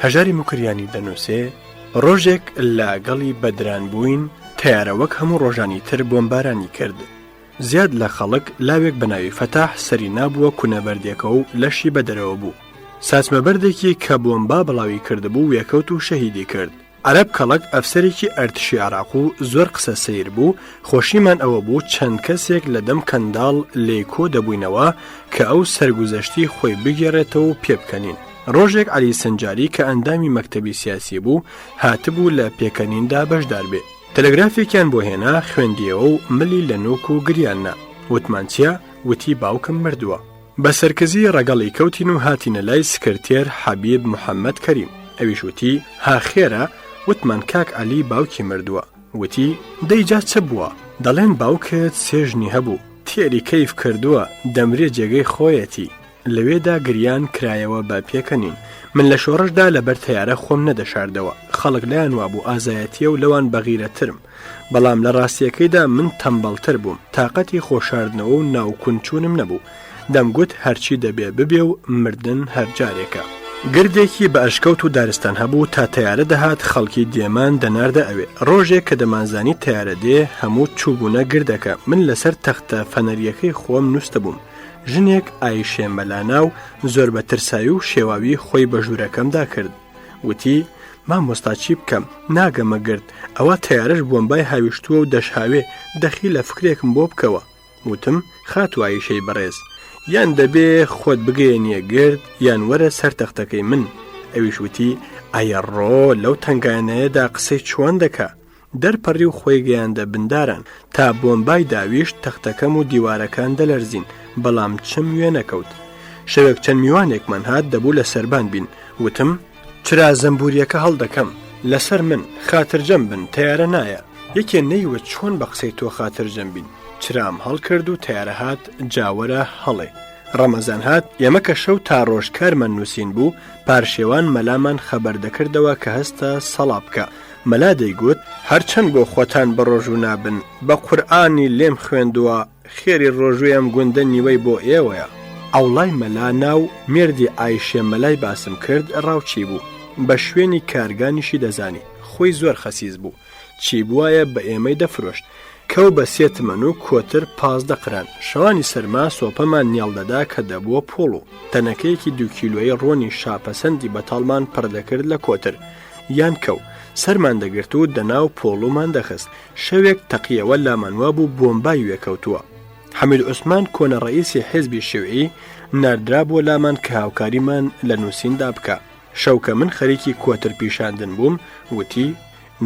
هەژاری موکریانی دەنووسێ ڕۆژێک لە گەڵی بەدران بووین تیارە وەک هەموو ڕۆژانی تر بۆمبارانی کرد. زیاد لە خەڵک لاوێک بە ناوی فەتاح سەری نابووە کوونەبەردێکە و لەشی بەدەرەوە بوو. ساسمەبەردێکی کە بۆمبا بڵاوی کردبوو وێکەوت و شەهیدی کرد. عەرەب کەڵک ئەفسەرێکی ئەرتشی عێراق و زۆر قسە سەیر بوو. خۆشیمان ئەوە بوو چەند کەسێک لە دەم کەنداڵ لێی کۆ دەبووینەوە کە ئەو سەرگوزەشتی خۆی بگێڕێتەوە و پێ بکەنین. ڕۆژێک عەلی سەنجاری کە ئەندامی مەکتەبی سیاسی بوو هاتبوو لە پێکەنیندا بەشدار بێ. تەلەگرافێکیان بۆ هێنا خوێندیەوە و ملی لە نوک و گریاننا. وتمان چییە؟ وتی باوکم مردووە. بە سەرکەزی ڕەگەڵی کەوتین و هاتینە لای سکرتێر حەبیب محەممەد کەریم. ئەویش وتی ها خێرە؟ وتمان کاک عەلی باوکی مردووە. وتی دەیجا چ بووە؟ دەڵێن باوکت سێژنی هەبوو تێری کەیف کردووە دەمرێ جێگەی خۆیەتی. لەوێدا گریان کرایەوە بە پێکەنین. من لە شۆڕشدا لەبەر تەیارە خۆم نەدەشاردەوە. خەڵک لایەن وابوو ئازایەتیە و لەوان بەغیرەترم. بەڵام لە ڕاستیەکەیدا من تەمبەڵتر بووم. تااقەتی خۆشاردنەوە و ناوکونچوونم نەبوو. دەمگوت هەرچی دەبێ ببێ و مردن هەرجارێکە. گردێکی بە ئەشکەوت و دارستان هەبوو تا تەیارە دەهات خەڵکی دێمان دەناردە ئەوێ. ڕۆژێک کە دەمانزانی تەیارە دێ هەموو چوبوونە گردەکە. من لەسەر تەختە فەنەریەکەی خۆم نووسە بووم. ژنێک ئایشێ مەلاناو زۆر بە ترسایی و شێواوی خۆی بە ژوورەکەمدا کرد. وتی مامۆستا چی بکەم؟ ناگەمە گرد. ئەوە تەیارەش بۆمبای هاویشتووە و دەشهاوێ دەخی لە فکرێکم بۆ بکەوە. وتم خات و ئایشەی بەڕێز یان دەبێ خۆت بگەیەنیە گرد یان وەرە سەر تەختەکەی من. ئەویش وتی ئایە ڕۆ لەو تەنگانەیەدا قسەی چۆن دەکا؟ دەرپەڕی و خۆی گەیاندە بنداران تا بۆمبای داویشت تەختەکەم و دیوارەکان دەلەرزین. بەڵام چم وێ نەکەوت. شەوێک چەند میوانێکمان هات دەبوو لە سەربان بین. وتم چرا زەمبوریەکە هەڵدەکەم لەسەر من خاترجەم بن تەیارە نایە. یەکێ نەیوە چۆن بە قسەی تۆ خاترجەم بین. چرام هەڵ کرد و تەیارە هات جاوەرە هەڵێ. ڕەمەزان هات ئێمە کە شەو تا ڕۆژکارمان نووسین بوو پارشێوان مەلامان خەبەر دەکردەوە کە هەستە سەڵا بکە. مەلا دەیگوت هەرچەند بۆ خۆتان بە ڕۆژوو نابن بە قورئانی لێم خوێندووە خێری ڕۆژوویەم گوندە نیوەی بۆ ئێوەیە. ئەوڵای مەلا ناو مێردی ئایشێ مەلای باسم کرد ڕاوچی بوو. بە شوێنی کارگانیشی دەزانی. خۆی زۆر خەسیز بوو. چی بوایە بە ئێمەی دەفرۆشت. کەو بە 3 تمەن و کۆتر 15 قران. شەوانی سەرما سۆپەمان نیاڵدەدا کە دەبووە پۆڵ و تەنەکەیەکی 2 کیلۆیی ڕۆنی شاپەسەندی بەتاڵمان پڕدەکرد لە کۆتر یان کەو. سەرمان دەگرت و دەناو پۆڵومان دەخست. شەوێک تەقیەوە لامانوا بوو بۆمبای وێکەوتووە. حەمید عوسمان کۆنە ڕئیسی حیزبی شیوعی ناردرا بۆ لامان کە هاوکاریمان لە نووسیندا بکە. شەوکە من خەریکی کۆتر پیشاندن بووم وتی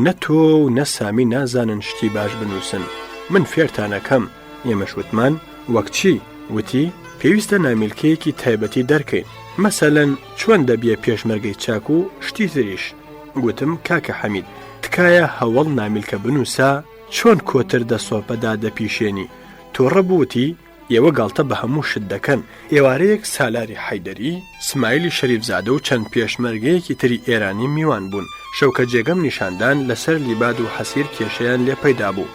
نە تۆ و نە سامی نازانن شتی باش بنووسن. من فێرتانەکەم. ئێمەش وتمان وەک چی؟ وتی پێویستە نامیلکەیەکی تایبەتی دەرکەین. مەسەلەن چۆن دەبیە پێشمەرگەی چاک و شتی تریش. گوتم کاکە حەمید تکایە هەوڵ نامیلکە بنووسا چۆن کۆتر دە سۆپەدا دەپیشێنی. تۆڕە بووتی ئێوە گاڵتە بە هەموو شت دەکەن. ئێوارەیەک سالاری حەیدەری سمایلی شەریفزادە و چەند پێشمەرگەیەکی تری ئێرانی میوان بوون. شەوکە جێگەم نیشاندان لەسەر لیباد و حەسیر کێشەیان لێ پەیدا بوو.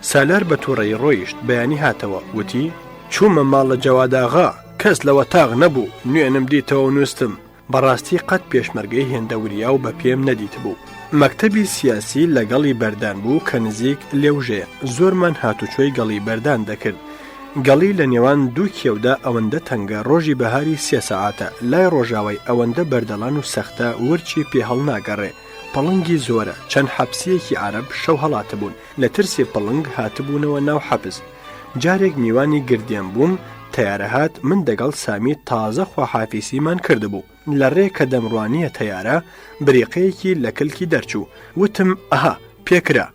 سالار بە تووڕەی ڕۆیشت بەیانی هاتەوە. وتی چوومە ماڵە جەواداغا کەس لەوە تاغ نەبوو نوێنم دیتەوە نووستم. بەڕاستی قەت پێشمەرگەی هێندەوریا و بە پێم نەدیت بوو. مەکتەبی سیاسی لەگەڵی بەردان بوو کە نزیک لێوژەیە. زۆرمان هاتوچۆی گەڵی بەردان دەکرد. گەڵی لە نێوان 2 کێودا ئەوەندە تەنگە ڕۆژی بەهاری 3 سەعاتە. لای ڕۆژاوای ئەوەندە بەردەڵان و سەختە ورچی پێ هەڵ ناگەڕێ. پەڵنگی زۆرە. چەند حەبسیەکی عەرەب شەو هەڵاتە بوون. لە ترسی پەڵنگ هاتبوونەوە ناو حەبس. جارێک میوانی گردیان بووم تەیارە هات من دەگەڵ سامی تازە خواحافیسیمان کردبوو. لە ڕێ کە دەمڕوانیە تەیارە بریقەیەکی لە کلکی دەرچوو. وتم ئەها پێکرا.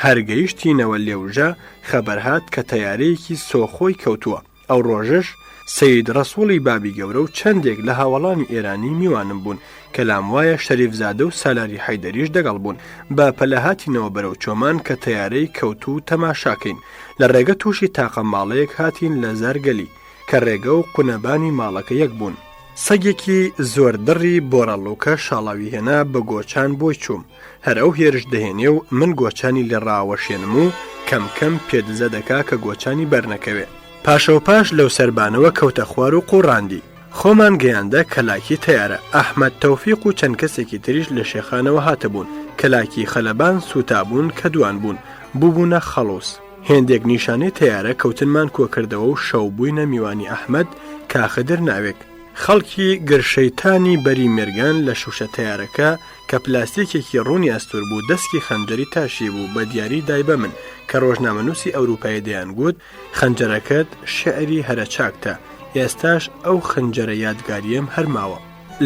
هەرگەیشتینەوە لێوژە خەبەر هات کە تەیارەیەکی سۆخۆی کەوتووە. ئەو ڕۆژەش سەید ڕەسوڵی بابی گەورە و چەندێک لە هاوڵانی ئێرانی میوانم بوون کە لام وایە شەریفزادە و سالاری حەیدەریش دەگەڵ بوون. بە پەلەهاتینەوە بەرەو چۆمان کە تەیارەی کەوت و تەماشاکەین. لە ڕێگە تووشی تاقە ماڵەیەک هاتین لە زارگەلی کە ڕێگە و قونەبانی ماڵەکە یەک بوون. سەگێکی زۆر دڕی بۆڕەڵۆکە شاڵاوی هێنا بە گۆچان بۆی چووم. هەر ئەو هێرش دەهێنێ و من گۆچانی لێ ڕاوەشێنم و کەم کەم پێدزە دەکا کە گۆچانی بەرنەکەوێ. پاشەو پاش لەو سەربانەوە کەوتە خوار و قوڕاندی. خۆمان گەیاندە کەلاکی تەیارە ئەحمەد تەوفیق و چەند کەسێکی تریش لە شێخانەوە هاتەبوون کەلاکی خەلەبان سوتابوون کە دوان بوون بووبوونە خەڵۆس هێندێک نیشانەی تەیارە کەوتنمان کۆکردەوە و شەو بووینە میوانی ئەحمەد کاخدر ناوێک خەڵکی گرشەیتانی بەری مێرگان لە شوشە تەیارەکە کە پلاستیکێکی ڕوونی ئەستور بوو دەستکی خەنجەری تاشی بوو بە دیاری دایبە من کە ڕۆژنامەنووسی ئەوروپای دەیانگوت خەنجەرەکەت شێعری هەرە چاکتە ئێستاش ئەو خەنجەرە یادگاریم هەرماوە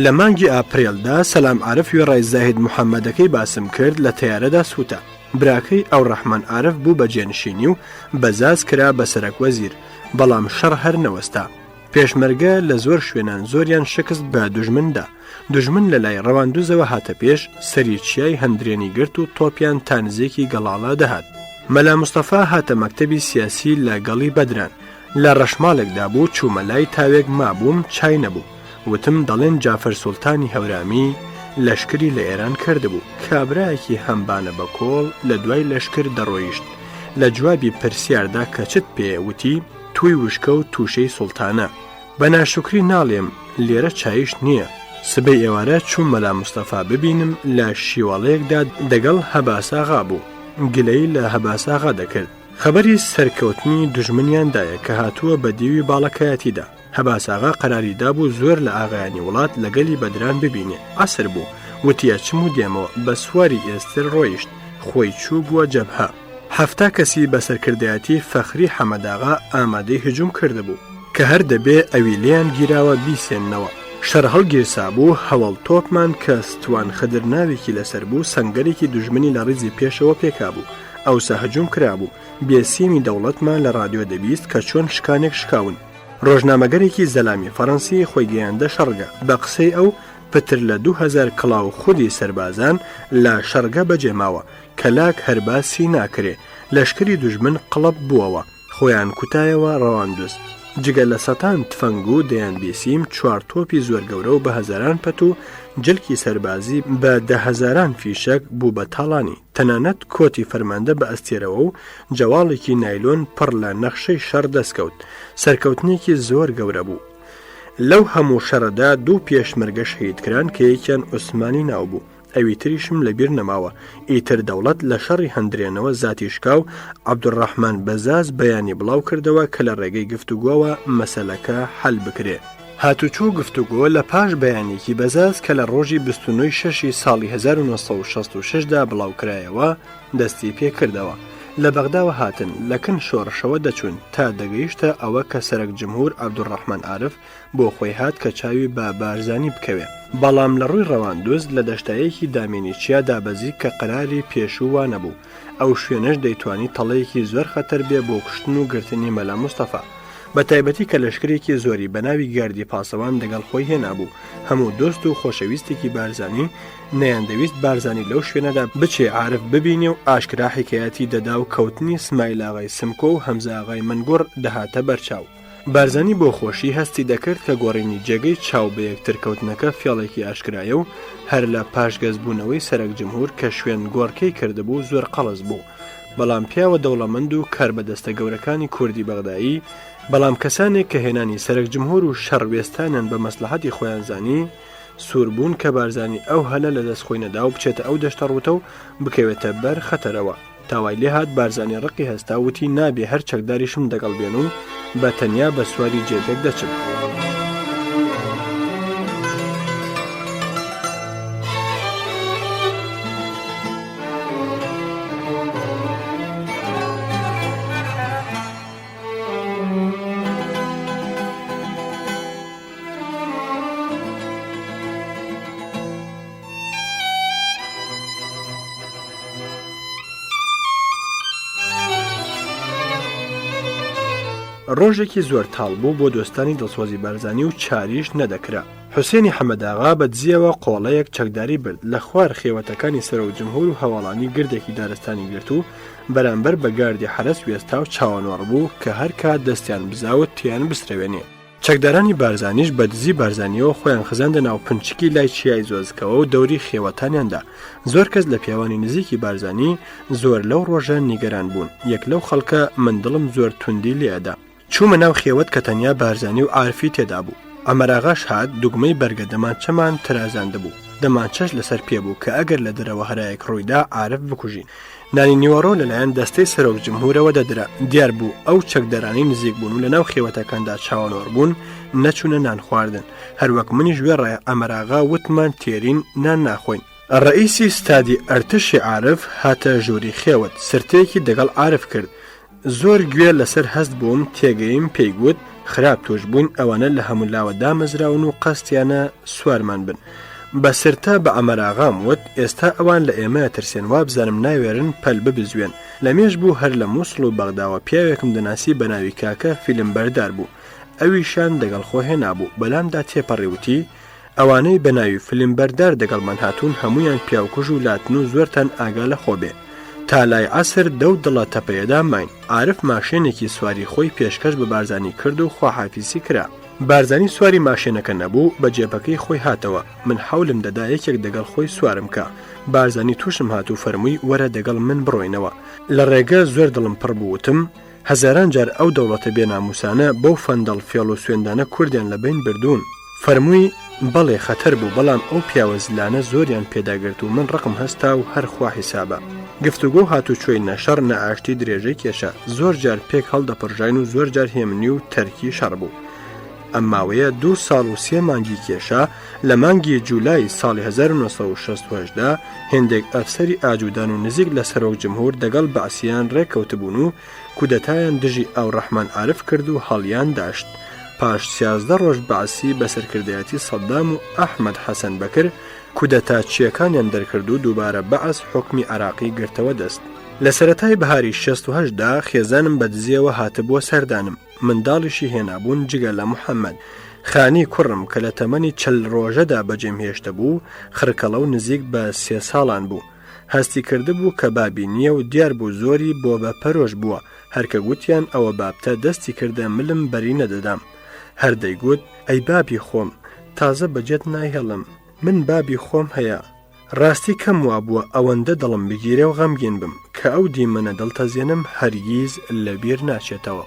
لە مانگی ئاپرێلدا سەلام عارف وێڕای زاهید محەممەدەکەی باسم کرد لە تەیارەدا سووتە براکەی ئەو ڕەحمان عارف بوو بە جێنشینی و بەزاز کرا بە سەرک وەزیر بەڵام شەڕ هەر نەوەستا پێشمەرگە لە زۆر شوێنان زۆریان شکست بە دوژمندا دوژمن لە لای ڕەواندوزەوە هاتە پێش سەریچیای هەندرێنی گرت و تۆپیان تانزێکی گەڵاڵا دەهات مەلا مستەفا هاتە مەکتەبی سیاسی لە گەڵی بەدران لە ڕەشماڵێکدا بوو چوومە لای تاوێک مابووم چای نەبوو وتم دەڵێن جافەر سوڵتانی هەورامی لەشکری لە ئێران کردبوو کابراایەکی هەمبانە بە کۆڵ لە دوای لەشکر دەڕۆیشت لە جوابی پرسیاردا کە چت پێوتی توی وشکە و تووشەی سوڵتانە بە ناشکری ناڵێم لێرە چایش نییە سبەی ئێوارە چوون مەلا مستەفا ببینم لە شیواڵەیەکدا دەگەڵ هەباساغا بوو گلەی لە هەباساغا دەکرد خەبەری سەرکەوتنی دوژمنیاندایە کە هاتووە بە دیوی باڵەکایەتیدا هەباساغا قەراریدا بوو زۆر لە ئاغایانی وڵات لەگەلی بەدران ببینێ ئاسر بوو وتیە چم و دێمەوە بە سواری ئێستر ڕۆیشت خۆی چوو بووە جەبهە هەفتا کەسی بەسەرکردایەتی فەخری حەمەداغا ئامادەی هجوم کردبوو کە هەر دەبێ ئەوی لیان گیراوە بیسێننەوە شەر هەڵگیرسا بوو هەوڵ تۆپمان کە ستوان خدر ناوێکی لەسەر بوو سەنگەرێکی دوژمنی لە ڕیزی پێشەوە پێکا بوو ئەوسا هجوم کرابوو بێسیمی دەوڵەتمان لە ڕادیۆ دەبیست کە چۆن شکانێک شکاون ڕۆژنامەگەرێکی زەلامی فەڕەنسی خۆی گەیاندە شەڕگە بە قسەی ئەو پتر لە 2000 کڵاو خودی سەربازان لە شەڕگە بەجێماوە کەلاک هەرباسی ناکرێ لەشکری دوژمن قڵب بووەوە خۆیان کوتایەوە ڕەواندوز جگە لە سەتان تفەنگ و دەیان بیسیم 4 تۆپی زۆر گەورە و بە هەزاران پەت و جلکی سەربازی بە 10,000 فیشک بوو بە تاڵانی تەنانەت کۆتی فەرماندە بە ئەستێرەوە و جەواڵێکی نایلۆن پڕ لە نەخشەی شەڕ دەستکەوت سەرکەوتنێکی زۆر گەورە بوو لەو هەموو شەڕەدا 2 پێشمەرگە شەهیدکران کە یەکیان عوسمانی ناو بوو ئەوی تریشم لەبیر نەماوە ئیتر دەوڵەت لە شەڕی هەندرێنەوە زاتی شکاو عەبدوڕەحمان بەزاز بەیانی بڵاو کردەوە کە لە ڕێگەی گفتوگۆوە مەسەلەکە حەل بکرێ هاتوچوو گفتوگۆ لە پاش بەیانێکی بەزاز کە لە ڕۆژی 29 شەشی ساڵی 1966دا بڵاوکرایەوە دەستی پێ کردەوە لە بەغداوە هاتن لەکن شۆڕشەوە دەچوون تا دەگەیشتە ئەوە کە سەرک جمهور عەبدوڕەحمان عارف بۆ خۆی هات کە چاوی بە بارزانی بکەوێ بەڵام لە ڕووی ڕەواندوز لە دەشتایەکی دامێنی چیا دابەزی کە قەراری پێشووە نەبوو ئەو شوێنەش دەیتوانی تەڵەیەکی زۆر خەتەر بێ بۆ کوشتن و گرتنی مەلا مستەفا بە تایبەتی کە لەشکرێکی زۆری بە ناوی گاردی پاسەوان دەگەڵ خۆی هێنابوو هەموو دۆست و خۆشەویستێکی بارزانی نەیاندەویست بارزانی لەو شوێنەدا بچێ عارف ببینێ و ئاشکرا حکایەتی دەدا و کەوتنی سمایل ئاغای سمکۆ و هەمزە ئاغای منگوڕ دەهاتە بەرچاو بارزانی بۆ خۆشی هەستی دەکرد کە گۆڕینی جێگەی چاو بە یەکتر کەوتنەکە فێڵێکی ئاشکرایە و هەر لە پاشگەزبوونەوەی سەرک جمهور کە شوێن گۆڕکەی کردبوو زۆر قەڵس بوو بەڵام پیاوە دەوڵەمەند و کار بەدەستە گەورەکانی کوردی بەغدایی بەڵام کەسانێک کە هێنانی سەرک جمهور و شەڕوێستانیان بە مەسلحەتی خۆیان زانی سووربوون کە بارزانی ئەو هەلە لە دەست خۆی نەدا و بچێتە ئەو دەشتە ڕوتە و بکەوێتە بەر خەتەرەوە تاوای لێ هات بارزانی ڕقی هەستا وتی نابێ هەر چەکداریشم دەگەڵ بێن و بە تەنیا بە سواری جێگەک دەچم ڕۆژێکی زۆر تاڵ بوو بۆ دۆستانی دڵسۆزی بارزانی و چاریش نەدەکرا حوسێنی حەمەداغا بە دزیەوە قۆڵەیەک چەکداری برد لە خوار خێوەتەکانی سەرۆ جمهور و هەواڵانی گردێکی دارستانی گرت و بەرامبەر بە گاردی حرەس وێستا و چاوەنوەڕ بوو کە هەر کات دەستیان بزاوت تیان بسرەوێنێ چەکدارانی بارزانیش بە دزی بارزانیەوە خۆیان خزاندە ناو پنچکی لای چیای زۆزکەوە و دەوری خێوەتانیاندا زۆر کەس لە پیاوانی نزیکی بارزانی زۆر لەو ڕۆژە نیگەران بوون یەک لەو خەڵکە من دڵم زۆر توندی لێدا چوومە ناو خێوەت کە تەنیا بارزانی و عارفی تێدا بوو ئەمەراغاش هات دوگمەی بەرگە دەمانچەمان ترازاندە بوو. دەمانچەش لەسەر پێبوو کە ئەگەر لە دەرەوە هەرایەک ڕوویدا عارف بکوژین. نانی نیوەڕۆ لەلایەن دەستەی سەرۆک جمهورەوە دەدرا. دیار بوو ئەو چەکدەرانەی نزیک بوون و لەناو خێوەتەکاندا چاوەنۆر بوون نەچوونە نان خواردن. هەروەک منیش وێڕای ئەمەراغا وتمان تێرین نان ناخۆین. ڕئیسی ستادی ئەرتشی عارف هاتە ژووری خێوەت سرتەیەکی دەگەڵ عارف کرد. زۆر گوێ لەسەر هەست بووم تێگەیم پێیگوت خراپ تۆش بوون ئەوانە لە هەموو لاوە دامەزراون و قەستیانە سوارمان بن. بەسرتا بە ئەمەراغام وت ئێستا ئەوان لە ئێمە ترسێن وا بزانم ناوێرن پەل ببزوێن. لەمێژ بوو هەر لە مووسڵ و بەغداوە پیاوێکم دەناسی بە ناوی کاکە فیلم بەردار بوو. ئەویشان دەگەڵ خۆ هێنابوو بەلامدا تێپەڕێوتی ئەوانەی بە ناوی فیلم بەردار دەگەڵمان هاتوون هەمویان پیاوکوژ و لاتن و زۆرتان ئاگا لە خۆ بێ. تا لای عەسر دەو دڵە تەپەیەدا ماین. عارف ماشێنێکی سواری خۆی پێشکەش بە بارزانی کرد و خواحافیزی کرا. بارزانی سواری ماشێنەکە نەبوو بە جێبەکەی خۆی هاتەوە. من حەولم دەدا یەکێک دەگەڵ خۆی سوارم کە. بارزانی تووشم هات و فەرمووی وەرە دەگەڵ من بڕۆینەوە. لە ڕێگە زۆر دڵم پڕ بووتم هەزاران جار ئەو دەوڵەتە بێناموسانە بەو فەندەڵ فێڵ و سوێندانە کوردیان لە بین بردوون. فەرمووی بەڵێ خەتەر بوو بەڵام ئەو پیاوە زلانە زۆریان پێداگرت و من ڕقم هەستا و هەرخوا حیسابە. گفتوگۆ هاتو چۆی نەشەڕ نەئاشتی درێژەی کێشە زۆر جار پێک هەڵدەپڕژاین و زۆر جار هێمنی و تەرکی شەڕ بوو. ئەماوەیە 2 ساڵ و 3 مانگی کێشە لە مانگی جولای ساڵی 1960دا هێندێک ئەفسەری ئاجودان و نزیک لە سەرۆک جمهور دەگەڵ بەعسیان ڕێکەوتبوون و کودەتایان دژی ئەوڕەحمان عارف کرد و هەڵیان داشت. پاش 13 ڕۆژ بەعسی بەسەرکردایەتی سەدام و ئەحمەد حەسەن بەکر کودەتا چیەکانیان دەرکرد و دووبارە بەعس حکمی عراقی گرتەوە دەست. لە سەرەتای بەهاری 68دا خێزانم بە دزیەوە هاتبووە سەردانم. منداڵیشی هێنابوون جگە لە محەممەد. خانی کوڕم کە لە تەمەنی 40 ڕۆژەدا بەجێم هێشتە بوو خرکەڵە و نزیک بە 3 ساڵان بوو. هەستی کرده بوو کە بابی نییە و دیار بوو زۆری بۆ بە پەرۆش بووە. هەرکە گوتیان ئەوە بابتە دەستی کردە ملم بەری نەدەدام. هەردەیگوت ئەی بابی خۆم تازە بەجێت نایهێڵم من بابی خۆم هەیە. ڕاستی کەم وا بووە ئەوەندە دڵم بگیرێ و غەمگین بم کە ئەو دیمەنە دڵتەزیێنم هەرگیز لەبیر ناچێتەوە.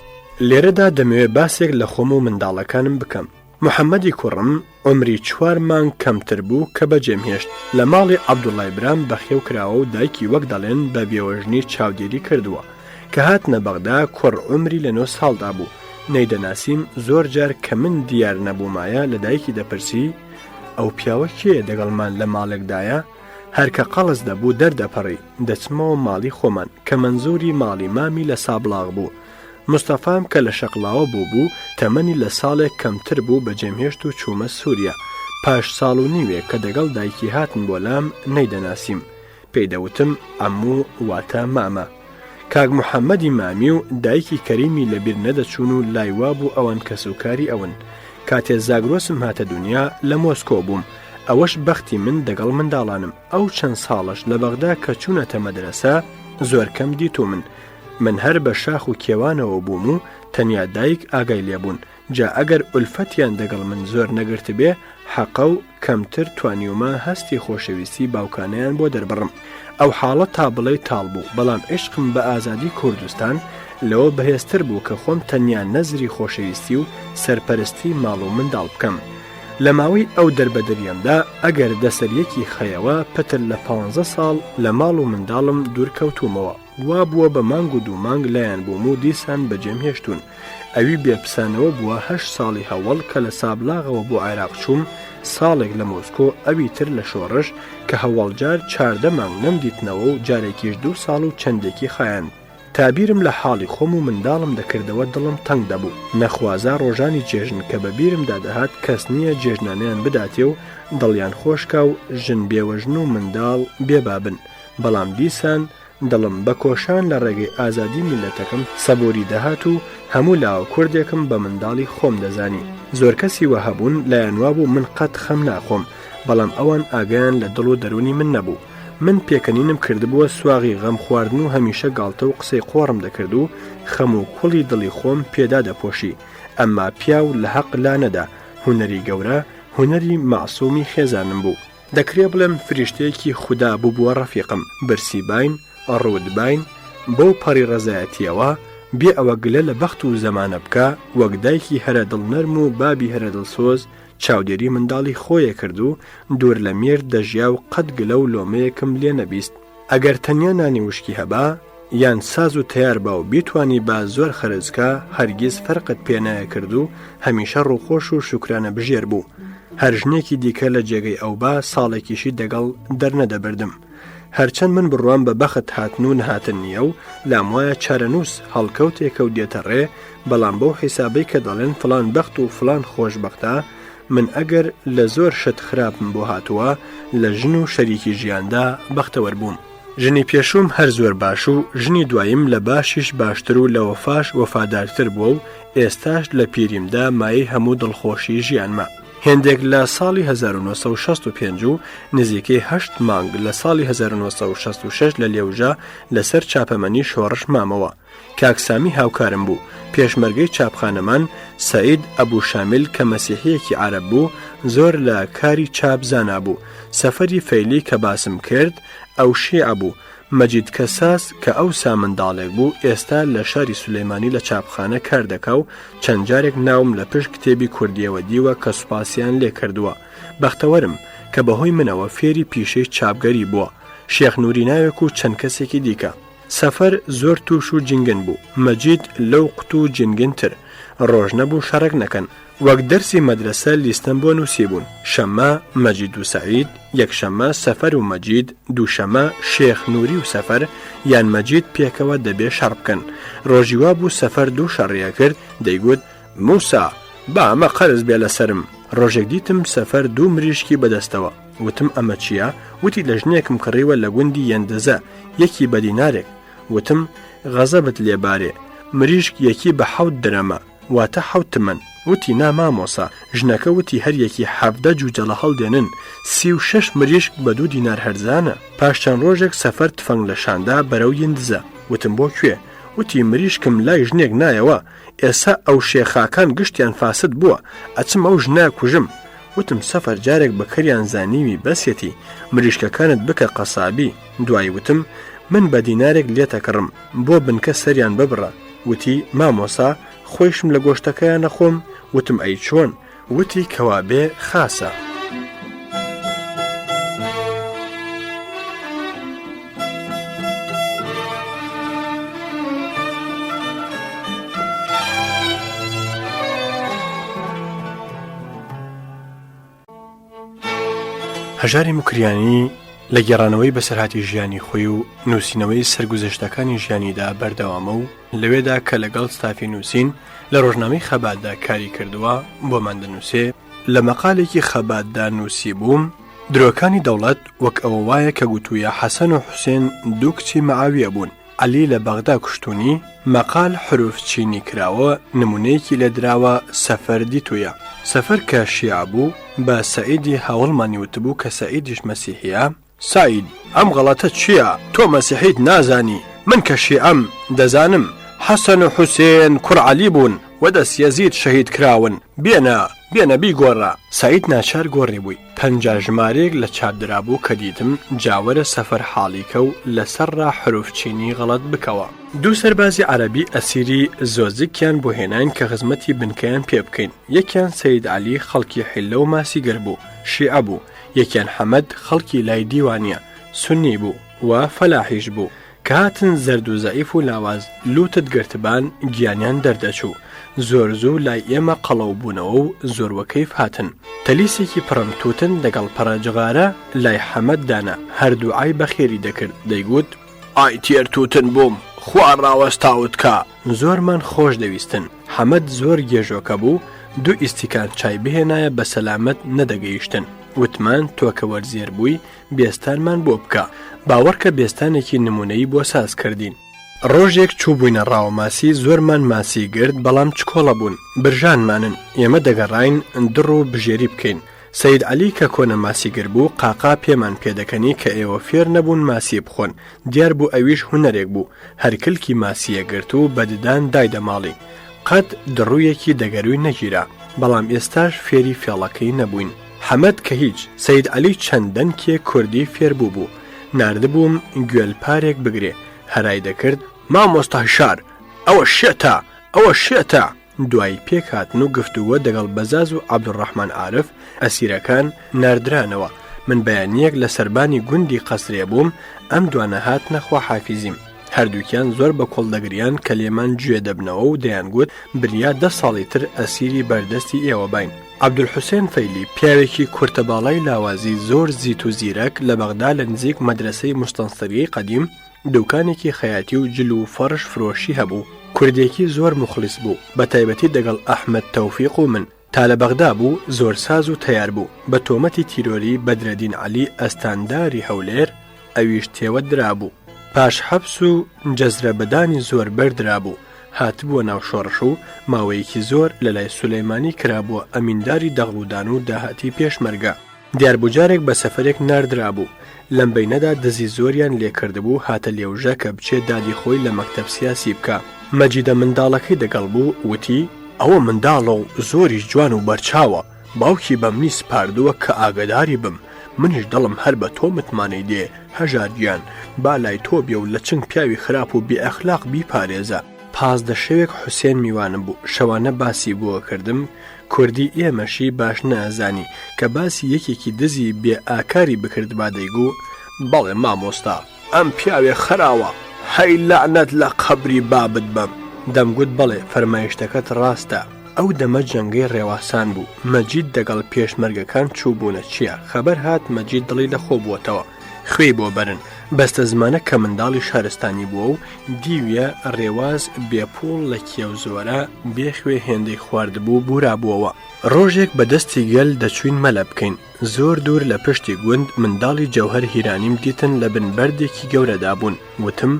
لێرەدا دەمەوێت باسێک لە خۆم و منداڵەکانم بکەم. محەممەدی کوڕم عمری 4 مانگ کەمتر بوو کە بەجێم هێشت لە ماڵی عەبدوڵای برام بەخێو کراوە و دایکی وەک دەڵێن بە بێوەژنی چاودێری کردووە کە هاتنە بەغدا کوڕ عمری لە 9 ساڵدا بوو. نەیدەناسیم زۆر جار کە من دیار نەبوومایە لە دایکی دەپرسی ئەو پیاوە کێ دەگەڵمان لە ماڵێکدایە؟ هەرکە قەڵز دەبوو دەردەپەڕی دەچمەوە ماڵی خۆمان کە منزوری ماڵی مامی لە سابلاغ بوو. مستەفام کە لە شەقلاوە بوو تەمەنی لە ساڵێک کەمتر بوو بەجێمهێشت و چوومە سووریا. پاش ساڵ و نیوێ کە دەگەڵ دایکی هاتن بۆ لام نەیدەناسیم. پێیدەوتم ئەموو واتە مامە. کاک محەممەدی مامی و دایکی کەریمی لەبیر نەدەچوون و لایوا بوو ئەوەن کەسوکاری ئەون. کاتێ زاگرۆسم هاتە دنیا لە مۆسکۆ بووم. ئەوەش بەختی من دەگەڵ منداڵانم. ئەو چەند ساڵش لە بەغدا کە چوونەتە مەدرسە زۆر کەم دیتو من هەر بە شاخ و کێوانەوە بووم و تەنیا دایک ئاگای لێبوون. جا ئەگەر ئولفەتیان دەگەڵ من زۆر نەگرت بێ حەقە و کەمتر توانیومە هەستی خۆشەویستی باوکانیان بۆ دەربڕم. ئەو حاڵە تا بڵێ تاڵ بوو بەڵام عشقم بە ئازادی کوردستان لەوە بەهێزتر بوو کە خۆم تەنیا نەزری خۆشەویستی و سەرپەرستی ماڵ و منداڵ بکەم. لە ماوەی ئەو دەربەدەریەمدا ئەگەر دەسەریەکی خەیەوە پتر لە 15 ساڵ لە ماڵ و منداڵم دوورکەوتومەوە. وا بووە بە مانگ و 2 مانگ لایەن بووم و دیسان بەجێم هێشتون. ئەوی بێپسانەوە بووە 8 ساڵی هەوڵ کە لە سابلاغەوە بۆ عێراق چووم. ساڵێک لە مۆسکۆ ئەوی تر لە شۆڕش کە هەواڵجار 14 مانگ نەمدیتنەوە و جارێکیش 2 ساڵ و چەندێکی خایەن. تابیرم لە حاڵی خۆم و منداڵم دەکردەوە دڵم تەنگ دەبوو. نەخوازا ڕۆژانی جێژن کە بە بیرمدا دەهات کەس نییە جێژنانیان بداتێ و دڵیان خۆشکا و ژن بێوەژن و منداڵ بێبابن. بەڵام دیسان دڵم بە کۆشان لە ڕێگەی ئازادی میلەتەکەم سەبوری دەهات و هەموو لاوە کوردێکم بە منداڵی خۆم دەزانی. زۆر کەسی وە هەبوون لایەنوا بوو من قەت خەم ناخۆم بەڵام ئەوان ئاگیان لە دڵ و دەرونی من نەبوو. من پێکەنینم کردبووە سواغی غەم خواردن و هەمیشە گاڵتە و قسەی قۆڕم دەکرد و خەم و کوڵی دڵی خۆم پێدا دەپۆشی. ئەمما پیاو لە حەق لا نەدا. هونەری گەورە هونەری مەعسوومی خێزانم بوو. دەکرێ بڵێم فریشتەیەکی خودا بووبووە ڕەفیقم. برسی باین ڕوود باین بەو پەڕی ڕەزایەتیەوە بێ ئەوە گلە لە بەخت و زەمانە بکە وەک دایکی هەرە دڵنەرم و بابی هەرە دڵسۆز چاودێری منداڵی خۆیە کرد و دوور لە مێر دەژیا و قەت گلە و لۆمەیەکم لێ نەبیست. ئەگەر تەنیا نانی وشکی هەبا یان ساز و تیار با و بیتوانی با زۆر خەرجکە هەرگیز فەرقت پێنایە کرد و هەمیشە ڕووخۆش و شوکرانە بژێر بوو. هەر ژنێکی دیکە لە جێگەی ئەو با ساڵێکیشی دەگەڵ دەرنەدەبردم. هەرچەند من بڕوان بە بەخت هاتن و نهاتن نییە و لام وایە چارەنووس هەڵکەوتێکە و دێتە ڕێ، بەڵام بەو حیسابەی کە دەڵێن فلان بەخت و فلان خۆشبەختە، من ئەگەر لە زۆر شت خراپم بۆ هاتووە لە ژن و شەریکی ژیاندا بەختەوەر بووم. ژنی پێشوم هەر زۆر باش و ژنی دوایم لە باشیش باشتر و لە وەفاش وەفادارتر بووە و ئێستاش لە پیریمدا مایەی هەموو دڵخۆشی ژیانمە. هێندێک لە ساڵی 1965 و نزیکەی 8 مانگ لە ساڵی 1966 لە لێوژە لەسەر چاپەمەنی شۆڕش مامەوە. کاکسامی هاوکارم بوو. پێشمەرگەی چاپخانەمان سەعید ئەبوو شامیل کە مەسیحیەکی عەرەب بوو زۆر لە کاری چاپ زانا بوو. سەفەری فەیلی کە باسم کرد ئەو شیعە بوو. مەجید کەساس کە ئەو سا منداڵێک بوو ئێستا لە شاری سولەیمانی لە چاپخانە کار دەکا و چەند جارێک ناوم لە پشت کتێبی کوردیەوە دیوە کە سوپاسیان لێ کردووە. بەختەوەرم کە بەهۆی منەوە فێری پیشەی چاپگەری بووە. شێخ نووری ناوێک و چەند کەسێکی دیکە. سەفەر زۆر توش و جنگن بوو. مەجید لەو قوت و جنگنتر. ڕۆژ نەبوو شەڕێک نەکەن. وەک دەرسی مەدرسە لیستەم بۆ نووسیبوون. شەممە مەجید و سەعید، یەکشەممە سەفەر و مەجید، دووشەمە شێخ نووری و سەفەر یان مەجید پێکەوە دەبێ شەڕ بکەن. ڕۆژی وا بوو سەفەر دوو شەڕیە کرد، دەیگوت موسا با ئەمە قەرز بێ لەسرم. ڕۆژێک دیتم سەفەر دوو مریشکی بەدەستەوە. وتم ئەمە چییە؟ وتی لە ژنێکم کڕیوە لە گوندی یەندەزە، یەکی بە دینارێک. وتم غەزەبت لێبارێ، مریشک یەکی بە 7 درەمە، واتە 7 تمەن. وتی نامامۆسا، ژنەکە وتی هەر یەکی 17 جوجەڵە هەڵدێنن، 36 مریشک بە 2 دینار هەرزانە. پاش چەند ڕۆژێک سەفەر تفەنگ لە شاندا بەرەو یندزە. وتم بۆ کوێ؟ وتی مریشکم لای ژنێک نایەوە، ئێستا ئەو شێخاکان گشتیان فاسد بووە، ئەچم ئەو ژنە کوژم. وتم سەفەر جارێک بەکەریان زانیوی بەسێتی مریشکەکانت بکە قەسابی. دوایی وتم من بە دینارێک لێتەکڕم بۆ بنکە سەریان ببڕە. وتی مامۆسا خۆیشم لە گۆشتەکەیان نەخۆم. وتم ئەی چۆن؟ وتی کەوابێ خاسە. هەژاری مکریانی لە گێڕانەوەی بەسەرهاتی ژیانی خۆی و نووسینەوەی سەرگوزەشتەکانی ژیانیدا بەردەوامە و لەوێدا کە لەگەڵ ستافی نووسین لە ڕۆژنامەی خەباتدا کاری کردووە بۆمان دەنووسێ. لە مەقالێکی خەباتدا نووسی بووم درۆکانی دەوڵەت وەک ئەوە وایە کە گوتوویە حەسەن و حوسێن دوو کچی مەعاویە بوون. عەلی لە بەغدا کوشتونی. مەقال حروف چینی کراوە، نمونەیەکی لە دراوە سەفەر دیتویە. سەفەر کە شیع بوو بە سەعیدی هەوڵمانی وتبوو کە سەعیدیش مەسیحیە. سعید ئەم غەڵەتە چییە؟ تۆ مەسیحیت نازانی، من کە شیعەم دەزانم. حەسەن و حوسێن کوڕ عەلی بوون و دەست یەزید شەهید کراون. بێنە بیگۆڕە. سعید ناچار گۆڕی بووی. 50 ژمارەیەک لە چاپدرا بوو کە دیتم جاوەرە سەفەر حاڵیکە و لەسەرڕا حروف چینی غەڵەت بکەوە. دوو سەربازی عەرەبی ئەسیری زۆزیکیان بۆ هێنان کە خزمەتی بنکەیان پێ بکەین. یەکیان سەید عەلی خەڵکی حیلە و ماسیگەر بوو، شیعە بوو. یەکیان حەمەد خەڵکی لای دیوانیە، سونی بوو و فەلاحیش بوو. کە هاتن زەرد و زەعیف و لاواز لوتت گرتبان گیانیان دەردەچوو. زۆر زوو لای ئێمە قەڵەو بوونەوە و زۆروەکەیف هاتن. تەلیسێکی پڕم توتن دەگەڵ پەڕەجغارە لای حەمەد دانا، هەردووعای بەخێری دەکرد. دەیگوت ئای تێر توتن بووم، خوا ڕاوەستاوت کە. زۆرمان خۆش دەویستن. حەمەد زۆر گێژۆکە بوو، 2 ئیسیکان چای بهێنایە بە سەلامەت نەدەگەیشتن. وتمان تۆکە وەرزێر بووی بێستانمان بۆ بکە. باوەڕکە بێستانێکی نمونەیی بۆ ساز کردین. ڕۆژێک چوو بووینە ڕاوماسی، زۆرمان ماسی گرت بەڵام چکۆڵە بوون، برژانمانن. ئێمە دەگەڕاین دڕ و بژێری بکەین. سەید عەلی کە کۆنە ماسیگر بوو قاقا پێمان پێدەکەنی کە ئێوە فێر نەبوون ماسی بخۆن. دیار بوو ئەویش هونەرێک بوو، هەرکلکی ماسیە گرت و بەددان دایدە ماڵی. قەت دڕوویەکی دەگەروی نەگیرا، بەڵام ئێستاش فێری فێڵەکەی نەبووین. حەمەد کە هیچ. سەید عەلی چەندەنکێ کوردی فێر بوو. ناردبووم گوێلپارێک بگرێ، هەرای دەکرد مامۆستا هشار ئەوە شێتە دوای پێک هاتن و گفتووە دەگەڵ بەزاز و عەبدوڕەحمان عارف ئەسیرەکان ناردرانەوە. من بەیانیەک لە سەربانی گوندی قەسرێ بووم، ئەم دوانە هاتنە خوا حافیزیم. هەردووکیان زۆر بە کۆڵدەگریان کە لێمان گوێ دەبنەوە و دەیانگوت بریا 10 ساڵی تر ئەسیری بەردەستی ئێوە باین. عەبدولحوسێن فەیلی پیاوێکی کورتەباڵای لاوازی زۆر زیت و زیرەک لە بەغدا لە نزیک مەدرسەی موستەنسەریەی قەدیم دوکانێکی خەیاتی و جل و فەرش فرۆشی هەبوو. کوردێکی زۆر مخلیس بوو، بە تایبەتی دەگەڵ ئەحمەد تەوفیق و من. تا لە بەغدا بوو زۆر ساز و تەیار بوو. بە تۆمەتی تیرۆری بەدرەدین عەلی ئەستانداری هەولێر ئەویش تێوە درابوو. پاش حەبس و جەزرەبەدانی زۆر بەردرابوو. هاتبووە ناو شۆڕش و ماوەیەکی زۆر لە لای سولەیمانی کرابووە ئەمینداری دەغڵودان و داهاتی پێشمەرگە. دیاربووجارێک بە سەفەرێک ناردرابوو. لەم بەینەدا دزی زۆریان لێکردبوو هاتە لێوژە کە بچێ دادی خۆی لە مەکتەب سیاسی بکە. مەجیدە منداڵەکەی دەگەڵ بوو وتی ئەوە منداڵە و زۆریش جوان و بەرچاوە، باوکی بەمنی سپاردووە کە ئاگداری بم، منیش دڵم هەر بە تۆ متمانەی دێ هەژار گیان، با لای تۆ بێ و لە چنگ پیاوی خراپ و بێئەخلاق بیپارێزە. 15 شەوێک حوسێن میوانم بوو. شەوانە باسی بووە کردم، کوردی ئێمەشی باش نازانی کە باسی یەکێکی دزی بێ ئاکاری بکرد با دەیگو بەڵێ مامۆستا ئەم پیاوێ خراوە، هەی لعنەت لە قەبری بابت بم. دەمگوت بەڵێ فەرمایشتەکەت ڕاستە. ئەو دەمە جەنگەی ڕێواسان بوو. مەجید دەگەڵ پێشمەرگەکان چوو بوونە چییە؟ خەبەر هات مەجید دڵی لە خۆ بووەتەوە، خوێی بۆ بەرن. بەستە زمانە کە منداڵی شارستانی بووە و دیویە ڕێواز بێپۆڵ لە کێو زۆرە بێخوێ هێندەی خواردبوو بورابووەوە. ڕۆژێک بە دەستی گەل دەچوین مەلە بکەین. زۆر دوور لە پشتی گوند منداڵی جەوهەر هیرانیم دیتن لە بنبەردێکی گەورەدا بوون. وتم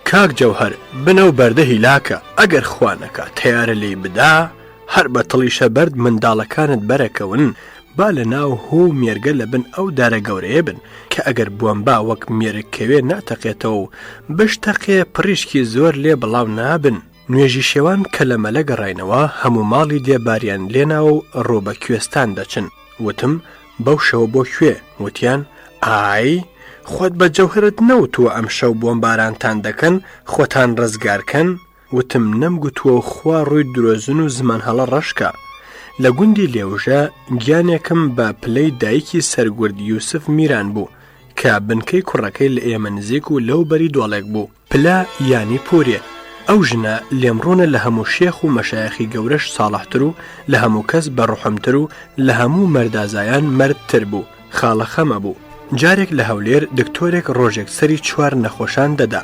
کاک جەوهەر بنە و بەردە هیلاکە، ئەگەر خوانەکە تیارە لێی بدا هەر بە تڵیشە بەرد منداڵەکانت بەرەکەون، با لە ناو هۆ مێرگە لە بن ئەو دارە گەورەیە بن کە ئەگەر بووەم با وەک مێرگکەوێ ناتەقێتەوە و بشتەقێ پڕیشکی زۆر لێ بڵاو نابن. نوێژی شێوان کە لە مەلە گەڕاینەوە هەموو ماڵی دێباریان لێناوە و ڕۆبە کوێستان دەچن. وتم بەو شەوە بۆ کوێ؟ وتیان ئای خۆت بە جەوهرت نەوتووە ئەم شەو بۆمبارانتان دەکەن خۆتان ڕزگارکەن؟ وتم نەمگوتووە خوا ڕووی درۆزن و زمان هەڵە ڕەشکە. لە گوندی لێوژە گیانێکم بە پلەی دایکی سەرگورد یوسف میران بوو کە بنکەی کوڕەکەی لە ئێمە نزیک و لەو بەری دۆڵێک بوو. پلە یانی پورێ. ئەو ژنە لێمڕۆنە لە هەموو شێخ و مەشایەخی گەورەش ساڵحتر و لە هەموو کەس بەڕوحمتر و لە هەموو مەردازایان مەردتر بوو. خاڵە خەمە بوو. جارێک لە هەولێر دکتۆرێک ڕۆژێک سەری 4 نەخۆشان دەدا.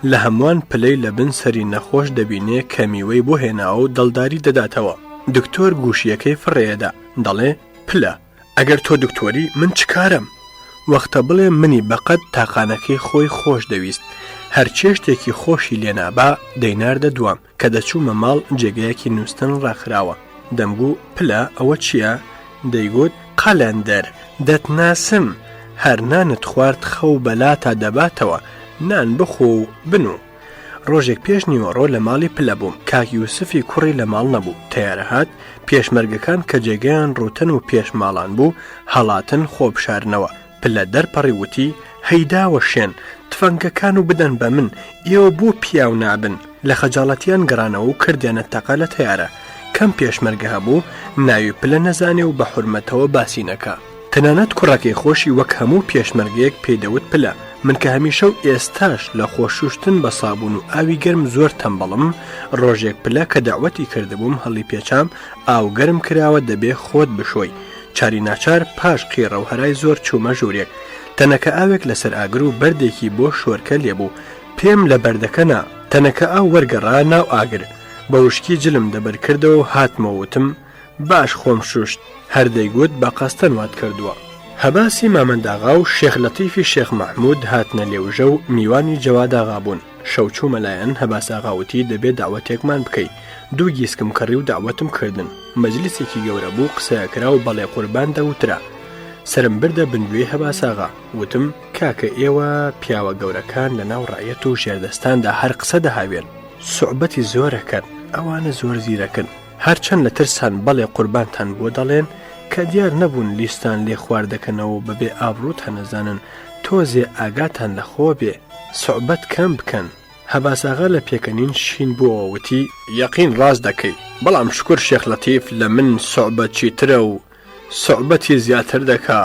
لە هەمووان پلەی لە بن سەری نەخۆش دەبینێ کەمیوەی بۆ هێناوە و دڵداری دەداتەوە. دکتۆر گوشیەکەی فڕێدا دەڵێ پلە ئەگەر تۆ دکتۆری من چکارم؟ وەختە بڵێ منی بەقەت تاقانەکەی خۆی خۆش دەویست. هەر چێشتێکی خۆشی لێنابا دەیناردە دوام کە دەچوومە ماڵ جێگەیەکی نووسن ڕاخراوە. دەمگوو پلە ئەوە چییە؟ دەیگوت قەلەندەر دەتناسم، هەر نانت خوارد خەو بەلا تا دەباتەوە، نان بخۆ و بنوو. ڕۆژێک پێش نیوەڕۆ لە ماڵی پلە بووم. کاک یوسفی کوڕی لە ماڵ نەبوو. تیارە هات پێشمەرگەکان کە جێگەیان ڕوتن و پێشماڵان بوو هەڵاتن خۆبشارنەوە. پلە دەرپەڕی وتی هەیداوە شێن تفەنگەکان و بدەن بە من، ئێوە بۆ پیاو نابن. لە خەجاڵەتیان گەڕانەوە و کردیانە تەقە لە تیارە. کەم پێشمەرگە هەبوو ناوی پلە نەزانێ و بە حورمەتەوە باسی نەکا. تەنانەت کوڕەکەی خۆشی وەک هەموو پێشمەرگەیەک پێدەوت پلە من کە هەمیشە و ئێستاش لە خۆشوشتن بە سابوون و ئاوی گەرم زۆر تەمبەڵم. ڕۆژێک پلە کە داوەتی کردبووم هەڵی پێچام ئاو گەرم کراوە دەبێ خۆت بشۆی. چاری ناچار پاش قیڕە و هەرای زۆر چوومە ژوورێک. تەنەکە ئاوێک لەسەر ئاگر و بەردێکی بۆ شۆرکە لێبوو. پێم لە بەردەکەنا تەنەکە ئاو وەرگەڕا ناو ئاگر. بە وشکی جلم دەبەر کردەوە و هاتمەوتم باش خۆم شوشت. هەردەیگوت بە قەستەن وات کردووە. هەباسی مامەنداغا و شێخ لەتیفی شێخ مەحموود هاتنە لێوژە و میوانی جەواداغا بوون. شەو چوومەلایەن هەباساغاوتی دەبێت داوەتێکمان بکەیت. 2 گیسکم کڕی و داوەتم کردن. مەجلیسێکی گەورە بوو قسەیەکرا و بەڵێ قوربان دەوترا. سرم بردە بنگوێ هەباساغا. وتم کاکە ئێوە پیاوە گەورەکان لە ناو ڕایەت و ژێردەستاندا هەر قسە دەهاوێن، سوعبەتی زۆرەکەن، ئەوانە زۆر زیرەکن، هەرچەند لە ترسان بەڵێ قوربانتان بۆ دەڵێن کە دیار نەبوون لیستان لێ خواردەکەنەوە بەبێ ئابڕوت هەنەزانن تۆزێ ئاگاتان لە خۆ بێ، سوعبەت کەم بکەن. هەباساغا لە پێکەنین شین بووەوە وتی یەقین ڕاست دەکەی بەڵام شکر شێخ لەتیف لە من سوعبەتی ترە و سوعبەتی زیاتر دەکا.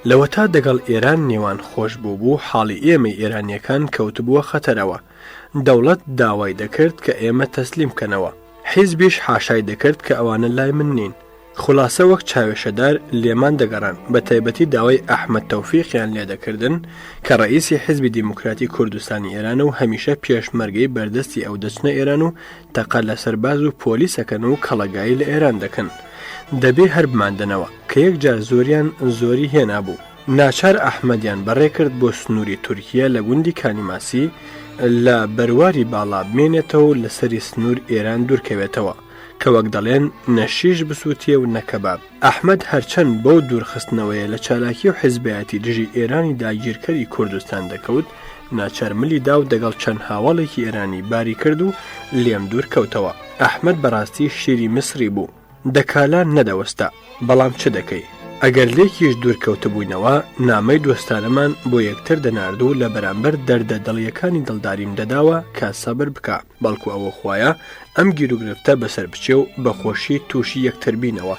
لەوە تا دەگەڵ ئێران نێوان خۆش بوو حاڵی ئێمەی ئێرانیەکان کەوتبووە خەتەرەوە. دەوڵەت داوای دەکرد کە ئێمە تەسلیم کەنەوە. حیزبیش حاشای دەکرد کە ئەوانە لای من نین. خلاصە وەک چاوێشەدار لێمان دەگەڕان بە تایبەتی داوای ئەحمەد تەوفیقیان لێ دەکردن کە ڕئیسی حیزبی دیموکراتی کوردستانی ئێرانە و هەمیشە پێشمەرگەی بەردەستی ئەو دەچنە ئێران و تەقە لە سەرباز و پۆلیسەکەن و کەڵەگایی لە ئێران دەکەن. دەبێ هەر بماندنەوە کە یەکجار زۆریان زۆری هێنا بوو. ناچار ئەحمەدیان بەڕێ کرد بۆ سنووری تورکیا لە گوندی کانیماسی لە بەرواری باڵا بمێنێتەوە و لەسەری سنوور ئێران دوورکەوێتەوە کە وەک دەڵێن نەشیش بسووتیە و نەکەباب. ئەحمەد هەرچەند بەو دوورخستنەوەیە لە چالاکی و حیزبایەتی دژی ئێرانی داگیرکەری کوردستان دەکەوت ناچارملی دا و دەگەڵ چەند هاوڵێکی ئێرانی باری کرد و لێم دوور کەوتەوە. ئەحمەد بەڕاستی شیری مسری بوو دەکالان نەدەوەستا بەڵام چ دەکەی ئەگەر لێکیش دوورکەوتە بووینەوە نامەی دۆستانەمان بۆ یەکتر دەناردوو لە بەرامبەر دەردە دڵیەکانی دڵداریم دەداوە کە سەبر بکە بەڵکو ئەوە خوایە ئەم گیرروگرفتە بەسەر بچێ و بەخۆشی تووشی یەکتر بینەوە.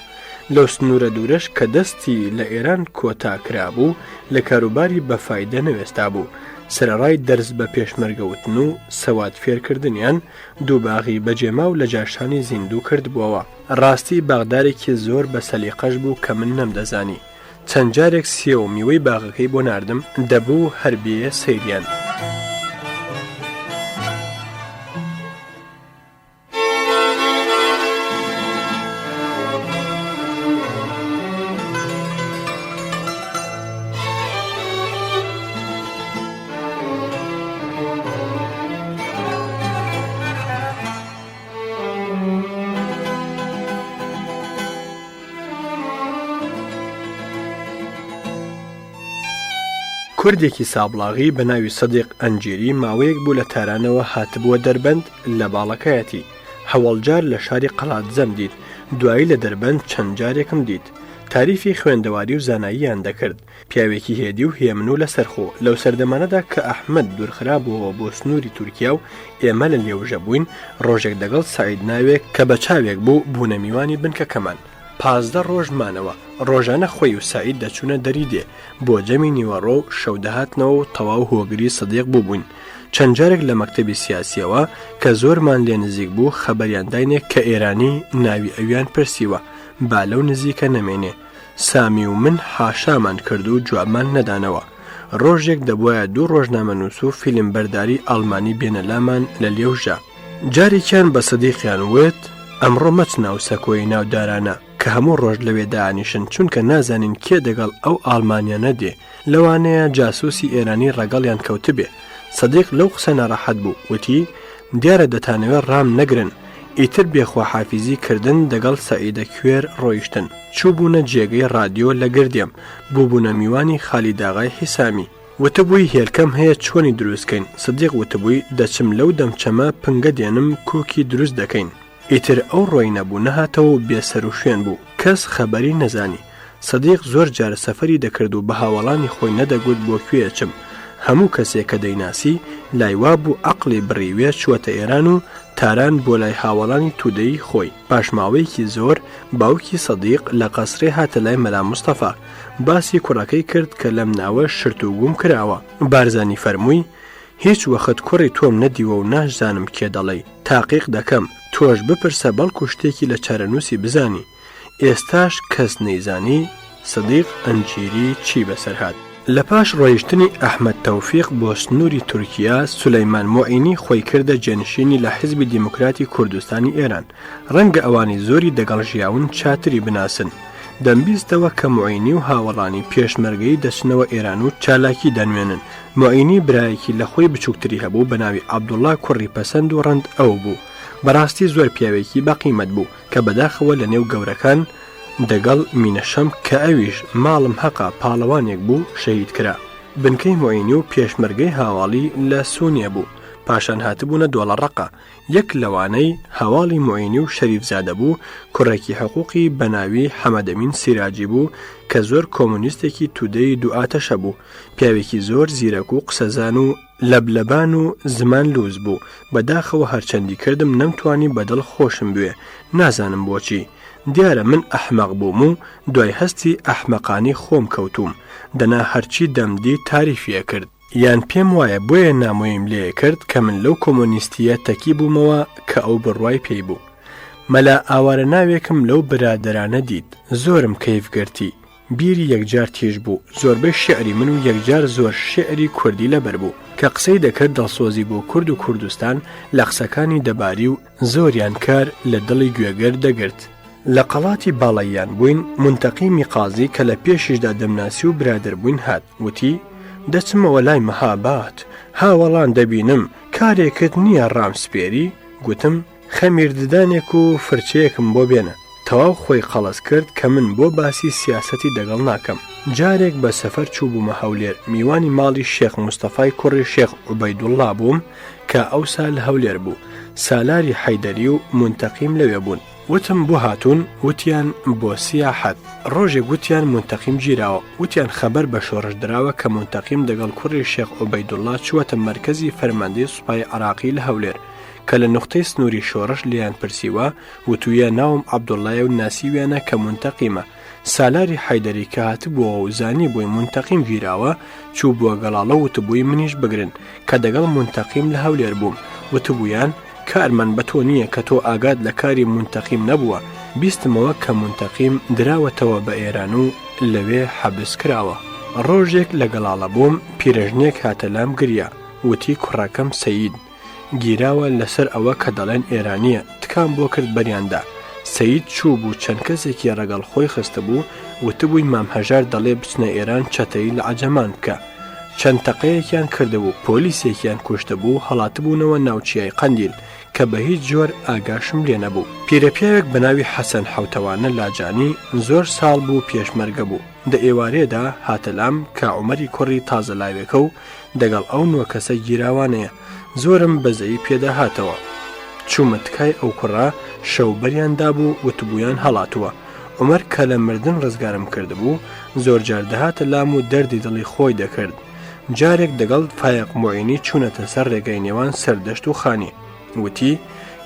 لەو سنوورە دوورش کە دەستی لە ئێران کۆتا کرابوو لە کاروباری بەفایدە نەوێستا بوو. سەرەڕای دەرز بە پێشمەرگەوتن و سەوات فێرکردنیان دووباغی بەجێما و لە جاشانی زیندوو کرد بووەوە. ڕاستی باغدارێکی زۆر بە سەلیقەش بوو کە من نەمدەزانی. چەند جارێک سێ و میوەی باغەکەی بۆ ناردم دەبوو هەربیە سەیریان. کوردێکی سابڵاغی بە ناوی سەدیق ئەنجیری ماوەیەک بوو لە تارانەوە هاتبووە دەربەند لە باڵەکایەتی. هەوڵجار لە شاری قەڵاتزەم دیت، دوایی لە دەربەند چەند جارێکم دیت. تاریفی خوێندەواری و زاناییان دەکرد. پیاوێکی هێدی و هێمن و لەسەرخۆ. لەو سەردەمانەدا کە ئەحمەد دوورخرابووەوە بۆ سنووری تورکیا و ئێمە لە لێوژە بووین ڕۆژێک دەگەڵ سعید ناوێک کە بە چاوێک بوو بوونە میوانی بنکەکەمان. 15 ڕۆژمانەوە ڕۆژانە خۆی و سعید دەچوونە دەریدێ بۆ جەمی نیوەڕۆ و شەودەهاتنەوە و تەواو هۆگری سەدیق بووبووین. چەند جارێک لە مەکتەبی سیاسیەوە کە زۆرمان لێ نزیک بوو خەبەریان داینێک کە ئێرانی ناوی ئەویان پرسیوە با لەو نزیکە نەمێنێ. سامی و من حاشامان کرد و جوابمان نەدانەوە. ڕۆژێک دەبووایە 2 ڕۆژنامەنووس و فیلم بەرداری ئەڵمانی بێنە لامان لە لێوژە. جارێکیان بە سەدیقیان وێت ئەمڕۆ مەچنە و سەکۆی ناودارانە کە هەموو ڕۆژ لەوێ دانیشن چونکە نازانین کێ دەگەڵ ئەو ئالمانیانە دێ لەوانەیە جاسووسی ئێرانی ڕەگەڵیان کەوتبێ. سەدیق لەو قسە ناڕەحەت بوو وتی دیارە دەتانەوێت ڕام نەگرن. ئیتر بێخواحافیزی کردن دەگەڵ سەعیدە کوێر ڕۆیشتن. چوو بوونە جێگەی رادیۆ لە گردێم بووبوونە میوانی خالیداغای حیسامی. وتبووی هێلکەم هەیە چۆنی دروستکەین. سەدیق وتبووی دەچم لەو دەمچەمە پنگە دێنم کوکی دروست دەکەین. ئیتر ئەو ڕۆی نەبوو نەهاتەوە و بێسەر و شوێن بوو کەس خەبەری نەزانی. سەدیق زۆر جارە سەفەری دەکرد و بە هاوڵانی خۆی نەدەگوت بۆ کوێچم. هەموو کەسێک کە دەیناسی لایوا بوو عەقڵی بڕیوێ چووەتە ئێران و تاران بۆ لای هاوڵانی تودەی خۆی. پاشماوەیەکی زۆر باوکی سەدیق لە قەسرێ هاتە لای مەلا مستەفا باسی کوڕەکەی کرد کە لەم ناوە شرت و گوم کراوە. بارزانی فەرمووی هیچ وەخت کوڕی تۆم نەدیوە و ناشزانم کێ دەڵێ تاقیق دەکەم تۆش بپرسە بەڵکو شتێکی لە چارەنووسی بزانی. ئێستاش کەس نەیزانی سەدیق ئەنجیری چی بەسەر هات. لە پاش ڕۆیشتنی ئەحمەد تەوفیق بۆ سنووری تورکیا سولەیمان موعینی خۆی کردە جێنشینی لە حیزبی دیموکراتی کوردستانی ئێران. ڕەنگە ئەوانی زۆری دەگەڵ ژیاون چاتری بناسن. دەمبیستەوە کە موعینی و هاوڵانی پێشمەرگەی دەچنەوە ئێران و چالاکی دەنوێنن. موعینی برایەکی لە خۆی بچووکتری هەبوو بە ناوی عەبدوڵڵا کوڕی پەسەند و ڕەند ئەو بوو. بەڕاستی زۆر پیاوێکی بەقیمەت بوو کە بەداخەوە لە نێو گەورەکان دەگەڵ مینەشەم کە ئەویش ماڵم حەقا پاڵەوانێک بوو شەهید کرا. بنکەی موعینی و پێشمەرگەی هاواڵی لە سوونیە بوو. پاشان هاتبوونە دۆڵەڕەقە. یەک لەوانەی هەواڵی موعینی و شەریفزادە بوو کوڕێکی حقوقی بەناوی حەمەدەمین سیراجی بوو کە زۆر کۆمونیستێکی تودەی دوئاتەشە بوو. پیاوێکی زۆر زیرەک و قسەزان و لەبلەبان و زمان لوز بوو بەداخەوە هەرچەندی کردم نەمتوانی بەدڵ خۆشم بوێ نازانم بۆچی دیارە من ئەحمەق بووم و دوای هەستی ئەحمەقانی خۆم کەوتوم دەنا هەرچی دەمدی تاریفیە کرد یان پێم وایە بۆیە نامۆیم لێ کرد کە من لەو کۆمۆنیستیە تەکی بوومەوە کە ئەو بڕوای پێی بوو مەلا ئاوارە ناوێکم لەو برادەرانە دیت زۆرم کەیفگرتی بیری یەکجار تێژ بوو زۆربەی شێعری من و یەکجار زۆر شێعری کوردی لەبەر بوو کە قسەی دەکرد دڵسۆزی بۆ کورد و کوردستان لە قسەکانی دەباری و زۆریان کار لە دڵی گوێگەر دەگرت لە قەڵاتی باڵەیان بووین منتەقیمی قازی کە لە پێشیشدا دەمناسی و برادر بووین هات وتی دەچمەوە لای مەهابات هاوەڵان دەبینم کارێکت نییە ڕام سپێری گوتم خەمیرددانێک و فرچەیەکم بۆ بێنە تەواو خۆی قەڵەس کرد کە من بۆ باسی سیاسەتی دەگەڵ ناکەم جارێک بە سەفەر چوو بوومە هەولێر میوانی ماڵی شێخ مستەفای کوڕی شێخ عوبەیدوڵڵا بووم کە ئەوسا لە هەولێر بوو سالاری حەیدەری و منتەقیم لەوێ بوون وتم بۆ هاتوون وتیان بۆ سیاحەت ڕۆژێک گوتیان منتەقیم گیراوە وتیان خەبەر بە شۆڕش دراوە کە منتەقیم دەگەڵ کوڕی شێخ عوبەیدوڵڵا چووەتە مەرکەزی فەرماندەی سوپای عراقی لە هەولێر کە لە نقطەی سنووری شۆڕش لیان پرسیوە وتویە ناوم عەبدوڵڵایە و ناسیویانە کە منتەقیمە سالاری حەیدەری کە هاتبووە و زانی بۆی منتەقیم گیراوە چوو بووە گەڵاڵە وتبووی منیش بگرن کە دەگەڵ منتەقیم لە هەولێر بووم وتبوویان کارمان بە تۆ نییە کە تۆ ئاگاد لە کاری منتەقیم نەبووە بیستمەوە کە منتەقیم دراوەتەوە بە ئێران و لەوێ حەبس کراوە ڕۆژێک لە گەڵاڵە بووم پیرەژنێک هاتە لام گریا وتی کوڕەکەم سەید گیراوە لەسەر ئەوە کە دەڵێن ئێرانیە تکام بۆ کرد بەریاندا سەید چوو بوو چەند کەسێکی ڕەگەڵ خۆی خستە بوو وتبووی مام هەژار دەڵێ بچنە ئێران چەتەی لە عەجەمان بکە چەند تەقەیەکیان کردبوو پۆلیسێکیان کوشتە بوو هەڵاتبوونەوە ناوچیای قەندیل کە بە هیچ جۆر ئاگاشم لێ نەبوو پیرەپیاوێک بەناوی حەسەن حەوتەوانە لاجانی زۆر ساڵ بوو پێشمەرگە بوو دە ئێوارێدا هاتەلام کە عومەری کوڕی تازە لاوێکە و دەگەڵ ئەو نوە کەسە گیراوانەیە زۆرم بەزەیی پێدا هاتەوە چوومە تکای ئەو کوڕا شەوبەریاندا بوو وتبوویان هەڵاتووە عومەر کە لە مردن ڕزگارم کردبوو زۆر جار دەهاتە لام و دەردی دڵی خۆی دەکرد جارێک دەگەڵ فایق موعینی چوونەتە سەر ڕێگەی نێوان سەردەشت و خانی وتی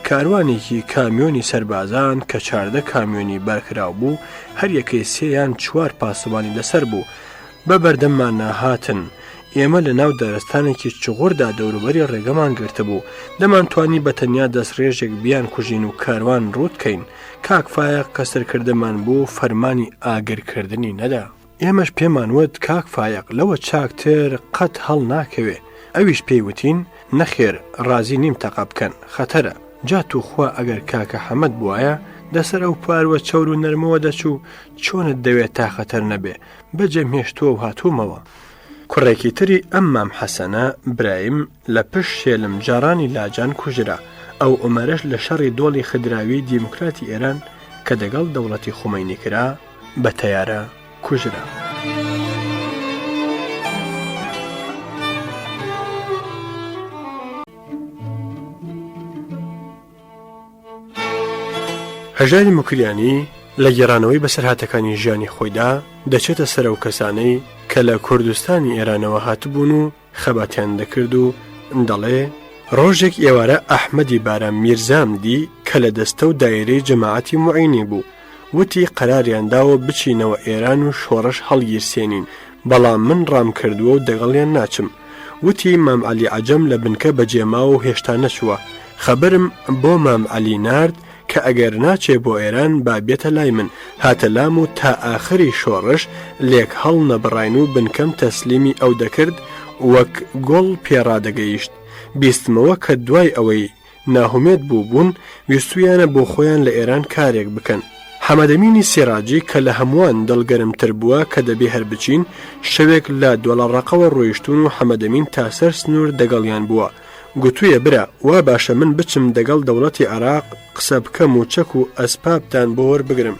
کاروانێکی کامیۆنی سەربازان کە 14 کامیۆنی بەرکراو بوو هەر یەکەی سێیان 4 پاسەوانی لەسەر بوو بە بەردەممان ناهاتن ئێمە لە ناو دارستانێکی چغوردا دەوروبەری ڕێگەمان گرتە بوو دەمانتوانی بە تەنیا دەستڕێژێک بیان کوژین و کاروان ڕوودکەین کاک فایق کە سەرکردەمان بوو فەرمانی ئاگرکردنی نەدا ئێمەش پێمان وت کاک فایق لەوە چاکتر قەت هەڵ ناکەوێ ئەویش پێی وتین نەخێر ڕازی نیم تەقە بکەن خەتەرە جا توخوا ئەگەر کاکە حەمەد بووایە دەسەر ئەو پاروە چەور و نەرمەوە دەچوو چۆنت دەوێت تا خەتەر نەبێ بەجێم هێشتووە و هاتوومەوە کوڕێکی تری ئەم مام حەسەنە برایم لە پشت شێلم جارانی لاجان کوژرا ئەو عومەرەش لە شەڕی دۆڵی خدراوی دیموکراتی ئێران کە دەگەڵ دەوڵەتی خومەینی کرا بە تەیارە کوژرا هەژاری موکریانی لە گێڕانەوەی بەسەرهاتەکانی ژیانی خۆیدا دەچێتە سەر ئەو کەسانەی کە لە کوردستانی ئێرانەوە هاتبوون و خەباتیان دەکرد و دەڵێ ڕۆژێک ئێوارە ئەحمەدی باران میرزام دی کە لە دەستە و دایرەی جەماعەتی موعینی بوو وتی قەراریانداوە بچینەوە ئێران و شۆڕش هەڵگیرسێنین بەڵام من ڕام کردووە و دەگەڵیان ناچم وتی مام عەلی عەجەم لە بنکە بەجێماوە و هێشتا نەچووە خەبەرم بۆ مام عەلی نارد کە ئەگەر ناچێ بۆ ئێران با بێتە لای من هاتە لام و تا ئاخری شۆڕش لێک هەڵ نەبڕاین و بنکەم تەسلیمی ئەو دەکرد وەک گۆڵ پێڕادەگەیشت بیستمەوە کە دوای ئەوەی ناهومێت بوون ویستویانە بۆ خۆیان لە ئێران کارێک بکەن حەمەدەمینی سێراجی کە لە هەمووان دڵگەرمتر بووە کە دەبێ هەر بچین شەوێک لە دۆڵەڕەقەوە ڕۆیشتون و حەمەدەمین تا سەر سنوور دەگەڵیان بووە گوتوویە برا وا باشە من بچم دەگەڵ دەوڵەتی عێراق قسە بکەم و چەک و ئەسپابتان بۆ وەربگرم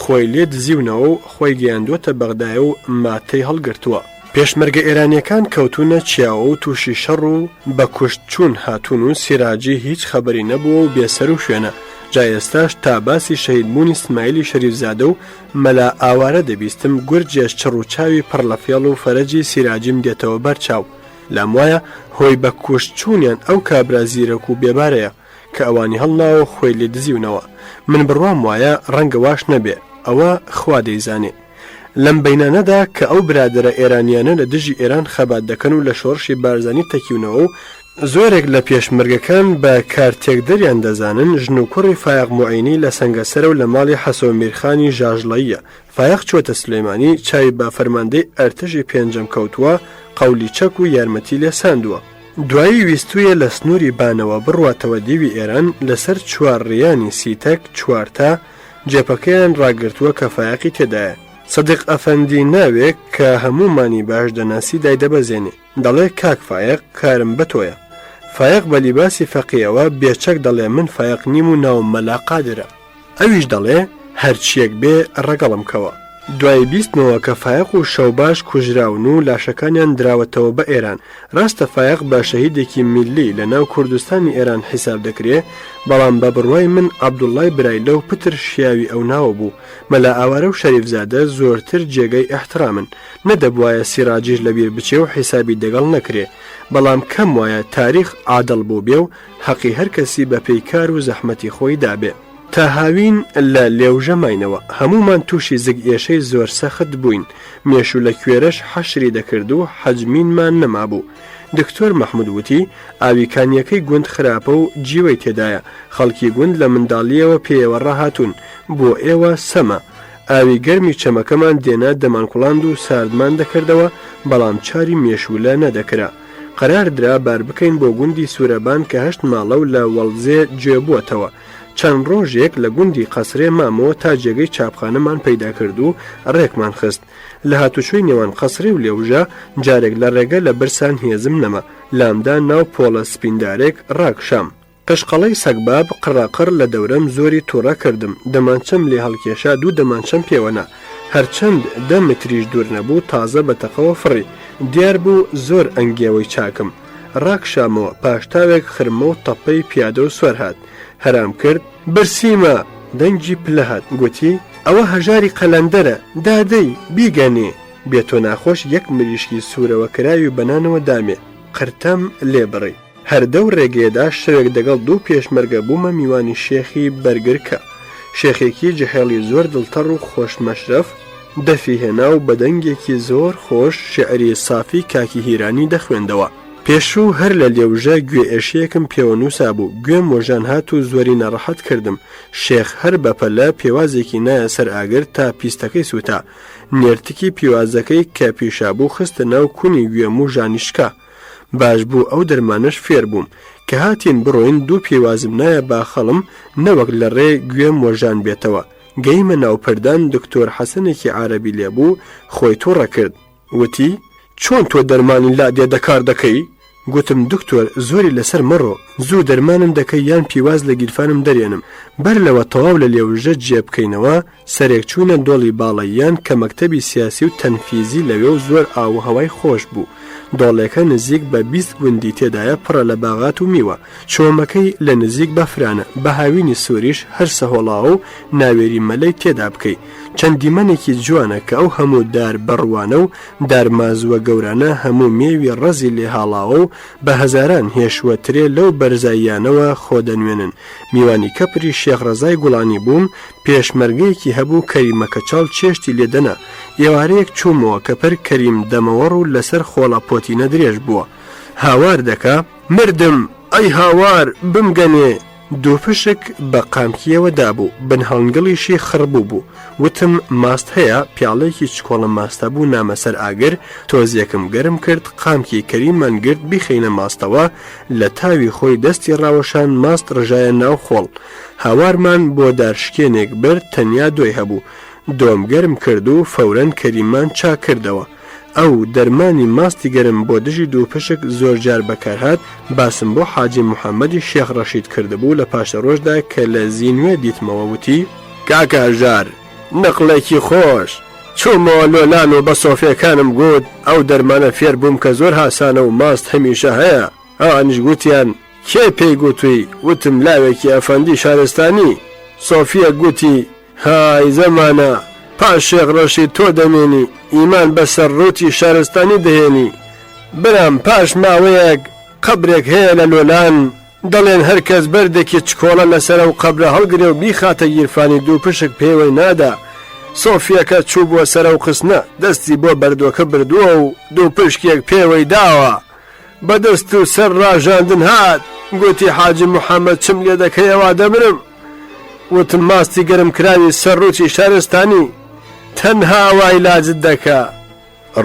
خۆی لێ دزیونەوە و خۆی گەیاندووەتە بەغدایە و ماتەی هەڵگرتووە پێشمەرگە ئێرانیەکان کەوتونە چیاوە و تووشی شەڕ و بە کوشت چوون هاتوون و سیراجی هیچ خەبەری نەبووە و بێسەر و شوێنە جایێستاش تا باسی شەهیدبوونی اسماعیلی شەریفزادە و مەلا ئاوارە دەبیستم گورجێش چڕ و چاوی پڕ لە فێڵ و فەرەجی سیراجیم دێتەوە بەرچاو لام وایە هۆی بە کوشتچوونیان ئەو کابرا زیرەک و بێبارەیە کە ئەوانی هەڵناوە خۆی لێ دزیونەوە. من بڕوام وایە ڕەنگە واش نەبێ، ئەوە خوا دەیزانێ. لەم بەینانەدا کە ئەو برادرە ئێرانیانە لە دژی ئێران خەبات دەکەن و لە شۆڕشی بارزانی تەکیونەوە و زۆرێک لە پێشمەرگەکان بە کارتێکدەریان دەزانن ژن و کوڕی فایق موعینی لە سەنگەسەرە و لە ماڵی حەسەو میرخانی ژاژڵەیە. فایق چۆتە سلەیمانی چاوی با فەرماندەی ئەرتەشی پێنجەم کەوتووە، قەولی چەک و یارمەتی لێ ساندووە. دوایی ویستویە لە سنووری بانەوە بڕواتەوە دیوی ئێران لەسەر چوار ڕیانی سیتەک چوارتا جێپەکەیان ڕاگرتووە کە فایقی تێدایە. سەدیق ئەفەندی ناوێک کە هەمومانی باش دەناسی دایدەبەزێنێ، دەڵێ کاک فایق کارم بە تۆیە. فایق بە لیباسی فەقیەوە بێچەک دەڵێ من فایق نیم و ناوم مەلا قادرە. ئەویش دەڵێ هەرچیەک بێ ڕەگەڵم کەوە. دوای بیستنەوە کە فایق و شەوباش کوژراون و لاشەکانیان دراوەتەوە بە ئێران. ڕاستە فایق بە شەهیدێکی میلی لە ناو کوردستانی ئێران حیساب دەکرێ، بەڵام بە بڕوای من عەبدوڵڵای برای لەو پتر شیاوی ئەو ناوە بوو. مەلا ئاوارە و شەریفزادە زۆرتر جێگەی ئەحترامن، نەدەبوایە سیراجیش لەبیر بچێ و حیسابی دەگەڵ نەکرێ، بەڵام کەم وایە تاریخ عادڵ بوو بێ و حەقی هەر کەسی بە پەیکار و زەحمەتی خۆی دابێ. تا هاوین لە لێوژە ماینەوە هەمومان تووشی زگ ئێشەی زۆر سەخت بووین، مێش و لە کوێرەش حەشری دەکرد و حەجمینمان نەمابوو. دکتۆر مەحموود وتی ئاویکانیەکەی گوند خراپە و جیوەی تێدایە، خەڵکی گوند لە منداڵیەوە پێوە ڕاهاتون، بۆ ئێوە سەمە. ئاوی گەرمی چەمەکەمان دێنا دەمانکوڵاند و ساردمان دەکردەوە، بەڵام چاری مێشولە نەدەکرا. قەرار درا بار بکەین بۆ گوندی سوورەبان کە 8 ماڵە و لە وەڵزێ گوێبووەتەوە. چەند ڕۆژێک لە گوندی قەسرێ مامەوە تا جێگەی چاپخانەمان پەیدا کرد و ڕێکمان خست. لە هاتوچۆی نێوان قەسرێ و لێوژە جارێک لە ڕێگە لە برسان هێزم نەما، لامدا ناو پۆڵە سپیندارێک ڕاکشام. قشقەڵەی سەگباب قڕاقڕ لە دەورەم زۆری تووڕە کردم، دەمانچەم لێ هەڵکێشا دوو دەمانچەم پێوەنا، هەرچەند 10 متریش دوور نەبوو تازە بە تەقەوە فڕی، دیار بوو زۆر ئەنگێوەی چاکم. ڕاکشامەوە پاشتاوێک خرمە و تەپەی پیادە و سوەر هات، هەرام کرد برسیمە دەنگی پلە هات، گوتی ئەوە هەژاری قەلەندەرە دادەی بیگەنێ. بێتۆ ناخۆش یەک مریشکی سوورەوە کراوی بەنانەوە دامێ، قرتەم لێ بڕی. هەردەو ڕێگەیەدا شەوێک دەگەڵ دوو پێشمەرگە بوومە میوانی شێخی بەرگرکە، شێخێکی جەهێڵی زۆر دڵتەڕ و خۆش مەشرەف دەفی هێنا و بەدەنگێکی زۆر خۆش شعری سافی کاکی هیرانی دەخوێندەوە. پێشوو هەر لە لێوژە گوێ ئێشەیەکم پێوە نووسا بوو، گوێم وەژان هات و زۆری نەڕەحەت کردم. شێخ هەر بەپەلە پێوازێکی نایە سەر ئاگر تا پیستەکەی سوتا، نێرتکی پیوازەکەی کە پیشابوو خستە ناو کونی گوێم و ژانیشکە. باش بوو ئەو دەرمانش فێر بووم کە هاتین بڕۆین دوو پێوازم نایە باخەڵم نەوەک لە ڕێ گوێم وەژان بێتەوە. گەیمە ناوپەردان دکتۆر حەسەنێکی عارەبی لێبوو، خۆی تووڕە کرد، وتی چۆن تۆ دەرمانی لادێ دەکار دەکەی؟ گوتم دکتۆر زۆری لەسەر مەڕۆ، زوو دەرمانم دەکەی یان پیواز لە گیرفانم دەرێنم. بەر لەوە تەواو لە لێوژە جێ بکەینەوە. سەرێک چوونە دۆڵی باڵەییان کە مەکتەبی سیاسی و تەنفیزی لەوێ و زۆر ئاو هەوای خۆش بوو. دۆڵێکە نزیک بە 20 گوندی تێدایە پڕە لە باغات و میوە، چۆمەکەی لە نزیک بەفرانە، بە هاوینی سووریش هەر سەهۆڵاوە و ناوێری مەلەی تێدا بکەی. چەند دیمەنێکی جوانە کە ئەو هەموو دار بەڕوانە و دارمازووە گەورانە هەموو مێوی ڕەزی لێ هاڵاوە و بە هەزاران هێشوەترێ لەو بەرزاییانەوە خۆ دەنوێنن. میوانی کەپری شێخ ڕەزای گوڵانی بووم، پێشمەرگەیەکی هەبوو کەریمەکە چاڵ چێشتی لێدەنا. ئێوارەیەک چوومەوە کە پەر کەریم دەمەوەڕ و لەسەر خۆڵە پۆتینە درێژ بووە. هاوار دەکا مردم ئەی هاوار بمگەنێ. دوو پشک بە قامکیەوە دابوو، بنهەڵنگڵیشی خڕبوو بوو. وتم ماست هەیە؟ پیاڵەیەکی چکۆڵە ماستە بوو نامەسەر ئاگر، تۆزیەکم گەرم کرد، قامکی کەریمان گرت بیخینە ماستەوە. لە تاوی خۆی دەستی ڕاوەشان ماست ڕژایە ناو خۆڵ. هاوارمان بۆ دارشکێنێک برد، تەنیا دۆی هەبوو. دۆم گەرم کرد و فەورەن کەریمان چاک کردەوە. ئەو دەرمانی ماستی گەرم بۆ دژی دوو پشک زۆر جار بەکارهات. باسم بۆ حاجی محەممەدی شێخ ڕەشید کردبوو لە پاشە ڕۆژدا کە لە زینوێ دیتمەوە، وتی کاکە ژار نەقڵێکی خۆش چوومەوە لۆلان و بە سۆفیەکانم گوت ئەو دەرمانە فێر بووم کە زۆر هاسانە و ماست هەمیشە هەیە. ئەوانش گوتیان کێ پێی گوتووی؟ وتم لاوێکی ئەفەندی شارستانی. سۆفیە گوتی های زەمانە پاش شێخ ڕەشید تۆ دەمێنی ئیمان بەسەر ڕوتی شارستانی دەهێنی. برام پاش ماوەیەک قەبرێک هەیە لە لۆلان دەڵێن هەرکەس بەردێکی چکۆڵە لەسەر و قەبرە هەڵگرێ و بیخاتە گیرفانی دوو پشک پێوەی نادا. سۆفیەکە چوو بووە سەرە و قسنە دەستی بۆ بەردۆکە بردووە و دوو پشکێک پێوەی داوە بەدەست و سەر ڕاژاندن هات گوتی حاجی محەممەد چم لێ دەکەیەوە دەبرم وتم ماستی گەرم کراوی سەر ڕووی شارستانی تەنها وای لاجت دەکا.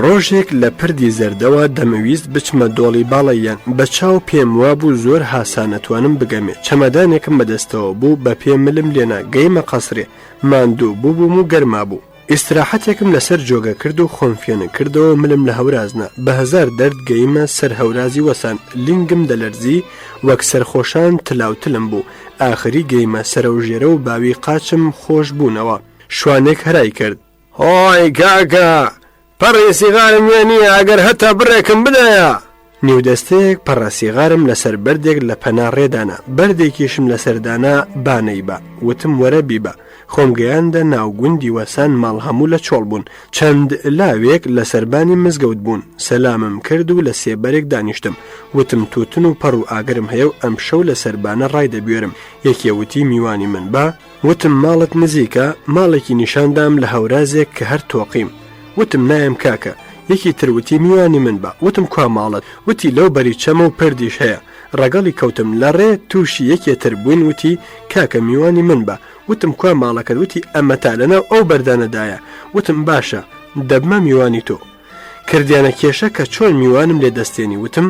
ڕۆژێک لە پردی زەردەوە دەمەویست بچمە دۆڵی باڵەیان بە چاو پێم وابوو زۆر هاسانەتوانم بگەمێ چەمەدانێکم بەدەستەوە بوو بە پێم ملم لێنا گەیمە قەسرێ ماندوو بووبووم و گەرما بوو. ئیستراحەتێکم لەسەر جۆگە کرد و خۆمفێنە کردەوە ملم لە هەورازنە بە هەزار دەرد گەیمە سەر هەورازی وەسان لینگم دەلەرزی وەک سەرخۆشان تلاوتلم بوو ئاخری گەیمە سەرە و ژێرە و باوی قاچم خۆش بوونەوە شوانێک هەرای کرد هۆی کاکە پەڕی سیغارم وێ نییە ئەگەر هەتا بڕێکم بدایە. نیودەستەیەک پەڕە سیغارم لەسەر بەردێک لە پەنا ڕێدانە بەردێکیشم لەسەردانا بانەی بە وتم وەرە بیبە خۆم گەیاندە ناوگوندی وەسان ماڵ هەموو لە چۆڵ بوون چەند لاوێک لە سەربانی مزگەوت بوون سەلامم کرد و لە سێبەرێک دانیشتم وتم تووتن و پەڕ و ئاگرم هەیە و ئەم شەو لە سەربانە ڕای دەبێرم یەکێوتی میوانی من بە وتم ماڵت نزیکە ماڵێکی نیشاندام لە هەورازێک کە هەر تۆقیم وتم نایم کاکە یەکی تروتی میوانی من بە وتم کوا ماڵت وتی لەو بەری چەمە و پردیش هەیە ڕەگەڵی کەوتم لە ڕێ تووشی یەکێتر بووین وتی کاکە میوانی من بە وتم کوا ماڵەکەت وتی ئەمە تا لەناو ئەو بەردانەدایە وتم باشە دەبمە میوانی تۆ کردیانە کێشە کە چۆن میوانم لێ دەستێنی وتم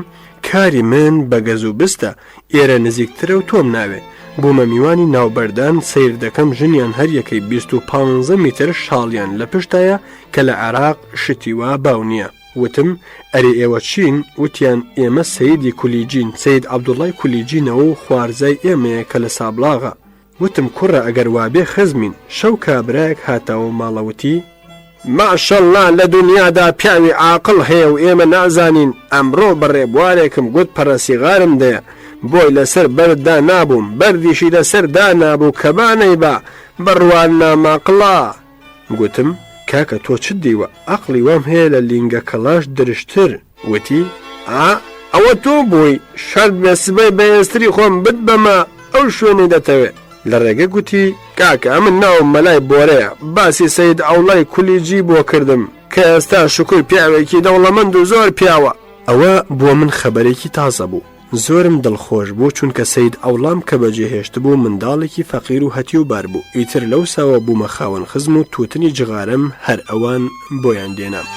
کاری من بە گەز و بستە ئێرە نزیکترە و تۆم ناوێ بوومە میوانی ناوبەردان سیر دەکەم ژنیان هەر یەکەی 25 میتر شاڵیان لە پشتایە کە لە عێراق شتیوا باو نییە وتم ئەرێ ئێوە چین وتیان ئێمە سەیدی کولیجین سید عەبدوڵای کولیجینەوە و خوارزای ئێمەیە کە لە سابلاغە وتم کوڕە ئەگەر وابێ خزمین شەو کابراەک هاتەوە ماڵەوتی ماشەڵڵا لە دنیادا پیاوی عاقڵ هەیە و ئێمە نازانین ئەمڕۆ بەڕێبوارێکم گوت پەڕە سیغارم دەیە بۆی لەسەر بەردا نابووم بەردیشی لەسەردا نابوو کەبانەی بە بڕوان ناماقڵا گوتم کاکە تۆ چت دیوە ئەقلی وام هەیە لە لینگە کەڵاش درشتر وتی ئەوە تۆ بووی شەرت بێ سبەی بەهێزتری خۆم بت بەمە ئەو شوێنی دەتەوێت لە ڕێگە گوتی کاکە ئەمن ناوم مەلای بۆرەیە باسی سەید عەوڵای کولیجی بۆ کردم کە ئێستا شکوی پیاوێکی دەوڵەمەند و زۆر پیاوە ئەوە بۆ من خەبەرێکی تازە بوو زۆرم دڵخۆش بوو چونکە سەید عەوڵام کە بەجێهێشت بوو منداڵێکی فەقیر و هەتی و بار بوو ئیتر لەو ساوە بوومە خاوەن خزم و تووتنی جغارم هەر ئەوان بۆیان دێنام.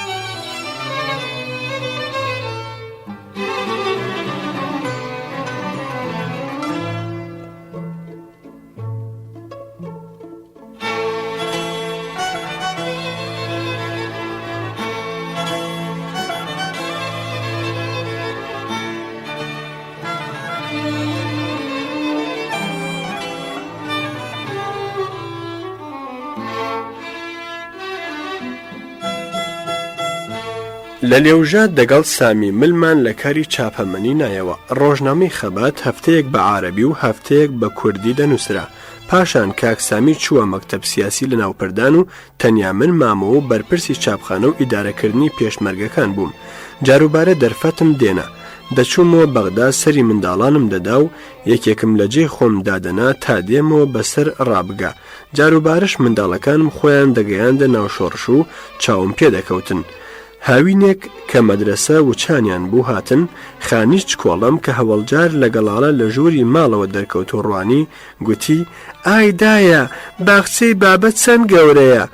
لە لێوژە دەگەڵ سامی ملمان لە کاری چاپەمەنی نایەوە ڕۆژنامەی خەبات هەفتەیەک بە عارەبی و هەفتەیەک بە کوردی دەنووسرا پاشان کاک سامی چووە مەکتەب سیاسی لە ناوپەردان و تەنیا من مامەوە و بەرپرسی چاپخانە و ئیدارەکردنی پێشمەرگەکان بووم جاروبارە دەرفەتم دێنا دەچوومەوە بەغدا سەری منداڵانم دەدا و یەکێکم لە جێ خۆم دادەنا تا دێمەوە بەسەر ڕابگا جاروبارش منداڵەکانم خۆیان دەگەیاندە ناوشۆڕش و چاوم پێدەکەوتن هاوینێک کە مەدرسە وچانیان بوو هاتن خانیش کۆڵم کە هەوڵجار لە گەڵاڵە لە ژووری ماڵەوە دەرکەوت و ڕوانی گوتی ئایدایە باخچەی بابەت چەند گەورەیە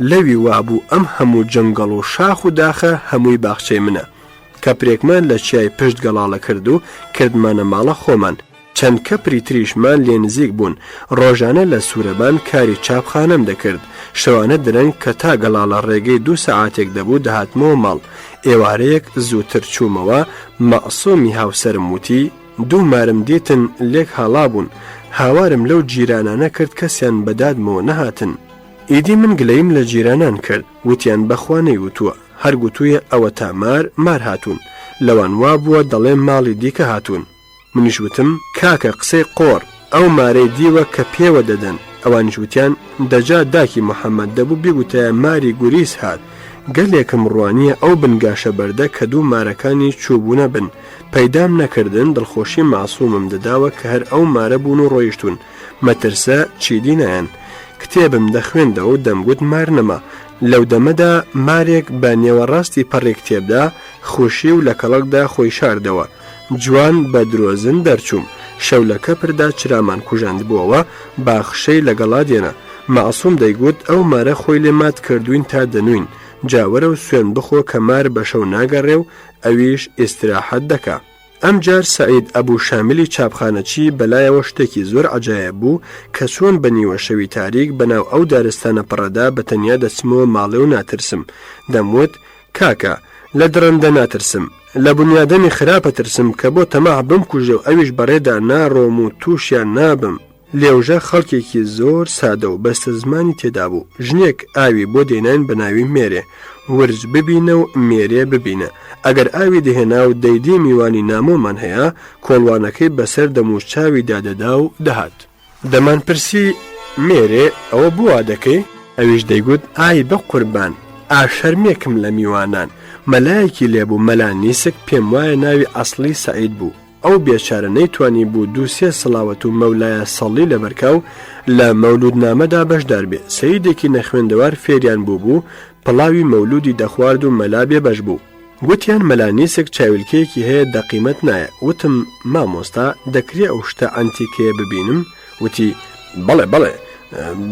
لەوی وابوو ئەم هەموو جەنگەڵ و شاخ و داخە هەمووی باخچەی منە کە پرێکمان لە چیای پشت گەڵاڵە کرد و کردمانە ماڵە خۆمان چەند کەپری تریشمان لێ نزیک بوون ڕۆژانە لە سوورەبان کاری چاپخانەم دەکرد شەوانە درەنگ کە تا گەڵاڵە ڕێگەی 2 سەعاتێک دەبوو دەهاتمەوە ماڵ ئێوارەیەک زووتر چوومەوە مەعسوومی هاوسەرم وتی 2 مارم دیتن لێک هاڵا بوون هاوارم لەو جیرانانە کرد کەسیان بەدادمەوە نەهاتن ئیدی من گلەیم لە جیرانان کرد وتیان بەخوانەی وتووە هەر گوتوویە ئەوە تا مار هاتوون لەوان وا بووە دەڵێم ماڵی دیکە هاتوون منیش وتم کاکە قسەی قۆڕ ئەو مارەی دیوە کە پێوە دەدەن ئەوانیش وتیان دەجا داکی محەممەد دەبوو بیگوتایە ماری گوریس هات گەلێکم ڕوانیە ئەو بنگاشە بەردە کە دوو مارەکانی چوبوونە بن پەیدام نەکردن دڵخۆشی ماسوومم دەداوە کە هەر ئەو مارە بوون و ڕۆیشتون مەترسە چیدی نایەن کتێبم دەخوێندەوە و دەمگوت مار نەما لەو دەمەدا مارێک بە نێوەڕاستی پەڕێک کتێبدا خوشی و لە کەڵکدا خۆی شاردەوە جوان بە درۆزن دەرچووم شەو لە کەپردا چرامان کوژاند بووەوە باخشەی لەگەڵا دێنە مەعسووم دەیگوت ئەو مارە خۆی لێ مات کردوین تا دەنوین جاوەرە و سوێن بخۆ کە مار بە شەو ناگەڕێ و ئەویش ئیستراحەت دەکا ئەم جار سەعید ئەبوو شامیلی چاپخانەچی بەلایەوە شتێکی زۆر عەجایب بوو کە چۆن بە نیوە شەوی تاریک بەناو ئەو دارستانە پڕەدا بە تەنیا دەچمەوە ماڵێ و ناترسم دەموت کاکە لە درەندە ناترسم لە بنیادەمی خراپە ترسم کە بۆ تەماح بمکوژە و ئەویش بەڕێدا ناڕۆم و تووشیان نابم لێوژە خەڵکێکی زۆر سادە و بەستە زمانی تێدا بوو ژنێک ئاوی بۆ دێنان بە ناوی مێرێ ورج ببینە و مێرێ ببینە ئەگەر ئاوی دەهێنا و دەیدی میوانی نامۆمان هەیە کۆڵوانەکەی بەسەر دەموچاوی دادەدا و دەهات دەمان پرسی مێرێ ئەوە بووە دەکەی ئەویش دەیگوت ئای بە قوربان ئاشەرمێکم لە میوانان مەلایەکی لێبوو مەلانیسک پێم وایە ناوی ئەسڵی سەعید بوو ئەو بێچارە نەیتوانی بوو دووسێ سڵاوەت و مەولایە سەڵی لە بەرکاو لە مەولودنامەدا بەشدار بێ سەیدێکی نەخوێندەوار فێریان بوو پڵاوی مەولودی دەخوارد و مەلابێ بەش بوو گوتیان مەلانیسک چاویلکەیەکی هەیە دەقیمەت نایە وتم مامۆستا دەکرێ ئەو شتە ئەنتیکەیە ببینم وتی بەڵێ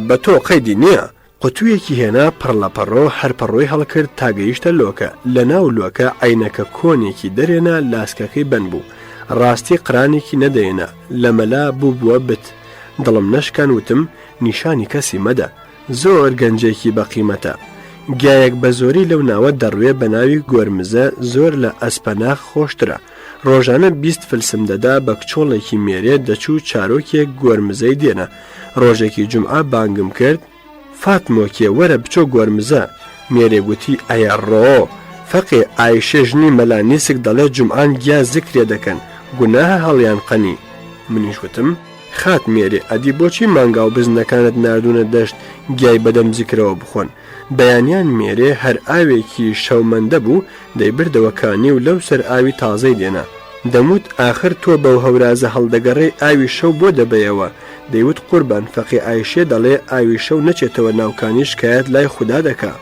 بە تۆ قەیدی نییە قوتوویەکی هێنا پڕلەپەڕۆ هەرپەڕۆی هەڵکرد تاگەیشتە لۆکە لە ناو لۆکە عینەکە کۆنێکی دەرێنا لاسکەکەی بند بوو ڕاستی قرانێکی نەدەێنە لە مەلا بووە بت دڵم نەشکان وتم نیشانی کەسی مەدە زۆر گەنجێکی بەقیمەتە گایەک بە زۆری لەو ناوە دەڕوێ بە ناوی گۆرمزە زۆر لە ئەسپەناخ خۆشترە ڕۆژانە 20 فلسم دەدا بە کچۆڵێکی مێرێ دەچوو چارۆکێک گۆرمزەی دێنە ڕۆژێکی جومعە بانگم کرد فاتمۆکێ وەرە بچۆ گۆرمزە مێرێ گوتی ئەیە ڕۆ فەقێ ئایشە ژنی مەلانیسک دەڵێ جومعان گیا زیکرێ دەکەن گوناهە هەڵیان قەنی منیش وتم خات مێرێ ئەدی بۆچی مانگاو بزنەکانت نردونە دەشت گیای بەدەم زیکرەوە بخۆن بەیانیان مێرێ هەر ئاوێکی شەومەندە بوو دەیبردەوەکانی و لەو سەر ئاوی تازەی دێنە دەموت ئاخر تۆ بەو هەورازە هەڵدەگەڕێ ئاوی شەو بۆ دەبەیەوە دەیوت قوربان فەقی ئایشێ دەڵێ ئاوی شەو نەچێتەوە ناوکانی شکایەت لای خوددا دەکا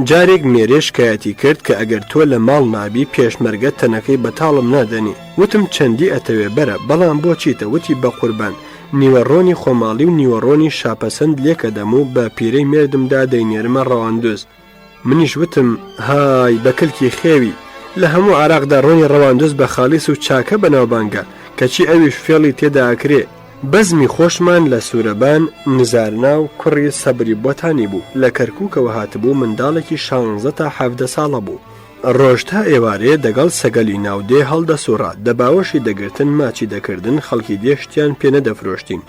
جارێک مێرێ شکایەتی کرد کە ئەگەر تۆ لە ماڵ نابی پێشمەرگە تەنەکەی بەتاڵم نادەنی وتم چەندی ئەتەوێ بەرە بەڵام بۆچیتە وتی بە قوربان نیوەڕۆنی خۆماڵی و نیوەڕۆنی شاپەسەند لێکە دەم و بە پیرەی مێردمدا دەینێرمە ڕەواندۆز منیش وتم های بەکلکی خێوی لە هەموو عراقدا ڕۆنی ڕەواندۆز بە خالیس و چاکە بەناوبانگە کەچی ئەویش فێڵی تێدا ئەکرێ بەزمی خۆشمان لە سوورەبان نزارنا و کوڕی سەبری بۆتانی بوو لە کەرکووکەوە هاتبوو منداڵێکی 16 تا 17 ساڵە بوو ڕۆژ تا ئێوارێ دەگەڵ سەگەلی ناودێ هەڵدەسوڕا دەباوەشی دەگرتن ماچی دەکردن خەڵکی دێشتیان پێ نەدەفرۆشتین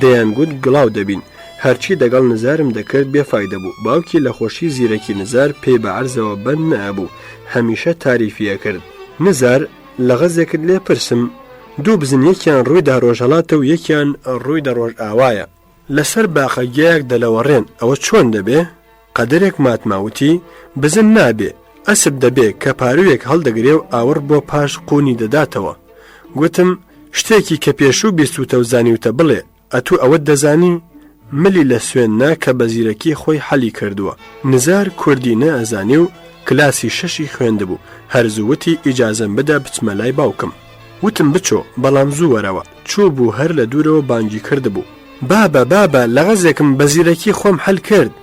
دەیانگوت گڵاو دەبین هەرچی دەگەڵ نزارم دەکرد بێفایدە بوو باوکی لە خۆشی زیرەکی نزار پێی بە عەرزەوە بەند نەبوو هەمیشە تاریفیە کرد نزار لە غەزێکت لێ پرسم دوو بزن یەکیان ڕوویدا ڕۆژهەڵاتە و یەکیان ڕوویدا ڕۆژ ئاوایە لەسەر باخەگەیەک دەلەوەڕێن ئەوە چۆن دەبێ قەدرێک ماتماوتی بزن نابێ ئەسب دەبێ کە پاروێک هەڵدەگرێ و ئاور بۆ پاش قوونی دەداتەوە گوتم شتێکی کە پێشوو بیستوتە و زانیوتە بڵێ ئەتوو ئەوەت دەزانی ملی لە سوێننا کە بە زیرەکی خۆی حەلی کردووە نزار کوردی نەئەزانی و کلاسی 6 خوێندبوو هەرزووتی ئیجازەم بدە بچمە لای باوکم وتم بچۆ بەڵام زوو وەرەوە چوو بوو هەر لە دوورەوە بانگی کردبوو بابە لە غەزێکم بە زیرەکی خۆم حەل کرد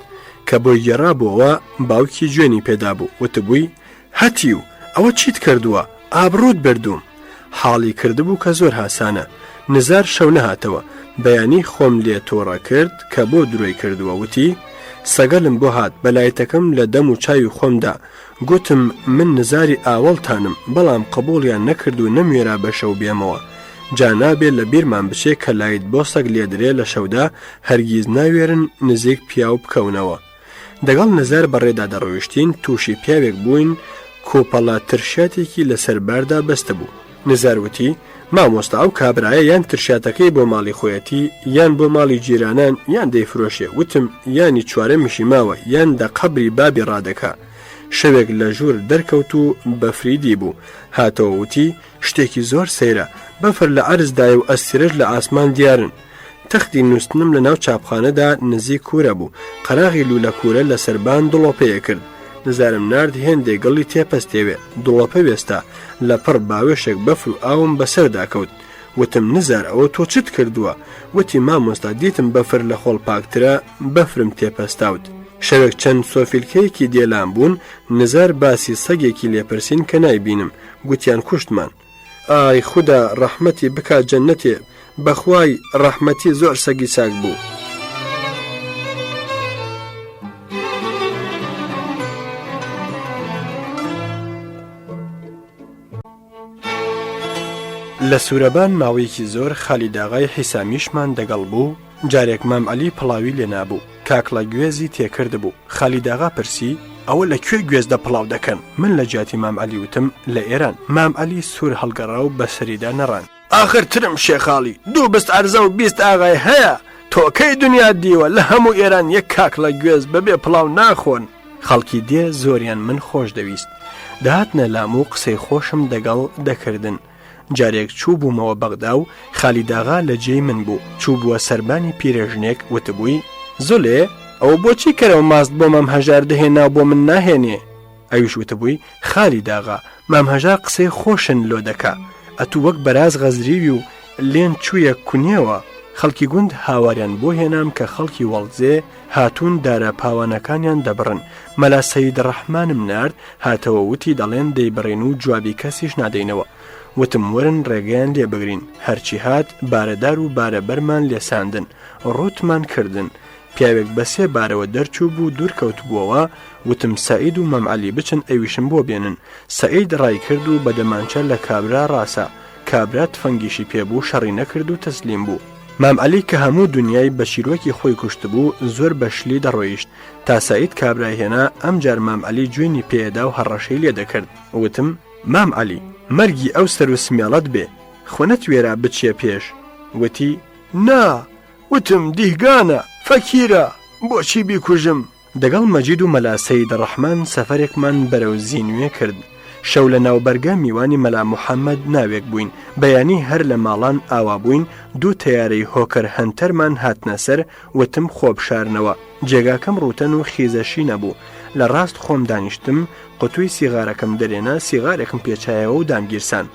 کە بۆی گێڕابووەوە باوکی جوێنی پێدا بوو وتبووی هەتی و ئەوە چیت کردووە ئابڕوت بردوم حاڵی کردبوو کە زۆر هاسانە نزار شەو نەهاتەوە بەیانی خۆم لێ تۆڕە کرد کە بۆ درۆی کردووە وتی سەگەلم بۆ هات بەلایەتەکەم لە دەم و چاوی خۆمدا گوتم من نزاری ئاوەڵتانم بەڵام قبوڵیان نەکرد و نەمێرا بە شەو بێمەوە جانابێت لە بیرمان بچێ کە لایت بۆ سەگ لێدرێ لە شەودا هەرگیز ناوێرن نزیک پیاو بکەونەوە دەگەڵ نزار بەڕێدا دەڕۆیشتین تووشی پیاوێک بووین کۆپەڵا ترشاتێکی لەسەر باردا بەستە بوو نزاروتی مامۆستا ئەو کابرایە یان ترشاتەکەی بۆ ماڵی خۆیەتی یان بۆ ماڵی جیرانان یان دەیفرۆشێ وتم یانی چوارە میشی ماوە یان دە قەبری بابی ڕادەکە شەوێک لە ژوور دەرکەوت و بەفریدی بوو هاتەوە وتی شتێکی زۆر سەیرە بەفر لە عەرزدایە و ئەستێرەش لە ئاسمان دیارن تەختی نووسنم لە ناو چاپخانەدا نزیک کوورە بوو قەراغی لوولە کوورە لە سەربان دڵۆپەیە کرد نزارم نرد هێندێک گەڵی تێپەستێوێ دڵۆپە وێستا لە پڕ باوێشێک بەفر و ئاوم بەسەردا کەوت وتم نزار ئەوە تۆ چت کردووە وتی مامۆستا دیتم بەفر لە خۆڵ پاکترە بەفرم تێپەستاوت شەوێک چەند سۆفیلکەیەکی دێلان بوون نزار باسی سەگێکی لێپرسین کە نایبینم گوتیان کوشتمان ئای خوددا ڕەحمەتی بکات جەننەتێ بەخوای ڕەحمەتی زۆر سەگی چاک بوو لە سوورەبان ماوەیەکی زۆر خالیداغای حیسامیشمان دەگەڵ بوو جارێک مام عەلی پڵاوی لێ نابوو کاکڵە گوێزی تێکرد بوو خالیداغا پرسی ئەوە لەکوێ گوێزدە پڵاو دەکەن من لە جیاتی مام عەلی وتم لە ئێران مام عەلی سوور هەڵگەڕا و بەسەریدا نەڕان ئاخر ترم شێخاڵی 2 بست عەرزە و 20 ئاغای هەیە تۆکەی دنیا دیوە لە هەموو ئێران یەک کاکڵە گوێز بەبێ پڵاو ناخۆن خەڵکی دێ زۆریان من خۆش دەویست داهاتنە لام و قسەی خۆشم دەگەڵ دەکردن جارێک چوو بوومەوە بەغدا و خالیداغا لە جێی من بوو چوو بووە سەربانی پیرەژنێک وتبووی زۆلێ ئەو بۆچی کەرەوە ماست بۆ مام هەژار دەهێنا بۆ من ناهێنێ ئەویش وتبووی خالیداغا مام هەژار قسەی خۆشن لۆ دەکا ئەتوو وەک بەراز غەزریوی و لێن چوویە کونیەوە خەڵکی گوند هاواریان بۆ هێنام کە خەڵکی وەڵجێ هاتوون دارە پاوانەکانیان دەبڕن مەلا سەید ڕەحمانم نارد هاتەوە وتی دەڵێن دەیبڕین و جوابی کەسیش نادەینەوە وتم ورن ڕێگەیان لێ بگرین هەرچی هات بارەدار و بارەبەرمان لێساندن ڕوتمان کردن پیاوێک بەسێ بارەوە دەرچوو بوو دوور کەوت بووەوە وتم سەعید و مام عەلی بچن ئەویشم بۆ بێنن سەعید ڕای کرد و بەدەمانچە لە کابرا ڕاسا کابرا تفەنگیشی پێبوو شەڕی نەکرد و تەسلیم بوو مام عەلی کە هەموو دنیای بە شیرۆکی خۆی کوشت بوو زۆر بەشلی دەڕۆیشت تا سەعید کابرای هێنا ئەمجار مام عەلی گوێنی پێدا و هەڕەشەی لێ دەکرد وتم مام عەلی مەرگی ئەو سەر و سمێڵەت بێ خۆنەت وێرا بچێ پێش وتی نا وتم دیهگانە فەکیرە بۆچی بیکوژم دەگەڵ مەجید و مەلا سەید ڕەحمان سەفەرێکمان بەرەو زینوێ کرد شەو لە ناوبەرگە میوانی مەلا محەممەد ناوێک بووین بەیانی هەر لە ماڵان ئاوا بووین 2 تەیارەی هۆکەر هەنتەرمان هاتنە سەر وتم خۆبشارنەوە جێگاکەم ڕوتەن و خیزەشی نەبوو لە ڕاست خۆم دانیشتم قوتووی سیغارەکەم دەرێنا سیغارێکم پێچایەوە و دامگیرسان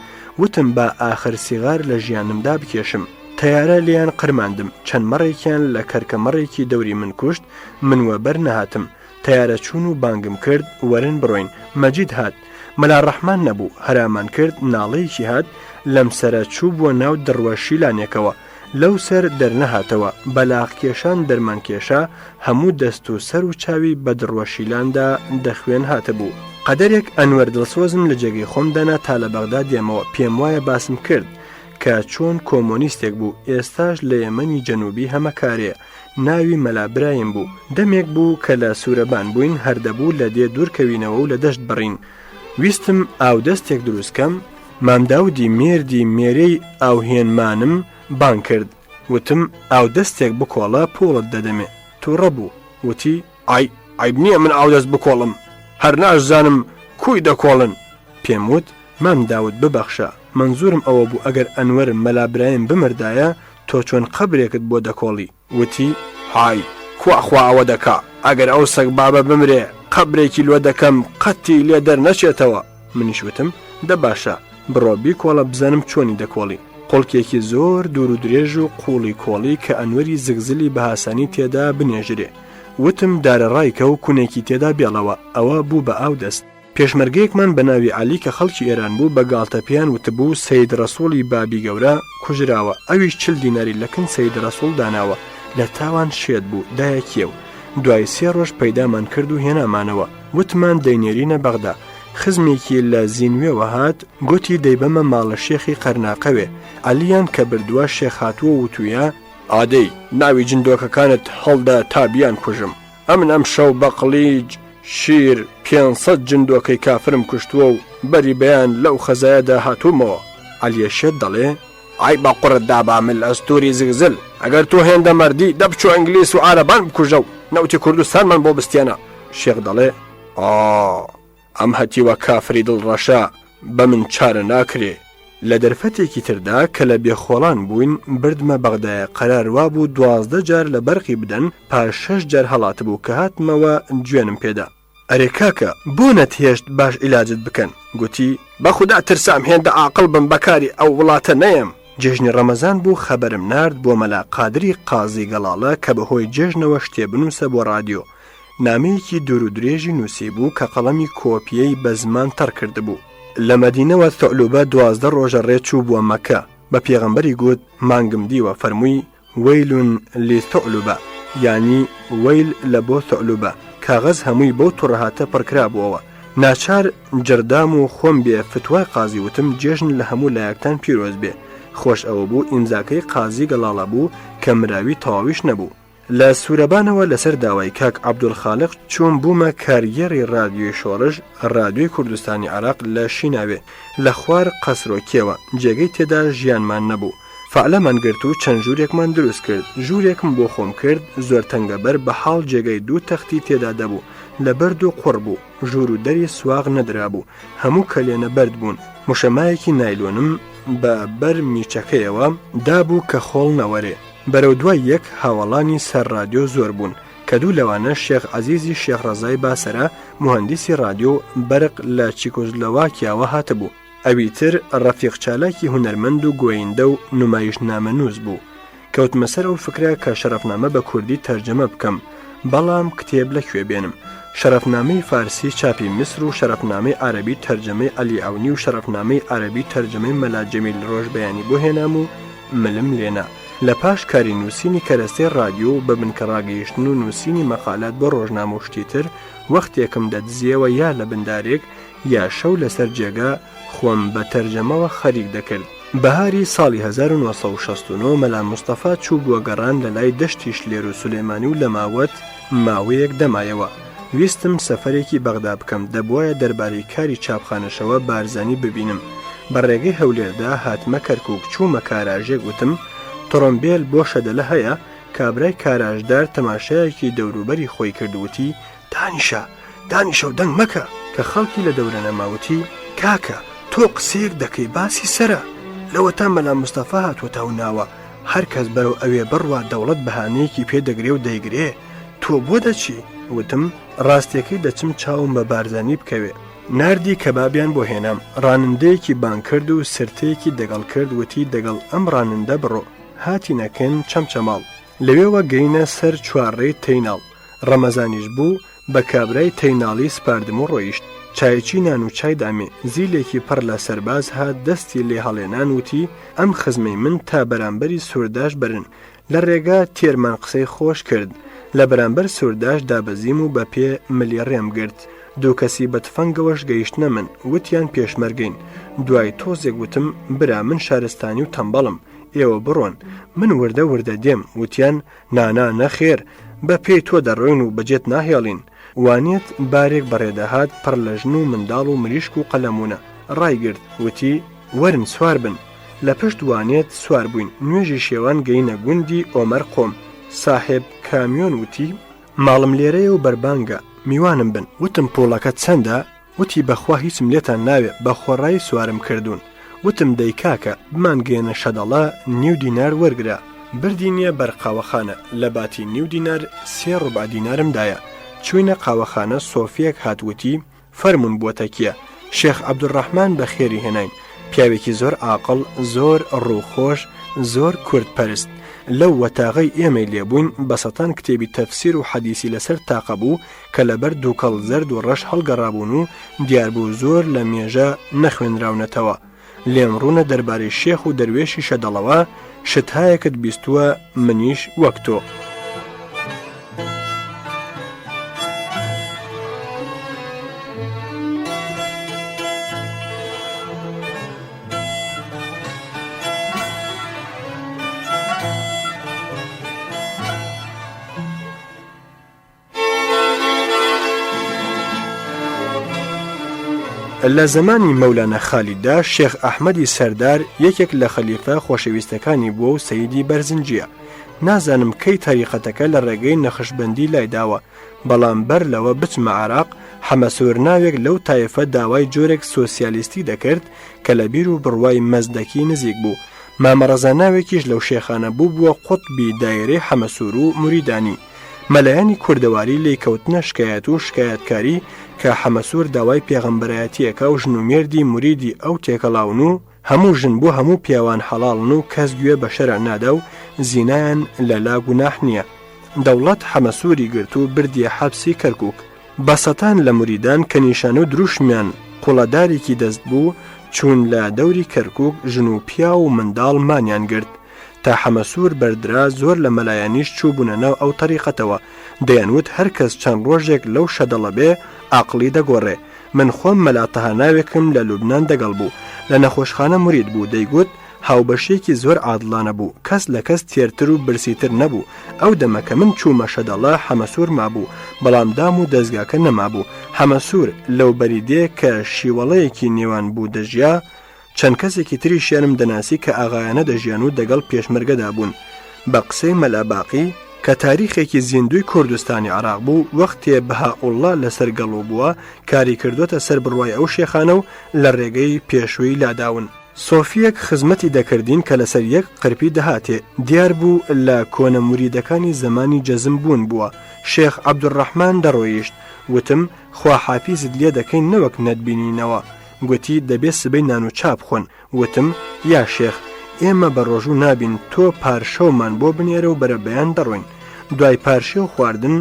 وتم با ئاخر سیغار لە ژیانمدا بکێشم تەیارە لیان قرماندم چەند مەڕێکیان لە کەرکەمەڕێکی دەوری من کوشت منوە بەر نەهاتم تەیارە چوون و بانگم کرد وەرن بڕۆین مەجید هات مەلا ڕەحمان نەبوو هەرامان کرد ناڵەیەکی هات لەم سەرە چوو بووە ناو دڕوەشی لانێکەوە لەو سەر دەرنەهاتەوە بەلاغ کێشان دەرمان کێشا هەموو دەست و سەر و چاوی بە دڕوەشیلاندا دەخوێن هاتەبوو قەدەرێک ئەنوەر دڵسۆزم لە جێگەی خۆم دانا تا لە بەغدا دێمەوە پێم وایە باسم کرد کە چۆن کۆمۆنیستێک بوو ئێستاش لە یەمەنی جەنوبی هەمەکارەیە ناوی مەلابرایم بوو دەمێک بوو کە لە سوورەبان بووین هەردەبوو لە دێ دوورکەوینەوە و لە دەشت بڕین ویستم ئاودەستێک دروستکەم مامداودی مێردی مێرەی ئاوهێنمانم بان کرد وتم ئاودەستێک بکۆڵە پۆڵت دەدەمێ تووڕە بوو وتی عیب نییە من ئاودەست بکۆڵم هەر ناشزانم کوی دەکۆڵن پێم وت مامداود ببەخشە منزورم ئەوە بوو ئەگەر ئەنوەرم مەلابرایم بمردایە تۆ چۆن قەبرێکت بۆ دەکۆڵی وتی های خواخوا ئەوە دەکا ئەگەر ئەو سەگ بابە بمرێ قەبرێکی لۆ دەکەم قەتی لێ دەرنەچێتەوە منیش وتم دە باشە بڕۆ بیکۆڵە بزانم چۆنی دەکۆڵی قوڵکێکی زۆر دوور و درێژ و قوڵی کۆڵی کە ئەنوەری زگزلی بە هاسانی تێدا بنێژرێ وتم دارە ڕایکە و کونێکی تێدا بێڵەوە ئەوە بوو بە ئاو دەست پێشمەرگەیەکمان بە ناوی عەلی کە خەڵکی ئێران بوو بە گاڵتەپیان وتبوو سەید ڕەسوڵی بابی گەورە کوژراوە ئەویش 40 دیناری لەکن سەید ڕەسوڵ داناوە لە تاوان شێت بوو دایەکیە و دوای 3 ڕۆژ پەیدامان کرد و هێنامانەوە وتمان دەینێرینە بەغدا خزمێکی لە زینوێوە هات گوتی دەیبەمە ماڵە شێخی قەرناقەوێ عەلیان کە بردووە شێخ هاتووە وتویە ئادەی ناوی جندۆکەکانت هەڵدا تا بیان کوژم ئەمن ئەم شەو بەقلیج شیر 500 جندۆکەی کافرم کوشتووە و بەری بەیان لەو خەزایەدا هاتوومەوە عەلیەشێت دەڵێ ئای بە قوڕت دابا من لە ئەستوری زگزل ئەگەر تۆ هێندە مەردی دەبچۆ ئینگلیس و عارەبان بکوژە و نەوتی کوردستانمان بۆ بستێنە شێخ دەڵێ ئەم هەتیوە کافری دڵڕەشە بە من چارە ناکرێ. لە دەرفەتێکی تردا کە لە بێخۆڵان بووین بردمە بەغدایە قەرار وابوو 12 جار لە بەرقی بدەن پاش 6 جار هەڵات بوو کە هاتمەوە گوێنم پێدا. ئەرێ کاکە بۆ نەتهێشت باش ئیلاجت بکەن. گوتی بەخودا ترسام هێندە عاقڵ بم بەکاری ئەو وڵاتە نەیەم. جێژنی ڕەمەزان بوو خەبەرم نارد بۆ مەلا قادری قازی گەڵاڵە کە بەهۆی جێژنەوە شتێ بنووسە بۆ رادیۆ. نامەیەکی دوور و درێژی نووسی بوو کە قەڵەمی کۆپیەی بە زمان تەڕ کرده بوو. لە مەدینەوە تەعلوبە 12 ڕۆژە ڕێچوو بووە مەکە. بە پێغەمبەری گوت مانگم دیوە فەرمووی وەیلون لێتەعلوبە، یعنی وەیل لە بۆ تەعلوبە. کاغەز هەمووی بەو توڕەهاتە پڕکرا بووەوە. ناچار جردام و خۆم بێ فتوای قازی وتم جێژن لە هەموو لایەکتان پیرۆز بێ. خۆش ئەوە بوو ئیمزاکەی قازی گەڵاڵە بوو کە مراوی تەواویش نەبوو. لە سوورەبانەوە لەسەر داوای کاک عەبدولخالق چوون بوومە کارگێڕی رادیۆی شۆڕش رادیۆی کوردستانی عێراق لە شیناوێ لە خوار قەسرۆکیەوە. جێگەی تێدا ژیانمان نەبوو. فعلەمان گرت و چەند ژوورێکمان دروست کرد. ژوورێکم بۆ خۆم کرد زۆر تەنگەبەر بە حاڵ جێگەی 2 تەختی تێدا دەبوو. لە بەرد و قوڕ بوو. ژوور و دەری سواغ نەدرا بوو. هەموو کەلێنە بەرد بوون. موشەمایەکی نایلۆنم بە بەر میچەکەیەوە دابوو کە خۆڵ نەوەرێ. بەرەو دوای یەک هاوڵانی سەر رادیۆ زۆر بوون کە دوو لەوانە شێخ عەزیزی شێخ ڕەزای باسەرە مهندسی رادیۆ بەرق لە چیکۆزلەواکیاوە هاتبوو. ئەویتر ڕەفیق چالاکی هونەرمەند و گوێیندە و نمایشنامە نووس بوو. کەوتمە سەر ئەو فکرە کە شەرەفنامە بە کوردی تەرجەمە بکەم بەڵام کتێب لەکوێ بێنم. شەرەفنامەی فارسی چاپی میسر و شەرەفنامەی عەرەبی تەرجەمەی عەلی ئەونی و شەرەفنامەی عەرەبی تەرجەمەی مەلا جەمیل ڕۆژبەیانی بۆ هێنام و ملم لێنا. لە پاش کاری نووسینی کەرەستەی رادیۆ بە بنکە ڕاگەیشتن و نووسینی مەقالات بۆ ڕۆژنامە و شتی تر وەختێکم دەدزیەوە یا لە بندارێک یا شەو لەسەر جێگا خۆم بە تەرجەمەوە خەریک دەکرد. بەهاری ساڵی 1969 مەلا موستەفا چوو بووە گەڕان لە لای دەشتی شلێر و سولێمانی و لە ماوەت ماوەیەک دەمایەوە. ویستم سەفەرێکی بەغدا بکەم دەبوایە دەربارەی کاری چاپخانەشەوە بارزانی ببینم. بە ڕێگەی هەولێردا هاتمە کەرکووک چوومە کاراژێک وتم تۆڕمبێل بۆ شەدەلە هەیە. کابرای کاراژدار تەماشایەکی دەوروبەری خۆی کردووتی دانیشە و دەنگ مەکە. کە خەڵکی لە دەورە نەماوتی کاکە تۆ قسەیەک دەکەی باسی سەرە. لەوە تا مەلا موستەفا هاتووەتە و ناوە هەر کەس بەرەو ئەوێ بڕوا دەوڵەت بەهانەیەکی پێدەگرێ و دەیگرێ. تۆ بۆ دەچی؟ وتم ڕاستیەکەی دەچم چاوم بە بارزانی بکەوێ. ناردی کەبابیان بۆ هێنام. ڕانندەیەکی بان کرد و سرتەیەکی دەگەڵ کرد وتی دەگەڵ ئەم ڕانندە بڕۆ. هاتی نەکەن چەمچەماڵ. لەوێوە گەینە سەر چوارڕێی تەیناڵ. ڕەمەزانیش بوو بە کابرای تەیناڵی سپاردم و ڕۆیشت. چایکی نان و چای دامێ. زیلێکی پڕ لە سەرباز هات دەستی لێ هەڵێنان وتی ئەم خزمەی من تا بەرامبەری سوورداش برن. لە ڕێگا تێرمان قسەی خۆش کرد. لە بەرامبەر سوورداش دابەزیم و بە پێ ملی ڕێم گرت. دوو کەسی بە تفەنگەوەش گەیشتنە من وتیان پێشمەرگەین. دوای تۆزێک وتم برا من شارستانی و تەمبەڵم ئێوە بڕۆن. من وردە دێم. وتیان نانا نەخێر بە پێی تۆ دەڕۆین و بەجێت ناهێڵین. وانێت بارێک بەڕێدەهات پڕ لە ژن و منداڵ و مریشک و قەلەمونە. ڕایگرت وتی وەرن سوار بن. لە پشت وانێت سوار بووین. نوێژی شێوان گەینە گوندی ئۆمەر قۆم. ساحێب کامیۆن وتی ماڵم لێرەیە و بەربانگە میوانم بن. وتم پۆڵەکە چەندە؟ وتی بەخوا هیچم لێتان ناوێ بە خۆڕایی سوارم کردوون. وتم دەی کاکە بمانگەێنە شەدەڵە 9 دینار وەرگرا. بردی نییە بەرقاوەخانە لە باتی 9 دینار 3 ڕوبع دینارم دایە. چوینە قاوەخانە سۆفیەک هاتووتی فەرمون بۆتەکیە. شێخ عەبدوڕەحمان بە خێری هێناین. پیاوێکی زۆر عاقڵ زۆر ڕووخۆش زۆر کورد پەرست. لەو وەتاغەی ئێمەی لێبووین بەسەتان کتێبی تەفسیر و حەدیسی لەسەر تاقە بوو کە لەبەر دووکەڵ زەرد و ڕەش هەڵگەڕابوون و دیار بوو زۆر لە مێژە نەخوێنراونەتەوە. لێم ڕوونە دەربارەی شێخ و دەروێشی شەدەڵەوە شتهایەکت بیستووە منیش وەک تۆ. لە زمانی مەولانە خالیددا شێخ ئەحمەدی سەردار یەکێک لە خەلیفە خۆشەویستەکانی بووە و سەیدی بەرزنجیە. نازانم کەی تاریقەتەکە لە ڕێگەی نەخشبەندی لایداوە، بەڵام بەر لەوە بچمە عێراق حەمەسوور ناوێک لەو تایفە داوای جۆرێک سۆسیالیستی دەکرد کە لە بیر و بڕوای مەزدەکی نزیک بوو. مامەڕەزا ناوێکیش لەو شێخانە بوو بووە قوتبی دایرەی حەمەسوور و موریدانی. مەلایانی کوردەواری لێی کەوتنە شکایەت و شکایەتکاری کە حەمەسوور داوای پێغەمبەرایەتیەکە و ژنومێردی موریدی ئەو تێکەڵاون و هەموو ژن بۆ هەموو پیاوان حەڵاڵن و کەس گوێ بە شەرع نادا و زینایان لەلا گوناح نییە. دەوڵەت حەمەسووری گرت و بردیە حەبسی کەرکووک. بەسەتان لە موریدان کە نیشان و دروشمیان قوڵەدارێکی دەست بوو چوون لە دەوری کەرکووک ژن و پیا و منداڵ مانیان گرت. تا حەمەسوور بەردرا زۆر لە مەلایەنیش چوو بوونە ناو ئەو تەریقەتەوە. دەیانوت هەر کەس چەند ڕۆژێک لەو شەدەڵە بێ عاقڵی دەگۆڕێ. من خۆم مەلاتەها ناوێکم لە لوبنان دەگەڵ بوو، لە نەخۆشخانە مرید بوو. دەیگوت هاوبەشێکی زۆر عادڵانە بوو، کەس لە کەس تێرتر و برسیتر نەبوو. ئەو دەمەکە من چوومە شەدەڵە حەمەسوور مابوو، بەڵام دام و دەستگاکە نەمابوو. حەمەسوور لەو بەریدێ کە شیوەڵەیەکی نێوان بوو دەژیا، چەند کەسێکی تری شێرم دەناسی کە ئاغایانە دەژیان و دەگەڵ پێشمەرگەدا بوون. بە قسەی مەلاباقی کە تاریخێکی زیندوی کوردستانی عراق بوو، وەختێ بەهاوڵڵا لەسەر گەڵۆ بووە کاری کردوتە سەر بڕوای ئەو شێخانە و لە ڕێگەی پێشووی لاداون. سۆفیەک خزمەتی دەکردین کە لەسەر یەک قرپی دەهاتێ. دیار بوو لە کۆنە موریدەکانی زمانی جەزم بوون بووە. شێخ عەبدوڕەحمان دەڕۆیشت، وتم خوا حافیزت لێ دەکەین نەوەک نەتبینینەوە. گوتی دەبێت سبەی نان و چاپ خۆن. وتم یا شێخ ئێمە بە ڕۆژوو نابین، تۆ پارشەومان بۆ بنێرە و بەرە بەیان دەڕۆین. دوای پارشێ و خواردن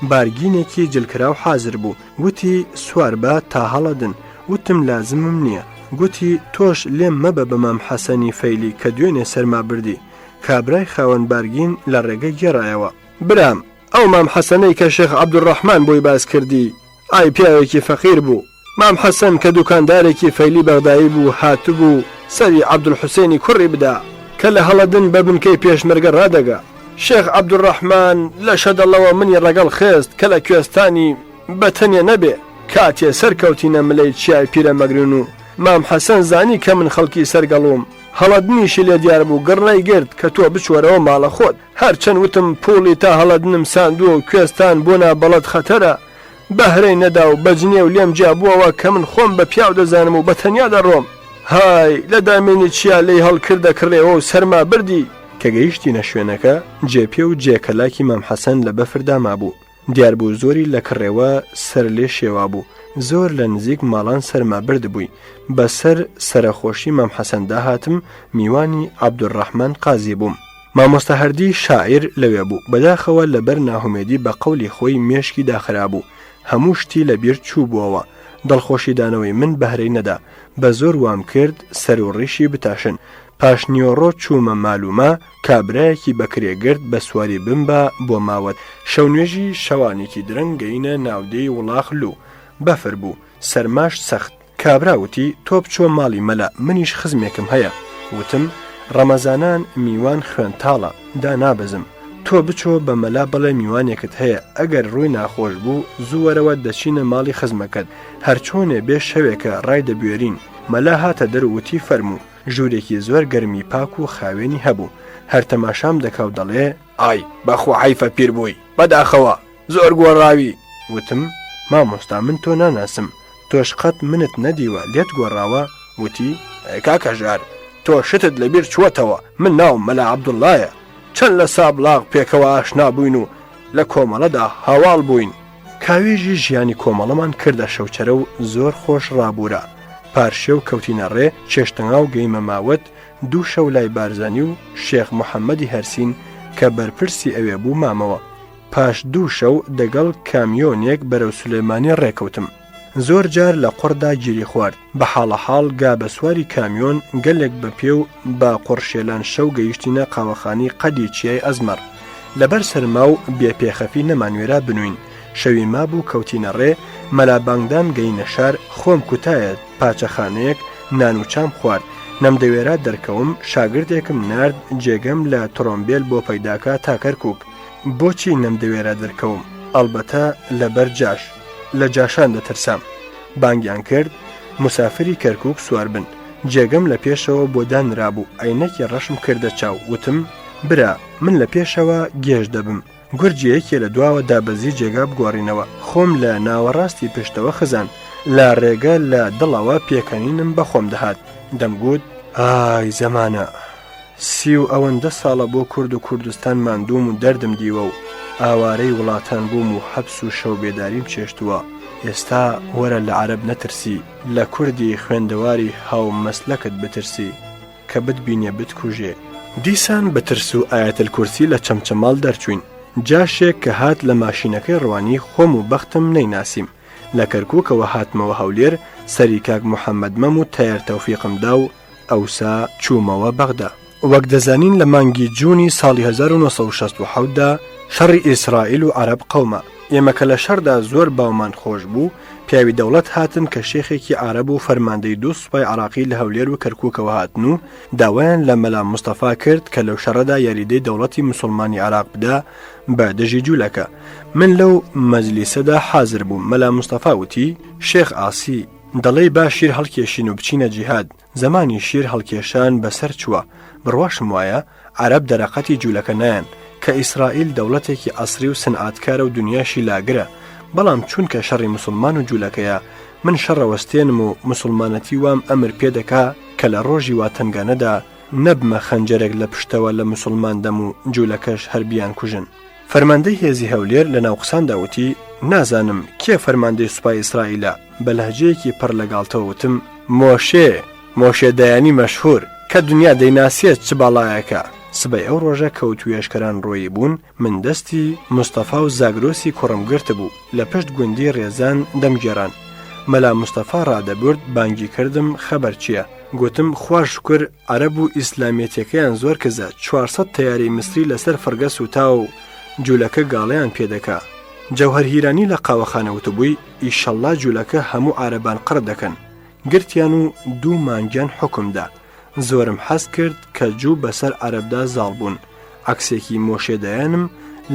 بارگینێکی جلکرا و حازر بوو. وتی سوار بە تا هەڵەدن. وتم لازمم نییە. گوتی تۆش لێم مەبە بە مام حەسەنی فەیلی کە دوێنێ سەرما بردی. کابرای خاوەن بارگین لە ڕێگە گێڕایەوە. برام ئەو مام حەسەنەی کە شێخ عەبدوڕەحمان بۆی باس کردی، ئای پیاوێکی فەقیر بوو. مام حەسەن کە دوکاندارێکی فەیلی بەغدایی بوو، هاتبوو سەری عەبدولحوسێنی کوڕی بدا کە لە هەڵەدن بە بنکەی پێشمەرگە ڕادەگا. شێخ عەبدوڕەحمان لە شەدەڵەوە منی ڕەگەڵ خست کە لە کوێستانی بەتەنێ نەبێ. کاتێ سەرکەوتینە ملەی چیای پیرەمەگرن و مام حەسەن زانی کە من خەڵکی سەرگەڵوم. هەڵەدنیشی لێ دیار بوو، گڕنەی گرت کە تۆ بچوەرەوە ماڵە خۆت. هەرچەند وتم پوڵی تا هەڵەدنم ساندووە و کوێستان بۆنا بەڵەت خەتەرە، بەهرەی نەدا و بەجنێ و لێم جابووەوە کە من خۆم بە پیاو دەزانم و بە تەنیا دەڕۆم. های لە دامێنی چیا لی هەڵکردە کڕێەوە و سەرما بردی. کە گەیشتینە شوێنەکە جێپێ و جێکەلاکی مام حەسەن لە بەفردا مابوو. دیار بوو زۆری لە کڕێوە سەر لێ شێوا بوو. زۆر لە نزیک ماڵان سەرما برد بووی. بەسەر سەرەخۆشی مام حەسەندا هاتم، میوانی عەبدوڕەحمان قازی بووم. مامۆستا هەردی شاعیر لەوێ بوو. بەداخەوە لەبەر ناهومێدی بە قەولی خۆی مێشکی داخرا بوو. هەموو شتی لە بیر چوو بووەوە. دڵخۆشی دانەوەی من بەهرەی نەدا. بە زۆر وام کرد سەر و ڕیشی بتاشن. پاش نیۆڕۆ چوومە مالومە، کابرایەکی بەکرێگرت بە سواری بمبە بۆ ماوەت. شەونێژی شەوانێکی درەنگ گەینە ناودەی وڵاخلوو. بەفر بوو، سەرماش سەخت. کابراوتی تۆ بچۆ ماڵی مەلا، منیش خزمێکم هەیە. وتم ڕەمەزانان میوان خوێنتاڵە، دا نابزم. تۆ بچۆ بە مەلا بەڵێ میوانێکت هەیە، ئەگەر ڕووی ناخۆش بوو زووەرەوە دەچینە ماڵی خزمەکەت. هەرچۆنێ بێ شەوێکە ڕای دەبوێرین. مەلا هاتە دەروتی فەرموو. ژوورێکی زۆر گەرمی پاک و خاوێنی هەبوو. هەر تەماشام دەکەوت دەڵێ ئای بەخوا حەیفە پیر بووی، بەداخەوە زۆر گۆڕاوی. وتم مامۆستا من تۆ ناناسم، تۆش قەت منت نەدیوە لێت گۆڕاوە. وتی کاکە ژار تۆ شتت لەبیر چوەتەوە، من ناوم مەلا عەبدوڵڵایە. چەند لە سابلاغ پێکەوە ئاشنا بووین و لە کۆمەڵەدا هاواڵ بووین. کاوێژی ژیانی کۆمەڵەمان کردە شەوچەرە و زۆر خۆش ڕابوورە. پارشێ و کەوتینە ڕێ، چێشتنگا و گەیمە ماوەت. دوو شەو لای بارزانی و شێخ محەممەدی هەرسین کە بەرپرسی ئەوێ بوو مامەوە. پاش دوو شەو دەگەڵ کامیۆنێک بەرەو سولێمانی ڕێکەوتم. زۆر جار لە قوڕدا گیری خوارد. بە حاڵەحاڵ گا بە سواری کامیۆن گەلێک بە پێ و با قڕشێلان شەو گەیشتینە قاوەخانی قەدی چیای ئەزمەر. لەبەر سەرما و بێپێخەفی نەمانوێرا بنوین. شەوی مابوو کەوتینە ڕێ، مەلابانگدان گەینە شار. خۆم کوتایە پاچەخانەیەک نان و چام خوارد. نەمدەوێرا دەرکەوم، شاگردێکم نارد جێگەم لە تڕۆمبیل بۆ پەیداکە تا کەرکووک. بۆچی نەمدەوێرا دەرکەوم؟ ئەڵبەتە لەبەر جاش، لە جاشان دەترسام. بانگیان کرد مسافری کەرکووک سوار بن. جێگەم لە پێشەوە بۆ دانرابوو. عینەکی ڕەشم کردە چاو. وتم برا من لە پێشەوە گێژ دەبم. گورجیەکێ لە دواوە دابەزی جێگا بگۆڕینەوە خۆم لە ناوەڕاستی پشتەوە خزان لە ڕێگە لە دڵەوە پێکەنینم بە خۆم دەهات دەمگوت ئای زەمانە 30 و ئەوەندە ساڵە بۆ کورد و کوردستان ماندووم و دەردم دیوە و ئاوارەی وڵاتان بووم و حەبس و شەو بێداریم چێشتووە ئێستا وەرە لە عەرەب نەترسی لە کوردی خوێندەواری هاو مەسلەکت بترسی کە بتبینێ بتکوژێ دیسان بەترس و ئایەتەل کورسی لە چەمچەماڵ دەرچوین جاشێک کە هات لە ماشینەکەی ڕوانی خۆم و بەختم نەیناسیم لە کەرکووکەوە هاتمەوە هەولێر سەری کاک محەممەد مەم و تەیەر تەوفیقمدا و ئەوسا چوومەوە بەغدا وەک دەزانین لە مانگی جوونی ساڵی 1960دا شەڕی ئیسرائیل و عەرەب قەومە ئێمە کە لە شەردا زۆر باومان خۆش بوو پیاوی دەوڵەت هاتن کە شێخێکی عەرەب و فەرماندەی دوو سوپای عراقی لە هەولێر و کەرکووکەوە هاتن و داوایان لە مەلا مستەفا کرد کە لەو شەڕەدا یاریدەی دەوڵەتی موسڵمانی عراق بدا بە دژی جوولەکە من لەو مەجلیسەدا حازر بووم مەلا مستەفا وتی شێخ ئاسی دەڵێی با شیر هەڵکێشین و بچینە جیهاد زمانی شیر هەڵکێشان بەسەر چووە بڕواشم وایە عەرەب دەرەقەتی جوولەکە نایەن کە ئیسرائیل دەوڵەتێکی ئەسری و سنعاتکارە و دنیاشی لاگرە بەڵام چونکە شەڕی موسڵمان و جوولەکەیە من شەڕەوەستێنم و موسڵمانەتی وام ئەمر پێ دەکا کە لە ڕۆژی واتەنگانەدا نەبمە خەنجەرێک لە پشتەوە لە موسڵمان دەم و جوولەکەش هەربیان کوژن فەرماندەی هێزی هەولێر لە ناو قساندا وتی نازانم کێ فەرماندەی سوپای ئیسرائیلە بە لەهجەیەکی پڕ لەگاڵتەوە وتم مۆشێدایانی مەشهور کە دنیا دەیناسیێت چ باڵایەکە سبەی ئەو ڕۆژە کەوتوێشکەران ڕۆیی بوون من دەستی مستەفا و زاگرۆسی کوڕم گرت بوو لە پشت گوندی ڕێزان دەمگێران مەلا مستەفا ڕادەبورد بانگی کردم خەبەر چییە گوتم خوا شکر عەرەب و ئیسلامیەتەکەیان زۆر کزە 400 تەیاری مصری لەسەر فەرگە سوتا و جوولەکە گاڵەیان پێدەکا جەوهەر هیرانی لە قاوەخانە وتبووی ئیشەڵڵا جوولەکە هەموو عەرەبان قڕ دەکەن گرتیان و 2 مانگیان حکمدا زۆرم حەز کرد کە جوو بەسەر عەرەبدا زاڵ بوون عەکسێکی مۆشێدایانم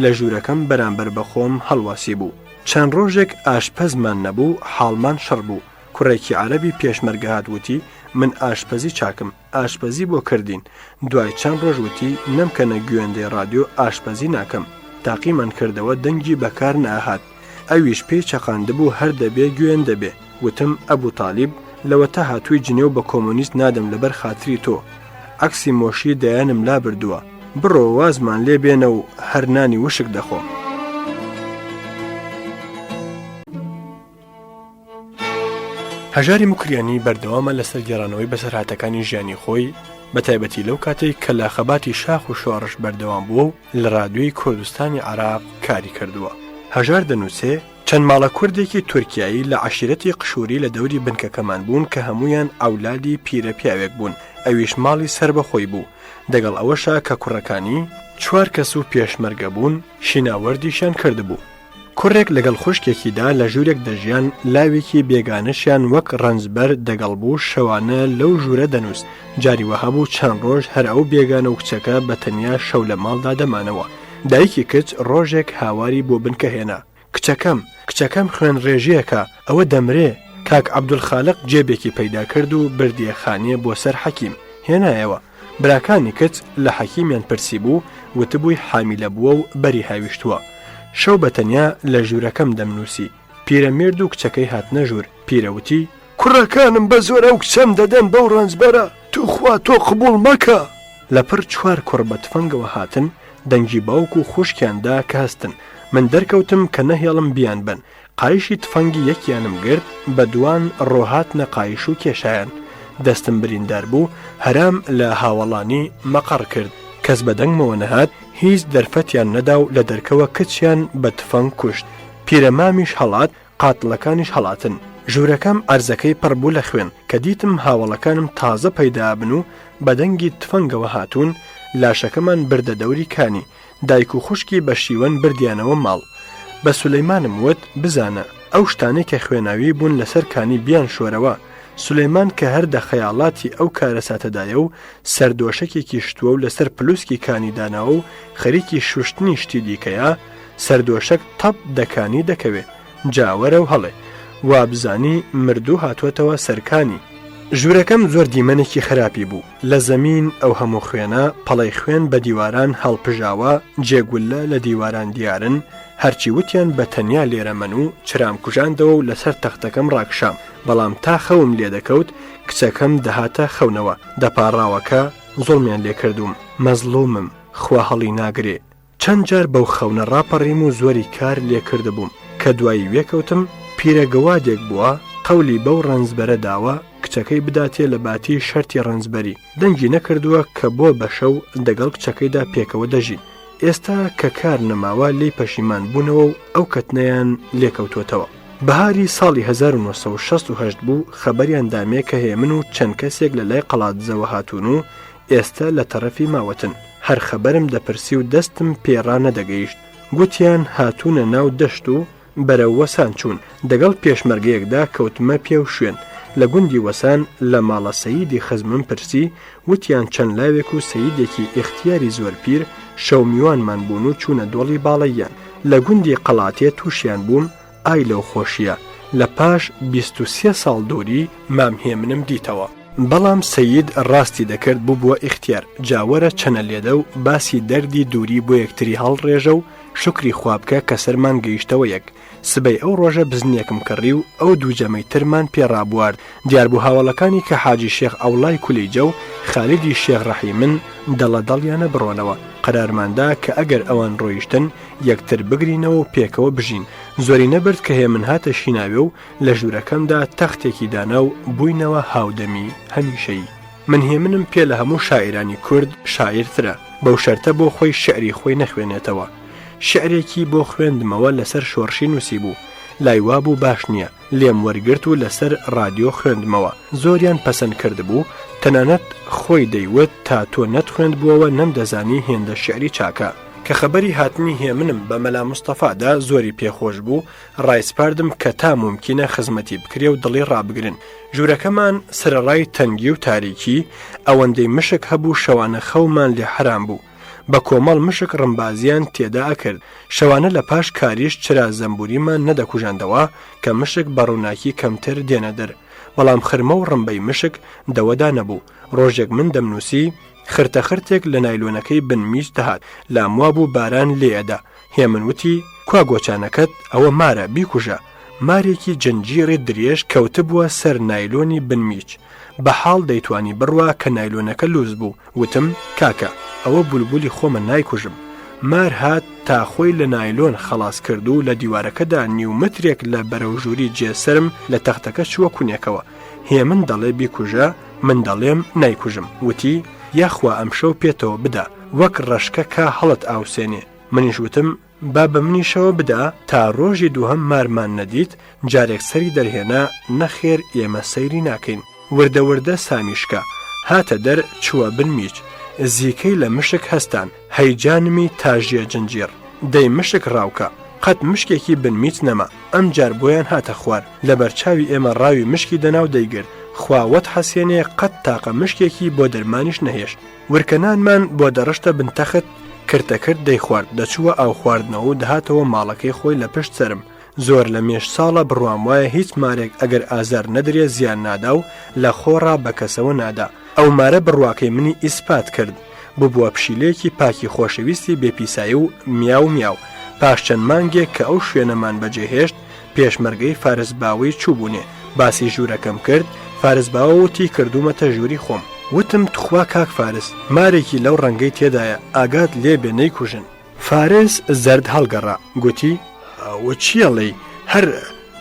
لە ژوورەکەم بەرامبەر بەخۆم هەڵواسی بوو چەند ڕۆژێک ئاشپەزمان نەبوو حاڵمان شەڕ بوو کوڕێکی عەرەبی پێشمەرگە هات وتی من ئاشپەزی چاکم ئاشپەزی بۆ کردین دوای چەند ڕۆژ وتی نەمکەنە گوێندەی ڕادیۆ ئاشپەزی ناکەم تاقیمان کردەوە دەنگی بەکار نەهات ئەویش پێی چەقاندبوو هەر دەبێ گوێن دەبێ وتم ئەبوو تالیب لەوە تا هاتووی جنێو بە کۆمۆنیست نادەم لەبەر خاتری تۆ عەکسی مۆشی دەیانم لا بردووە بڕۆ وازمان لێ بێنە و هەر نانی وشک دەخۆم هەژاری مکریانی بەردەوامە لەسەر گێڕانەوەی بەسەرهاتەکانی ژیانی خۆی بە تایبەتی لەو کاتێک کە لە خەباتی شاخ و شۆڕش بەردەوام بووە و لە ڕادیۆی کوردستانی عراق کاری کردووە هەژار دەنووسێ چەند ماڵە کوردێکی تورکیایی لە عەشیرەتی قشوری لە دەوری بنکەکەمان بوون کە هەمویان ئەولادی پیرە پیاوێک بوون ئەویش ماڵی سربەخۆی بوو دەگەڵ ئەوەشە کە کوڕەکانی 4 کەس و پێشمەرگە بوون شیناوەردیشان کردبوو کوڕێک لەگەڵ خوشکێکیدا لە ژوورێک دەژیان لاوێکی بێگانەشیان وەک ڕەنجبەر دەگەڵ بوو شەوانە لەو ژوورە دەنووس جاری وەها بوو چەند ڕۆژ هەر ئەو بێگانە و کچەکە بە تەنیا شەو لە ماڵدا دەمانەوە دایکی کچ ڕۆژێک هاواری بۆ بنکە هێنا کچەکەم خوێن ڕێژیەکە ئەوە دەمرێ کاک عەبدولخالق جێبێکی پەیدا کرد و بردیەخانیە بۆ سەر حەکیم هێنایەوە براکانی کچ لە حەکیمیان پرسی بوو وتبووی حامیلە بووە و بەری هاویشتووە شەو بەتەنیا لە ژوورەکەم دەمنووسی پیرەمێرد و کچەکەی هاتنە ژوور پیرەوتی کوڕەکانم بە زۆر ئەو کچەم دەدەن بەو ڕەنجبەرە توخوا تۆ قبوڵ مەکە لەپڕ 4 کوڕ بە تفەنگەوە هاتن دەنگی باوک و خوشکیاندا کە هەستن من دەرکەوتم کە نەهێڵم بیان بن قایشی تفەنگی یەکیانم گرت بە دوان ڕۆهات نەقایش و کێشایان دەستم بریندار بوو هەرام لە هاوڵانی مەقڕ کرد کەس بە دەنگمەوە نەهات هیچ دەرفەتیان نەدا و لە دەرکەوە کچیان بە تفەنگ کوشت پیرەمامیش هەڵات قاتڵەکانیش هەڵاتن ژوورەکەم ئەرزەکەی پڕ بوو لە خوێن کە دیتم هاوڵەکانم تازە پەیدا بن و بە دەنگی تفەنگەوە هاتوون لاشەکەمان بردە دەوری کانی دایک و خوشکی بە شیوەن بردیانەوە ماڵ بە سولەیمانم وت بزانە ئەو شتانەی کە خوێناوی بوون لەسەر کانی بیان شۆرەوە سولەیمان کە هەردە خەیاڵاتی ئەو کارە ساتەدایە و سەردۆشەکێکی شتووە و لەسەر پلوسکی کانی داناوە و خەریکی شوشتنی شتی دیکەیە سەردۆشەک تەپ دەکانی دەکەوێت جاوەرە و هەڵێ وا بزانی مردوو هاتووەتەوە سەرکانی ژوورەکەم زۆر دیمەنێکی خراپی بوو لە زەمین ئەو هەموو خوێنە پەڵەی خوێن بە دیواران هەڵپژاوە جێگولە لە دیواران دیارن هەرچی وتیان بە تەنیا لێرە من و چرام کوژاندەوە و لەسەر تەختەکەم ڕاکشام بەڵام تا خەوم لێ دەکەوت کچەکەم دەهاتە خەونەوە دەپاڕاوەکە زۆڵمیان لێ کردوم مەزلومم خوا هەڵی ناگرێ چەند جار بەو خەونە ڕاپەڕیم و زۆری کار لێ کردبووم کە دوایی وێکەوتم پیرەگەوادێک بووە قەولی بەو ڕەنزبەرە داوە کچەکەی بداتێ لە باتی شەرتی ڕەنزبەری دەنگی نەکردووە کە بۆ بەشە و دەگەڵ کچەکەیدا پێکەوە دەژین ئێستا کە کار نەماوە لی پەشیمان بوونەوە و ئەو کەتنەیان لێکەوتوتەوە بەهاری ساڵی 1968 بوو خەبەریان دامێ کە هەیە من و چەند کەسێک لە لای قەڵاتزەوە هاتوون و ئێستا لە تەرەفی ماوەتن هەر خەبەرم دەپرسی و دەستم پێڕا نەدەگەیشت گوتیان هاتوونە ناو دەشت و بەرەو وەسان چوون دەگەڵ پێشمەرگەیەکدا کەوتمە پێو شوێن لە گوندی وەسان لە ماڵە سەییدی خزمم پرسی وتیان چەند لاوێک و سەییدێکی ئیختیاری زۆر پیر شەو میوانمان بوون و چوونە دۆڵی باڵەیان لە گوندی قەڵاتێ تووشیان بووم ئای لەو خۆشیە لە پاش 23 ساڵ دووری مامهێمنم دیتەوە بەڵام سەیید ڕاستی دەکرد بوو بووە ئیختیار جاوەرە چەنە لێدە و باسی دەردی دووری بۆ یەکتری هەڵڕێژە و شکری خوابکە کە سەرمان گەیشتەوە یەک سبەی ئەو ڕۆژە بزنێکم کڕی و ئەو دووجەمەی ترمان پێڕابوارد دیاربوو هاوڵەکانی کە حاجی شێخ ئەوڵای کولیجە و خالیدی شێخ ڕەحیمن دەڵە دەڵیانە بڕۆنەوە قەرارماندا کە ئەگەر ئەوان ڕۆیشتن یەکتر بگرینەوە و پێکەوە بژین زۆری نەبرد کە هێ من هاتە شیناوێ و لە ژوورەکەمدا تەختێکی دانا و بووینەوە هاودەمی هەمیشەی من هێمنم پێ لە هەموو شاعیرانی کورد شاعیرترە بەو شەرتە بۆ خۆی شعری خۆی نەخوێنێتەوە شعرێکی بۆ خوێندمەوە لەسەر شۆڕشی نووسی بوو لایوا بوو باش نییە لێم وەرگرت و لەسەر رادیۆ خوێندمەوە زۆریان پەسەند کردبوو تەنانەت خۆی دەیوت تا تۆ نەتخوێندبووەوە نەمدەزانی هێندە شعری چاکە کە خەبەری هاتنی هێمنم بە مەلا مستەفادا زۆری پێخۆش بوو ڕایسپاردم کە تا ممکنە خزمەتی بکرێ و دڵی ڕابگرن ژوورەکەمان سرەڕای تەنگی و تاریکی ئەوەندەی مشک هەبوو شەوانە خەومان لێ حرام بوو بە کۆمەڵ مشک ڕمبازیان تێدا ئەکرد شەوانە لە پاش کاریش چرا زەمبوریمان نەدەکوژاندەوە کە مشک بە ڕووناکی کەمتر دێنە دەر بەڵام خرمە و ڕمبەی مشک دەوەدا نەبوو ڕۆژێک من دەمنووسی خرتە خرتێک لە نایلۆنەکەی بنمیش دەهات لاموا بوو باران لێەدا هێمن وتی کوا گۆچانەکەت ئەوە مارە بیکوژە مارێکی جنجیڕی درێژ کەوتبووە سەر نایلۆنی بنمیچ بە حاڵ دەیتوانی بڕوا کە نایلۆنەکە لوز بوو وتم کاکە ئەوە بولبولی خۆمە نایکوژم مار هات تا خۆی لە نایلۆن خلاص کرد و لە دیوارەکەدا نیومترێک لە بەرەوژووری جێسرم لە تەختەکە چووە کونیەکەوە هێمن دەڵێ بیکوژە من دەڵێم نایکوژم وتی یاخوا ئەمشەو پێتەوە بدا وەک ڕەشکە کا هەڵت ئاوسێنێ منیش وتم با بە منیشەوە بدا تا ڕۆژی دووهەم مارمان نەدیت جارێک سەری دەرهێنا نەخێر ئێمە سەیری ناکەین وردە سامیشکە هاتە دەر چووە بنمیچ زیکەی لە مشک هەستان هەیجانمی تاژیە جنجیر دەی مشک ڕاوکە قەت مشکێکی بنمیچ نەما ئەم جار بۆیان هاتە خوار لە بەرچاوی ئێمە ڕاوی مشکی دەناو دەیگرت خواوەت حەسێنێ قەت تاقە مشکێکی بۆ دەرمانیش نەهێشت ورکەنانمان بۆ دەڕشتە بنتەخت کرتەکرد دەی خوارد دەچووە ئاو خواردنەوە و دەهاتەوە ماڵەکەی خۆی لە پشت سرم زۆر لە مێش ساڵە بڕوام وایە هیچ مارێک ئەگەر ئازار نەدرێ زیان نادا و لە خۆڕا بە کەسەوە نادا ئەو مارە بڕواکەی منی ئیسپات کرد ببووە پشیلێکی پاکی خۆشەویستی بێپیسایی و میاو پاش چەند مانگێک کە ئەو شوێنەمان بەجێهێشت پێشمەرگەی فارسباوی چوبوونێ باسی ژوورەکەم کرد فارسباوە وتی کردومەتە ژووری خۆم وتم تخوا کاک فارس مارێکی لەو ڕەنگەی تێدایە ئاگات لێ بێ نەیکوژن فارس زەرد هەڵگەڕا گوتی ئەوە چیەڵێ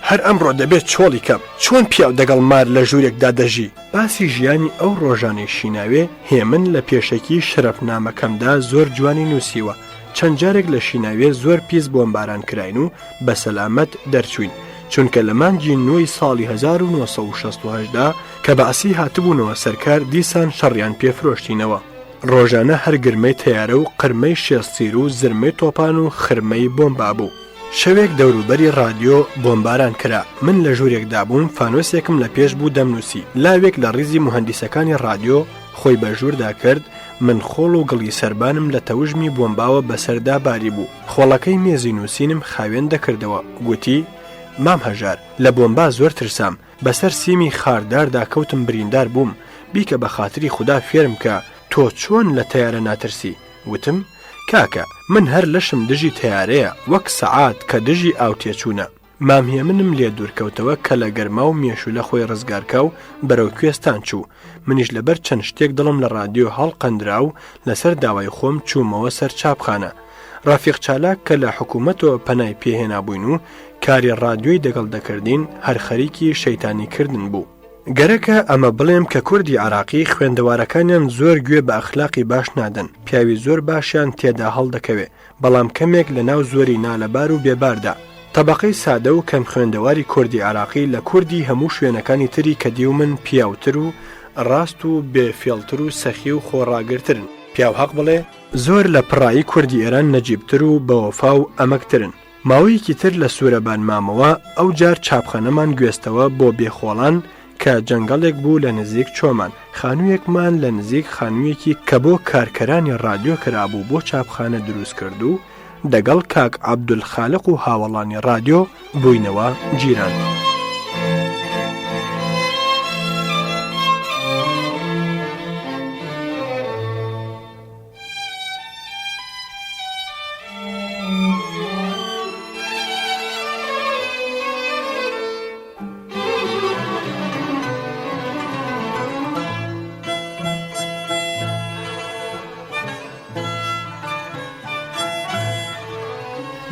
هەر ئەمڕۆ دەبێت چۆڵی کەم چۆن پیاو دەگەڵ مار لە ژوورێکدا دەژی باسی ژیانی ئەو ڕۆژانەی شیناوێ هێمن لە پێشەکی شەرەفنامەکەمدا زۆر جوانی نووسیوە چەند جارێک لە شیناوێ زۆر پیس بۆمباران کراین و بە سەلامەت دەرچوین چونکە لە مانگی نوێی ساڵی 1968دا کە بەعسی هاتبوونەوە سەرکار دیسان شەڕیان پێفرۆشتینەوە ڕۆژانە هەر گرمەی تەیارە و قرمەی شێستیر و زرمەی تۆپان و خرمەی بۆمبا بوو شەوێک دەوروبەری رادیۆ بۆمباران کرا من لە ژوورێکدا بووم فانۆسێکم لە پێش بوو دەمنووسی لاوێک لە ڕیزی مهندیسەکانی رادیۆ خۆی بە ژووردا کرد من خۆڵ و گڵی سەربانم لە تەوژمی بۆمباوە بەسەردا باری بوو خۆڵەکەی مێزی نووسینم خاوێن دەکردەوە گوتی مام هەژار لە بۆمبا زۆر ترسام بەسەر سیمی خارداردا کەوتم بریندار بووم بیکە بە خاتری خوددا فێرم کە تۆ چۆن لە تەیارە ناترسی. وتم کاکە من هەر لەشم دژی تەیارەیە وەک سەعات کە دژی ئاوتێچوونە. مامهێ منم لێ دوورکەوتەوە کە لە گەرما و مێشولە خۆی ڕزگارکە و بەرەو کوێستان چوو. منیش لەبەر چەند شتێک دڵم لە رادیۆ هەڵقەندرا و لەسەر داوای خۆم چوومەوە سەر چاپخانە. ڕافیق چالاک کە لە حکوومەتەوە پەنای پێهێنا بووین و کاری رادیۆی دەگەڵ دەکردین هەر خەریکی شەیتانیکردن بوو. گەرەکە ئەمە بڵێم کە کوردی عراقی خوێندەوارەکانیان زۆر گوێ بە ئەخلاقی باش نادەن، پیاوی زۆر باشیان تێدا هەڵدەکەوێ، بەڵام کەمێک لە ناو زۆری نالەبار و بێباردا. تەبەقەی سادە و کەم خوێندەواری کوردی عراقی لە کوردی هەموو شوێنەکانی تری کە دیو من پیاوتر و ڕاست و بێفێڵتر و سەخی و خۆڕاگرترن. پیاو حەق بڵێ زۆر لە پڕایی کوردی ئێران نەجیبتر و بەوەفا و ئەمەکترن. ماوەیەکی تر لە سوورەبان مامەوە ئەو جار چاپخانەمان گوێستەوە بۆ بێخۆڵان کە جەنگەڵێک بوو لە نزیک چۆمان. خانوویەکمان لە نزیک خانوویەکی کە بۆ کارکەرانی رادیۆ کرابوو بۆ چاپخانە دروست کرد و دەگەڵ کاک عەبدولخالق و هاوڵانی رادیۆ بووینەوە جیران.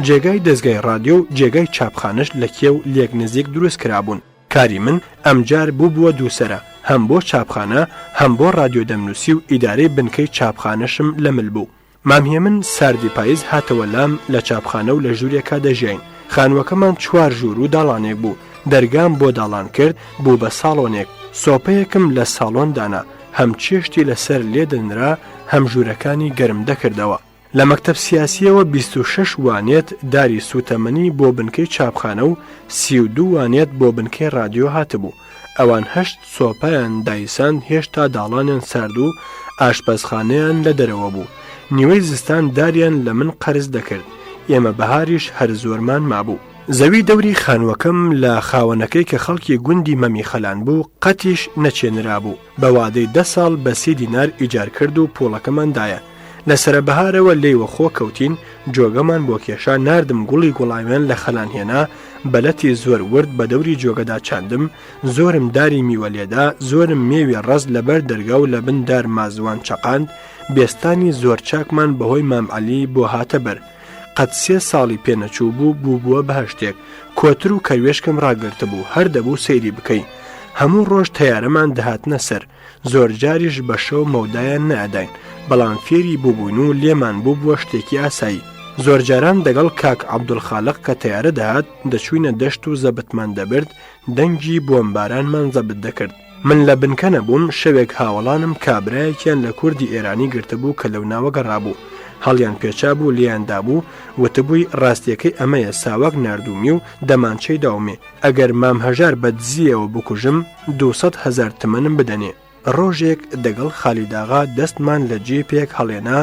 جێگای دەستگای رادیۆ و جێگای چاپخانەش لە کێو لێک نزیک دروست کرابوون. کاری من ئەمجار بووە دووسرە، هەم بۆ چاپخانە هەم بۆ رادیۆ دەمنووسی و ئیدارەی بنکەی چاپخانەشم لە مل بوو. مامهێ من ساردی پاییز هاتەوە لام لە چاپخانە و لە ژوورێکا دەژین. خانووەکەمان 4 ژوور و داڵانێک بوو. دەرگام بۆ داڵان کرد بوو بە ساڵۆنێک. سۆپەیەکم لە ساڵۆن دانا، هەم چێشتی لەسەر لێدەنرا هەم ژوورەکانی گەرم دەکردەوە. لە مەکتەب سیاسیەوە 26 وانێت داری سوتەمەنی بۆ بنکەی چاپخانە و 32 وانێت بۆ بنکەی رادیۆ هاتبوو. ئەوان 8 سۆپەیان دایسان هێشتا داڵانیان سارد و ئاشپەزخانەیان لە دەرەوە بوو. نیوەی زستان داریان لە من قەرز دەکرد. ئێمە بەهاریش هەر زۆرمان مابوو. زەوی دەوری خانووەکەم لە خاوەنەکەی کە خەڵکی گوندی مەمی خەلان بوو قەتیش نەچێنرا بوو. بە وادەی 10 ساڵ بە 30 دینار ئیجار کرد و پۆڵەکەماندایە. لە سەربەهارەوە لێوە خۆ کەوتین، جۆگەمان بۆ کێشا ناردم گوڵی گوڵاوێن لە خەلان هێنا، بەلەتی زۆر ورد بە دەوری جۆگەدا چاندم، زۆرم داری میوە لێدا، زۆرم مێوی ڕەز لەبەر دەرگا و لە بن دار مازوان چەقاند. بێستانی زۆر چاکمان بەهۆی مامعەلی بۆ هاتە بەر. قەت 3 ساڵی پێنەچوو بوو بووە بەهشتێک. کۆتر و کەروێشکم ڕاگرتە بوو، هەر دەبوو سەیری بکەی. هەموو ڕۆژ تەیارەمان دەهاتنە سەر، زۆر جاریش بە شەو مەودایان نەئەداین، بەڵام فێری بووبووین و لێمان بووە شتێکی ئاسایی. زۆر جاران دەگەڵ کاک عەبدولخالق کە تەیارە دەهات دەچووینە دەشت و زەبتمان دەبرد، دەنگی بۆمبارانمان زەبت دەکرد. من لە بنکە نەبووم، شەوێک هاوڵانم کابرایەکیان لە کوردی ئێرانی گرتبوو کە لەو ناوە گەڕابوو. هەڵیان پێچا بوو لیاندا بوو، وتبووی ڕاستیەکەی ئەمەیە ساواک نردومی و دەمانچەی داومێ، ئەگەر مام هەژار بە دزیەوە بکوژم 200,000 تمەنم بدەنێ. ڕۆژێک دەگەڵ خالیداغا دەستمان لە جێپێک هەڵێنا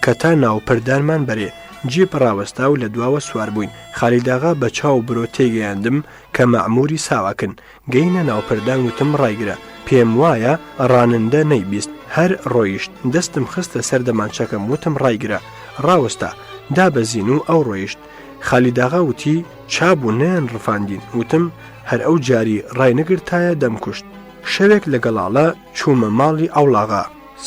کە تا ناوپەردانمان بەرێ. جێپ ڕاوەستا و لە دواوە سوار بووین. خالیداغا بە چاو برۆ تێگەیاندم کە مەعموری ساواکن. گەینە ناوپەردان وتم ڕایگرە، پێم وایە ڕانندە نەیبیست. هەر ڕۆیشت، دەستم خستە سەر دەمانچەکەم، وتم ڕایگرە. ڕاوەستا، دابەزین و ئەو ڕۆیشت. خالیداغا وتی چابوو نەیان ڕفاندین. وتم هەر ئەو جاری ڕای نەگرتایە دەمکوشت. شەوێک لە گەڵاڵە چوومە ماڵی ئەوڵاغا.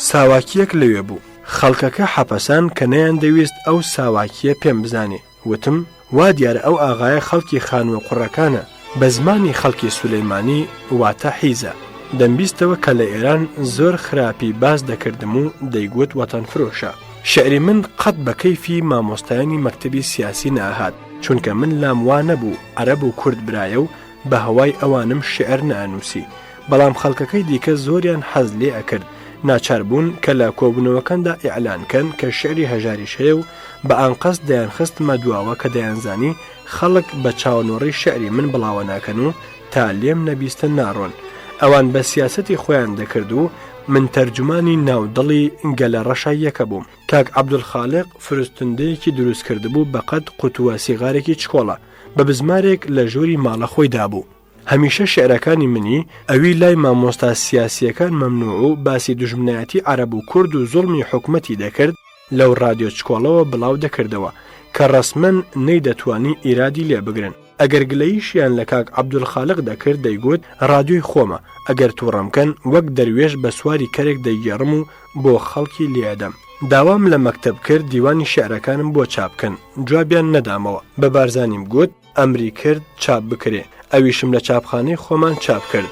ساواکیەک لەوێ بوو. خەڵکەکە حەپەسان کە نەیان دەویست ئەو ساواکیە پێم بزانێ. وتم وا دیارە ئەو ئاغایە خەڵکی خانووە قوڕەکانە، بە زمانی خەڵکی سولەیمانی واتە حیزە. دەمبیستەوە کە لە ئێران زۆر خراپی باز دەکردم و دەیگوت وەتەنفرۆشە. شعری من قەت بە کەیفی مامۆستایانی مەکتەبی سیاسی نەهات، چونکە من لام وا نەبوو عەرەب و کورد برایە و بە هەوای ئەوانم شعر نانووسی. بەڵام خەڵکەکەی دیکە زۆریان حەز لێ ئەکرد. ناچار بوون کە لە کۆبوونەوەکاندا ئیعلانکەن کە شعری هەژاریش هەیە و بە ئانقەس دەیان خستمە دواوە کە دەیانزانی خەڵک بە چاوەنۆڕی شعری من بڵاوە ناکەن و تا لێم نەبیستە ناڕۆن. ئەوان بە سیاسەتی خۆیان دەکرد و من تەرجمانی ناودڵی گەلە ڕەشاییەکە بووم. کاک عەبدولخالق فرستندەیەکی دروست کردبوو بە قەد قوتووە سیغارێکی چکۆڵە بە بزمارێک لە ژووری ماڵە خۆی دابوو. هەمیشە شێعرەکانی منی ئەوی لای مامۆستا سیاسیەکان مەمنوع و باسی دژمنایەتی عەرەب و کورد و زوڵمی حکومەتی دەکرد لەو ڕادیۆ چکۆڵەوە بڵاو دەکردەوە کە ڕەسمەن نەیدەتوانی ئیرادی لێ بگرن. ئەگەر گلەییشیان لە کاک عەبدولخالق دەکرد دەیگوت ڕادیۆی خۆمە، ئەگەر تووڕەمکەن وەک دەروێش بە سواری کەرێک دەیگێڕم و بۆ خەڵکی لێدەم. داوام لە مەکتەب کرد دیوانی شێعرەکانم بۆ چاپکەن، جوابیان نەدامەوە. بە بارزانیم گوت ئەمری کرد چاپ بکرێ، ئەویشم لە چاپخانەی خۆمان چاپ کرد.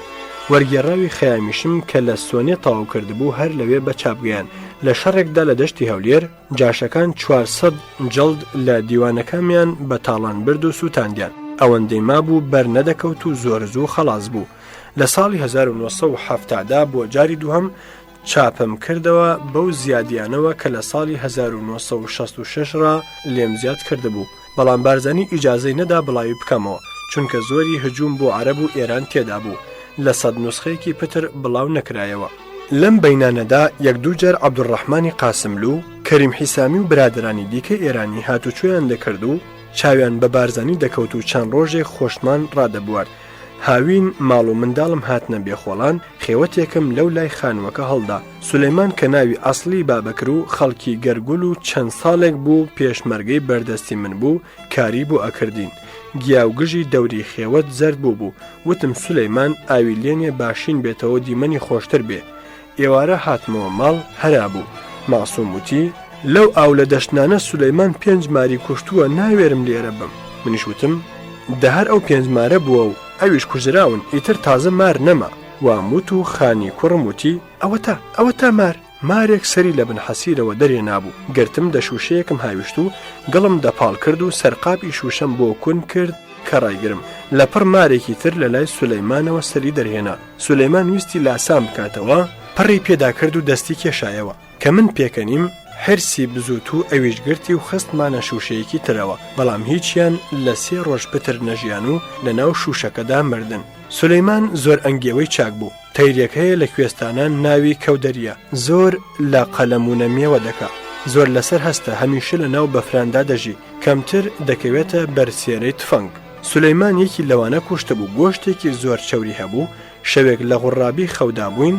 وەرگێڕاوی خەیامیشم کە لە سۆنێ تەواو کردبوو هەر لەوێ بە چاپگەیان. لە شەڕێکدا لە دەشتی هەولێر جاشەکان 400 جەڵد لە دیوانەکەمیان بە تاڵان برد و سووتاندیان. ئەوەندەی مابوو بەر نەدەکەوت و زۆر زوو خەڵاس بوو. لە ساڵی 1970دا بۆ جاری دووهەم چاپم کردەوە بەو زیادیانەوە کە لە ساڵی 1966 را لێم زیاد کردبوو. بەڵام بارزانی ئیجازەی نەدا بڵاوی بکەمەوە چونکە زۆری هجووم بۆ عەرەب و ئێران تێدا بوو. لە 100 نوسخەیەکی پتر بڵاو نەکرایەوە. لەم بەینانەدا یەک دوو جار عەبدوڕەحمانی قاسملو، کەریم حیسامی و برادرانی دیکە ئێرانی هاتوچۆیان دەکرد و چاویان بە بارزانی دەکەوت و چەند ڕۆژێک خۆشمان ڕادەبوارد. هاوین ماڵ و منداڵم هاتنە بێخۆڵان، خێوەتێکم لەو لای خانوەکە هەڵدا. سولەیمان کە ناوی ئەسڵی بابەکر و خەڵکی گەرگول و چەند ساڵێک بوو پێشمەرگەی بەردەستی من بوو کاری بۆ ئەکردین. گیاوگژی دەوری خێوەت زەرد بوو. وتم سولەیمان ئاوی لێنێ باشین بێتەوە دیمەنی خۆشتر بێ. ئێوارە هاتمەوە ماڵ هەرا بوو. مەعسووم وتی لەو ئاو لە دەشتانە سولەیمان 5 ماری کوشتووە، ناوێرم لێرە بم. منیش وتم دەهەر ئەو 5 مارە بووە و ئەویش کوژراون، ئیتر تازە مار نەما. واموت و خانی کوڕم وتی ئەوە تا مارێک سەری لە بن حەسیرەوە دەرێ نابوو. گرتم دەشوشەیەکم هاویشت و گەڵم دەپاڵ کرد و سەرقاپی شوشەم بۆ کون کرد کە ڕایگرم. لە پڕ مارێکی تر لە لای سولەیمانەوە سەری دەرهێنا. سولەیمان ویستی لاسام بکاتەوە، پڕی پێدا کرد و دەستی کێشایەوە کە من پێکەنیم. هەرسی بزوت و ئەویش گرتی و خستمانە شوشەیەکی ترەوە، بەڵام هیچیان لە 3 ڕۆژ پتر نەژیان و لە ناو شوشەکەدا مردن. سولەیمان زۆر ئەنگێوەی چاک بوو. تەیرێک هەیە لە کوێستانان ناوی کەودەریە، زۆر لە قەلەمونە مێوە دەکا، زۆر لەسەر هەستە، هەمیشە لە ناو بەفراندا دەژی، کەمتر دەکەوێتە بەرسێرەی تفەنگ. سولەیمان یەکی لەوانە کوشتە بوو، گۆشتێکی زۆر چەوری هەبوو. شەوێک لە غوڕابی خەودا بووین،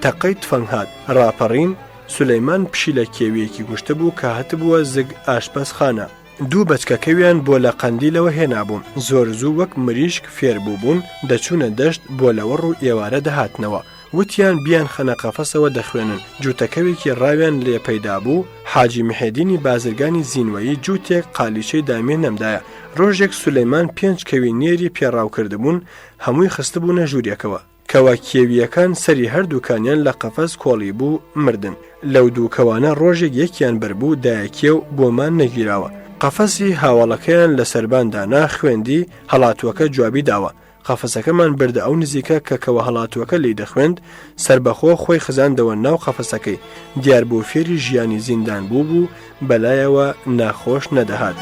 تەقەی تفەنگ هات، ڕاپەڕین. سولەیمان پشی لە کێویەکی گوشتە بوو کە هەتبووە زگ ئاشپەزخانە. 2 بەچکەکەویان بۆ لە قەندیلەوە هێنابووم. زۆر زوو وەک مریشک فێر بووبوون، دەچوونە دەشت بۆ لەوەڕ و ئێوارە دەهاتنەوە. وتیان بیان خەنە قەفەسەوە دەخوێنن. جووتەکەوێکی ڕاویان لێ پەیدا بوو. حاجی محێدینی بازرگانی زینوەیی جووتێک قالیچەی دامێ نەمدایە. ڕۆژێک سولەیمان 5 کەوی نێری پێڕاو کردبوون، هەمووی خستبوونە ژوورێکەوە. کەوا کێویەکان سەری هەردووکانیان لە قەفەس کۆڵی بوو مردن. لەو دوو کەوانە ڕۆژێک یەکیان بربوو دایەکێ و بۆمان نەگیراوە. قەفەسی هاوڵەکەیان لە سەرباندانا خوێندی، هەڵاتوەکە جوابی داوە. قەفەسەکەمان بردە ئەو نزیکە کە کەوە هەڵاتوەکە لی دەخوێند، سربەخۆ خۆی خزاندەوە ناو قەفەسەکەی. دیار بۆ فێری ژیانی زیندان بوو بەلایەوە ناخۆش نەدەهات.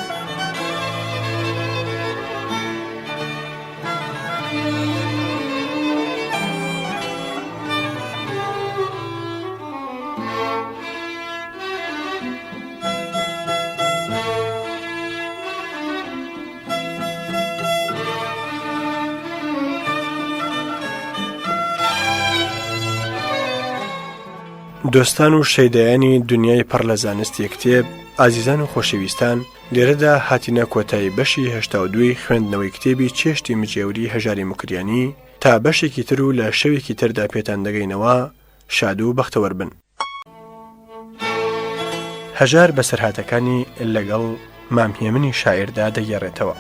دۆستان و شەیدایانی دنیای پڕ لە زانستی کتێب، ئازیزان و خۆشەویستان، لێرەدا هاتینە کۆتایی بەشی 82 خوێندنەوەی کتێبی چێشتی مجێوری هەژاری مکریانی. تا بەشێکی تر و لە شەوێکی تردا پێتان دەگەینەوە. شاد و بەختەوەر بن. هەژار بەسەرهاتەکانی لەگەڵ مامهێمنی شاعردا دەگەڕێتەوە.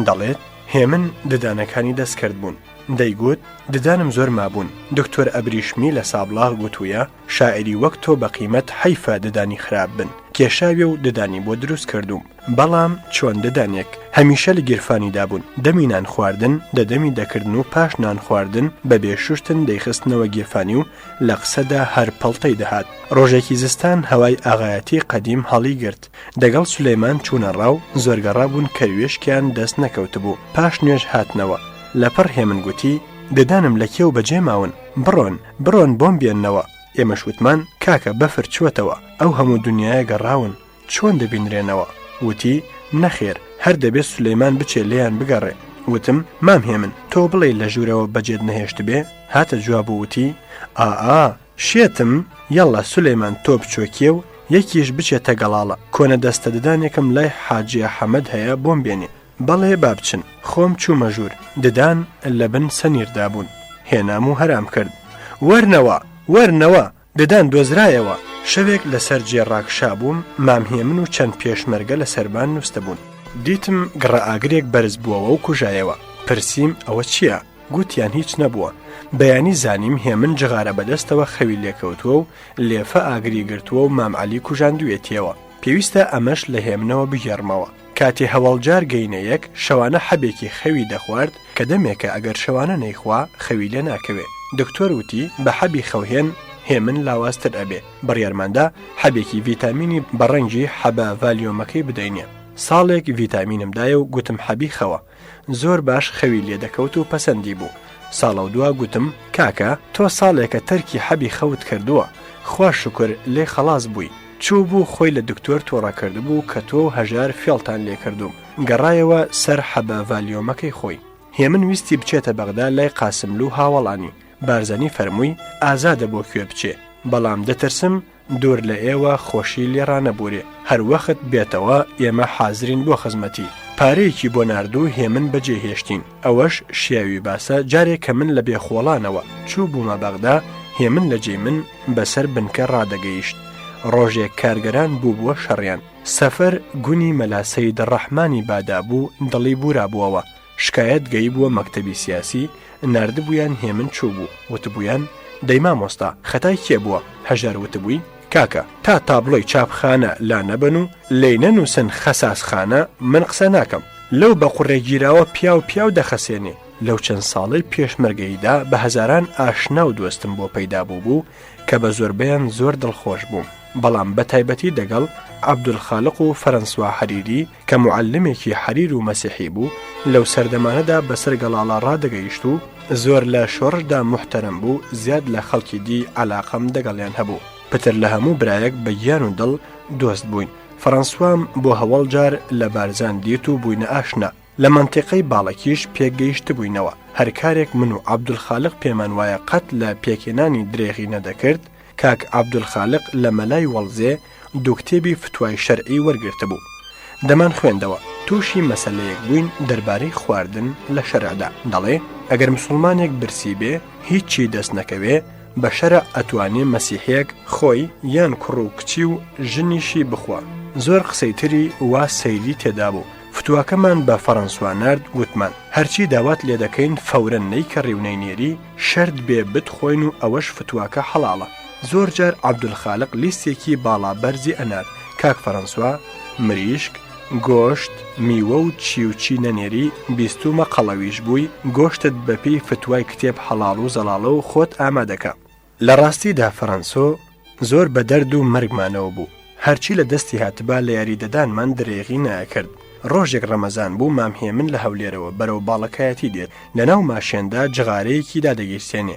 دەڵێت هێمن ددانەکانی دەستکرد بوون. دەیگوت ددانم زۆر مابوون. دکتۆر ئەبریشمی لە سابڵاغ گوتوویە شاعری وەک تۆ بە قیمەت حەیفە ددانی خراپ بن. کێشاوێ و ددانی بۆ دروست کردوم. بەڵام چۆن ددانێک هەمیشە لە گیرفانیدا بوون. دەمی نان خواردن دەدەمی دەکردن و پاش نان خواردن بە بێشوشتن دەیخستنەوە گیرفانی و لە قسەدا هەر پەڵتەی دەهات. ڕۆژێکی زستان هەوای ئاغایەتی قەدیم هەڵی گرت. دەگەڵ سولەیمان چوونە ڕاو، زۆر گەڕا بوون کەروێشکیان دەست نەکەوتبوو. پاش نوێژ هاتنەوە. لەپڕ هێمن گوتی ددانم لە کێو بەجێ ماون، بڕۆن بۆم بێننەوە. ئێمەش وتمان کاکە بەفر چوەتەوە، ئەو هەموو دنیاە گەڕاون، چۆن دەبینرێنەوە؟ وتی نەخێر، هەر دەبێت سولەیمان بچێ لێیان بگەڕێ. وتم مام هێمن تۆ بڵێ لە ژوورەوە بەجێت نەهێشت بێ هاتە جواب وتی شێتم یەڵا سولەیمان تۆ بچۆکیە و یەکیش بچێتە گەڵاڵە کۆنە دەستە ددانێکم لای حاجی حەمەد هەیە بۆم بێنێ بەڵێ با بچن خۆم چوومە ژوور ددان لە بن سەنیردا بوون هێنام و هەرام کرد وەرنەوە ددان دۆزرایەوە شەوێک لەسەر جێڕاکشا بووم مامهێمن و چەند پێشمەرگە لە سەربان نووسە بوون دیتم گڕەئاگرێک بەرز بووەوە و کوژایەوە پرسییم ئەوە چییە؟ گوتیان هیچ نەبووە بەیانی زانیم هێمن جغارە بەدەستەوە خەوی لێکەوتووە و لێفە ئاگری گرتووە و مامعەلی کوژاندوێتیەوە پێویستە ئەمەش لە هێمنەوە بگێڕمەوە کاتێ هەواڵجار گەینەیەک شەوانە حەبێکی خەوی دەخوارد کە دەمێکە ئەگەر شەوانە نەیخوا خەوی لێ ناکەوێ دکتۆر وتی بە حەبی خەوهێن هێمن لاوازتر ئەبێ بڕیارماندا حەبێکی ڤیتامینی بەڕەنگی حەبە ڤالیۆمەکەی بدەینێ ساڵێک ڤیتامینمدایە و گوتم حەبی خەوە زۆر باش خەوی لێ دەکەوت و پەسەندی بوو ساڵە و دووە گوتم کاکە تۆ ساڵێکە تەرکی حەبی خەوت کردووە خوا شکر لێ خەلاص بووی چوو بوو خۆی لە دکتۆر تۆڕە کرد بوو کە تۆ هەژار فێڵتان لێ کردوم گەڕایەوە سەر حەبە ڤالیۆمەکەی خۆی هێمن ویستی بچێتە بەغدا لای قاسملو هاوڵانی بارزانی فەرمووی ئازادە بۆ کوێ بچێ بەڵام دەترسم دوور لە ئێوە خۆشی لێڕانەبورێ هەر وەخت بێتەوە ئێمە حازرین بۆ خزمەتی پارەیەکی بۆ ناردوو هێمن بەجێ هێشتین ئەوەش شیاوی باسە جارێک کە من لە بێخۆڵانەوە چوو بوومە بەغدا هێمن لە جێی من بەسەر بنکە ڕادەگەیشت ڕۆژێک کارگەران بووبووە شەڕیان سەفەر گونی مەلاسەی دەڕەحمانی بادا بوو دڵی بورا بووەوە شکایەت گەی بووە مەکتەبی سیاسی نردبوویان هێمن چوو بوو وتبوویان دەی مامۆستا خەتای کێ بووە هەژار وتبووی کاکە تا تابلۆی چاپخانە لا نەبن و لێی نەنووسن خەساسخانە من قسە ناکەم لەو بە قوڕێگیراوە پیاو دەخەسێنێ لەو چەند ساڵی پێشمەرگەیدا بە هەزاران ئاشنا و دۆستم بۆ پەیدا بوو کە بە زۆربیان زۆر دڵخۆش بووم بەڵام بە تایبەتی دەگەڵ عەبدولخالق و فەرەنسوا حەریری کە موعەلمێکی حەریر و مەسیحی بوو لەو سەردەمانەدا بەسەر گەڵاڵە ڕادەگەیشت و زۆر لە شۆڕشدا محتەرەم بوو زیاد لە خەڵکی دی عەلاقەم دەگەڵیان هەبوو پتر لە هەموو برایەک بە گیان و دڵ دۆست بووین فەرەنسوام بۆ هەوڵجار لە بارزان دیت و بووینە ئاشنا لە منتیقەی باڵەکیش پێگەیشت بووینەوە هەر کارێک من و عەبدولخالق پێمان وایە قەت لە پێکێنانی درێغی نەدەکرد کاک عەبدولخالق لە مەلای وەڵزێ دوو کتێبی فتوای شەرعی وەرگرتە بوو دەمان خوێندەوە تووشی مەسەلەیەک بووین دەربارەی خواردن لە شەرعدا دەڵێ ئەگەر مسلمانێک برسی بێ هیچی دەست نەکەوێ بە شەرع ئەتوانێ مەسیحێک خۆی یان کوڕ و کچی و ژنیشی بخوا زۆر قسەی تری وا سەیری تێدا بوو فتوواکەمان بە فەرەنسوا نارد وتمان هەرچی داوات لێ دەکەین فەورەن نەیکە ڕێونەی نێری شەرت بێ بتخۆین و ئەوەش فتوواکە حەڵاڵە زۆر جار عەبدولخالق لیستێکی باڵا بەرزی ئەنار کاک فەرەنسوا مریشک گۆشت میوە و چی نەنێری بیستومە قەڵەویش بووی گۆشتت بەپی فتوای کتێب حەڵاڵ و زەڵاڵە و خۆت ئامادەکە لە ڕاستیدا فەرەنسۆ زۆر بە دەرد و مەرگمانەوە بوو هەرچی لە دەستی هاتبا لە یاریدەدانمان درێغی ناکرد ڕۆژێک ڕەمەزان بوو مامهێمن لە هەولێرەوە بەرەو باڵەکایەتی دێت لەناو ماشێندا جغارەیەکی دادەگەیشتێنێ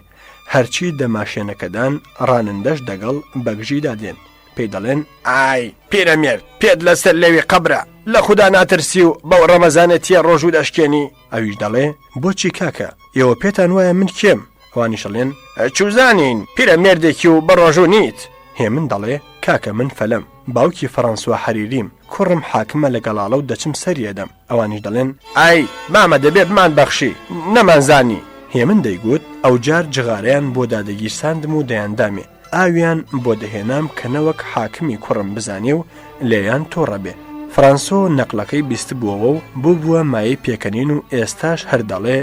هەرچی دە ماشێنەکەدان ڕانندەش دەگەڵ بەگژی دادێن پێی دەڵێن ئای پیرەمێرد پێت لەسەر لەوێ قەبرە لە خوددا ناترسی و بەو ڕەمەزانێتیە ڕۆژ و دەشکێنی ئەویش دەڵێ بۆچی کاکە ئێوە پێتان وایە من کێم ئەوانیشەڵێن چوزانین پیرەمێردێکی و بە ڕۆژوو نیت هێمن دەڵێ کاکە من فەلەم باوکی فەرەنسوا حەریریم کوڕم حاکمە لە گەڵاڵە و دەچم سەریەدەم ئەوانیش دەڵێن ئای مامە دەبێت بمان بەخشی نەمانزانی هێمن دەیگوت ئەو جار جغارەیان بۆ دادەگیرساندم و دەیاندامێ ئاویان بۆ دەهێنام کە نەوەک حاکمی کوڕم بزانێ و لێیان تۆڕە بێ فەرەنسۆ نەقلەکەی بیست بووەوە و بووە مایەی پێکەنین و ئێستاش هەر دەڵێ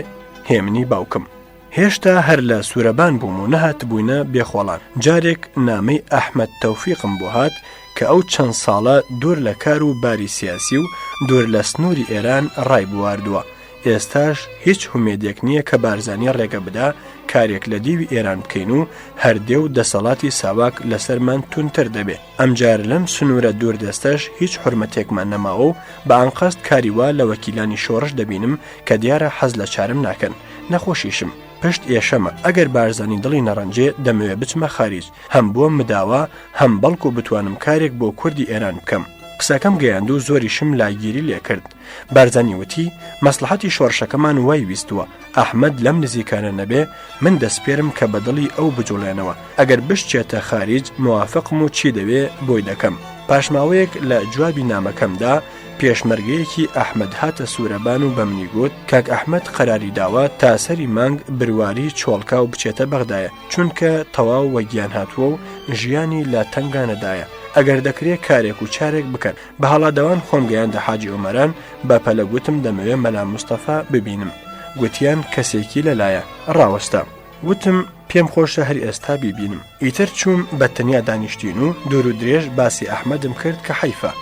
هێمنی باوکم هێشتا هەر لە سوورەبان بووم و نەهات بووینە بێخۆڵان جارێک نامەی ئەحمەد تەوفیقم بۆ هات کە ئەو چەند ساڵە دوور لە کار و باری سیاسی و دوور لە سنووری ئێران ڕای بواردووە ئێستاش هیچ هومێدێک نییە کە بارزانی ڕێگە بدا کارێک لە دیوی ئێران بکەین و هەردێ و دەسەڵاتی ساواک لەسەرمان تونتر دەبێ ئەمجار لەم سنوورە دوور دەستەش هیچ حرمەتێکمان نەماوە و بە ئەنقەست کاریوا لە وەکیلانی شۆڕش دەبینم کە دیارە حەز لە چارم ناکەن نەخۆشیشم پشت ئێشەمە ئەگەر بارزانی دڵی نەڕەنجێ دەمەوێت بچمە خارج هەم بۆ مداوە هەم بەڵکو بتوانم کارێک بۆ کوردی ئێران بکەم قسەکەم گەیاند و زۆریشم لاگیری لێ کرد. بارزانی وتی مەسلحەتی شۆڕشەکەمان وای ویستووە ئەحمەد لەم نزیکانە نەبێ من دەسپێرم کە بەدڵی ئەو بجوڵێنەوە ئەگەر بشتێتە خارج موافقم و چی دەوێ بۆی دەکەم. پاشماوەیەک لە جوابی نامەکەمدا پێشمەرگەیەکی ئەحمەد هاتە سوورەبان و بەمنی گوت کاک ئەحمەد قەراری داوە تا سەری مانگ برواری چۆڵکا و بچێتە بەغدایە چونکە تەواو وەگیان هاتووە و ژیانی لە تەنگانەدایە ئەگەر دەکرێت کارێک و چارێک بکەن. بە هەڵادەوان خۆم گەیاندە حاجی عومەران بە پەلە گوتم دەمەوێت مەلا مستەفا ببینم. گوتیان کەسێکی لەلایە. ڕاوەستا. وتم پێم خۆشە هەر ئێستا بیبینم. ئیتر چوم بە تەنیا دانیشتین و دوور و درێژ باسی ئەحمەدم کرد کە حەیفە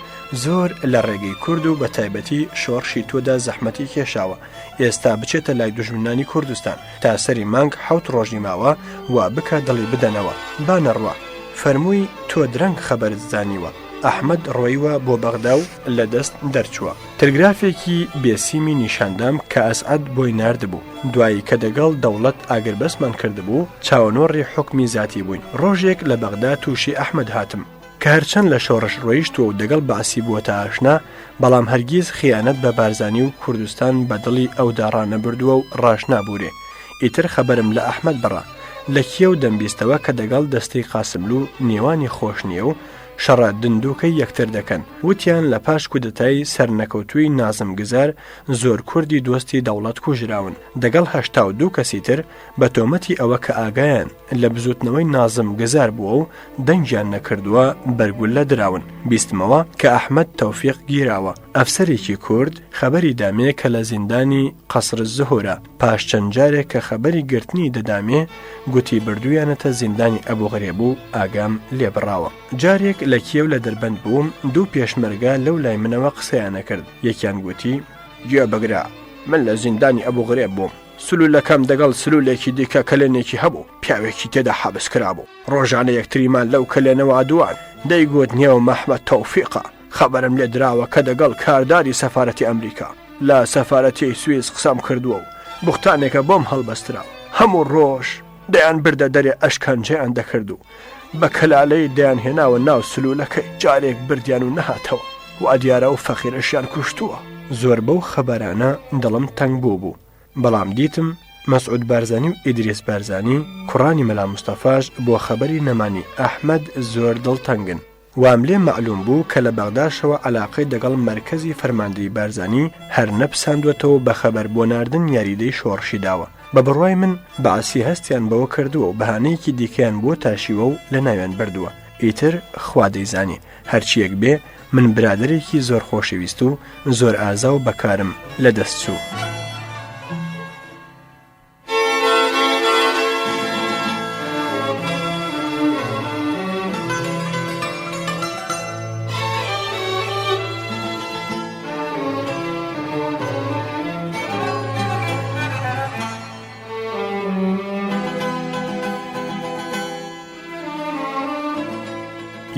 زۆر لە ڕێگەی کورد و بە تایبەتی شۆڕشی تۆدا زەحمەتی کێشاوە ئێستا بچێتە لای دوژمنانی کوردستان تا سەری مانگ 7 ڕۆژی ماوە وا بکە دڵی بدەنەوە با نەڕوە. فەرمووی تۆ درەنگ خەبەرت زانیوە. ئەحمەد ڕۆیوە بۆ بەغدا و لە دەست دەرچووە. تەلگرافێکی بێسیمی نیشاندام کە ئەسعەد بۆی ناردبوو. دوایی کە دەگەڵ دەوڵەت ئاگربەسمان کردبوو چاوەنۆڕی حکمی زاتی بووین. ڕۆژێک لە بەغدا تووشی ئەحمەد هاتم کە هەرچەند لە شۆڕش ڕۆیشتووە و دەگەڵ باسی بووە تا ئاشنا بەڵام هەرگیز خیانەت بە بارزانی و کوردستان بە دڵی ئەودا ڕانەبردووە و ڕاشنابوورێ. ئیتر خەبەرم لە ئەحمەد بڕا لە کێو دەمبیستەوە کە دەگەڵ دەستەی قاسملو نێوانی خۆش نییە و شەڕە دندووکەی یەکتر دەکەن. وتیان لە پاش کودەتای سەرنەکەوتووی نازم گزار زۆر کوردی دۆستی دەوڵەت کوژراون دەگەڵ 82 کەسی تر بە تۆمەتی ئەوە کە ئاگایان لە بزوتنەوەی نازم گزار بووە و دەنگیان نەکردووە بەرگولە دراون. بیستمەوە کە ئەحمەد تەوفیق گیراوە ئەفسەرێکی کورد خەبەری دامێ کە لە زیندانی قەسر زهۆرە پاش چەند جارێک کە خەبەری گرتنی دەدامێ گوتی بردوویانەتە زیندانی ئەبوغرێب و ئاگام لێبڕاوە. جارێک لە کێو لە دەربەند بووم دوو پێشمەرگە لەو لای منەوە قسەیانە کرد. یەکیان گوتی گوێ بگرە من لە زیندانی ئەبوغرێب بووم سلولەکەم دەگەڵ سلولێکی دیکە کەلێنێکی هەبوو پیاوێکی تێدا حەبس کرابوو ڕۆژانە یەکتریمان لەو کەلێنەوە ئادوان دەیگوت نێو مەحمەد تەوفیقە خەبەرم لێ دراوە کە دەگەڵ کارداری سەفارەتی ئەمریکا لە سەفارەتی سویس قسەم کردووە و بوختانێکە بۆم هەڵبەسترا هەموو ڕۆژ دەیان بردە دەرێ ئەشکەنجەیان دەکرد و بە کەلالەی دەیان هێناوە ناو سلولەکەی جارێک بردیان و نەهاتەوە و ئەدیارە و فەقیرەشیان کوشتووە. زۆر بەو خەبەرانە دڵم تەنگ بوو بەڵام دیتم مەسعود بارزانی و ئیدریس بارزانی کوڕانی مەلا مستەفاش بۆ خەبەری نەمانی ئەحمەد زۆر دڵتەنگن. وام لێ مەعلوم بوو کە لە بەغداشەوە عەلاقەی دەگەڵ مەرکەزی فەرماندەی بارزانی هەر نەپساندوێتەوە بە خەبەر بۆ ناردن یاریدەی شۆڕشی داوە. بە بڕوای من بەعسی هەستیان بەوە کردووە و بەهانەیەکی دیکەیان بۆ تاشیوە و لە ناویان بردووە. ئیتر خوا دەیزانی هەرچیەک بێ من برادێکی زۆر خۆشەویست و زۆر ئازا و بەکارم لە دەست چوو.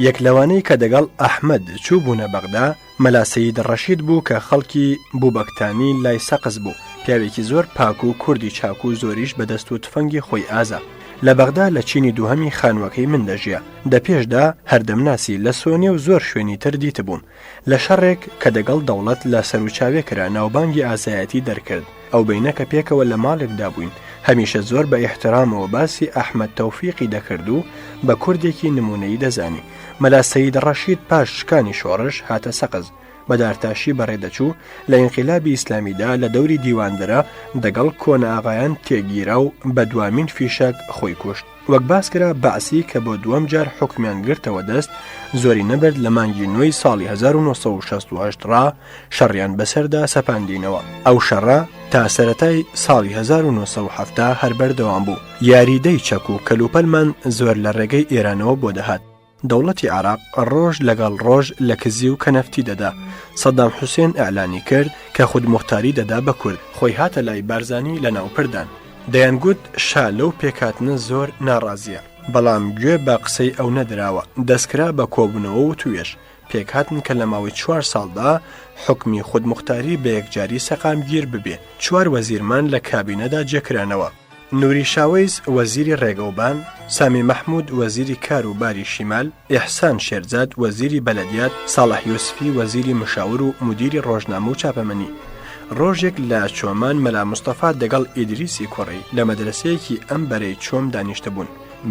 یەک لەوانەی کە دەگەڵ ئەحمەد چوو بوونە بەغدا مەلا سەید ڕەشید بوو کە خەڵکی بووبەکتانی لای سەقز بوو پیاوێکی زۆر پاک و کوردی چاک و زۆریش بەدەست و تفەنگی خۆی ئازا. لە بەغدا لە چینی دووهەمی خانوەکەی من دەژیا دەپێشدا هەردەمناسی لە سۆنیە و زۆر شوێنی تر دیتە بووم. لە شەڕێک کە دەگەڵ دەوڵەت لە سەرچاوێ کرا ناوبانگی ئازایەتی دەرکرد ئەو بینەکە پێکەوە لە ماڵێکدا بووین هەمیشە زۆر بە ئیحترامەوە باسی ئەحمەد تەوفیقی دەکرد و بە کوردێکی نمونەی دەزانی. مەلا سەید ڕەشید پاش شکانی شۆڕش هاتە سەقز بەدارتاشی بەڕێدەچوو لە ئینقیلابی ئیسلامیدا لە دەوری دیواندرە دەگەڵ کۆنە ئاغایان تێگیرا و بە دوامین فیشەک خۆی کوشت. وەک باس کرا بەعسی کە بۆ دووەم جار حکمیان گرتەوە دەست زۆری نەبرد لە مانگی نوێی ساڵی 1968 ڕا شەڕیان بەسەردا سەپاندینەوە. ئەو شەڕە تا سەرەتای ساڵی 1970 هەر بەردەوام بوو. یاریدەی چەک و کەلوپەلمان زۆر لە ڕێگەی ئێرانەوە بۆ دەهات. دەوڵەتی عێراق ڕۆژ لەگەڵ ڕۆژ لە کزی و کەنەفتی دەدا. سەدام حوسێن ئەعلانی کرد کە خودموختاری دەدا بە کورد خۆی هاتە لای بارزانی لە ناوپردان دەیانگوت شا لەو پێکاتنە زۆر ناڕازیە بەڵام گوێ بە قسەی ئەو نەدراوە دەستکرا بە کۆبوونەوە و توێش پێکهاتن کە لە ماوەی 4 ساڵدا حکمی خودموختاری بە یەکجاری سەقامگیر ببێ. 4 وەزیرمان لە کابینەدا جێکرانەوە نوری شاویز وەزیری ڕێگەوبان، سامی مەحموود وەزیری کار و باری شیمال، ئیحسان شێرزاد وەزیری بەلەدیات، ساڵح یوسفی وەزیری مشاور و مدیری ڕۆژنامە و چاپەمەنی. ڕۆژێک لە چۆمان مەلا مستەفا دەگەڵ ئیدریسی کوڕی لە مەدرسەیەکی ئەم بەرەی چۆم دانیشتە بوون.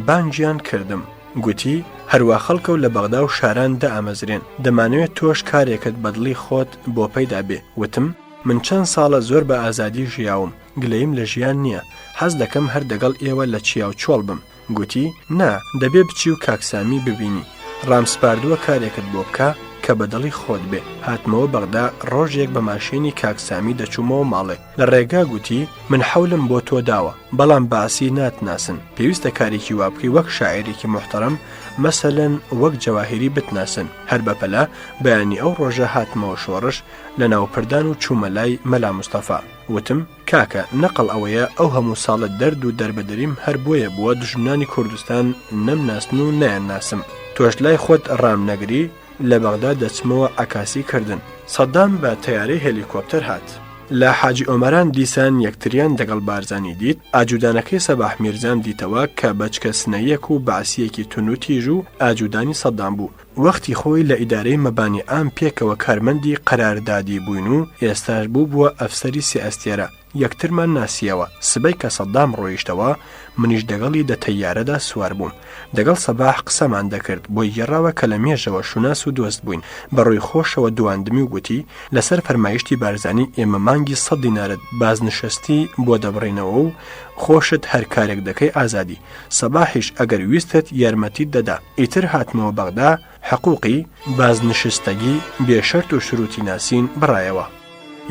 بانگیان کردم. گوتی هەروە خەڵکە و لە بەغدا و شاران دائەمەزرێن، دەمانوێت تۆش کارێکت بەدڵی خۆت بۆ پەیدا بێ. وتم من چەند ساڵە زۆر بە ئازادی ژیاوم، گلەیم لە ژیان نییە، حەز دەکەم هەر دەگەڵ ئێوە لە چیا و چۆڵ بم. گوتی نا، دەبێ بچی و کاکسامی ببینی، ڕامسپاردووە کارێکت بۆ بکە کە بەدڵی خۆت بێ. هاتمەوە بەغدا، ڕۆژێک بە ماشینی کاکسامی دەچوومەوە ماڵێ. لە ڕێگا گوتی من حەولم بۆ تۆ داوە، بەڵام باسی ناتناسن، پێویستە کارێکی وا بکەی وەک شاعیرێکی محتەرەم، مەسەلەن وەک جەواهیری بتناسن. هەر بەپەلا بەیانی ئەو ڕۆژە هاتمەوە شۆڕش لە ناوپردان و چوومە لای مەلا مستەفا. وتم کاکە نەقڵ ئەوەیە ئەو هەموو ساڵت دەرد و دەربەدەریم هەر بۆیە بووە دژمنانی کوردستان نەمناسن و نەیانناسم، تۆش لای خۆت ڕام نەگری لە بەغدا دەچمەوە عکاسی کردن. سەدام بە تەیارەی هێلیکۆپتەر هات. لە حاجی ئۆمەران دیسان یەکتریان دەگەڵ بارزانی دیت. ئاجودانەکەی سەباح میرزام دیتەوە کە بەچکە سنەیەک و بەعسیەکی تون و تیژ و ئاجودانی سەدام بوو. وەختی خۆی لە ئیدارەی مەبانی ئام پێکەوە کارمەندی قەراردادی بووین و ئێستاش بووە ئەفسەری سیئەستێرە. یەکترمان ناسیەوە. سبەی کە سەدام ڕۆیشتەوە منیش دەگەڵی دە تەیارەدا سوار بووم. دەگەڵ سەباح قسەمان دەکرد، بۆی گێڕاوە کە لە مێژەوە شوناس و دۆست بووین. بەڕووی خۆشەوە دواندمی و گوتی لەسەر فەرمایشتی بارزانی ئێمە مانگی 100 دینارت بازنشستی بۆ دەبڕینەوە و خۆشت هەر کارێک دەکەی ئازادی. سەباحیش ئەگەر ویستت یارمەتیت دەدا. ئیتر هاتمەوە بەغدا، حقوقی بازنشستگی بێشەرت و شروتی ناسین بڕایەوە.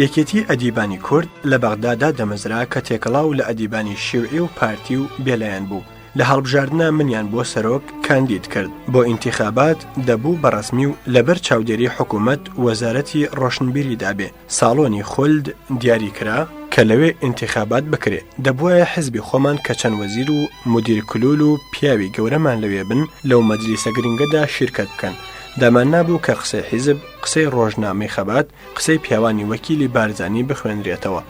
یەکێتی ئەدیبانی کورد لە بەغدادا دەمەزرا کە تێکەڵاو لە ئەدیبانی شیوعی و پارتی و بێلایەن بوو. لە هەڵبژاردنە منیان بۆ سەرۆک کاندید کرد. بۆ ئینتیخابات دەبوو بەڕەسمی و لەبەر چاودێری حکوومەت وەزارەتی ڕۆشنبیری دابێ. ساڵۆنی خولد دیاری کرا کە لەوێ ئینتیخابات بکرێ. دەبوایە حزبی خۆمان کە چەند وەزیر و مدیر کلول و پیاوی گەورەمان لەوێ بن لەو مەجلیسە گرنگەدا شیرکەت بکەن. دامان نابوو کە قسەی حیزب، قسەی ڕۆژنامەی خەبات، قسەی پیاوانی وەکیلی بارزانی بخوێنرێتەوە.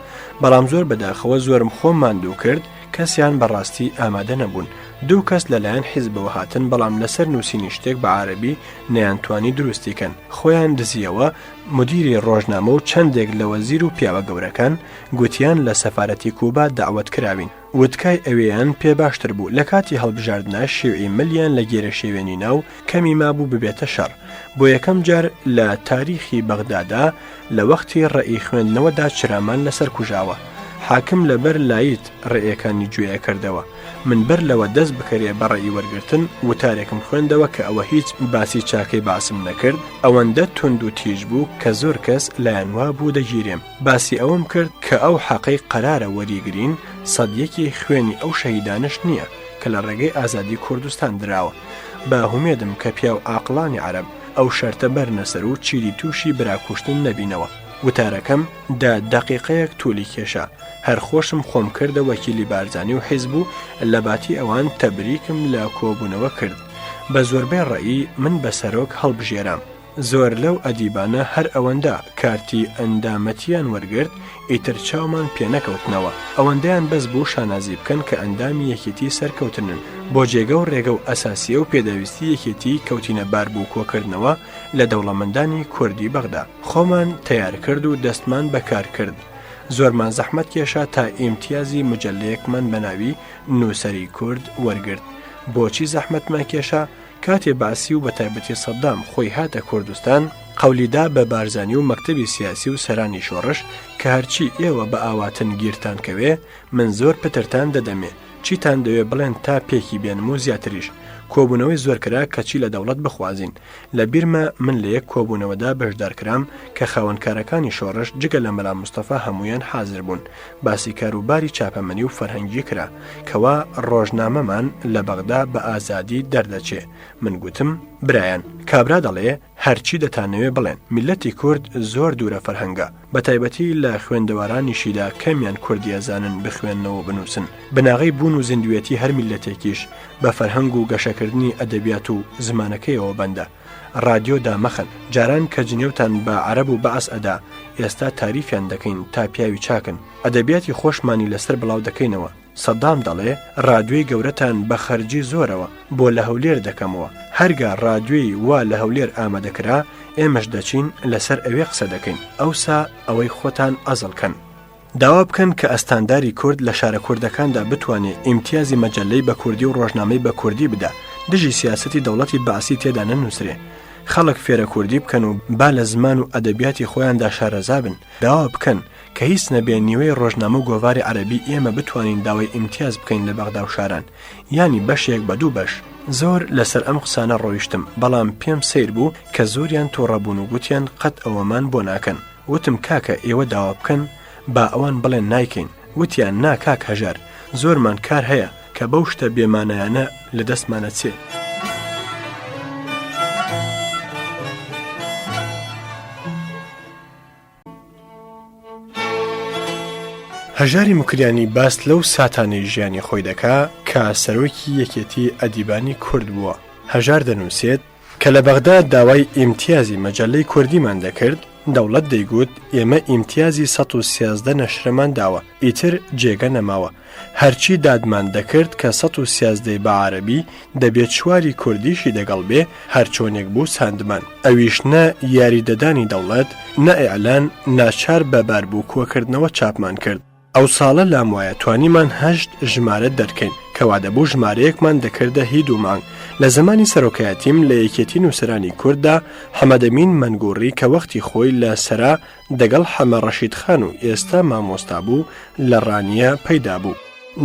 بەڵام زۆر بەداخەوە زۆرم خۆم ماندوو کرد، کەسیان بەڕاستی ئامادە نەبوون. دوو کەس لەلایەن حیزبەوە هاتن، بەڵام لەسەر نووسینی شتێک بە عارەبی نەیانتوانی دروستیکەن. خۆیان دزیەوە. مدیری ڕۆژنامە و چەندێک لە وەزیر و پیاوە گەورەکان گوتیان لە سەفارەتی کوبا داوەت کراوین. وتکای ئەوەیان پێ باشتر بوو. لە کاتی هەڵبژاردنە شێوعی ملیان لە گێرە شێوێنی ناو کەمی مابوو ببێتە شەڕ. بۆ یەکەم جار لە تاریخی بەغدادا لە وەختی ڕێئی خوێندنەوەدا چرامان لەسەر کوژاوە. حاکم لەبەر لایت ڕێیەکانی گوێیە کردەوە. من بەر لەوە دەست بکەرێ بە ڕێی وەرگرتن وتارێکم خوێندەوە کە ئەوە هیچ باسی چاکەی باسم نەکرد، ئەوەندە تند و تیژ بوو کە زۆر کەس لایەنوا بوو دەگیرێم. باسی ئەوم کرد کە ئەو حەقەی قەرارە وەریگرین سەدیەکی خوێنی ئەو شەهیدانش نییە کە لە ڕێگەی ئازادی کوردستان دراوە. با هومێدم کە پیا و عاقڵانی عەرەب ئەو شەرتە بەرنەسەر و چیری تووشی براکوشتن نەبینەوە. وتارەکەم دا دەقیقەیەک توولی کێشا. هەر خۆشم خۆم کردە وەکیلی بارزانی و حیزب و لە باتی ئەوان تەبریکم لە کۆبوونەوە کرد. بە زۆربەی ڕەئی من بە سەرۆک هەڵبژێرام. زۆر لەو ئەدیبانە هەر ئەوەندە کارتی ئەندامەتیان وەرگرت ئیتر چاومان پێ نەکەوتنەوە. ئەوەندەیان بەس بوو شانازی بکەن کە ئەندامی یەکێتی سەرکەوتنن. بۆ جێگە و ڕێگە و ئەساسیە و پێدەویستی یەکێتی کەوتینە بار بوو کۆکردنەوە لە دەوڵەمەندانی کوردی بەغدا. خۆمان تیار کرد و دەستمان بەکار کرد. زۆرمان زەحمەت کێشا تا ئیمتیازی مجلەیەکمان بەناوی نووسەری کورد وەرگرت. بۆچی زەحمەتمان کێشا؟ کاتێ باسی و بە تایبەتی سەدام خۆی هاتە کوردستان، قەولیدا بە بارزانی و مەکتەبی سیاسی و سەرانی شۆڕش کە هەرچی ئێوە بە ئاواتن گیرتان کەوێ، من زۆر پترتان دەدەمێ. چیتان دەوێ بڵێن تا پێکی بێنم و زیاتریش. کۆبوونەوەی زۆر کرا کەچی لە دەوڵەت بخوازین. لە بیرمە من لە یەک کۆبوونەوەدا بەشدارکرام کە خاوەنکارەکانی شۆڕش جگە لە مەلا مستەفا هەمویان حازر بوون. باسی کاروباری چاپەمەنی و فەرهەنگی کرا کەوا ڕۆژنامەمان لە بەغدا بە ئازادی دەردەچێ. من گوتم برایان، کابرا دەڵێ هەرچی دەتانەوێ بڵێن. میلەتی کورد زۆر دوورە فەرهەنگە، بە تایبەتی لە خوێندەوارانیشیدا کەمیان کوردی ئەزانن بخوێننەوە بنووسن. بناغی بوون و زیندوێتی هەر میلەتێکیش بە فەرهەنگ و گەشەکردنی ئەدەبیات و زمانەکەیەوە بەندە. ڕادیۆ دامەخەن، جاران کە جنێوتان بە عەرەب و بەعەس ئەدا، ئێستا تاریفیان دەکەین تا پیاوی چاکن. ئەدەبیاتی خۆشمانی لەسەر بڵاو دەکەینەوە. سەدام دەڵێ ڕادیۆی گەورەتان بە خەرجی زۆرەوە بۆ لە هەولێر دەکەمەوە، هەرگا ڕادیۆی وا لە هەولێر ئامادەکرا ئێمەش دەچین لەسەر ئەوێ قسە دەکەین، ئەوسا ئەوەی خۆتان ئەزڵکەن. داوا بکەن کە ئەستانداری کورد لە شارە کوردەکاندا بتوانێت ئیمتیازی مەجەللەی بە کوردی و ڕۆژنامەی بە کوردی بدا، دژی سیاسەتی دەوڵەتی بەعسی تێدا نەنووسرێ. خەڵک فێرە کوردی بکەن و با لە زمان و ئەدەبیاتی خۆیاندا شارەزا بن. داوا بکەن کە هیچ نەبێ نیوەی ڕۆژنامە و گۆڤاری عەرەبی ئێمە بتوانین داوای ئیمتیاز بکەین لە بەغدا و شاران، ینی بەشێک بە دوو بەش. زۆر لەسەر ئەم قسانە ڕۆیشتم، بەڵام پێم سیر بوو کە زۆریان تۆڕەبوون و گوتیان قەت ئەوەمان بۆ ناکەن. وتم کاکە ئێوە داوا بکەن با ئەوان بڵێن نایکەین. وتیان نا کاک هەژار، زۆرمان کار هەیە کە بەو شتە بێمانەیانە لە دەستمانە چێ. هەژاری موکریانی باس لەو ساتانەی ژیانی خۆی دەکا کە سەرۆکی یەکێتی ئەدیبانی کورد بووە. هەژار دەنووسێت کە لە بەغدا داوای ئیمتیازی مەجەللەی کوردیمان دەکرد، دەوڵەت دەیگوت ئێمە ئیمتیازی 113 نەشرەمان داوە، ئیتر جێگە نەماوە. هەرچی دادمان دەکرد کە 113 بە عەرەبی دەبێت چواری کوردیشی دەگەڵ بێ، هەرچۆنێک بوو ساندمان. ئەویش نە یاریدەدانی دەوڵەت، نە ئیعلان، ناچار بەبار بوو کۆکردنەوە چاپمان کرد. ئەو ساڵە لام وایە توانیمان 8 ژمارە دەرکەین کەوا دەبوو ژمارەیەکمان دەکردە هید و مانگ. لە زمانی سەرۆکایەتیم لە یەکێتی نووسرانی کورددا حەمەدەمین مەنگوڕی کە وەختی خۆی لە سەرا دەگەڵ حەمە ڕەشید خان و ئێستا مامۆستا بوو لە ڕانیە پەیدا بوو.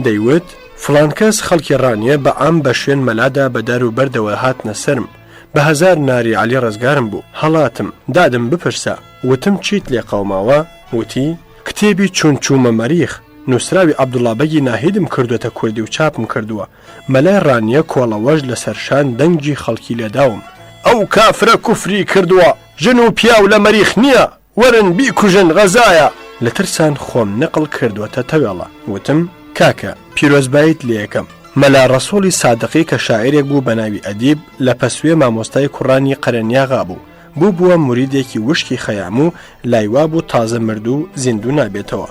دەیوت فڵان کەس خەڵکی ڕانیە بە عام بە شوێن مەلادا بەدار و بەردەوە هاتنە سرم، بە هەزار ناری عەلی ڕزگارم بوو. هەڵاتم دادم بپرسە، وتم چیت لێ قەوماوە؟ وتی کتێبی چون چوومە مەریخ، نووسراوی عەبدوڵڵا بەگی ناهیدم کردوێتە کوردی و چاپم کردووە. مەلای ڕانیە کۆڵەوەش لەسەرشان دەنگی خەڵکی لێداوم. ئەو کافرە کوفری کردووە، ژن و پیا و لە مەریخ نییە، وەرن بیکوژن غەزایە. لە ترسان خۆم نەقڵ کردوەتە تەوێڵە. وتم کاکە پیرۆزبایت لێ یەکەم. مەلا ڕەسوڵی سادقی کە شاعیرێک بوو بە ناوی ئەدیب لە پەسوێ مامۆستای کوڕانی قەرەنیاغا بوو. بووە موریدێکی وشکی خەیام و لایوا بوو تازە مردوو زیندوو نابێتەوە.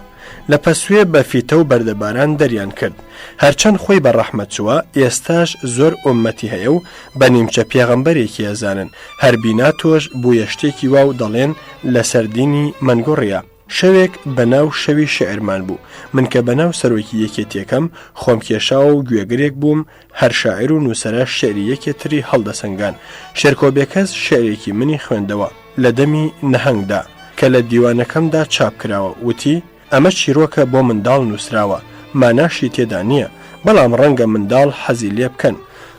لە پەسوێ بە فیتە و بەردەباران دەریان کرد. هەرچەند خۆی بە ڕەحمەت چووە، ئێستاش زۆر ئومەتی هەیە و بە نیمچە پێغەمبەرێکی ئەزانن. هەربینا تۆش بوویە شتێکی وا و دەڵێن لە سەردینی مەنگۆڕیە. شەوێک بەناو شەوی شێعرمان بوو. من کە بەناو سەرۆکی یەکێتیەکەم خۆم کێشاوە و گوێگرێک بووم، هەر شاعیر و نووسەرە شێعری یەکێتری هەڵدەسەنگان. شێرکۆبێکەس شێعرێکی منی خوێندەوە لە دەمی نەهەنگدا کە لە دیوانەکەمدا چاپ کراوە. وتی ئەمە چیرۆکە بۆ منداڵ نووسراوە، ماناشی تێدا نییە، بەڵام ڕەنگە منداڵ حەزی لێ بکەن.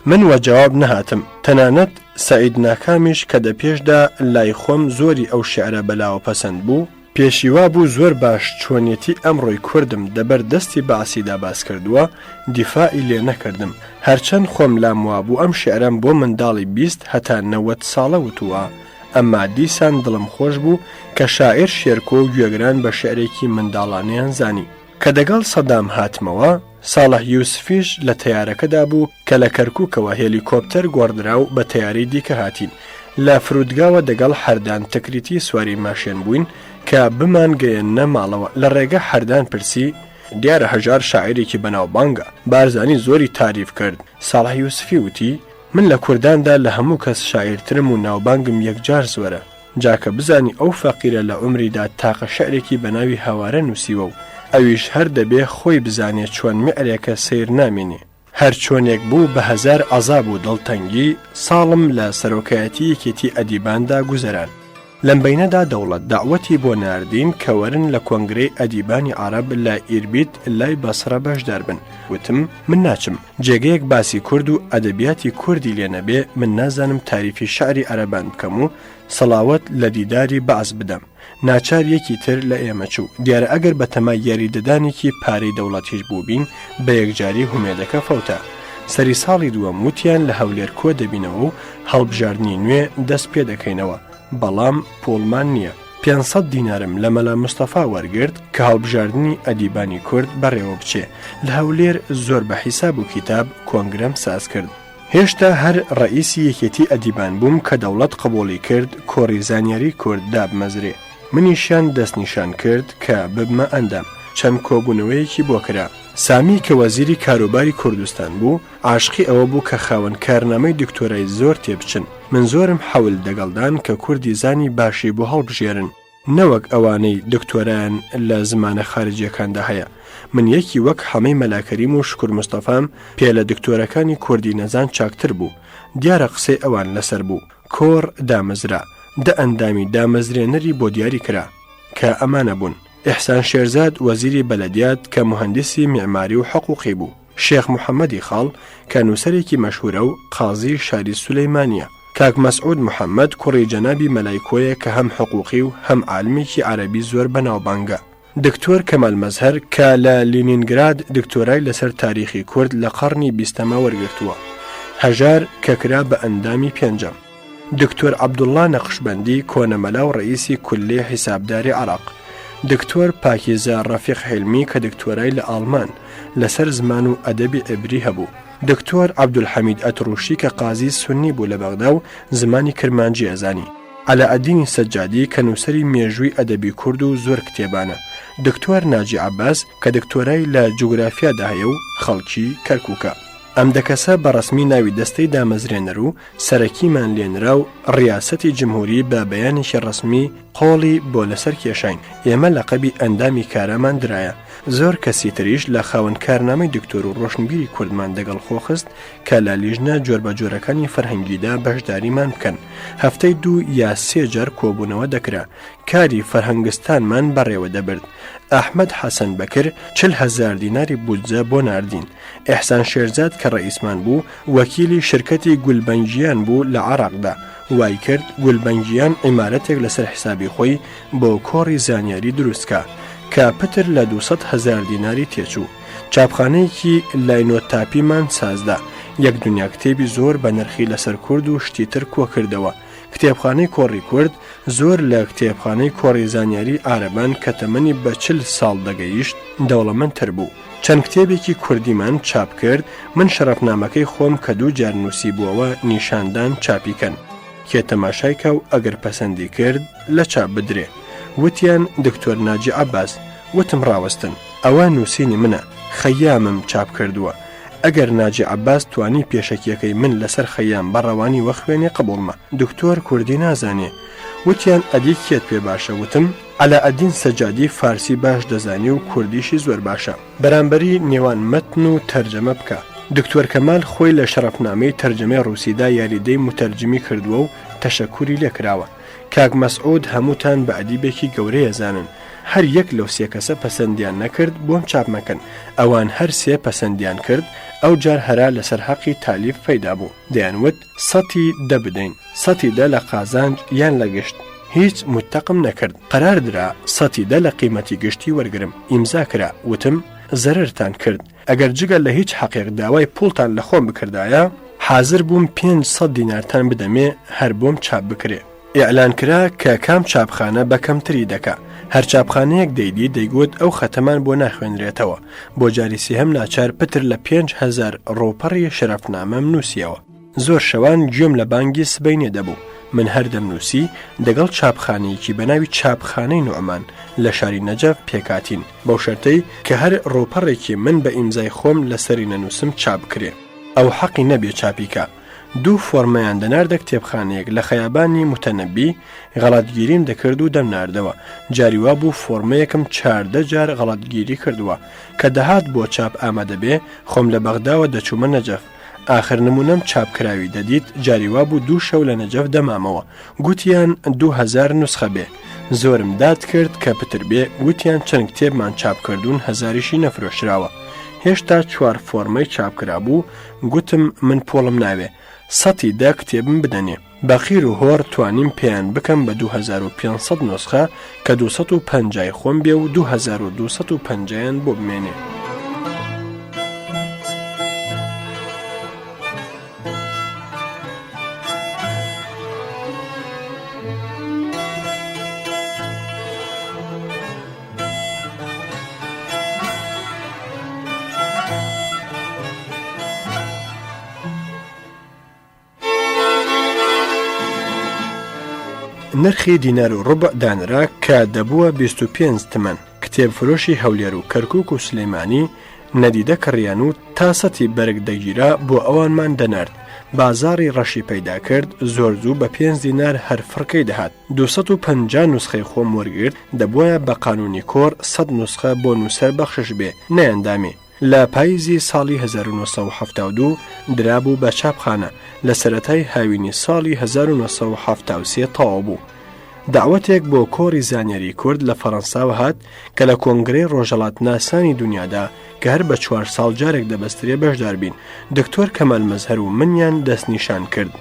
من وە جواب نەهاتم. تەنانەت سەعید ناکامیش کە دەپێشدا لای خۆم زۆری ئەو شێعرە بەلاوە پەسەند بوو، پێشیوا بوو زۆر باش چۆنیەتی ئەمڕۆی کوردم دەبەر دەستی بەعسیدا باس کردووە، دیفاعی لێ نەکردم. هەرچەند خۆم لام وا بوو ئەم شێعرەم بۆ منداڵی 20 هەتا 90 ساڵە وتووە، ئەمما دیسان دڵم خۆش بوو کە شاعیر شێرکۆ و گوێگران بە شێعرێکی منداڵانەیان زانی. کە دەگەڵ سەدام هاتمەوە، ساڵح یوسفیش لە تەیارەکەدا بوو کە لە کەرکووکەوە هێلیکۆپتەر گۆڕدرا و بە تەیاری دیکە هاتین. لە فرودگاوە دەگەڵ هەردان تەکریتی سواری ماشێن بووین کە بمان گەیەنە ماڵەوە. لە ڕێگە هەردان پرسی دیارە هەژار شاعیرێکی بەناوبانگە، بارزانی زۆری تاریف کرد. ساڵح یوسفی وتی من لە کورداندا لە هەموو کەس شاعیرترم و ناوبانگم یەکجار زۆرە. جاکە بزانی ئەو فەقیرە لە عمریدا تاقە شعرێکی بە ناوی هەوارە نووسیوە و ئەویش هەر دەبێ خۆی بزانێت چۆن میعرێکە سیر نامێنێ. هەر چۆنێک بوو بە هەزار عەزاب و دڵتەنگی ساڵم لە سەرۆکایەتی یەکێتی ئەدیباندا گوزەران. لەم بەینەدا دەوڵەت داوەتی بۆ ناردین کە وەرن لە کۆنگرەی ئەدیبانی عەرەب لە ئیربیت لای بەسرە بەشدار بن. وتم من ناچم، جێگەیەک باسی کورد و ئەدەبیاتی کوردی لێ نەبێ من نازانم تاریفی شعری عەرەبان بکەم و سەڵاوەت لە دیداری بەعز بدەم. ناچار یەکی تر لە ئێمە چوو. دیارە ئەگەر بە تەمای یاریدەدانێکی پارەی دەوڵەتیش بوو بین بە یەکجاری هومێدەکە فەوتە. سەری ساڵی دووەم وتیان لە هەولێر کۆ دەبینەوە و هەڵبژاردننی نوێ دەست پێ دەکەینەوە، بەڵام پۆڵمان نییە. 500 دینارم لە مەلا مستەفا وەرگرت کە هەڵبژاردننی ئەدیبانی کورد بەڕێوە بچێ. لە هەولێر زۆر بە حیساب و کتاب کۆنگرەم ساز کرد. هێشتا هەر ڕئیسی یەکێتی ئەدیبان بووم کە دەوڵەت قبوڵی کرد کۆڕی زانیاری کورد دابمەزرێ. منیشیان دەستنیشان کرد کە ببمە ئەندام، چەند کۆبوونەوەیەکی بۆ کرا. سامی کە وەزیری کاروباری کوردستان بوو عاشقی ئەوە بوو کە خاوەن کارنامەی دکتۆرای زۆر تێبچن. من زۆرم حەول دەگەڵدان کە کوردی زانی باشی بۆ هەڵبژێرن، نەوەک ئەوانەی دکتۆرایان لە زمانە خارجیەکاندا هەیە. من یەکی وەک هەمەی مەلاکەریم و شکور مستەفام پێ لە دکتۆرەکانی کوردی نەزان چاکتر بوو. دیارە قسەی ئەوان لەسەر بوو. کۆڕ دامەزرا، دە ئەندامی دامەزرێنەری بۆ دیاری کرا کە ئەمانە بوون: ئیحسان شێرزاد وەزیری بەلەدیات کە مهندسی میعماری و حقوقی بوو، شێخ محەممەدی خاڵ کە نووسەرێکی مەشهورە و قازی شاری سولەیمانیە، کاک مەسعود محەممەد کوڕی جەنابی مەلایکۆیە کە هەم حقوقی و هەم عالمێکی عەرەبی زۆر بەناوبانگە، دکتۆر کەمال مەزهەر کە لە لینینگراد دکتۆرای لەسەر تاریخی کورد لە قەرنی 20ەمە وەرگرتووە، هەژار کە کرا بە ئەندامی پێنجەم، دکتۆر عەبدوڵڵا نەقشبەندی کۆنەمەلا و ڕئیسی کولێ حیسابداری عێراق، دکتۆر پاکیزە ڕەفیق حیلمی کە دکتۆرای لە ئاڵمان لەسەر زمان و ئەدەبی عیبری هەبوو، دکتۆر عەبدولحەمید ئەتڕوشی کە قازی سونی بوو لە بەغدا و زمانی کرمانجی ئەزانی، عەلاءەدینی سەجادی کە نووسەری مێژووی ئەدەبی کورد و زۆر کتێبانە، دکتۆر ناجی عەباس کە دکتۆرای لە جوگرافیادا هەیە و خەڵکی کەرکووکە. ئەم دەکەسە بەڕەسمی ناوی دەستەی دامەزرێنەر و سەرەکیمان لێنرا و ڕیاسەتی جمهوری بە بەیانێکی ڕەسمی قۆڵی بۆ لەسەر کێشاین. ئێمە لەقەبی ئەندامی کارەمان درایە. زۆر کەسی تریش لە خاوەن کارنامەی دکتۆر و ڕۆشنبیری کوردمان دەگەڵ خۆخست کە لە لیژنە جۆربەجۆرەکانی فەرهەنگیدا بەشداریمان بکەن. هەفتەی 2 یا 3 جار کۆبوونەوە دەکرا. کاری فەرهەنگستانمان بەڕێوە دەبرد. ئەحمەد حەسەن بەکر 40,000 دیناری بودجە بۆ ناردین. ئیحسان شێرزاد کە ڕئیسمان بوو وەکیلی شرکەتی گولبەنگیان بوو لە عێراقدا. وای کرد گولبەنگیان عیمارەتێک لەسەر حسابی خۆی بۆ کۆڕی زانیاری دروستکە کە پتر لە 200,000 دیناری تێچوو. چاپخانەیەکی لاینۆتاپیمان سازدا. یەک دنیا کتێبی زۆر بە نرخی لەسەر کورد و شتیتر کۆ کردەوە. کتێبخانەی کۆڕی کورد زۆر لە کتێبخانەی کۆڕی زانیاری عارەبان کە تەمەنی بە 40 ساڵ دەگەیشت دەوڵەمەندتر بوو. چەند کتێبێکی کوردیمان چاپ کرد. من شەرەفنامەکەی خۆم کە 2 جار نووسی بووەوە نیشاندان چاپیکەن کێ تەماشای کە و ئەگەر پەسەندی کرد لە چاپ بدرێ. وتیان دکتۆر ناجی عەباس، وتم ڕاوەستن، ئەوە نووسینی منە، خەیامم چاپ کردووە. ئەگەر ناجی عەباس توانی پێشەکیەکەی من لەسەر خەیام بەڕەوانی وەخوێنێ قبوڵمە. دکتۆر کوردی نازانێ. وتیان ئەدی کێت پێ باشە؟ وتم عەلاءەدین سەجادی فارسی باش دەزانی و کوردیشی زۆر باشە، بەرامبەری نێوان مەتن و تەرجەمە بکە. دکتۆر کەمال خۆی لە شەرەفنامەی تەرجەمەی ڕووسیدا یاریدەی متەرجمی کردووە و تەشەکوری لێکراوە. کاک مەسعود هەمووتان بە ئەدیبێکی گەورەیە زانن. هەر یەک لەو 3 کەسە پەسەندیان نەکرد بۆم چاپ مەکەن. ئەوان هەر 3 پەسەندیان کرد. ئەو جار هەرا لەسەر حەقی تالیف پەیدا بوو. دەیانوت 100 بدەین، 100 لە قازانج یان لە گشت. هیچ متتەقم نەکرد. قەرار درا 100 لە قیمەتی گشتی وەرگرم. ئیمزا کرا. وتم زەررتان کرد. ئەگەر جگە لە هیچ حەقێک داوای پوڵتان لە خۆم بکردایە حاضر بووم 500 دینارتان بدەمێ هەر بۆم چاپ بکرێ. ئیعلان کرا کە کام چاپخانە بەکەمتری دەکا. هەر چاپخانەیەک دەیدی دەیگوت ئەو خەتەمان بۆ ناخوێنرێتەوە. بۆ جاری سێهەم ناچار پتر لە 5,000 ڕۆپەڕی شەرەفنامەم نووسیەوە. زۆر شەوان گوێم لە بانگی سبەینێ دەبوو. من هەردەم نووسی دەگەڵ چاپخانەیەکی بەناوی چاپخانەی نوعمان لە شاری نەجەف پێکاتین، بەو شەرتەی کە هەر ڕۆپەڕێکی من بە ئیمزای خۆم لەسەری نەنووسم چاپ کرێ. ئەو حەقی نەبێ چاپیکە. 2 فۆرمەیان دەناردە کتێبخانەیەک لە خەیابانی متەنەبی. غەڵەتگیریم دەکرد و دەمناردەوە. جاری وا بوو فۆرمەیەکم 14 جار غەڵەتگیری کردووە کە دەهات بۆ چاپ ئامادە بێ. خۆم لە بەغداوە دەچوومە نەجەف. آخر نمونەم چاپکراوی دەدیت. جاری وا بوو 2 شەو لە نەجەف دەمامەوە. گوتیان 2000 نوسخە بێ. زۆرم داد کرد کە پتر بێ. گوتیان چەند کتێبمان چاپ کردوون 1000شی نەفرۆشراوە. هێشتا 4 فۆرمەی چاپکرا بوو. گوتم من پۆڵم ناوێ، 100 کتێبم بدەنێ. بەخیر و هۆر توانیم پێیان بکەم بە 2500 نوسخە کە 250 خۆم بێ و 2250 بۆ بمێنێ. نرخی دینار و ڕوبع دانرا کە دەبووە 25 تمەن. کتێبفرۆشی هەولێر و کەرکووک و سلەیمانی نەدیدە کڕیان و تا سەتی بەرگ دەگیرا بۆ ئەوانمان دەنارد. بازاری ڕەشی پەیدا کرد، زۆر زوو بە 5 دینار هەر فڕکەی دەهات. 250 نوسخەی خۆم وەرگرت، دەبووایە بە قانونی کۆر 100 نوسخە بۆ نووسەر بەخشش بێ، نەیەندامێ. لە پاییزی ساڵی 1972 درابوو بە چاپخانە، لە سەرەتای هاوینی ساڵی 1973 تەواو بوو. داوەتێک بۆ کۆری زانیاری کورد لە فەڕەنساوە هات کە لە کۆنگرەی ڕۆژهەڵات ناسانی دنیادا کە هەر بە 4 ساڵ جارێک دەبەسترێ بەشدار بین. دکتۆر کەمال مەزهەر و منیان دەستنیشان کرد.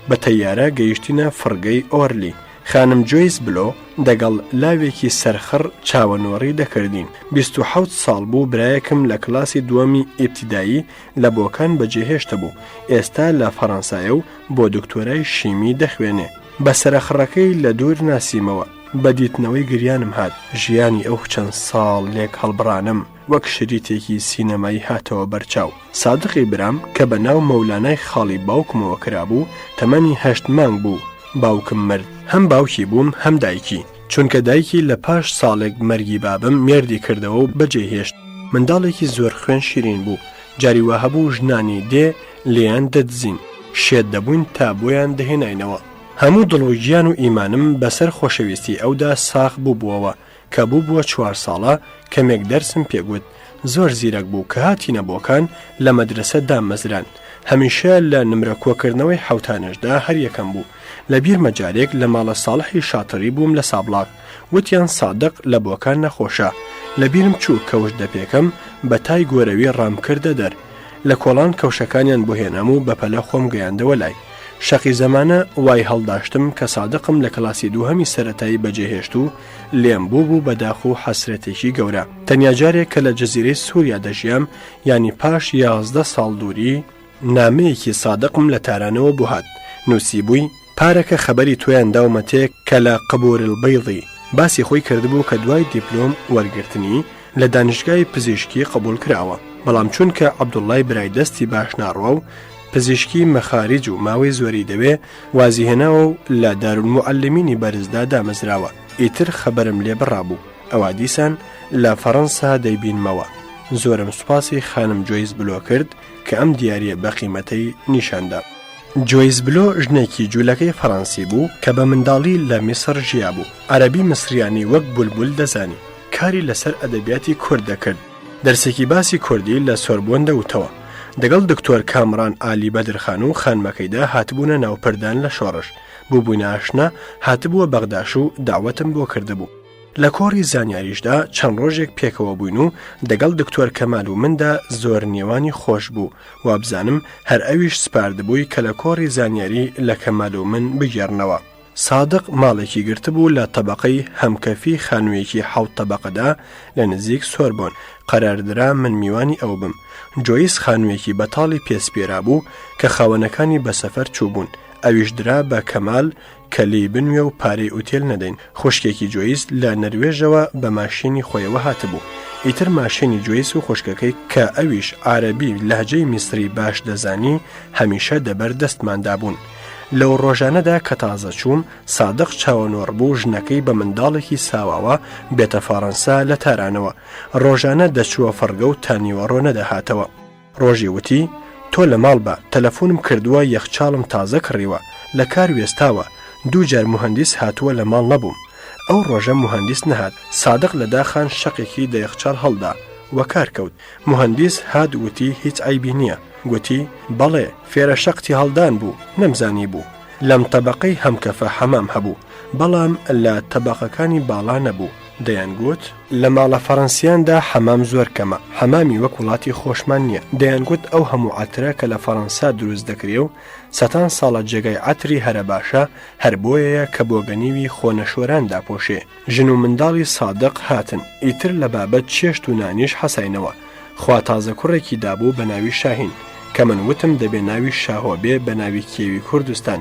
بە تەیارە گەیشتینە فڕگەی ئۆرلی. خانم جۆیس بلۆ دەگەڵ لاوێکی سەرخڕ چاوەنۆڕی دەکردین. 27 ساڵ بوو برایەکم لە کلاسی دووەمی ئیبتیدایی لە بۆکان بەجێهێشتە بوو. ئێستا لە فەڕەنسایە و بۆ دکتۆرای شیمی دەخوێنێ. بە سەرخڕەکەی لە دوور ناسیمەوە، بە دیتنەوەی گریانم هات. ژیانی ئەو چەند ساڵ لێک هەڵبڕانم وەک شریتێکی سینەمایی هاتەوە بەرچاو. سادقی برام کە بە ناو مەولانای خاڵی باوکمەوە کرابوو، تەمەنی 8 مانگ بوو. باوکم مرد. هەم باوکی بووم هەم دایکی، چونکە دایکی لە پاش ساڵێک مەرگی بابم مێردی کردەوە و بەجێهێشت. منداڵێکی زۆر خوێن شیرین بوو. جاری وا هەبوو ژنانی دێ لێیان دەدزین، شێت دەبووین تا بۆیان دەهێناینەوە. هەموو دڵوجیان و ئیمانم بەسەر خۆشەویستی ئەودا ساخ بووبووەوە کە بوو 4 ساڵە کەمێک دەرسم پێگوت. زۆر زیرەک بوو کە هاتینە بۆکان لە مەدرسە دامەزران. هەمیشە لە نمرە کۆکردنەوەی حوتانشدا هەر یەکەم بوو. لە بیر مەجارێک لە ماڵە ساڵحی شاتری بووم لە سابڵاق. وتیان سادق لە بۆکان نەخۆشە. لە بیرم چوو کەوش دەپێکم بە تای گۆرەوی ڕامکردە دەر. لە کۆڵان کەوشەکانیان بۆهێنام و بەپەلە خۆم گەیاندەوە لای. شەقی زەمانە وای هەڵداشتم کە سادقم لە کلاسی دووهەمی سەرەتایی بەجێهێشت و لێم بوو بەداخ و حەسرەتێکی گەورە. تەنیا جارێک کە لە جەزیرەی سووریا دەژیام، ینی پاش 11 ساڵ دووری، نامەیەکی سادقم لە تارانەوە بوو هات. نووسی بووی پارەکە خەبەری تۆیان داومەتێک کە لە قبورالبەیضی باسی خۆی کردبوو کە دوای دیپلۆم وەرگرتنی لە دانشگای پزیشکی قبول کراوە. بەڵام چونکە عەبدوڵڵای برای دەستی باش ناڕوە و پزیشکی مەخاریج و ماوەی زۆری دەوێ، وازی هێناوە و لە دارولموعەلمینی بەرزدا دامەزراوە. ئیتر خەبەرم لێ بڕابوو. ئەوا دیسان لە فەڕەنسا دەیبینمەوە. زۆرم سوپاسی خانم جۆیس بلۆ کرد کە ئەم دیاریە بە قیمەتەی نیشاندا. جۆیس بلۆ ژنێکی جوولەکەی فەڕەنسی بوو کە بە منداڵی لە میسر ژیا بوو. عەرەبی مسریانی وەک بولبول دەزانی. کاری لەسەر ئەدەبیاتی کورد دەکرد. دەرسێکی باسی کوردی لە سۆربۆن دەوتەوە. دەگەڵ دکتۆر کامران ئالی بەدرخان و خانمەکەیدا هاتبوونە ناوپەردان لە شۆڕش. بووبووینە ئاشنا هاتبووە بەغداش و داوەتم بۆ کردبوو. لە کۆڕی زانیاریشدا چەند ڕۆژێک پێکەوە بووین و دەگەڵ دکتۆر کەمال و مندا زۆر نێوانی خۆش بوو. وابزانم هەر ئەویش سپاردبووی کە لە کۆڕی زانیاری لە کەمال و من بگێڕنەوە. سادق ماڵێکی گرتبوو لە تەبەقەی هەمکەفی خانوویەکی 7 تەبەقەدا لە نزیک سۆربۆن. قەراردرا من میوانی ئەو بم. جۆیس خانوویەکی بەتاڵی پێسپێرا بوو کە خاوەنەکانی بە سەفەر چووبوون. ئەویش درا بە کەمال کە لی بنوێ و پارەی ئوتێل نەدەین. خوشکێکی جۆیس لە نەروێژەوە بە ماشینی خۆیەوە هاتبوو. ئیتر ماشینی جۆیس و خوشکەکەی کە ئەویش عەرەبی لەهجەی میسری باش دەزانی هەمیشە دەبەر دەستماندا بوون. لەو ڕۆژانەدا کە تازە چووم، سادق چاوەنۆڕ بوو ژنەکەی بە منداڵێکی ساواوە بێتە فەڕەنسا لە تارانەوە. ڕۆژانە دەچووە فەرگە و تا نیوەڕۆ نەدەهاتەوە. ڕۆژی وتی تۆ لە ماڵ بە، تەلەفۆنم کردووە یەخچاڵم تازە کڕیوە، لە کار وێستاوە. 2 جار موهەندیس هاتووە لە ماڵ نەبووم. ئەو ڕۆژە موهەندیس نەهات. سادق لە داخان شەقێکی دە یەخچال هەڵدا وە کار کەوت. موهەندیس هات وتی هیچ عیبی نییە. گوتی بەڵێ فێرە شەقتی هەڵدان بوو، نەمزانی بوو. لەم تەبەقەی هەمکەفە حەمام هەبوو، بەڵام لە تەبەقەکانی باڵا نەبوو. دەیانگوت لە ماڵە فەڕەنسیاندا حەمام زۆر کەمە، حەمامی وەک وڵاتی خۆشمان نییە. دەیانگوت ئەو هەموو عەترە کە لە فەڕەنسا دروست دەکرێ و سەتان ساڵە جێگای عەتری هەرە باشە، هەر بۆیەیە کە بۆ گەنیوی خۆنەشۆران داپۆشێ. ژن و منداڵی سادق هاتن، ئیتر لە بابەت چێشت و نانیش حەساینەوە. خوا تازە کوڕێکی دابوو بە ناوی شاهین کە من وتم دەبێ ناوی شاهۆ بێ بە ناوی کێوی کوردستان.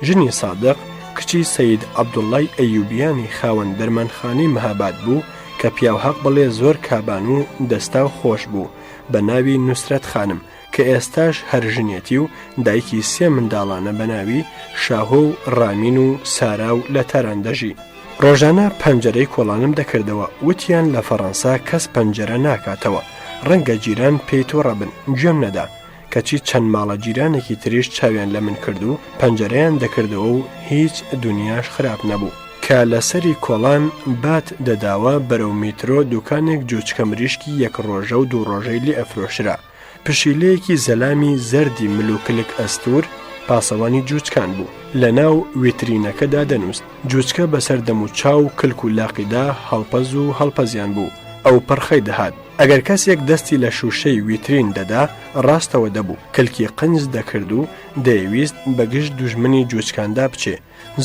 ژنی سادق کچی سەید عەبدوڵڵای ئەیوبیانی خاوەن دەرمانخانەی مەهاباد بوو کە پیاوحەق بڵێ زۆر کابان و دەستا و خۆش بوو بە ناوی نوسرەت خانم کە ئێستاش هەر ژنێتی و دایکی 3 منداڵانە بە ناوی شاهۆ و ڕامین و سارا و لە تەراندەژی. ڕۆژانە پەنجەرەی کۆڵانم دەکردەوە، وتیان لە فەڕەنسا کەس پەنجەرە ناکاتەوە، ڕەنگە جیران پێی تۆڕە بن، گوێم نەدا کەچی چەند ماڵە جیرانێکی تریش چاویان لە من کرد و پەنجەرەیان دەکردەوە و هیچ دنیاش خراپ نەبوو. کە لەسەری کۆڵان بات دەداوە بەرەو میترۆ دوکانێک جوچکە مریشکی یەک ڕۆژە و دوو ڕۆژەی لێ ئەفرۆشرا. پشیلەیەکی زەلامی زەردی ملوکلک ئەستور پاسەوانی جوچکان بوو، لە ناو ویترینەکەدا دەنووست. جوچکە بەسەر دەم و چاو کلک و لاقیدا هەڵپەز و هەڵپەزیان بوو، ئەو پەرخەی دەهات. ئەگەر کەسێک دەستی لە شوشەی ویترین دەدا ڕاستەوە دەبوو، کلکی قنج دەکرد و دەیویست بەگشت دوژمنی جوچکاندا بچێ.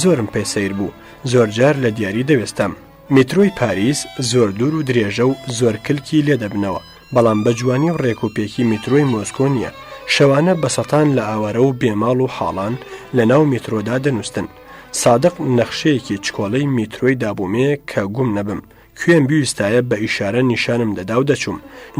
زۆرم پێسەیر بوو، زۆر جار لە دیاری دەوێستم. میترۆی پاریس زۆر دوور و درێژە و زۆر کلکی لێ دەبنەوە، بەڵام بە جوانی و ڕێکوپێکی میترۆی مۆسکۆ نییە. شەوانە بەسەتان لە ئاوارە و بێماڵ و حاڵان لە ناو میترۆدا دەنووستن. سادق نەخشەیەکی چکۆڵەی میترۆی دابوومێ کە گوم نەبم. کوێم بیویستایە بە ئیشارە نیشانم دەدا و دەچوم.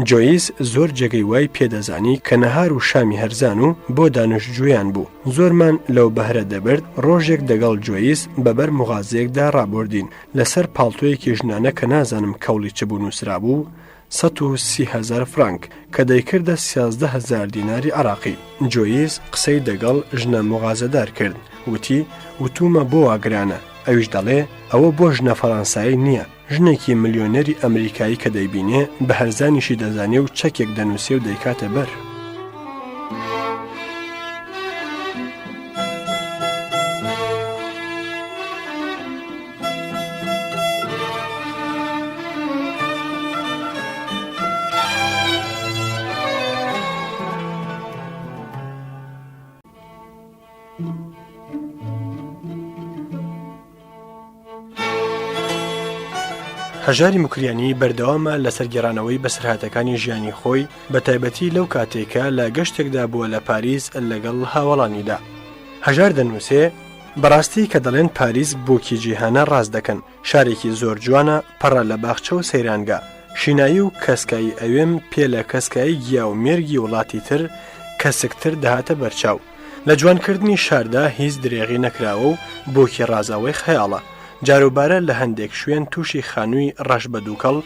جۆیس زۆر جێگەی وای پێدەزانی کە نەهار و شامی هەرزان و بۆ دانیشتجویان بوو. زۆرمان لەو بەهرە دەبرد. ڕۆژێک دەگەڵ جۆیس بەبەر مغازەیەکدا ڕابردین لەسەر پاڵتۆیەکی ژنانە کە نازانم کەوڵی چ بوو نووسرا بوو 130,000 فرانک کە دەیکردە 13,000 دیناری عراقی. جۆیس قسەی دەگەڵ ژنە مغازەدار کرد، وتی وتومە بۆ ئاگرانە. ئەویش دەڵێ ئەوە بۆ ژنە فەڕەنسایی نییە، ژنێکی ملیۆنەری ئەمریکایی کە دەیبینێ بە هەرزانیشی دەزانێ و چەکێک دەنووسێ و دەیکاتە بەر. هەژاری مکریانی بەردەوامە لەسەر گێڕانەوەی بەسەرهاتەکانی ژیانی خۆی بە تایبەتی لەو کاتێکە لە گەشتێکدا بووە لە پاریس لەگەڵ هاوڵانیدا. هەژار دەنووسێ بەڕاستی کە دەڵێن پاریس بۆکی جیهانە ڕاست دەکەن، شارێکی زۆر جوانە پەڕە لە باخچە و سەیرانگا، شینایی و کەسکایی ئەوێم پێ لە کەسکایی گیا و مێرگی وڵاتی تر کەسکتر دەهاتە بەرچاو. لە جوانکردنی شاردا هیچ درێغی نەکراوە و بۆکی ڕازاوی خەیاڵە. جاروبارە لە هەندێک شوێن تووشی خانووی ڕەش بە دووکەڵ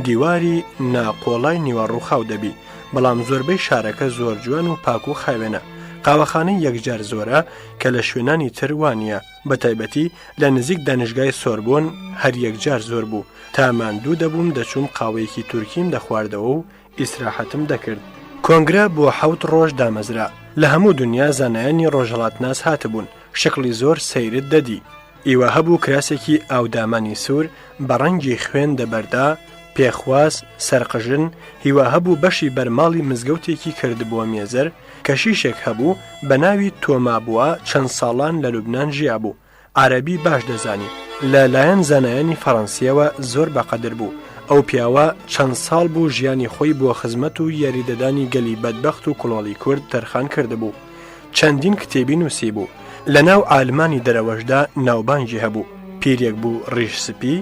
دیواری ناقۆڵای نیوەڕووخاو دەبی، بەڵام زۆربەی شارەکە زۆر جوان و پاک و خاوێنە. قاوەخانەی یەکجار زۆرە کە لە شوێنانی تر وانە، بە تایبەتی لە نزیک دانیشگای سۆربۆن هەر یەکجار زۆر بوو. تا ماندوو دەبووم دەچووم قاوەیەکی تورکیم دەخواردەوە و ئیسراحەتم دەکرد. کۆنگرە بۆ 7 ڕۆژ دامەزرا. لە هەموو دنیا زانایانی ڕۆژهەڵاتناس هاتبوون، شکلی زۆر سەیرت دەدی. ئیوە هەبوو کراسێکی ئاودامانی سوور بە ڕەنگی خوێن دەبەردا، پێخواز، سەرقژن، هیوا هەبوو بەشی بەرماڵی مزگەوتێکی کردبووە مێزەر، کەشیشێک هەبوو بە ناوی تۆمابووە چەند ساڵان لە لوبنان ژیا بوو، عەرەبی باش دەزانی، لەلایەن زانایانی فەڕەنسیەوە زۆر بەقەدر بوو. ئەو پیاوە چەند ساڵ بوو ژیانی خۆی بۆ خزمەت و یاریدەدانی گەلی بەدبەخت و کوڵاڵی کورد تەرخان کردبوو. چەندین کتێبی نووسی بوو. لە ناو ئالمانی دەرەوەشدا ناوبانگی هەبوو. پیرێک بوو ڕیشسپی،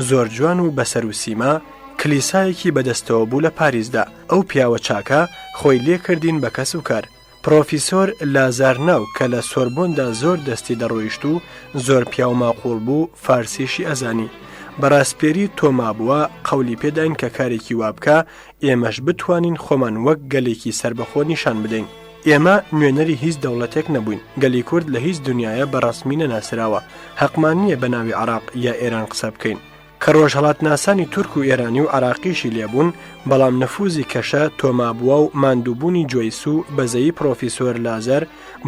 زۆر جوان و بەسەر و سیما، کلیسایەکی بەدەستەوە بوو لە پاریسدا. ئەو پیاوە چاکە خۆی لێ کردین بە کەس و کار. پرۆفیسۆر لازارناو کە لە سۆربۆندا زۆر دەستی دەڕۆیشت و زۆر پیاو ماقوڵ بوو، فارسیشی ئەزانی. بەڕاستپێری تۆما بووە قەولی پێداین کە کارێکی وابکە ئێمەش بتوانین خۆمان وەک گەلێکی سربەخۆ نیشان بدەین. ئێمە نوێنەری هیچ دەوڵەتێک نەبووین، گەلی کورد لە هیچ دنیاە بەڕەسمی نەناسراوە، حەقمان نییە بە ناوی عراق یا ئێران قسە بکەین. کە ڕۆژهەڵاتناسانی تورک و ئێرانی و عراقیشی لێبوون، بەڵام نەفوزی کەشە تۆمابووە و ماندووبوونی جۆیس و بەزەیی پرۆفیسۆر لازەر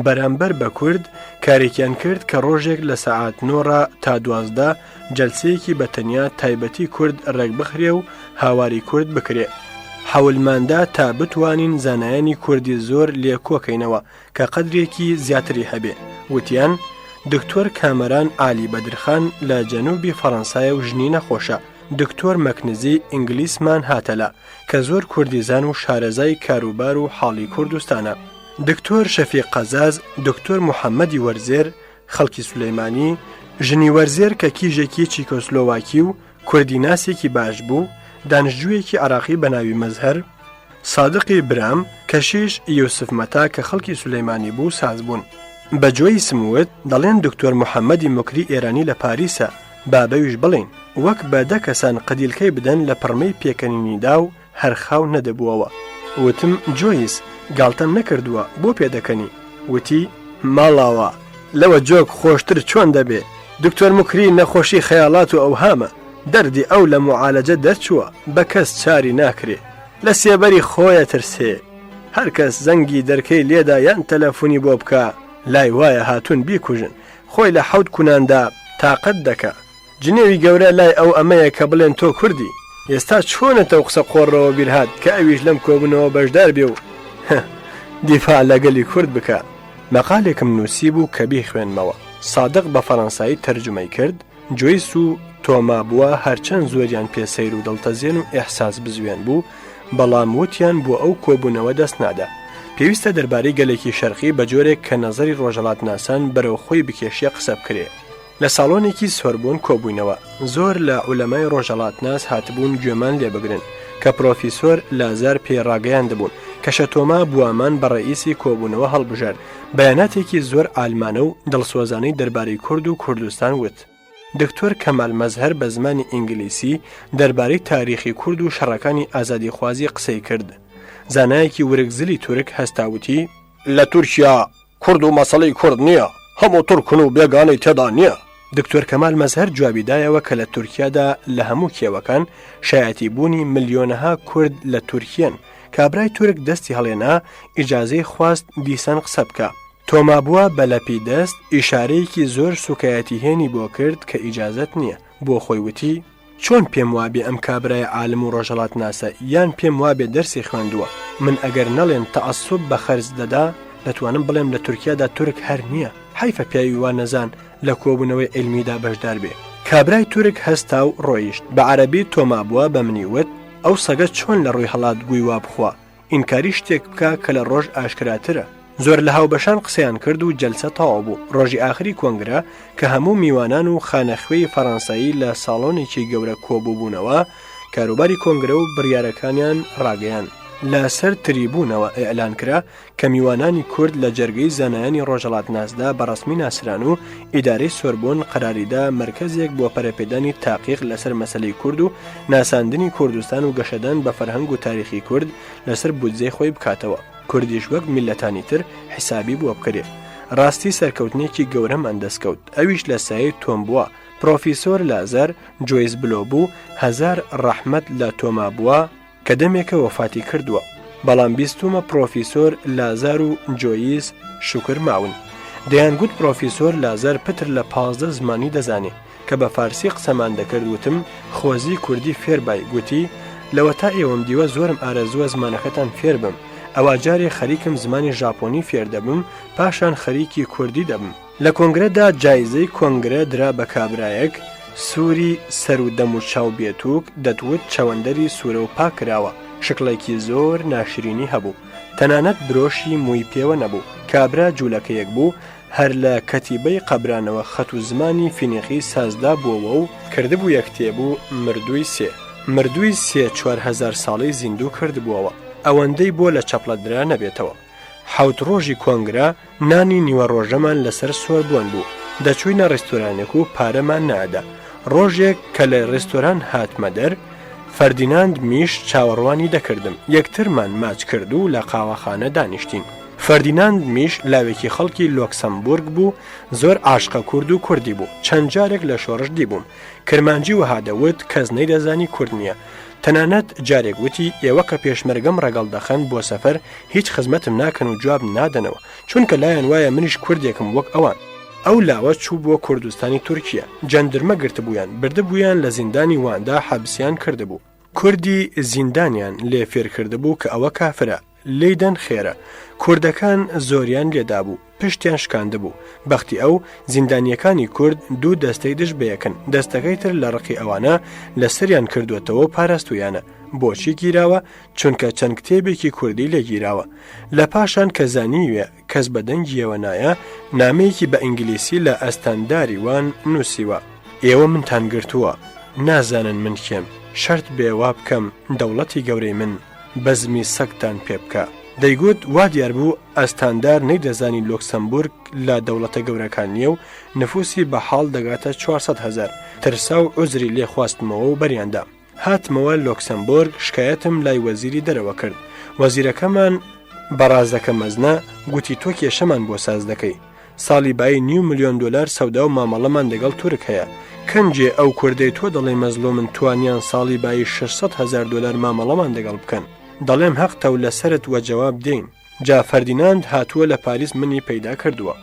بەرامبەر بە کورد کارێکیان کرد کە ڕۆژێک لە سەعات 9 تا 12 جەلسەیەکی بەتەنیا تایبەتی کورد ڕێک بخرێ و هاواری کورد بکرێ. حەولماندا تا بتوانین زانایانی کوردی زۆر لێ کۆکەینەوە کە قەدرێکی زیاتری هەبێ. وتیان دکتۆر کامەران عالی بەدرخان لە جەنوبی فەڕەنسایە و ژنی نەخۆشە، دکتۆر مەکنزی ئینگلیسمان هاتەلا کە زۆر کوردیزان و شارەزای کاروبار و حاڵی کوردستانە، دکتۆر شەفیق قەزاز، دکتۆر محەممەدی وەرزێر، خەڵکی سولەیمانی، ژنی وەرزێر کە کیژێکی چیکۆسلۆواکی و کوردی ناسێکی باش بوو، دانیشتجوویەکی عراقی بە ناوی مەزهەر، سادقی برام، کەشیش یوسف مەتا کە خەڵکی سولەیمانی بوو ساز بوون. بە جۆی سموت دەڵێن دکتۆر محەممەدی مکری ئێرانی لە پاریسە، بابەویش بڵین وەک بە دە کەسان قەدیلکەی بدەن لە پڕمەی پێکەنینیدا و هەرخاو نەدەبووەوە. وتم جۆیس گاڵتەم نەکردووە بۆ پێدەکەنی؟ وتی ماڵاوە لەوە جۆک خۆشتر چۆن دەبێ؟ دکتۆر مکری نەخۆشی خەیاڵات و ئەوهامە، دەردی ئەو لە معالەجە دەرچووە بە کەس چاری ناکرێ، لە سێبەری خۆیە ترسێ، هەر کەس زەنگی دەرکەی لێدا یان تەلەفۆنی بۆ بکە لای وایە هاتوون بیکوژن، خۆی لە حەوت کوناندا تاقەت دەکا. جنێوی گەورە لای ئەو ئەمەیە کە بڵێن تۆ کوردی، ئێستا چۆنەتەو قسە قۆڕەوە بیرهات کە ئەویش لەم کۆبوونەوە بەشدار بێ و دیفاع لەگەلی کورد بکە. مەقالێکم نووسی بوو کە بیخوێنمەوە. سادق بە فەڕەنسایی تەرجمەی کرد. جۆیس و تۆما بووە هەرچەند زۆریان پێسەیر و دڵتەزێن و ئێحساس بزوێن بوو، بەڵام وتیان بۆ ئەو کۆبوونەوە دەست نادا. پێویستە دەربارەی گەلێکی شەرقی بە جۆرێک کە نەزەری ڕۆژهەڵات ناسان بەرەو خۆی بکێشیە قسە بکرێ. لە ساڵۆنێکی سۆربۆن کۆبوونەوە زۆر لە عولەمای ڕۆژهەڵات ناس هاتبوون گوێمان لێبگرن کە پرۆفیسۆر لازار پێڕاگەیان دەبوون کە شەتۆما بوامان بە ڕئیسی کۆبوونەوە هەڵبژار. بەیاناتێکی زۆر ئالمانە و دڵسۆزانەی دەربارەی کورد و کوردستان وت. دکتۆر کەمال مەزهەر بە زمانی ئینگلیسی دەربارەی تاریخی کورد و شەڕەکانی ئازادیخوازی قسەی کرد. زانایەکی ورگزلی تورک هەستاوتی لە تورکیا کورد و مەسەڵەی کورد نییە، هەموو تورکن و بێگانەی تێدا نییە. دکتۆر کەمال مەزهەر جوابیدایەوە کە لە تورکیادا لە هەموو کێوەکان شایەتی بوونی ملیۆنەها کورد لە تورکیان. کابرای تورک دەستی هەڵێنا ئیجازەی خواست دیسان قسە بکە. تۆما بووە بە لەپی دەست ئیشارەیەکی زۆر سوکایەتی هێنی بۆ کرد کە ئیجازەت نییە. بۆ خۆی وتی چۆن پێم وابێ ئەم کابرای عالم و ڕۆژهەڵات ناسە یان پێم وابێ دەرسی خوێندووە، من ئەگەر نەڵێن تەعەسسوب بە خەرج دەدا دەتوانم بڵێم لە تورکیادا تورک هەر نییە. حیفە پیاوی وا نەزان لە کۆبوونەوەی علمیدا بەشدار بێ. کابرای تورک هەستا و ڕۆیشت. بە عەرەبی تۆما بووە بە منی وت ئەو سەگە چۆن لە ڕووی هەڵات گووی وا بخوا، ئینکاری شتێک بکە کە لە ڕۆژ ئاشکراترە. زۆر لە هاوبەشان قسەیان کرد و جەلسە تەواو بوو. ڕۆژی ئاخری کۆنگرە کە هەموو میوانان و خانەخوێی فەڕەنسایی لە ساڵۆنێکی گەورە کۆبووبوونەوە، کاروباری کۆنگرە و بڕیارەکانیان ڕاگەیان لە سەر تریبوونەوە ئێعلان کرا کە میوانانی کورد لە جەرگەی زانایانی ڕۆژهەڵات ناسدا بەڕەسمی ناسران و ئیدارەی سۆربۆن قەراریدا مرکزێک بۆ پەرەپێدانی تاقیق لەسەر مەسەلەی کورد و ناساندنی کوردستان و گەشەدان بە فەرهەنگ و تاریخی کورد لەسەر بودجەی خۆی بکاتەوە. کوردیش وەک میلەتانی تر حیسابی بووە بکرێ. ڕاستی سەرکەوتنێکی گەورەمان دەستکەوت، ئەویش لە سایەی تۆم بووە. پرۆفیسۆر لازار جۆیس بلۆ بوو، هەزار ڕەحمەت لە تۆما بووە کە دەمێکە وەفاتی کردووە. بەڵام بیستومە پرۆفیسۆر لازار و جۆیس شوکر ماون. دەیانگوت پرۆفیسۆر لازار پتر لە 15 زمانی دەزانێ کە بە فارسی قسەمان دەکرد. وتم خۆزی کوردی فێربای. گوتی لەوە تا ئێوەم دیوە زۆرم ئارەزووە زمانەکەتان فێر بم، ئەوە جارێ خەریکم زمانی ژاپۆنی فێر دەبم، پاشان خەریکی کوردی دەبم. لە کۆنگرەدا جایزەی کۆنگرە درا بە کابرایەک سووری سەر و دەم و چاو بێتوک دەتوت چەوەندەری سوورە و پاک کراوە. شکڵێکی زۆر ناشرینی هەبوو، تەنانەت برۆشی مووی پێوە نەبوو. کابرا جوولەکەیەک بوو، هەر لە کەتیبەی قەبرانەوە خەت و زمانی فینیقی سازدا بووەوە و کردبوو یەک تێبوو مردووی 3-4 ساڵی زیندوو کردبووەوە. ئەوەندەی بۆ لە چەپڵەدرا نەبێتەوە. 7 ڕۆژی کۆنگرە نانی نیوە ڕۆژەمان لەسەر سۆربۆن بوو. دەچووینە ڕێستۆرانێک و پارەمان نادا. ڕۆژێک کە لە ڕێستۆران هاتمە دەر، فەردیناند میش چاوەڕوانی دەکردم. یەکترمان ماچ کرد و لە قاوەخانە دانیشتین. فەردیناند میش لاوێکی خەڵکی لۆکسەمبورگ بوو، زۆر عاشقە کورد و کوردی بوو. چەند جارێک لە شۆڕش دیبووم. کرمانجی وەها دەوت کەس نەیدەزانی کورد نییە. تەنانەت جارێک وتی ئێوە کە پێشمەرگەم ڕەگەڵ دەخەن بۆ سەفەر هیچ خزمەتم ناکەن و جواب نادەنەوە، چونکە لایەن وایە منیش کوردێکم وەک ئەوان. ئەو لاوە چوو بۆ کوردستانی تورکیا. جەندرمە گرتبوویان، بردبوویان لە زیندانی واندا حەبسیان کردبوو. کوردی زیندانیان لێ فێر کردبوو کە ئەوە کافرە، لێدەن خێرە. کوردەکان زۆریان لێدا بوو، پشتیان شکاند بوو. بەختی ئەو زیندانیەکانی کورد دوو دەستەی دژ بەیەکن، دەستەکەی تر لە ڕقی ئەوانە لە سەریان کردوێتەوە پاراستویانە. بۆچی گیراوە؟ چونکە چەند کتێبێکی کوردی لێ گیراوە. لە پاشان کە زانیوێ کەس بەدەنگیەوە نایە، نامەیەکی بە ئینگلیسی لە ئەستانداری وان نووسیوە: ئێوە منتان گرتووە، نازانن من کێم، شەرت بێوا بکەم دەوڵەتی گەورەی من بەزمی سەگتان پێ بکە. دەیگوت وا دیار بوو ئەستاندار نەیدەزانی لۆکسەمبورگ لە دەوڵەتە گەورەکان نییە و نفوسی بە حاڵ دەگاتە 400,000 ترسا و عوزری لێ خواستمەوە و بەریاندا هاتمەوە لۆکسەمبورگ شکایەتم لای وەزیری دەرەوە کرد وەزیرەکەمان بەڕازەکە مەزنە گوتی تۆ کێشەمان بۆ ساز دەکەی ساڵی بای $500,000 سەودا و مامەڵەمان لەگەڵ تورک هەیە کەنجێ ئەو کوردەی تۆ دەڵێ مەزلۆمن توانیان ساڵی بای $600,000 مامەڵەمان لەگەڵ بکەن دەڵێم هەقتە و لەسرت وە جواب دێین جا فەردیناند هاتووە لە پاریس منی پەیدا کردووە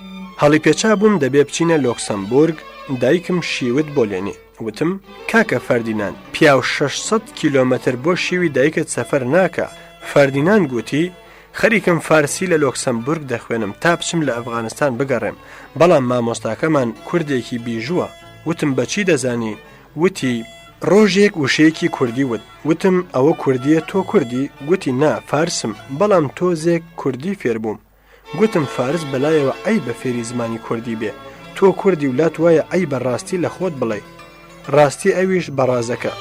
هەڵی پێچا بووم دەبێ بچینە لۆکسەمبورگ دایکم شیوت بۆ لێنێ وتم کاکە فەردیناند پیا و 600 کیلۆمەتر بۆ شیوی دایکت سەفەر ناکە فەردیناند گوتی خەریکم فارسی لە لۆکسەمبورگ دەخوێنم تا بچم لە ئەفغانستان بگەڕێم بەڵام مامۆستاکەمان کوردێکی بیژووە وتم بەچی دەزانی وتی ڕۆژێک وشەیەکی کوردی وتم ئەوە کوردیە تۆ کوردی گوتی نا فارسم بەڵام تۆزێک کوردی فێر بووم گوتم فارس بەلایەوە ئەی بە فێری زمانی کوردی بێ تۆ کوردی وڵات وایە ئەی بەڕاستی لە خۆت بڵێ ڕاستی ئەویش بەڕازەکە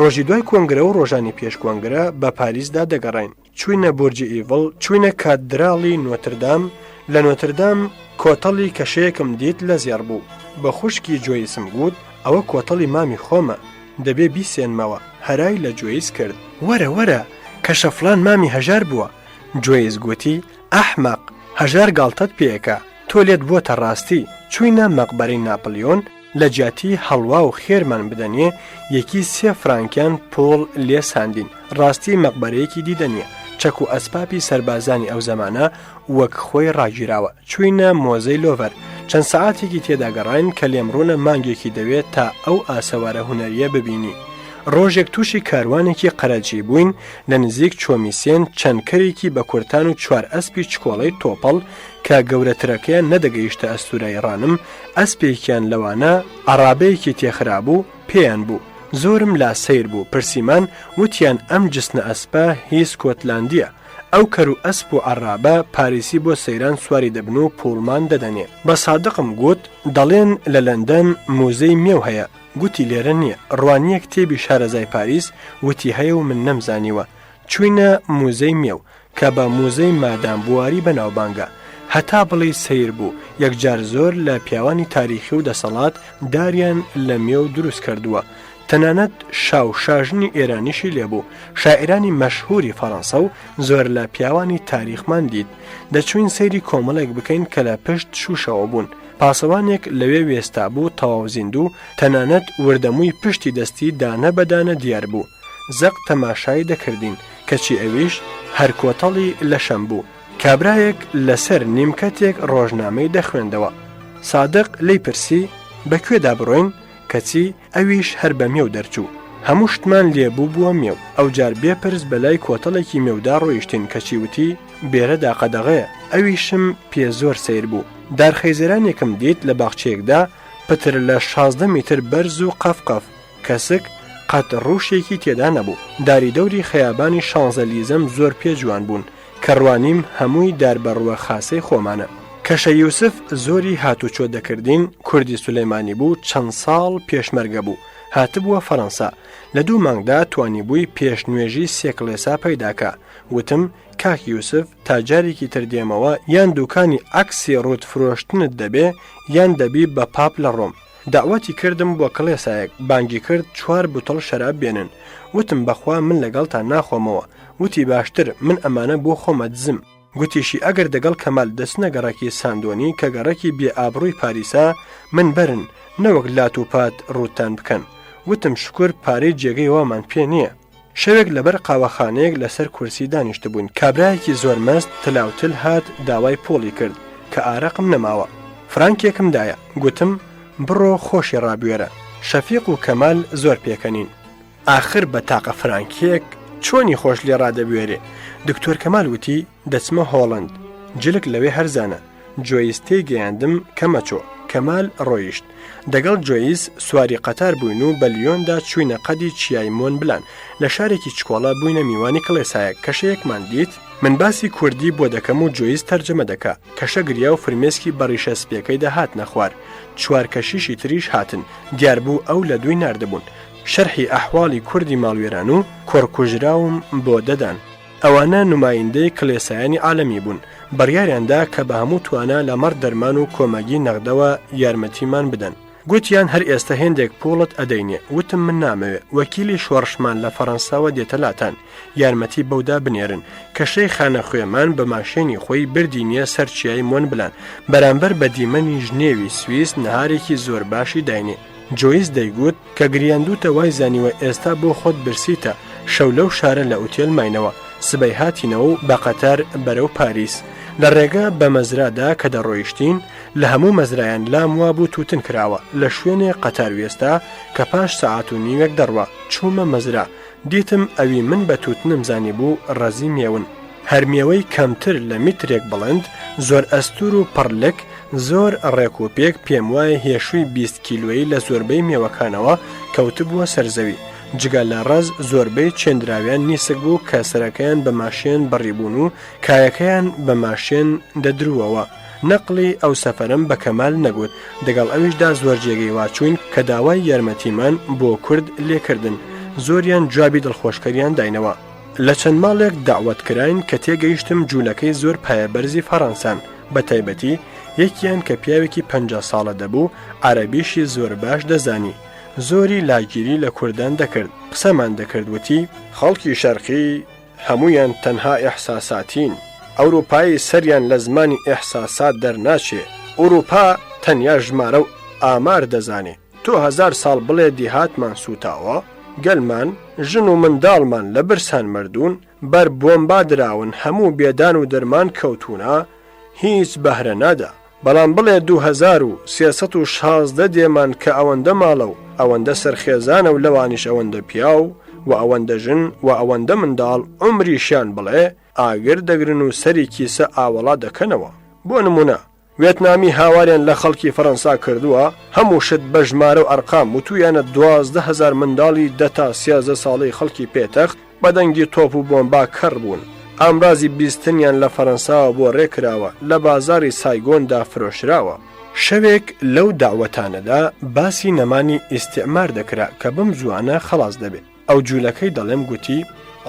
ڕۆژی دوای کۆنگرە و ڕۆژانی پێش کۆنگرە بە پاریسدا دەگەڕین چوینە بورجی ئیڤڵ چوینە کاتدراڵی نۆتردام لە نۆتردام کۆتەڵی کەشەیەکم دیت لە زێڕ بوو بە خوشکی جۆیسم گوت ئەوە کۆتەڵی مامی خۆمە دەبێ بیسێنمەوە هەرای لە جۆیس کرد وەرە کەشە فڵان مامی هەژار بووە جۆیس گوتی ئەحمەق هەژار گاڵتەت پێیەکە تۆ لێت بۆتە ڕاستی چوینە مەقبەرەی ناپلیۆن لە جیاتی هەڵوا و خێرمان بدەنێ یەکی 3 فرانکیان پۆڵ لێ ساندین ڕاستی مەقبەرەیەکی دیدەنیە چەک و ئەسپاپی سەربازانی ئەو زەمانە وەک خۆی ڕاگیراوە چوینە مۆزەی لۆڤەر چەند سەعاتێکی تێدا گەڕاین کە لێمڕۆنە مانگێکی دەوێت تا ئەو ئاسەوارە هونەریە ببینی ڕۆژێک تووشی کاروانێکی قەرەجی بووین لە نزیک چۆمیسێن چەند کەرێکی بە کورتان و 4 ئەسپی چکۆڵەی تۆپەڵ کە گەورەترەکەیان نەدەگەیشتە ئەستورای ڕانم ئەسپێکیان لەوانە عەرابەیەکی تێخرابوو پێیان بوو زۆرم لا سەیر بوو پرسیمان وتیان ئەم جسنە ئەسپە هی سکۆتلاندیە ئەو کەر و ئەسپ و عەرابە پاریسی بۆ سەیران سواری دەبن و پوڵمان دەدەنێ بە سادقم گوت دەڵێن لە لەندەن موزەی مێو هەیە گوتی لێرە نییە ڕوانیە کتێبی شارەزای پاریس وتی هەیە و من نەمزانیوە چوینە موزەی مێو کە بە موزەی مادام بواری بەناوبانگە هەتا بڵێ سیر بوو یەکجار زۆر لە پیاوانی تاریخی و دەسەڵات داریان لە مێو دروست کردووە تەنانەت شاو شاژنی ئێرانیشی لێبوو شاعرانی مەشهوری فەڕەنسا و زۆر لە پیاوانی تاریخمان دیت دەچوین سەیری کۆمەڵێک بکەین کە لە پشت شوشەوە بوون پاسەوانێک لەوێ وێستا بوو تەواو زیندوو تەنانەت وردەمووی پشتی دەستی دانە بەدانە دیار بوو زەق تەماشای دەکردین کەچی ئەویش هەر کۆتەڵی لەشەم بوو کابرایەک لەسەر نیمکەتێک ڕۆژنامەی دەخوێندەوە سادق لی پرسی بەکوێدا بڕۆین کەچی ئەویش هەر بە مێو دەرچوو هەموو شتمان لێبوو بووە مێو ئەو جار بێپرس بەلای کۆتەڵێکی مێودا ڕۆیشتین کەچی وتی بێرەدا قەدەغەیە ئەویشم پێ زۆر سیر بوو دارخەیزەرانێکم دیت لە باخچەیەکدا پتر لە 16 میتر بەرز و قەفقەف کەسک قەت ڕووشێکی تێدا نەبوو داری دەوری خەیابانی شانزەلیزەم زۆر پێجوان بوون کەڕوانیم هەمووی داربەڕوە خاسەی خۆمانە کەشە یوسف زۆری هاتوچۆ دەکردین کوردی سولەیمانی بوو چەند ساڵ پێشمەرگە بوو هاتبووە فەڕەنسا لە 2 مانگدا توانی بووی پێشنوێژی 3 کڵێسا پەیداکە وتم کاک یوسف تا جارێکی تر دێمەوە یان دوکانی عەکسی ڕوت فرۆشتنت دەبێ یان دەبی بە پاپ لە ڕۆم داواتی کردم بۆ کڵێسایەک بانگی کرد 4 بوتڵ شەراب بێنن وتم بەخوا من لەگەڵتان ناخۆمەوە وتی باشتر من ئەمانە بۆ خۆمە دزم گوتیشی ئەگەر دەگەڵ کەمال دەستنە گەڕەکی ساندۆنی کە گەڕەکی بێ ئابڕووی پاریسا من برن نەوەک لات و پات ڕوتان بکەن وتم شکر پارەی جێگەی وامان پێ نییە شەوێک لەبەر قاوەخانەیەک لەسەر کورسی دانیشت بوون کابرایەکی زۆر مەست تلاوتل هات داوای پۆڵی کرد کە ئارەقم نەماوە فرانکێکم دایە گوتم بڕۆ خۆشی ڕابوێرە شەفیق و کەمال زۆر پێکەنین ئاخر بە تاقە فرانکێک چۆنی خۆش لێ ڕادەبوێرێ دکتۆر کەمال وتی دەچمە هۆڵند جلک لەوێ هەرزانە جۆیستەی گەیاندم کەمەچۆ کە کەمال ڕۆیشت دەگەڵ جۆیس سواری قەتار بووین و بە لیۆندا چووینە قەدی چیای مۆن بلان لە شارێکی چکۆڵا بووینە میوانی کڵێسایە کەشەیەکمان دیت من باسی کوردی بۆ دەکەم و جۆیس تەرجەمە دەکا کەشە گریا و فرمێسکی بەڕیشە سپیەکەی دەهات نەخوار چوار کەشیشی تریش هاتن دیار بوو ئەو لە دوی ناردەبوون شەرحی ئەحواڵی کوردی ماڵوێران و کۆڕکوژراوم بۆ دەدان ئەوانە نمایندەی کڵێسایانی عالەمی بوون بڕیاریاندا کە بە هەموو توانە لە مەڕ دەرمان و کۆمەگی نەغدەوە یارمەتیمان بدەن گوتیان هەر ئێستا هێندێک پۆڵت ئەدەینێ وتم من نامەوێ وەکیلی شۆڕشمان لە فەڕەنساوە دێتەلاتان یارمەتی بەودا بنێرن کەشەی خانەخوێمان بە ماشێنی خۆی بردی نییە سەر چیای مۆن بلان بەرامبەر بە دیمەنی ژنێوی سویس نەهارێکی زۆر باشی داینێ جۆیس دەیگوت کە گریاندوتە وای زانیوە ئێستا بۆ خۆت برسیتە شەو لەو شارە لە ئوتێل ماینەوە سبەی هاتینەوە و بە قەتار بەرەو پاریس لە ڕێگە بە مەزرادا کە دەڕۆیشتین لە هەموو مەزرایان لام وا بوو توتن کراوە لە شوێنێ قەتار وێستا کە 5 سەعات و نیوێک دەڕوە چوومە مەزرا دیتم ئەوی من بە توتنم زانی بوو ڕەزی مێون هەرمیەوەی کەمتر لە میترێک بڵند زۆر ئەستور و پڕلک زۆر ڕێک و پێک پێم وایە هێشووی 20 کیلۆیی لە زۆربەی میێوەکانەوە کەوتبووە سەرزەوی جگە لە ڕەز زۆربەی چێندراویان نیسک بوو کە سەرەکەیان بە ماشێن بەڕیبوون و کایەکەیان بە ماشێن دەدرووەوە نەقلی ئەو سەفەرم بە کەمال نەگوت دەگەڵ ئەویشدا زۆر جێگەی واچوین کە داوای یارمەتیمان بۆ کورد لێکردن زۆریان جوابی دڵخۆشکەریان داینەوە لە چەند ماڵێک داوەتکراین کە تێگەیشتم جوولەکەی زۆر پایەبەرزی فەڕەنسان بە تایبەتی یەکیان کە پیاوێکی 50 ساڵە دەبوو عەرەبیشی زۆر باش دەزانی زۆری لاگیری لە کوردان دەکرد قسەمان دەکردوتی خەڵکی شەرقی هەمویان تەنها ئیحساساتین ئەوروپایی سەریان لە زمانی ئیحساسات دەرناچێ ئەوروپا تەنیا ژمارە و ئامار دەزانێ تۆ 1000 ساڵ بڵێ دیهاتمان سوتاوە گەلمان ژن و منداڵمان لە برسان مردوون بەر بۆمبا دراون هەموو بێدان و دەرمان کەوتونە هیچ بەهرە نادا بەڵام بڵێ 2316 دێمان کە ئەوەندە ماڵە و ئەوەندە سەرخێزانە و لەوانیش ئەوەندە پیاو و ئەوەندە ژن و ئەوەندە منداڵ عمریشیان بڵێ ئاگر دەگرن و سەری کیسە ئاوەڵا دەکەنەوە بۆ نمونە وێتنامی هاواریان لە خەڵکی فەڕەنسا کردووە هەموو شت بە ژمارە و ئەرقام وتویانە 12,000 منداڵی 10 تا 13 ساڵەی خەڵکی پێتەخت بەدەنگی تۆپ و بۆمبا کەڕ بوون ئامرازی بیستنیان لە فەڕەنساوە بۆ ڕێکراوە لە بازاری سایگۆندا فرۆشراوە شەوێک لەو داوەتانەدا باسی نەمانی ئیستیعمار دەکرا کە بم زوانە خلاص دەبێت ئەو جوولەکەی دەڵێم گوتی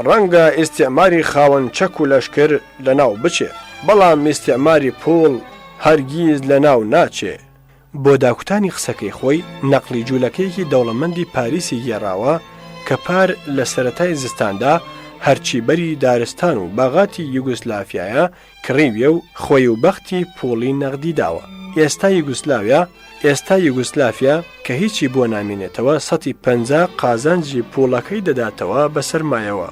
ڕەنگە ئیستیعماری خاوەن چەک و لەشکر لەناو بچێ بەڵام ئیستیعماری پوڵ هەرگیز لەناو ناچێ بۆ داکوتانی قسەکەی خۆی نەقلی جوولەکەیەکی دەوڵەمەندی پاریسی گێڕاوە کە پار لە سەرەتای زستاندا هەرچی بەری دارستان و باغاتی یوگسلافیایە کڕیویە و خۆی و بەختی پۆڵی نەغدی داوە ئێستا یوگسلافیا کە هیچی بۆ نامێنێتەوە 150 قازانجی پۆڵەکەی دەداتەوە بەسەرمایەوە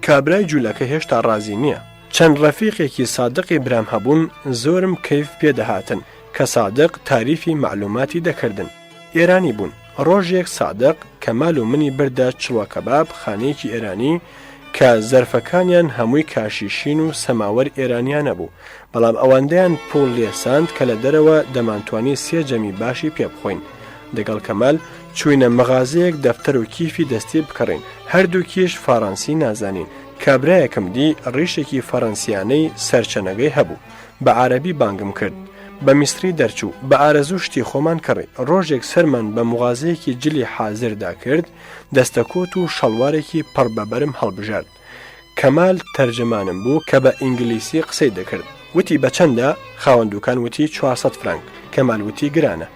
کابرای جوولەکە هێشتا ڕازی نییە چەند ڕەفیقێکی سادقی برام هەبوون زۆرم کەیف پێدەهاتن کە سادق تاریفی معلوماتی دەکردن ئێرانی بوون ڕۆژێک سادق کەمال و منی بردە چڵە کەباب خانەیەکی ئێرانی کە زەرفەکانیان هەمووی کاشیشین و سەماوەر ئێرانیانە بوو بەڵام ئەوەندەیان پۆڵ لێساند کە لە دەرەوە دەمانتوانی 3 جەمی باشی پێ بخۆین دەگەڵ کەمال چوینە مەغازەیەک دەفتەر و کیفی دەستی بکڕین هەردووکیش فارانسی نازانین کابرایەکم دی ڕیشێکی فەڕەنسیانەی سەرچەنەگەی هەبوو بە عەرەبی بانگم کرد بە میسری دەرچوو بە ئارەزوو شتی خۆمان کڕی ڕۆژێک سەرمان بە مغازەیەکی جلی حازردا کرد دەستەکۆت و شەڵوارێکی پڕ بەبەرم هەڵبژارد کەمال تەرجەمانم بوو کە بە ئینگلیسی قسەی دەکرد وتی بە چەندە خاوەندوکان وتی 400 فرانک کەمال وتی گرانە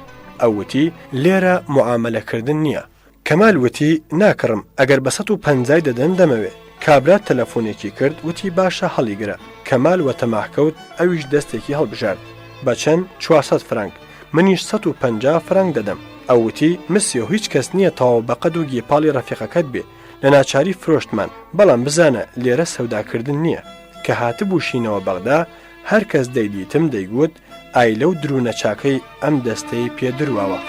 ئەو وتی لێرە معاملەکردن نییە کەمال وتی ناکڕم ئەگەر بە 150 دەدەن دەمەوێ کابرا تەلەفۆنێکی کرد وتی باشە هەڵیگرە کەمال وەتەماحکەوت ئەویش دەستێکی هەڵبژارد بەچەند 400 فرانک منیش 150 فرانک دەدەم ئەوتی مسیۆ هیچ کەس نییە تەواو بەقەد و گێپاڵی ڕەفیقەکەت بێ لە ناچاری فرۆشتمان بەڵام بزانە لێرە سەوداکردن نییە کە هاتبووشینەوە بەغدا هەر کەس دەیدیتم دەیگوت ئای لەو درونە چاکەی ئەم دەستەی پێدرواوە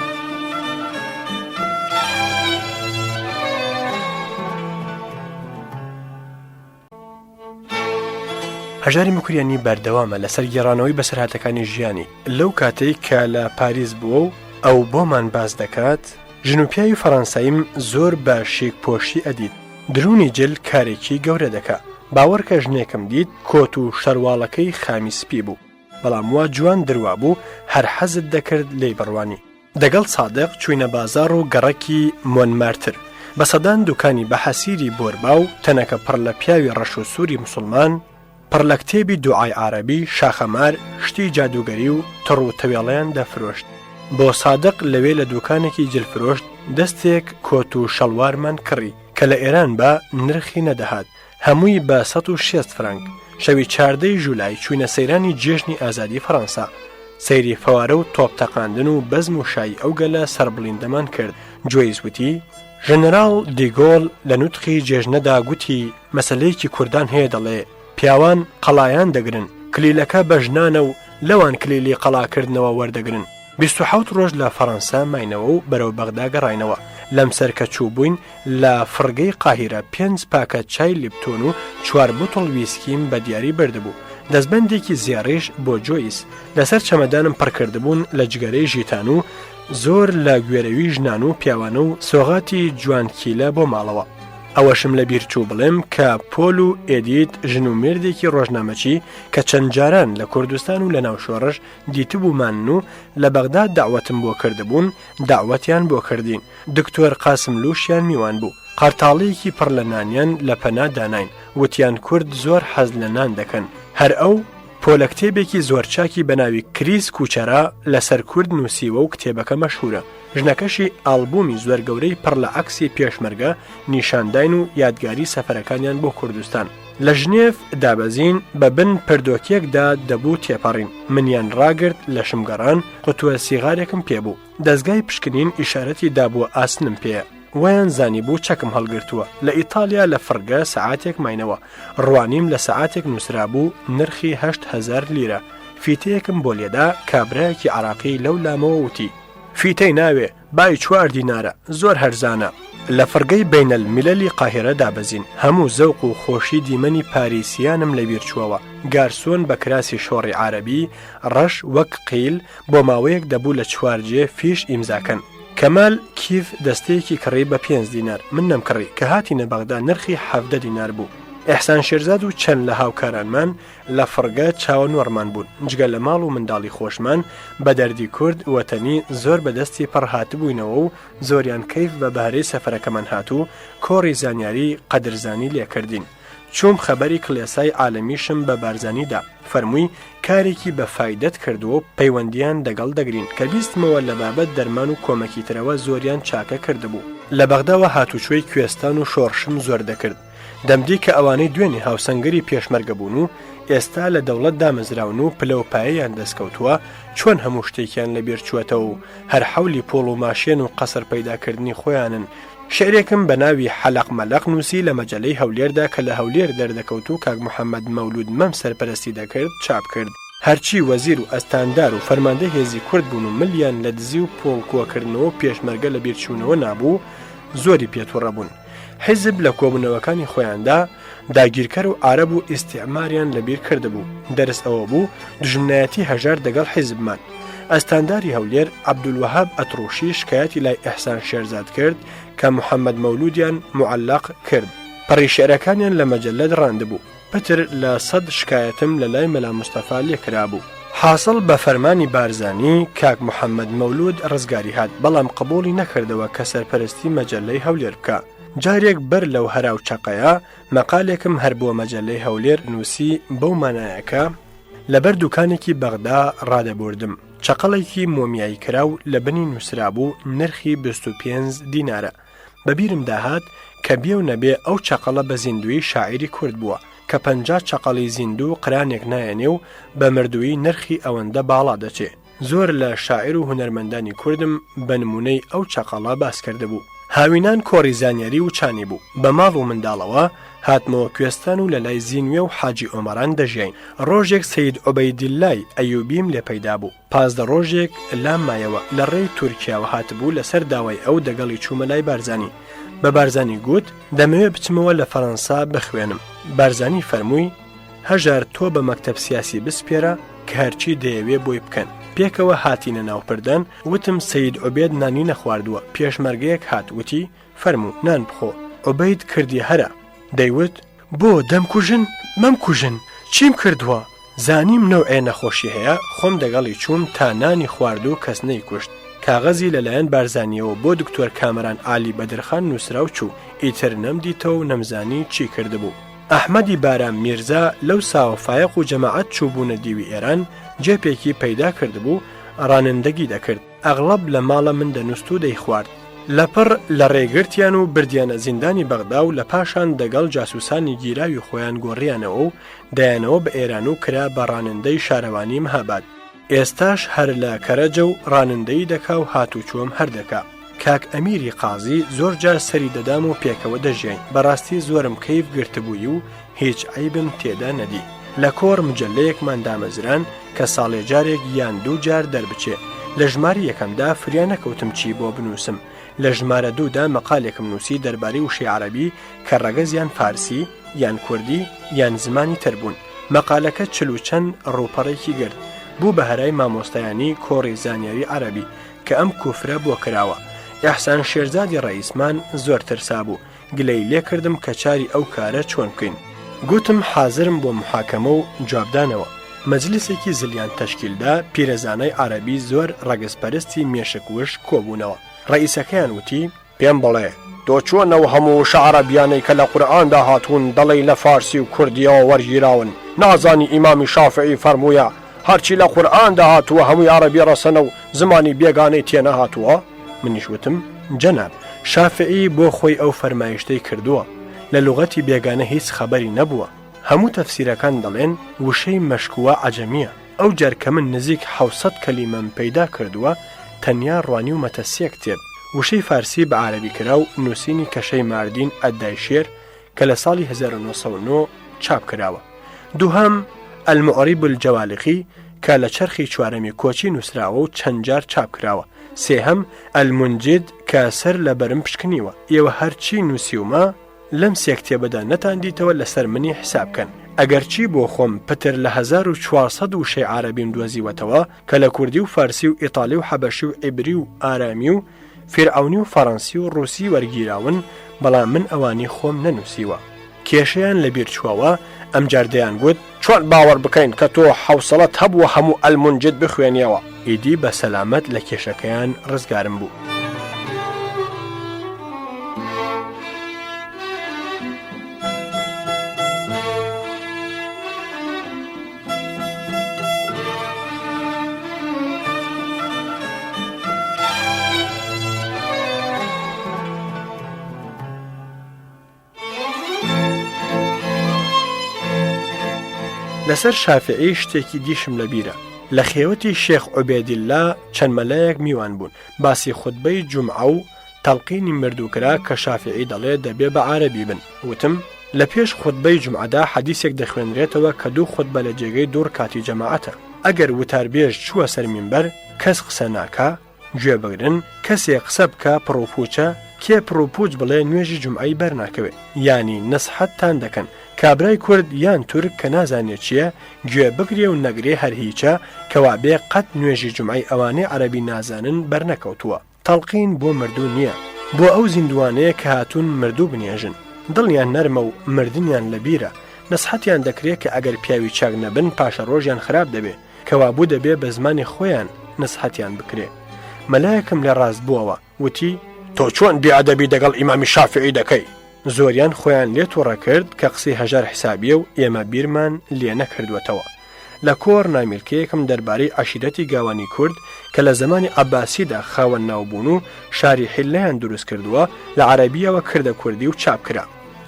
هەژاری مکریانی بەردەوامە لەسەر گێڕانەوەی بەسەرهاتەکانی ژیانی لەو کاتەی کە لە پاریس بووە و ئەو بۆمان باز دەکات ژنوپیاوی فەڕەنساییم زۆر بە شێکپۆشی ئەدیت درونی جل کارێکی گەورە دەکا باوەڕکە ژنێکم دیت کۆت و شەرواڵەکەی خامی سپی بوو بەڵام وا جوان دروا بوو هەر حەزت دەکرد لێی بڕوانی دەگەڵ سادق چوینە بازار و گەڕەکی مۆنمارتر بە سەدان دوکانی بە حەسیری بۆربا و تەنەکە پڕ لە پیاوی ڕەش و سووری مسلمان پڕ لە کتێبی دوعای عارەبی شاخەمار شتی جادوگەری و تڕ و تەوێڵەیان دەفرۆشت بۆ سادق لەوێ لە دوکانێکی جلفرۆشت دەستێک کۆت و شەڵوارمان کڕی کە لە ئێران بە نرخی نەدەهات هەمووی بە 160 فرانک شەوی 14 ژولای چوینە سەیرانی جێژنی ئازادی فەڕەنسا سەیری فەوارە و تۆپ تەقاندن و بەزم و شایی ئەو گەلە سەربڵیندەمان کرد جۆیس وتی ژەنەراڵ دیگۆڵ لە نوتقی جێژنەدا گوتی مەسەلەیەکی کوردان هەیە دەڵێ پیاوان قەڵایان دەگرن کلیلەکە بەژنانە و لەوان کلیلی قەڵاکردنەوە وەردەگرن 27 ڕۆژ لە فەڕەنسا ماینەوە و بەرەو بەغدا گەڕاینەوە لەم سەر کە چوو بووین لە فڕگەی قاهیرە 5 پاکە چای لیپتۆن و 4 بوتڵ ویسکیم بە دیاری بردبوو دەستبەندێکی زیێڕیش بۆ جۆیس لەسەر چەمەدانم پڕکردبوون لە جگەرەی ژیتان و زۆر لە گوێرەوی ژنان و پیاوانە و سۆغاتی جوانکیلە بۆ ماڵەوە ئەوەشم لە بیرچوو بڵێم کە پۆل و ئێدیت ژن و مێردێکی ڕۆژنامەچی کە چەند جاران لە کوردستان و لە ناوشۆڕش دیتبوومان و لە بەغدا داوەتم بۆ کردبوون داوەتیان بۆ کردین دکتۆر قاسم لووشیان میوان بوو قارتاڵەیەکی پڕ لە نانیان لە پەنا داناین وتیان کورد زۆر حەز لە نان دەکەن هەر ئەو پۆلە کتێبێکی زۆر چاکی بەناوی کریس کوچەرا لەسەر کورد نووسیوە و کتێبەکە مەشهورە ژنەکەشی ئالبومی زۆر گەورەی پڕ لە عەکسی پێشمەرگە نیشانداین و یادگاری سەفەرەکانیان بۆ کوردستان لە ژنێف دابەزین بە بن پردۆکێکدا دەبوو تێپەڕین منیان ڕاگرت لە شمگەڕان قوتووە سیغارێکم پێبوو دەستگای پشکنین ئیشارەتی دابووە ئاسنم پێە ویان زانی بوو چەکم هەڵگرتووە لە ئیتالیا لە فڕگە سەعاتێک ماینەوە ڕوانیم لە سەعاتێک نووسرا بوو نرخی 8,000 لیرە فیتەیەکم بۆ لێدا کابرایەکی عراقی لەو لامەوە وتی فیتەی ناوێ بای 4 دینارە زۆر هەرزانە لە فڕگەی بینە الملەلی قاهێرە دابەزین هەموو زەوق و خۆشی دیمەنی پاریسیانم لە بیرچووەوە گارسۆن بە کراسی شۆڕی عارەبی ڕەش وەک قیل بۆ ماوەیەک دەبوو لە 4 فیش ئیمزاکەن کەمال کیف دەستەیەکی کڕی بە 5 دینار من نەمکڕی کە هاتینە بەغدا نرخی 17 دینار بوو ئێحسان شێرزاد و چەند لە هاوکارانمان لە فڕگە چاوە نۆڕمان بوون جگە لە ماڵ و منداڵی خۆشمان بە دەردی کورد وەتەنی زۆر بەدەستی پڕ هاتبووینەوە و زۆریان کەیف بە بەهرەی سەفەرەکەمان هاتوو کۆڕی زانیاری قەدرزانی لێکردین چوم خەبەری کڵێسای عالەمیشم بە بارزانیدا فەرمووی کارێکی بە فایدەت کردووە پەیوەندیان دەگەڵ دەگرین کە بیستمەوە لە بابەت دەرمان و کۆمەکی ترەوە زۆریان چاکە کردبوو لە بەغداوە هاتوچۆی کوێستان و شۆڕشم زۆر دەکرد دەمدی کە ئەوانەی دوێنێ هاوسەنگەری پێشمەرگە بوون و ئێستا لە دەوڵەت دامەزراون و پلەوپایەیان دەستکەوتووە چۆن هەموو شتێکیان لەبیر چووەتەوە و هەر حەولی پۆڵ و ماشێن و قەسەر پەیداکردنی خۆیانن شعرێکم بە ناوی حەلەق مەلەق نووسی لە مەجەلەی هەولێردا کە لە هەولێر دەردەکەوت و کاک محەممەد مەولود مەم سەرپەرستی دەکرد چاپ کرد هەرچی وەزیر و ئەستاندار و فەرماندە هێزی کورد بوون و ملیان لە دزی و پۆڵکۆکردنەوە پێشمەرگە لە بیرچوونەوە نابوو زۆری پێتوڕە بوون حیزب لە کۆبوونەوەکانی خۆیاندا داگیرکەر و عارەب و ئیستیعماریان لەبیر کردبوو دەرس ئەوە بوو دژمنایەتی هەژار دەگەڵ حیزبمان ئەستانداری هەولێر عەبدولوەهاب ئەتڕوشی شکایەتی لای ئەحسان شێرزاد کرد کە محەممەد مەولودیان معەللاق کرد پەڕی شێعرەکانیان لە مەجەلەت ڕاندبوو پتر لە 100 شکایەتم لە لای مەلا موستەفا لێکرابوو حاصل بە فەرمانی بارزانی کاک محەممەد مەولود ڕزگاری هات بەڵام قبوڵی نەکردەوە کە سەرپەرستی مەجەلەی هەولێر بکە جارێک بەر لەو هەراو چەقەیە مەقالێکم هەر بۆ مەجەلەی هەولێر نووسی بەو مانایەکە لەبەر دوکانێکی بەغدا ڕادەبوردم چەقەڵێکی مۆمیایی کراو لە بنی نووسرا بوو نرخی 25 دینارە بەبیرم داهات کە بێ و نەبێ ئەو چەقەڵە بە زیندوی شاعیری کورد بووە کە 50 چەقەڵی زیندوو قرانێک نایەنێ و بە مردووی نرخی ئەوەندە باڵا دەچێ زۆر لە شاعیر و هونەرمەندانی کوردم بە نمونەی ئەو چەقەڵە باس کردبوو هاوینان کۆڕی زانیاری و چانی بوو بە ماڵ و منداڵەوە هاتمەوە کوێستان و لە لای زینوێ و حاجی ئۆمەران دەژین ڕۆژێک سەید عوبەیدیلای ئەیوبیم لێ پەیدا بوو 15 ڕۆژێک لام مایەوە لە ڕێی تورکیاوە هاتبوو لەسەر داوای ئەو دەگەڵی چوومە لای بارزانی بە بارزانی گوت دەمەوێت بچمەوە لە فەڕەنسا بخوێنم بارزانی فەرمووی هەژار تۆ بە مەکتەب سیاسی بسپێرە کە هەرچی دەیەوێ بۆی بکەن. پێکەوە هاتینە ناوپردان، وتم سەید عوبێد نانی نەخواردووە. پێشمەرگەیەک هات وتی فەرموو نان بخۆ. عوبەید کردی هەرە. دەیوت بۆ دەمکوژن مەمکوژن چیم کردووە؟ زانیم نەوعێ نەخۆشی هەیە، خۆم دەگەڵی چووم تا نانی خوارد و کەس نەیکوشت. کاغەزی لەلایەن بارزانیەوە بۆ دکتۆر کامەران عالی بەدرخان نووسرا و چوو. ئیتر نەمدیتەوە و نەمزانی چی کردبوو. ئەحمەدی بارام میرزا لەو ساوەفایق و جەماعەت چووبوونە دیوی ئێران جێپێکی پەیدا کردبوو، ڕانندەگی دەکرد. ئەغڵب لە ماڵە من دەنووست و دەیخوارد. لەپڕ لە ڕێگرتیان و بردیانە زیندانی بەغدا و لە پاشان دەگەڵ جاسوسانی گیراوی خۆیان گۆڕیانەوە و دایانەوە بە ئێران و کرا بە ڕانندەی شارەوانی مەهاباد. ئێستاش هەر لە کەرەجە و ڕانندەی دەکا و هاتوچۆم هەردەکا. کاک ئەمیری قازی زۆر جار سەری دەدام و پێکەوە دەژیان. بەڕاستی زۆرم کەیف گرتبووی و هیچ عیبم تێدا نەدی. لە کۆڕ مجلەیەکمان دامەزران کە ساڵێ جارێک یان دوو جار دەربچێ. لە ژماری یەکەمدا فریا نەکەوتم چی بۆ بنووسم. لە ژمارە دوودا مەقالێکم نووسی دەربارەی وشەی عەرەبی کە ڕەگەز یان فارسی یان کوردی یان زمانی تربوون. مەقالەکە چل و چەند ڕووپەڕێکی گرت بوو بە هەرای مامۆستایانی کۆڕی زانیاری عەرەبی کە ئەم کوفرە بۆ کراوە. ئیحسان شێرزادی ڕئیسمان زۆر ترسا بوو. گلەی لێ کردم کە چاری ئەو کارە چۆن بکەین. گوتم حازرم بۆ محاکەمە و جوابدانەوە. مەجلیسێکی زلیان تەشکیلدا پیرەزانای عەرەبی زۆر ڕەگەزپەرستی مێشکوش کۆبوونەوە. ڕئیسەکەیان وتی پێم بڵێ تۆ چۆنەوە هەموو شەعەرەبیانەی کە لە قورئاندا هاتوون دەڵێی لە فارسی و کوردیەوە وەرگیراون، نازانی ئیمامی شافعی فەرموویە هەرچی لە قورئاندا هاتووە هەمووی عەرەبی ڕەسەنە و زمانی بێگانەی تێنە هاتووە؟ منیش وتم جەناب شافعی بۆ خۆی ئەو فەرمایشتەی کردووە، لە لوغەتی بێگانە هیچ خەبەری نەبووە. هەموو تەفسیرەکان دەڵێن وشەی مەشکووە عەجەمیە. ئەو جار کە من نزیک 700 کەلیمەم پەیدا کردووە تەنیا ڕوانی و مەتەسیە کتێب. وشەی فارسی بە عەرەبی کرا و نووسینی کەشەی ماردین ئەددای کە لە ساڵی 1909 چاپ کراوە. دووهەم ئەلمعریب الجەوالیقی کە لە چەرخی چوارەمی کۆچی نووسراوە و چەند جار چاپ کراوە. سێهەم ئەلمونجید کە سەر لە بەرم پشکنیوە. ئێوە هەرچی نووسیومە لەم سێ کتێبەدا نەتاندیتەوە لەسەر منی حسابکەن. ئەگەرچی بۆ خۆم پتر لە 1400 وشەی عەرەبیم دۆزیوەتەوە کە لە کوردی و فارسی و ئیتاڵی و حەبەشی و عیبری و ئارامی و فیرعونی و فەڕەنسی و ڕووسی وەرگیراون، بەڵام من ئەوانی خۆم نەنووسیوە. کێشەیان لەبیر چووەوە ئەم جاردەیان گوت چۆن باوەڕ بکەین کە تۆ حوسڵەت هەبووە هەموو ئەلمونجید بخوێنیەوە. ئیدی بە سەلامەت لە کێشەکەیان ڕزگارم بوو. لەسەر شافعی شتێکی دیشم لە بیرە. لە خێوەتی شێخ عوبێدیلا چەند مەلایەک میوان بوون. باسی خوتبەی جومعە و تەڵقینی مردووکرا کە شافعی دەڵێ دەبێ بە عەرەبی بن. وتم لە پێش خوتبەی جومعەدا حەدیسێک دەخوێنرێتەوە کە دوو خوتبە لە جێگەی دوور کاتی جەماعەتە. ئەگەر وتاربێژ چووە سەر مینبەر کەس قسە ناکا، گوێ بگرن، کەسێک قسە بکە پڕوپوچە، کێ پڕوپوچ بڵێ نوێژی جومعەی بەرناکەوێ. یانی نەسحەتتان دەکەن. کابرای کورد یان تورک کە نازانێت چییە گوێ بگرێ و نەگرێ هەر هیچە کەوابێ قەت نوێژی جومعەی ئەوانەی عەرەبی نازانن بەرنەکەوتووە. تەڵقین بۆ مردوو نییە، بۆ ئەو زیندوانەیە کە هاتوون مردوو بنێژن. دڵیان نەرمە و مردنیان لە بیرە. نەسحەتیان دەکرێت کە ئەگەر پیاوی چاک نەبن پاشە ڕۆژیان خراپ دەبێ، کەوابوو دەبێ بە زمانی خۆیان نەسحەتیان بکرێ. مەلایەکم لێ ڕاست بووەوە وتی تۆ چۆن بێئەدەبی دەگەڵ ئیمامی شافعی دەکەی؟ زۆریان خۆیان لێ تووڕە کرد کە قسەی هەژار حسابیە و ئێمە بیرمان لێ نەکردوێتەوە. لە کۆڕ نامێلکەیەکم دەربارەی عەشیرەتی گاوانی کورد کە لە زمانی عەباسیدا خاوەن ناوبوون و شاری حیلەیان دروست کردووە لە عەرەبیەوە کردە کوردی و چاپ کرا.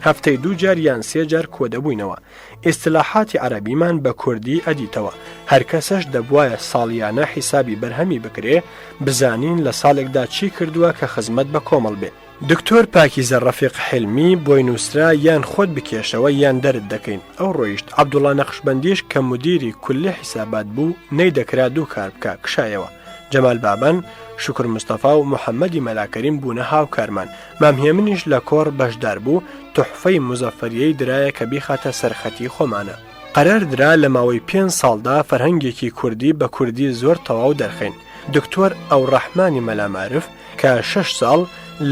هەفتەی 2 جار یان 3 جار کۆدەبووینەوە. ئیستلاحاتی عەرەبیمان بە کوردی ئەدیتەوە. هەر کەسەش دەبوایە ساڵیانە حیسابی بەرهەمی بکرێ بزانین لە ساڵێکدا چی کردووە کە خزمەت بە کۆمەڵ بێ. دکتۆر پاکیزە ڕەفیق حلمی بۆی نووسرا یان خۆت بکێشەوە یان دەرت دەکەین. ئەو ڕۆیشت عەبدوڵڵا نەخشبەندیش کە مدیری کولی حیسابات بوو نەیدەکرا دوو کار بکە کشایەوە. جەمال بابان، شکر مستەفا و محەممەدی مەلاکەریم بوونە هاوکارمان. مامهێمنیش لە کۆڕ بەشدار بوو تحفەی مزەفەریەی درایە کە بیخاتە سەرخەتی خۆمانە. قەرار لە ماوەی 5 ساڵدا فەرهەنگێکی کوردی بە کوردی زۆر تەواو دەرخین. دکتۆر ئەوڕەحمانی مەلامعرف کە 6 ساڵ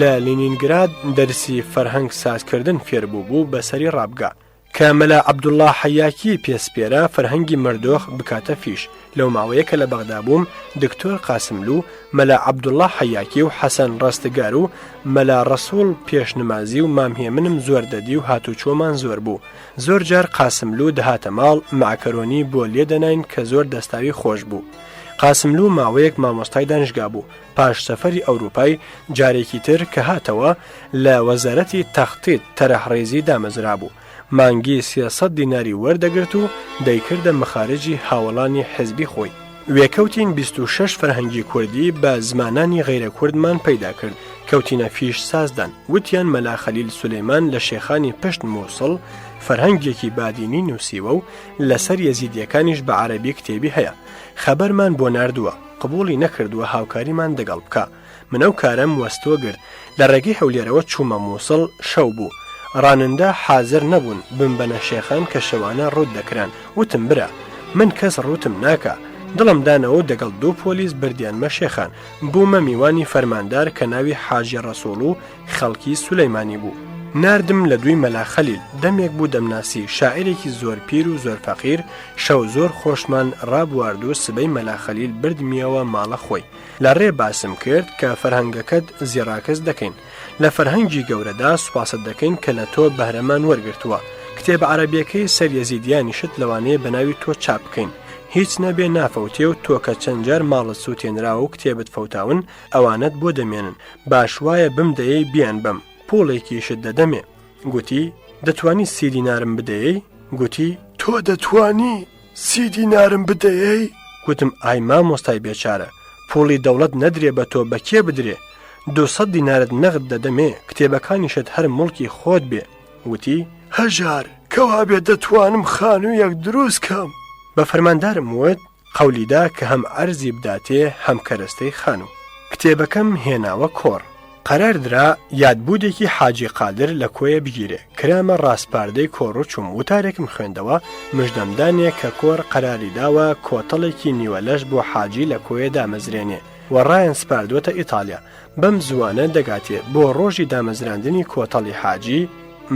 لە لینینگراد دەرسی فەرهەنگ سازکردن فێربوو بوو بەسەری ڕابگا کە مەلا عەبدوڵڵا حەیاکی پێسپێرە فەرهەنگی مردۆخ بکاتە فیش. لەو ماوەیە کە لە بەغدا بووم دکتۆر قاسملو، مەلا عەبدوڵڵا حەیاکی و حەسەن ڕەستگار و مەلا ڕەسوول پێشنمازی و مامهێمنم زۆر دەدی و هاتوچۆمان زۆر بوو. زۆر جار قاسملو دەهاتە ماڵ معکەرۆنی بۆ لێدەناین کە زۆر دەستاوی خۆش بوو. قاسملو ماوەیەک مامۆستای دانشگا بوو. پاش سەفەری ئەوروپای جارێکی تر کە هاتەوە لە وەزارەتی تەختیت تەرەحڕێزی دامەزرا بوو. مانگی 300 دیناری وەردەگرت و دەیکردە مەخارجی هاوڵانی حزبی خۆی. وێکەوتین 26 فەرهەنگی کوردی بە زمانانی غەیرە کوردمان پەیدا کرد کەوتینە فیش سازدان. وتیان مەلا خەلیل سولەیمان لە شێخانی پشت مووسڵ فەرهەنگێکی بادینی نووسیوە و لەسەر یەزیدیەکانیش بە عەرەبی کتێبی هەیە. خەبەرمان بۆ ناردووە، قبوڵی نەکردووە هاوکاریمان دەگەڵ بکە. من ئەو کارم وەستۆ گرت. لە ڕێگەی هەولێرەوە چوومە مووسڵ. شەو بوو. ڕانندا حازر نەبوون بمبەنە شێخان کە شەوانە ڕوود دەکران. وتم برا من کەس ڕوتم ناکە. دڵم دانەوە دەگەڵ 2 پۆلیس بردیانمە شێخان. بوومە میوانی فەرماندار کە ناوی حاجی ڕەسوڵ و خەڵکی سولەیمانی بوو. ناردم لە دوی مەلا خەلیل. دەمێک بوو دەمناسی، شاعیرێکی زۆر پیر و زۆر فەقیر. شەو زۆر خۆشمان ڕابوارد و سبەی مەلا خەلیل بردمیەوە ماڵە خۆی. لە ڕێ باسم کرد کە فەرهەنگەکەت زیێڕاکەس دەکەین. لە فەرهەنگی گەورەدا سوپاست دەکەین کە لە تۆ بەهرەمان وەرگرتووە. کتێب عەرەبیەکەی سەر یەزیدیانیشت لەوانەیە بە ناوی تۆ چاپ بکەین. هیچ نەبێ نافەوتێ و تۆ کە چەند جار ماڵت سووتێنراوە و کتێبت فەوتاون ئەوانت بۆ دەمێنن. باش وایە بمدەیەی بیان بم. پوڵێکیشت دەدەمێ. گوتی دەتوانی 30 دینارم بدەیەی؟ گوتی تۆ دەتوانی 30 دینارم بدەیەی؟ گوتم ئای مامۆستای بێچارە، پوڵی دەوڵەت نەدرێ بە تۆ بە کێ بدرێ؟ 200 دینارت نەغد دەدەمێ، کتێبەکانیشت هەر مڵکی خۆت بێ. وتی هەژار کەوا بێ دەتوانم خانوویەک دروست کەم. بە فەرماندارم وت قەولیدا کە هەم ئەرزی بداتێ هەم کەرەستەی خانوو. کتێبەکەم هێناوە کۆڕ. قەراردرا یادبوودێکی حاجی قادر لە کۆیە بگیرێ. کرامە ڕاستپاردەی کۆڕ و چوم وتارێکم خوێندەوە مژدەمدانێک کە کۆر قەراری داوە کۆتەڵێکی نیوەلەش بۆ حاجی لە کۆیە دامەزرێنێ و ڕایەن سپاردووەتە ئیتالیا. بەم زوانە دەگاتێ بۆ ڕۆژی دامەزراندنی کۆتەڵی حاجی.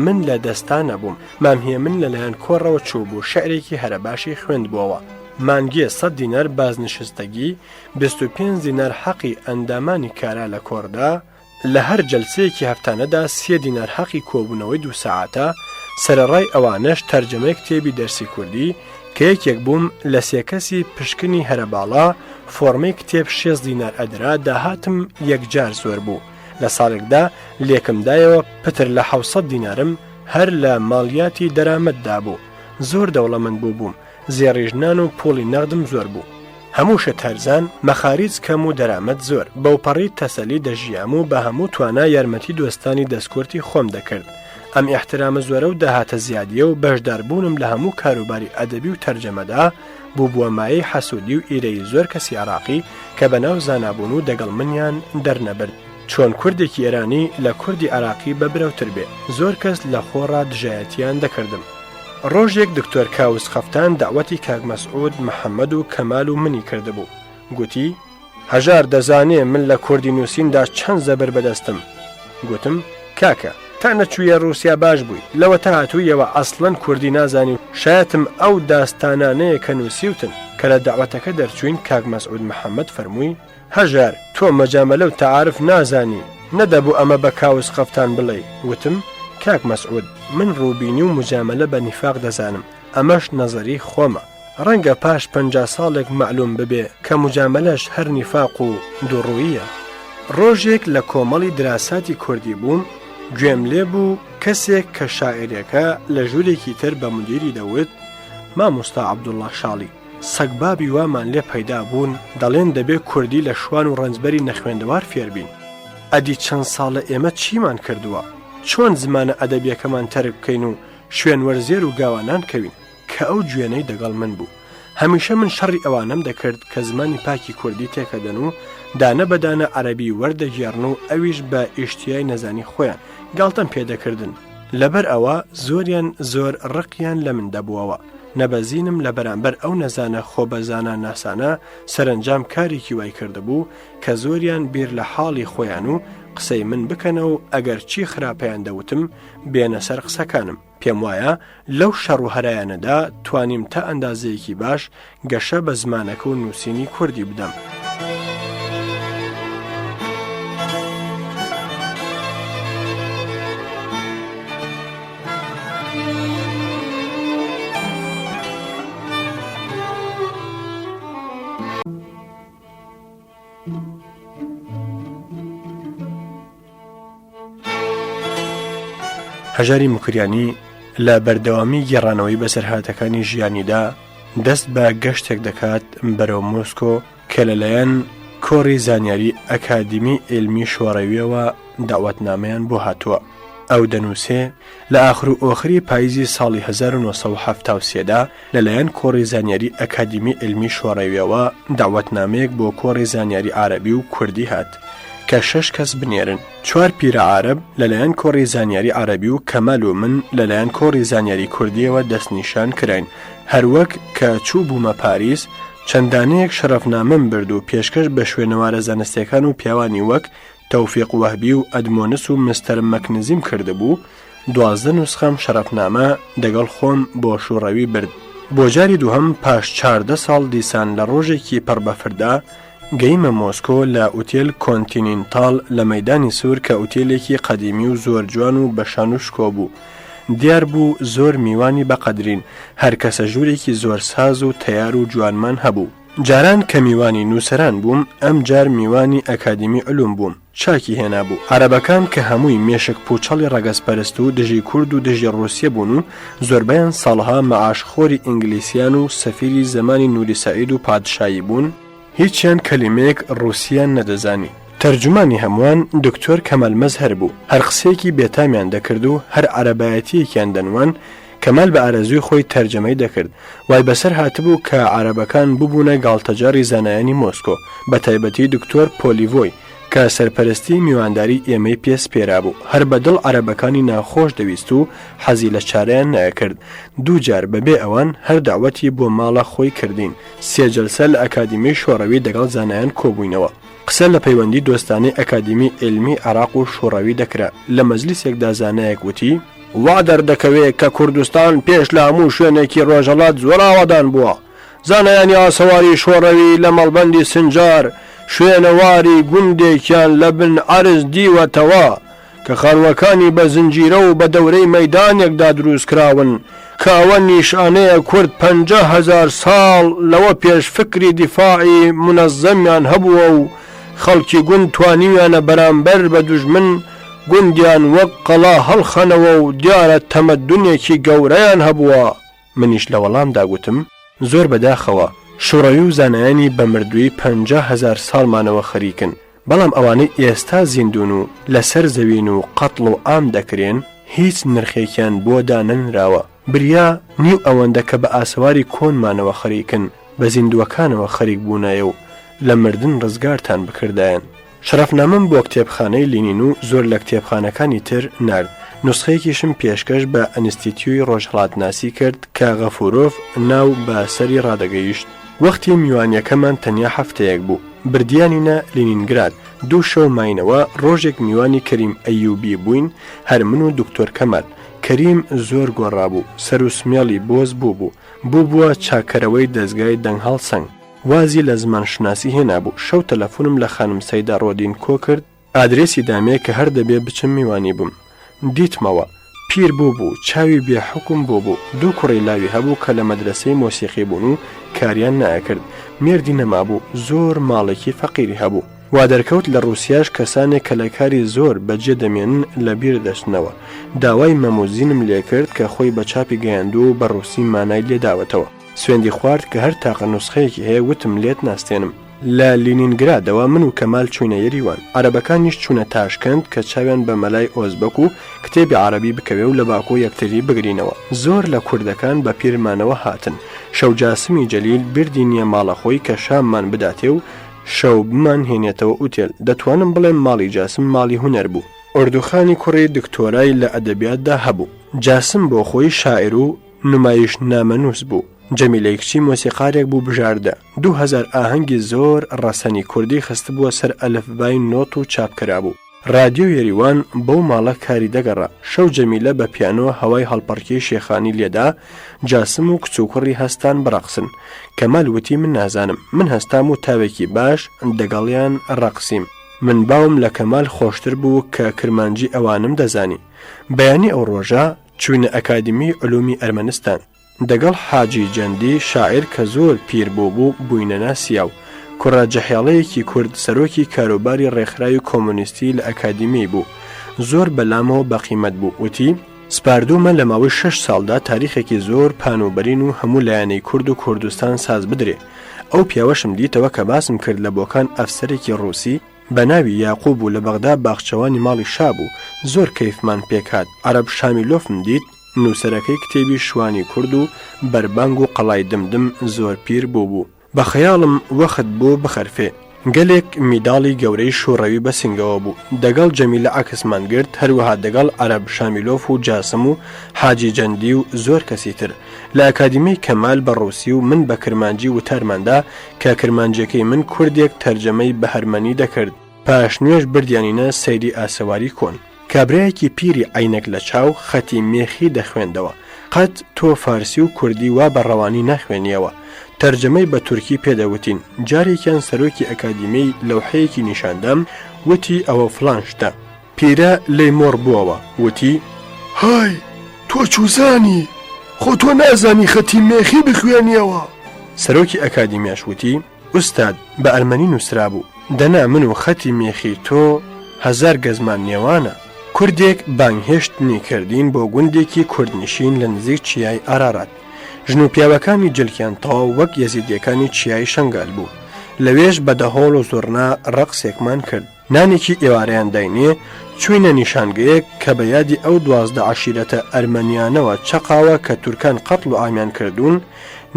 من لە دەستا نەبووم. مامهێمن لەلایەن کۆڕەوە چوو بوو شعرێکی هەرەباشی خوێندبووەوە. مانگیە 100 دینار بازنشستگی، 25 دینار حەقی ئەندامانی کارا لە کۆڕدا، لە هەر جەلسەیەکی هەفتانەدا 3 دینار حەقی کۆبوونەوەی 2 ساعاتە. سەرەڕای ئەوانەش تەرجەمەی کتێبی دەرسی کوردی کە یەکێک بووم لە 3 کەسی پشکنی هەرەباڵا. فۆرمەی کتێب 6 دینار ئەدرا. داهاتم یەکجار زۆر بوو. لە ساڵێکدا لێکمدایەوە پتر لە 700 دینارم هەر لە ماڵیاتی دەرامەتدا بوو. زۆر دەوڵەمەند بووم. زێڕیژنان و پۆڵی نەغدم زۆر بوو. هەمووشە تەرزان مەخاریج کەم و دەرامەت زۆر. بەوپەڕی تەسەلی دەژیام و بە هەموو توانە یارمەتی دۆستانی دەستکورتی خۆم دەکرد. ئەم ئیحترامە زۆرە و داهاتە زیادیە و بەشداربوونم لە هەموو کاروباری ئەدەبی و تەرجەمەدا بوو بووە مایەی حەسوودی و ئیرەی زۆر کەسی عێراقی کە بەناو زانابوون و دەگەڵ منیان دەرنەبرد. چۆن کوردێکی ئێرانی لە کوردی عێراقی بەبرەوتر بێ. زۆر کەس لە خۆڕا دژایەتیان دەکردم. ڕۆژێک دکتۆر کاوس خەفتان داوەتی کاک مەسعود محەممەد و کەمال و منی کردبوو. گوتی هەژار دەزانێ من لە کوردی نووسیندا چەند زەبر بەدەستم. گوتم کاکە تا نەچوویە رووسیا باش بووی، لەوە تا هاتوویەوە ئەسڵەن کوردی نازانی و شایەتم ئەو داستانانەیە کە نووسیوتن. کە لە داوەتەکە دەرچوین کاک مەسعود محەممەد فەرمووی هەژار تۆ مەجامەلە و تەعارف نازانی، نەدەبوو ئەمە بە کاوس خەفتان بڵێ. وتم کاک مەسعود من ڕووبینی و مجامەلە بە نیفاق دەزانم، ئەمەش نەزەری خۆمە. ڕەنگە پاش 50 ساڵێک معلوم ببێ کە مجامەلەش هەر نیفاق و دووڕوویە. ڕۆژێک لە کۆمەڵی دراساتی کوردی بووم، گوێم لێ بوو کەسێک کە شاعیرەکە لە ژوورێکی تر بە مدیری دەوت مامۆستا عەبدوڵڵا شاڵی سەگبابی وامان لێ پەیدا بوون دەڵێن دەبێ کوردی لە شوان و ڕەنجبەری نەخوێندەوار فێربین. ئەدی چەند ساڵە ئێمە چیمان کردووە؟ چۆن زمانە ئەدەبیەکەمان تەرک بکەین و شوێن وەرزێر و گاوانان کەوین؟ کە ئەو گوێنەی دەگەڵ من بوو. هەمیشە من شەڕی ئەوانم دەکرد کە زمانی پاکی کوردی تێکەدەن و دانە بەدانە عەرەبی وەردەگێڕن و ئەویش بە ئیشتیای نەزانی خۆیان گاڵتەم پێدەکردن. لەبەر ئەوە زۆریان زۆر ڕقیان لە من دەبووەوە. نەبەزینم لە بەرامبەر ئەو نەزانە خۆبەزانە ناسانە سەرنجام کارێکی وای کردبوو کە زۆریان بیر لە حاڵی خۆیان و قسەی من بکەنە و ئەگەر چی خراپەیان دەوتم بێنە سەر قسەکانم. پێم وایە لەو شەڕ و هەرایانەدا توانیم تا ئەندازەیەکی باش گەشە بە زمانەکە و نووسینی کوردی بدەم. هەژاری مکریانی لە بەردەوامی گێڕانەوەی بەسەرهاتەکانی ژیانیدا دەست بە گەشتێک دەکات بەرەو مۆسکۆ کە لەلایەن کۆڕی زانیاری ئەکادیمی علمی شۆڕەویەوە داوەتنامەیان بۆ هاتووە. ئەو دەنووسێ لە ئاخر و ئۆخری پاییزی ساڵی 1970دا لەلایەن کۆڕی زانیاری ئەکادیمی علمی شۆڕەویەوە داوەتنامەیەک بۆ کۆڕی زانیاری عارەبی و کوردی هات کە 6 کەس بنێرن، 4 پیرە عارەب لەلایەن کۆڕی زانیاری عارەبی و کەمەل و من لەلایەن کۆڕی زانیاری کوردیەوە دەستنیشان کراین. هەروەک کە چوو بوومە پاریس چەندانەیەک شەرەفنامەم برد و پێشکەش بە شوێنەوارە زانستیەکان و پیاوانی وەک تەوفیق وەهبی و ئەدمۆنس و مستەر مەکنزیم کردبوو. 12 نوسخەم شەرەفنامە دەگەڵ خۆم بۆ شوڕەوی برد. بۆ جاری دووهەم پاش 14 ساڵ دیسان لە ڕۆژێکی پڕبەفردا گەیمە مۆسکۆ لە ئوتێل کۆنتینینتال لە مەیدانی سوور کە ئوتێلێکی قەدیمی و زۆر جوان و بەشان و شکۆ بوو. دیار بوو زۆر میوانی بەقەدرین، هەر کەسە ژوورێکی زۆر ساز و تەیار و جوانمان هەبوو. جاران کە میوانی نووسەران بووم، ئەم جار میوانی ئەکادیمی علوم بووم. چاکی هێنا بوو. عەرەبەکان کە هەمووی مێشک پوچەڵی ڕەگەزپەرست و دژی کورد و دژی ڕووسیە بوون و زۆربەیان ساڵها مەعاشخۆری ئینگلیسیان و سەفیری زەمانی نوری سەعید و پادشایی بوون، هیچیان کەلیمەیەک ڕووسیان نەدەزانی. تەرجمانی هەمووان دکتۆر کەمال مەزهەر بوو. هەر قسەیەکی بێتامیان دەکرد و هەر عەرەبایەتیەکیان دەنوان. کەمال بە ئارەزوی خۆی تەرجەمەی دەکرد. وای بەسەر هاتبوو کە عەرەبەکان ببوونە گاڵتەجاری زانایانی مۆسکۆ، بە تایبەتی دکتۆر پۆلیڤۆی کە سەرپەرستی میوانداری ئێمەی پێسپێرا بوو. هەر بەدڵ عەرەبەکانی ناخۆش دەویست و حەزی لە چارەیان نەکرد. دووجار بەبێ ئەوان هەر داوەتی بۆ ماڵە خۆی کردین. 3 جەلسە لە ئەکادیمی شۆڕەوی دەگەڵ زانایان کۆبووینەوە. قسە لە پەیوەندی دۆستانەی ئەکادیمی علمی عێراق و شۆڕەوی دەکرا. لە مەجلیسێکدا زانایەک وتی: وا دەردەکەوێت کە کوردستان پێش لە هەموو شوێنێکی ڕۆژهەڵات زۆر ئاوادان بووە. زانایانی ئاسەواری شۆڕەوی لە مەڵبەندی سنجار شوێنەواری گوندێکیان لە بن عەرز دیوەتەوە کە خانووەکانی بە زنجیرە و بە دەورەی مەیدانێکدا دروستکراون کە ئەوە نیشانەیە کورد 50,000 ساڵ لەوە پێش فکری دیفاعی منەزەمیان هەبووە و خەڵکی گوند توانیویانە بەرامبەر بە دوژمن گوندیان وەک قەڵا هەڵخەنەوە و دیارە تەمەدونێکی گەورەیان هەبووە. منیش لە وەڵامدا گوتم: زۆر بەداخەوە شوڕەوی و زانایانی بە مردووی 50,000 ساڵمانەوە خەریکن، بەڵام ئەوانەی ئێستا زیندون و لەسەر زەوین و قەتڵ و ئام دەکرێن هیچ نرخێکیان بۆ دانەنراوە. بریا نیو ئەوەندە کە بە ئاسەواری کۆنمانەوە خەریکن بە زیندوەکانەوە خەریک بوونایە و لە مردن ڕزگارتان بکردایەن. شەرەفنامەم بۆ کتێبخانەی لینین و زۆر لە کتێبخانەکانی تر نرد. نوسخەیەکیشم پێشکەش بە ئەنستیتیوی ڕۆژهەڵاتناسی کرد کە غەفورۆف ناو بە سەری ڕادەگەیشت. وەختی میوانیەکەمان تەنیا هەفتەیەک بوو. بردیانینە لینینگراد. 2 شەو ماینەوە ڕۆژێک میوانی کەریم ئەیوبی بووین، هەر من و دکتۆر کەمال. کەریم زۆر گۆڕابوو، سەر و سمێڵی بۆز بوو بووە چاکەرەوەی دەستگای دەنگهاڵ سەنگ. وازی لە زمان شناسی هێنابوو. شەو تەلەفۆنم لە خانم سەیدا ڕۆدین کۆ کرد، ئادرێسی دامێ کە هەر دەبێ بچم میوانی بووم. دیتمەوە پیر بوو، چاوی بێحکم بوو. 2 کوڕی لاوی هەبوو کە لە مەدرسەی مۆسیقی بوون و کاریان نەکرد. مێردی نەمابوو، زۆر ماڵێکی فەقیری هەبوو. وا دەرکەوت لە ڕووسیاش کەسانێک کە لە کاری زۆر بەجێ دەمێنن لە بیر دەچنەوە. داوای مەموزینم لێ کرد کە خۆی بە چاپی گەیاندوو و بە ڕووسی مانای لێداوەتەوە. سوێندی خوارد کە هەر تاقە نوسخەیەکی هەیە وتم لێت ناستێنم. لە لینینگرادەوە من و کەمال چوونە یەریوان. عەرەبەکانیش چوونە تاشکەند کە چاویان بە مەلای ئۆزبەک و کتێبی عەرەبی بکەوێ و لە باکۆ یەکتری بگرینەوە. زۆر لە کوردەکان بە پیرمانەوە هاتن. شەو جاسمی جەلیل بردی نییە ماڵە خۆی کە شاممان بداتێ و شەو بمان هێنێتەوە ئوتێل. دەتوانم بڵێم ماڵی جاسم ماڵی هونەر بوو. ئوردوخانی کوڕی دکتۆرای لە ئەدەبیاتدا هەبوو. جاسم بۆ خۆی شاعیر و نمایش نامەنووس بوو. جەمیلەی کچی مۆسیقارێک بوو بژاردە. 2000 ئاهەنگی زۆر ڕەسەنی کوردی خست بووە سەر ئەلفبای نۆت و چاپکرا بوو. رادیۆ یەریوان بەو ماڵە کاری دەگەڕا. شەو جەمیلە بە پیانۆ هەوای هەڵپەڕکێی شێخانی لێدا، جاسم و کچووکڕی هەستان بڕەقسن. کەمال وتی من نازانم، من هەستام و تاوێکی باش دەگەڵیان ڕەقسیم. من باوم لە کەمال خۆشتر بوو کە کرمانجی ئەوانم دەزانی. بەیانی ئەو ڕۆژە چوونە ئەکادمی علومی ئەرمەنستان. دەگەڵ حاجی جەندی شاعیر کە زۆر پیر بوو بووینە سیاو. کوڕە جەحێڵەیەکی کورد سەرۆکی کاروباری ڕێکخراوی کۆمۆنیستی لە ئەکادیمی بوو. زۆر بەلامەوە بەقیمەت بوو. وتی سپاردومە لە ماوەی 6 ساڵدا تاریخێکی زۆر پانوبەرین و هەموو لایەنەی کورد و کوردستان ساز بدرێ. ئەو پیاوەشم دیتەوە کە باسم کرد لە بۆکان ئەفسەرێکی ڕووسی بە ناوی یاقوب و لە بەغدا باخچەوانی ماڵی شابوو. زۆر کەیفمان پێکات. عەرەب شامیلۆفم دیت، نووسەرەکەی کتێبی شوانی کورد و بەربانگ و قەڵای دمدم زۆر پیر بوو. بە خەیاڵم وەخت بۆ بخەرفێ. گەلێک میداڵی گەورەی شوڕەوی بەسنگەوە بوو. دەگەڵ جەمیلە عەکسمان گرت، هەروەها دەگەڵ عەرەب شامیلۆف و جاسم و حاجی جەندی و زۆر کەسی تر. لە ئەکادیمی کەمال بە ڕووسی و من بە کرمانجی وتارماندا کە کرمانجیەکەی من کوردێک تەرجەمەی بە هەرمەنی دەکرد. پاش نوێژ بردیانینە سەیری ئاسەواری کۆن. کابرایەکی پیری عینەک لە چاو خەتی مێخی دەخوێندەوە. قەت تۆ فارسی و کوردی وا بە ڕەوانی ناخوێنیەوە. تەرجەمەی بە تورکی پێدەوتین. جارێکیان سەرۆکی ئەکادیمی لەوحەیەکی نیشاندام، وتی ئەوە فڵان شتە. پیرە لێی مۆڕ بووەوە. وتی های تۆ چوزانی، خۆ تۆ نازانی خەتی مێخی بخوێنیەوە. سەرۆکی ئەکادیمیاش وتی ئوستاد بە ئەرمەنی نووسرا بوو. دەنا من و خەتی مێخی تۆ 1000 گەزمان نێوانە. کوردێک بانگهێشتنی کردین بۆ گوندێکی کوردنشین لە نزیک چیای ئارارات. ژن و پیاوەکانی جلکیان تەواو وەک یەزیدیەکانی چیای شەنگال بوو. لەوێش بەدەهۆڵ و زۆرنا ڕەقسێکمان کرد. نانێکی ئێوارەیان داینێ، چوینە نیشانگەیەک کە بە یادی ئەو 12 عەشیرەتە ئەرمەنیانەوە چەقاوە کە تورکان قەتڵ و ئامیان کردوون.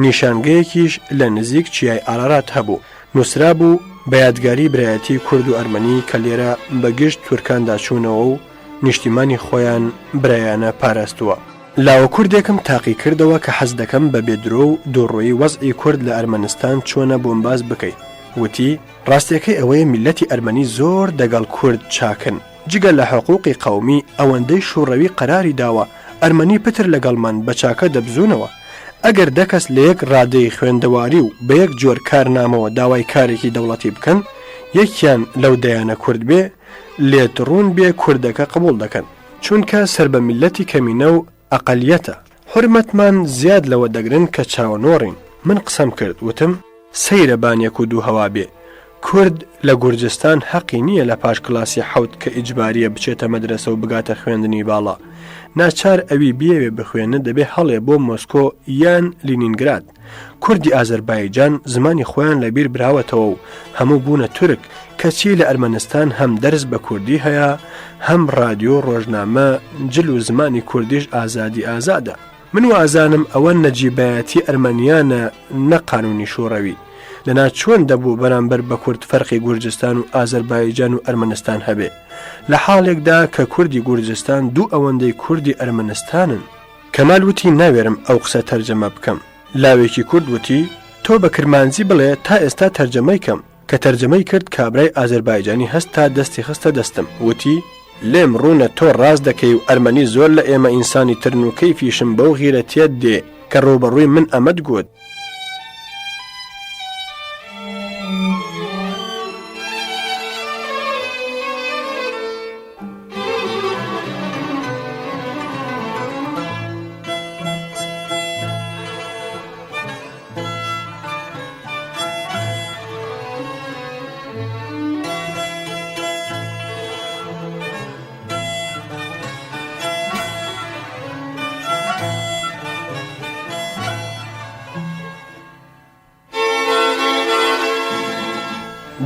نیشانگەیەکیش لە نزیک چیای ئارارات هەبوو. نووسرا بوو بە یادگاری برایەتی کورد و ئەرمەنی کە لێرە بەگشت تورکاندا چوونەوە و نیشتیمانی خۆیان برایانە پاراستووە. لاوە کوردێکم تاقی کردەوە کە حەز دەکەم بە بێدرۆ و دووڕۆیی وەزعی کورد لە ئەرمەنستان چۆنە بۆمباز بکەیت. وتی ڕاستیەکەی ئەوەیە میلەتی ئەرمەنی زۆر دەگەڵ کورد چاکن. جگە لە حقوقی قەومی ئەوەندەی شوڕەوی قەراری داوە ئەرمەنی پتر لەگەڵمان بە چاکە دەبزوونەوە. ئەگەر دەکەس لە یەک ڕادەی خوێندەواری و بە یەک جۆر کارنامەوە داوای کارێکی دەوڵەتی بکەن، یەکیان لەو دەیانە کورد بێ، لێت ڕوون بێ کوردەکە قبول دەکەن، چونکە سەر بە میلەتی کەمینە و ئەقەلیەتە. حورمەتمان زیاد لەوە دەگرن کە چاوەنۆڕین. من قسەم کرد، وتم سەیرە بانیەک و دوو هەوا بێ. کورد لە گورجستان حەقی نییە لە پاش کلاسی حەوت کە ئیجباریە بچێتە مەدرسە و بگاتە خوێندنی باڵا. ناچار ئەوی بیەوێ بخوێنە دەبێ هەڵێ بۆ مۆسکۆ یان لینینگراد. کوردی ئازەربایجان زمانی خۆیان لەبیر براوەتەوە و هەموو بوونە تورک، کەچی لە ئەرمەنستان هەم دەرس بە کوردی هەیە، هەم رادیۆ ڕۆژنامە جل و زمانی کوردیش ئازادی ئازادە. من وازانم ئەوە نەجیبایەتی ئەرمەنیانە نەقانونی شوڕەوی. لەنا چۆن دەبوو بەرامبەر بە کورد فەرقی گورجستان و ئازەربایجان و ئەرمەنستان هەبێ، لە حاڵێکدا کە کوردی گورجستان دوو ئەوەندەی کوردی ئەرمەنستانن. کەمال وتی ناوێرم ئەو قسە تەرجەمە بکەم. لاوێکی کورد وتی تۆ بە کرمانجی بڵێ تا ئێستا تەرجەمەی کەم. کە تەرجەمەی کرد کابرای ئازەربایجانی هەست تا دەستی خستە دەستم. وتی لێم ڕوونە تۆ ڕاز دەکەی و ئەرمەنی زۆر لە ئێمە ئینسانی ترن و کەیفیشم بەو غیرەتیەت دێ کە ڕۆبەڕووی من ئەمەد گوت.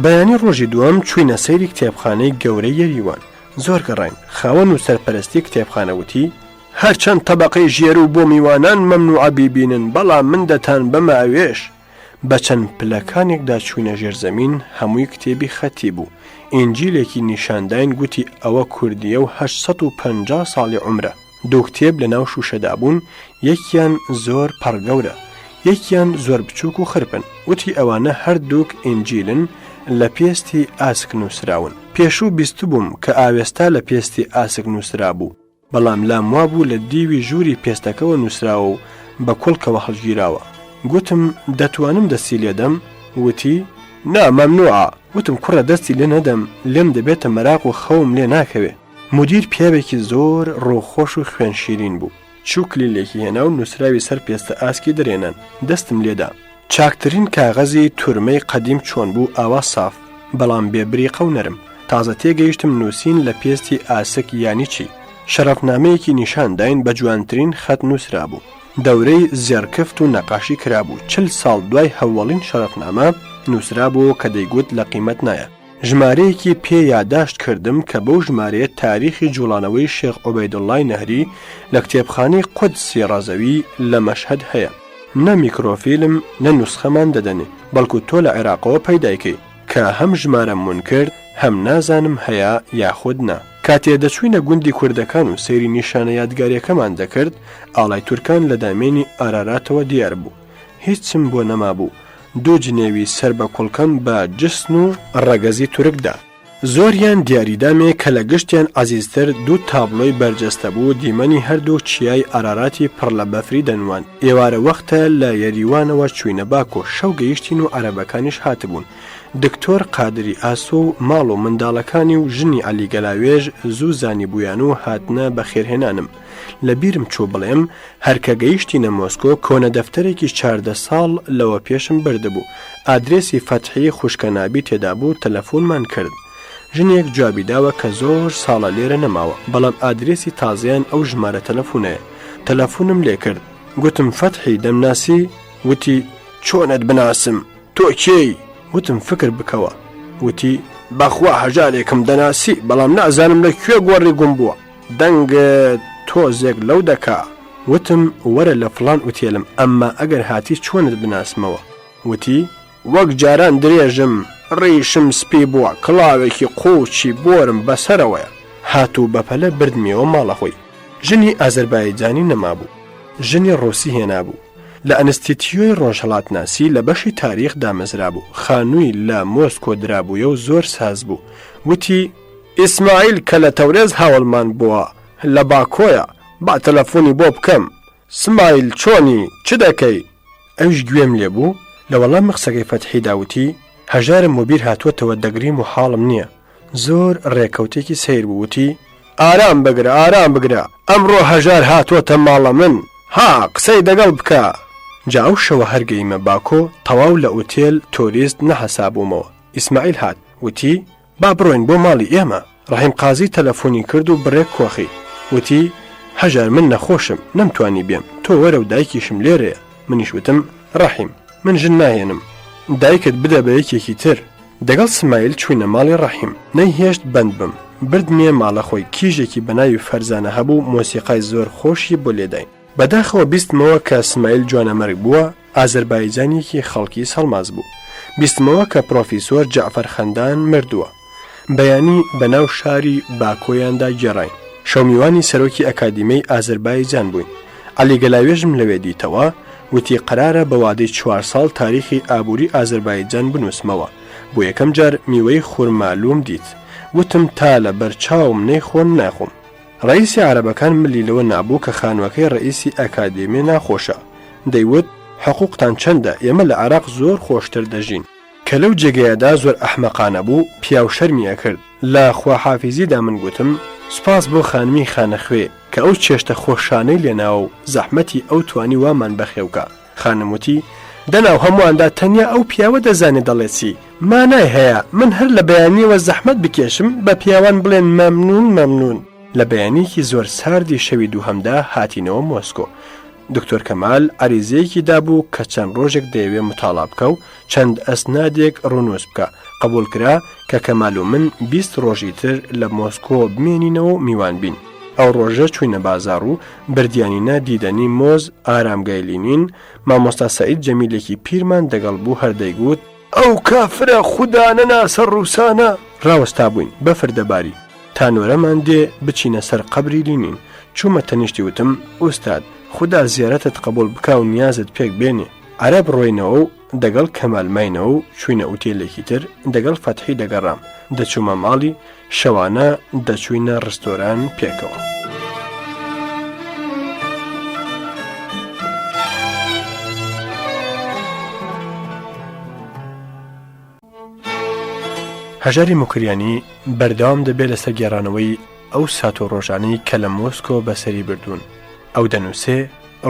بەیانی ڕۆژی دووەم چووینە سەیری کتێبخانەی گەورەی یەریوان. زۆر گەڕین. خاوەن و سەرپەرستی کتێبخانەوتی هەرچەند تەبەقەی ژێر و بۆ میوانان مەمنوعە بیبینن، بەڵام من دەتان بەماوێش. بە چەند پلەکانێکدا چووینە ژێرزەمین، هەمووی کتێبی خەتی بوو. ئینجیلێکی نیشانداین گوتی ئەوە کوردیە و 850 ساڵی عومرە. دوو کتێب لە ناو شوشەدا بوون، یەکیان زۆر پەڕگەورە، یەکیان زۆر بچووک و خرپن. وتی ئەوانە هەردووک ئینجیلن لە پێستی ئاسک نووسراون. پێشوو بیست بووم کە ئاوێستا لە پێستی ئاسک نووسرا بوو، بەڵام لام وابوو لە دیوی ژووری پێستەکەەوە نووسراوە و بە کۆڵکەوە هەڵگیراوە. گوتم دەتوانم دەستی لێدەم؟ وتی نا مەمنوعە. وتم کوڕە دەستی لێ نەدەم، لێم دەبێتە مەراق و خەوم لێ ناکەوێ. مدیر پیاوێکی زۆر ڕۆخۆش و خوێن شیرین بوو. چوو کلیلێکی هێنا و نووسراوی سەر پێستە ئاسکی درێنن. دەستم لێدا. چاکترین کاغەزی تورمەی قەدیم چۆن بوو، ئاوا ساف، بەڵام بێبریقە و نەرم. تازە تێگەیشتم نووسین لە پێستی ئاسک یانی چی. شەرەفنامەیەکی نیشانداین بە جوانترین خەت نووسرا بوو. دەورەی زێڕکەفت و نەقاشی کرابوو. 40 ساڵ دوای هەوڵین شەرەفنامە نووسرا بوو کە دەیگوت لە قیمەت نایە. ژمارەیەکی پێ یاداشت کردم کە بەو ژمارەیە تاریخی جوڵانەوەی شێخ عوبەیدوڵڵای نەهری لە کتێبخانەی قودسی ڕازەوی لە مەشهەد هەیە. نە میکرۆفیلم نە نوسخەمان دەدەنێ، بەڵکو تۆ لە عێراقەوە پەیدایکەی کە هەم ژمارەمون کرد هەم نازانم هەیە یاخود نا. کاتێ دەچوینە گوندی کوردەکان و سەیری نیشانە یادگاریەکەمان دەکرد، ئاڵای تورکان لە دامێنی ئاراراتەوە دیار بوو. هیچم بۆ نەما بوو. دوو جنێوی سەر بە کوڵکەم بە جسن و ڕەگەزی تورکدا. زۆریان دیاریدامێ کە لە گشتیان عزیزتر دوو تابلۆی بەرجەستە بوو، دیمەنی هەردوو چیای ئاراراتی پڕ لە بەفری دەنوان. ئێوارە وەختە لە یەریوانەوە چوینە باکۆ، شەو گەیشتین و عەرەبەکانیش هاتبوون. دکتۆر قادری ئاسۆ و ماڵ و منداڵەکانی و ژنی عەلی گەلاوێژ زوو زانی بوویان و هاتنە بەخێرهێنانم. لە بیرم چوو بڵێم هەرکە گەیشتینە مۆسکۆ کۆنە دەفتەرێکی 14 ساڵ لەوە پێشم بردبوو. ئادرێسی فەتحی خوشکەنابی تێدا بوو، تەلەفۆنمان کرد. ژنێک جوابی داوە کە زۆر ساڵە لێرە نەماوە، بەڵام ئادرێسی تازیان ئەو ژمارە تەلەفۆنەیە. تەلەفۆنم لێ کرد. گوتم فەتحی دەمناسی؟ وتی چۆنت بناسم؟ تۆ کێی؟ وتم فکر بکەوە. وتی بەخوا هەژارێکم دەناسی، بەڵام نازانم لە کوێ گۆڕی گوم بووە، دەنگت تۆزێک لەو دەکا. وتم وەرە لە فڵان ئوتێلم، ئەمما ئەگەر هاتی چۆنت بناسمەوە؟ وتی وەک جاران درێژم، ڕیشم سپی بووە، کڵاوێکی قوچی بۆرم بەسەرەوەیە. هاتوو بەپەلە بردمیەوە ماڵە خۆی. ژنی ئازەربایجانی نەمابوو، ژنی ڕۆسی هێنابوو. لە ئەنستیتیۆی ڕۆژهەڵاتناسی لە بەشی تاریخ دامەزرا بوو. خانووی لە مۆسکۆ درابوویە و زۆر ساز بوو. وتی ئیسماعیل کە لە تەورێز هاوڵمان بووە لە باکۆیە، با تەلەفۆنی بۆ بکەم. سمایل چۆنی چ دەکەی؟ ئەوش گوێم لێ بوو. لە وەڵام قسەکەی فەتحی داوتی هەژارم مۆبیر هاتووەتەوە دەگریم و حاڵم نییە. زۆر ڕێکەوتێکی سیر بوو. وتی ئارام بگرە، ئارام بگرە، ئەمڕۆ هەژار هاتووەتە ماڵە من، ها قسەی دەگەڵ بکە. جا ئەو شەوە هەرگەیمە باکۆ، تەواو لە ئوتێل تۆریست نەحەسابوومەوە. ئیسماعیل هات. وتی با بڕۆین بۆ ماڵی ئێمە. ڕەحیم قازی تەلەفۆنی کرد و بڕێک کۆخی. وتی هەژار من نەخۆشم، نەمتوانی بێم، تۆ وەرە و دایکیشم لێرەیە. منیش وتم ڕەحیم من ژن ناهێنم، دایکت بدە بە یەکێکی تر. دەگەڵ سمایل چوینە ماڵی ڕەحیم. نەیهێشت بەند بم، بردمیە ماڵە خۆی. کیژێکی بەناوی فەرزانە هەبوو، مۆسیقای زۆر خۆشی بۆ لێداین. بەداخەوە بیستمەوە کە سمایل جوانەمەرگ بووە، ئازەربایجانێکی خەڵکی سەڵماز بوو. بیستمەوە کە پرۆفیسۆر جەعفەر خەندان مردووە. بەیانی بەناو شاری باکۆیاندا گێڕاین. شەومیوانی سەرۆکی ئەکادیمەی ئازەربایجان بووین. عەلی گەلاوێژم لەوێ دیتەوە. وتی قرارە بە وادەی 4 ساڵ تاریخی ئابووری ئازەربایجان بنووسمەوە. بۆ یەکەم جار میوەی خورمالووم دیت. وتم تا لە بەرچاوم نەیخۆن ناخۆم. ڕئیسی عەرەبەکان ملیلەوە نابوو کە خانووەکەی ڕئیسی ئەکادیمی ناخۆشە. دەیوت حقوقتان چەندە؟ ئێمە لە عێراق زۆر خۆشتر دەژین. کە لەو جێگەیەدا زۆر ئەحمەقانە بوو، پیاو شەرمیە کرد. لە خواحافیزیدا من گوتم سپاس بۆ خانمی خانەخوێ کە ئەو چێشتە خۆشانەی لێناوە و زەحمەتی ئەو توانی وامان بەخێوکە. خانموتی دەناو هەموواندا تەنیا ئەو پیاوە دەزانێت دەڵێت چی. مانای هەیە من هەر لە بەیانیەوە زەحمەت بکێشم بە پیاوان بڵێن مەمنون مەمنون. لە بەیانیەکی زۆر ساردی شەوی دووهەمدا هاتینەوە مۆسکۆ. دکتۆر کەمال عریزەیەکی دابوو کە چەند ڕۆژێک دەیەوێ متاڵا بکە و چەند ئەسنادێک ڕونووس بکە. قبول کرا کە کەمال و من 20 ڕۆژی تر لە مۆسکۆ بمێنینەوە میوان بین. ئەو ڕۆژە چوینە بازار و بردیانینە دیدەنی مۆز ئارامگای لینین. مامۆستا سەعید جەمیلێکی پیرمان دەگەڵ بوو، هەردەیگوت ئەو کافرە خوددا نەناسە ڕووسانە. ڕاوەستا بووین بەفر دەباری. تانۆرەمان دێ بچینە سەر قەبری لینین. چوومە تەنیشتی وتم ئوستاد خوددا زیارەتت قبول بکە و نیازت پێک بێنێ. عەرەب ڕۆینەوە و دەگەڵ کەمال ماینەوە و چوینە ئوتێلێکی تر دەگەڵ فەتحی دەگەڕام دەچوومە ماڵی شەوانە دەچوینە ڕستۆران پێکەوە. هەژاری موکریانی بەردەوام دەبێت لەسەر گێڕانەوەی ئەو سات و ڕۆژانەی کە لە مۆسکۆ بەسەری بردوون. ئەو دەنووسێ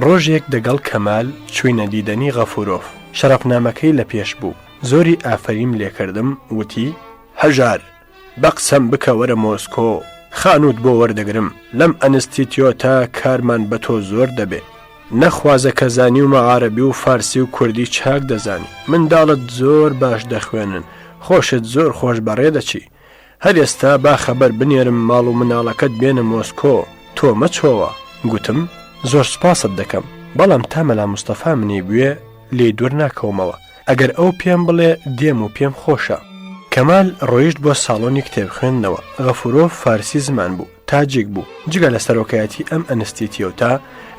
ڕۆژێک دەگەڵ کەمال چوینە دیدەنی غەفورۆف. شەرەفنامەکەی لە پێش بوو. زۆری ئافریم لێکردم وتی هەژار بە قسەم بکە وەرە مۆسکۆ خانووت بۆ وەردەگرم لەم ئەنستیتیۆتە کارمان بە تۆ زۆر دەبێ نەخوازە کە زانی و مەعارەبی و فارسی و کوردی چاک دەزانی منداڵت زۆر باش دەخوێنن خۆشت زۆر خۆش بەڕێ دەچی هەر ئێستا با خەبەر بنێرم ماڵ و مناڵەکەت بێنە مۆسکۆ تۆ مەچۆوە. گوتم زۆر سپاست دەکەم بەڵام تا مەلا موستەفا منی بوێ لێ دوور ناکەومەوە ئەگەر ئەو پێم بڵێ دێم و پێم خۆشە. کەمال ڕۆیشت بۆ ساڵۆنی کتێب خوێندنەوە. غەفورۆف فارسی زمان بوو تاجێک بوو جگە لە سەرۆکایەتی ئەم ئەنستیتیۆتە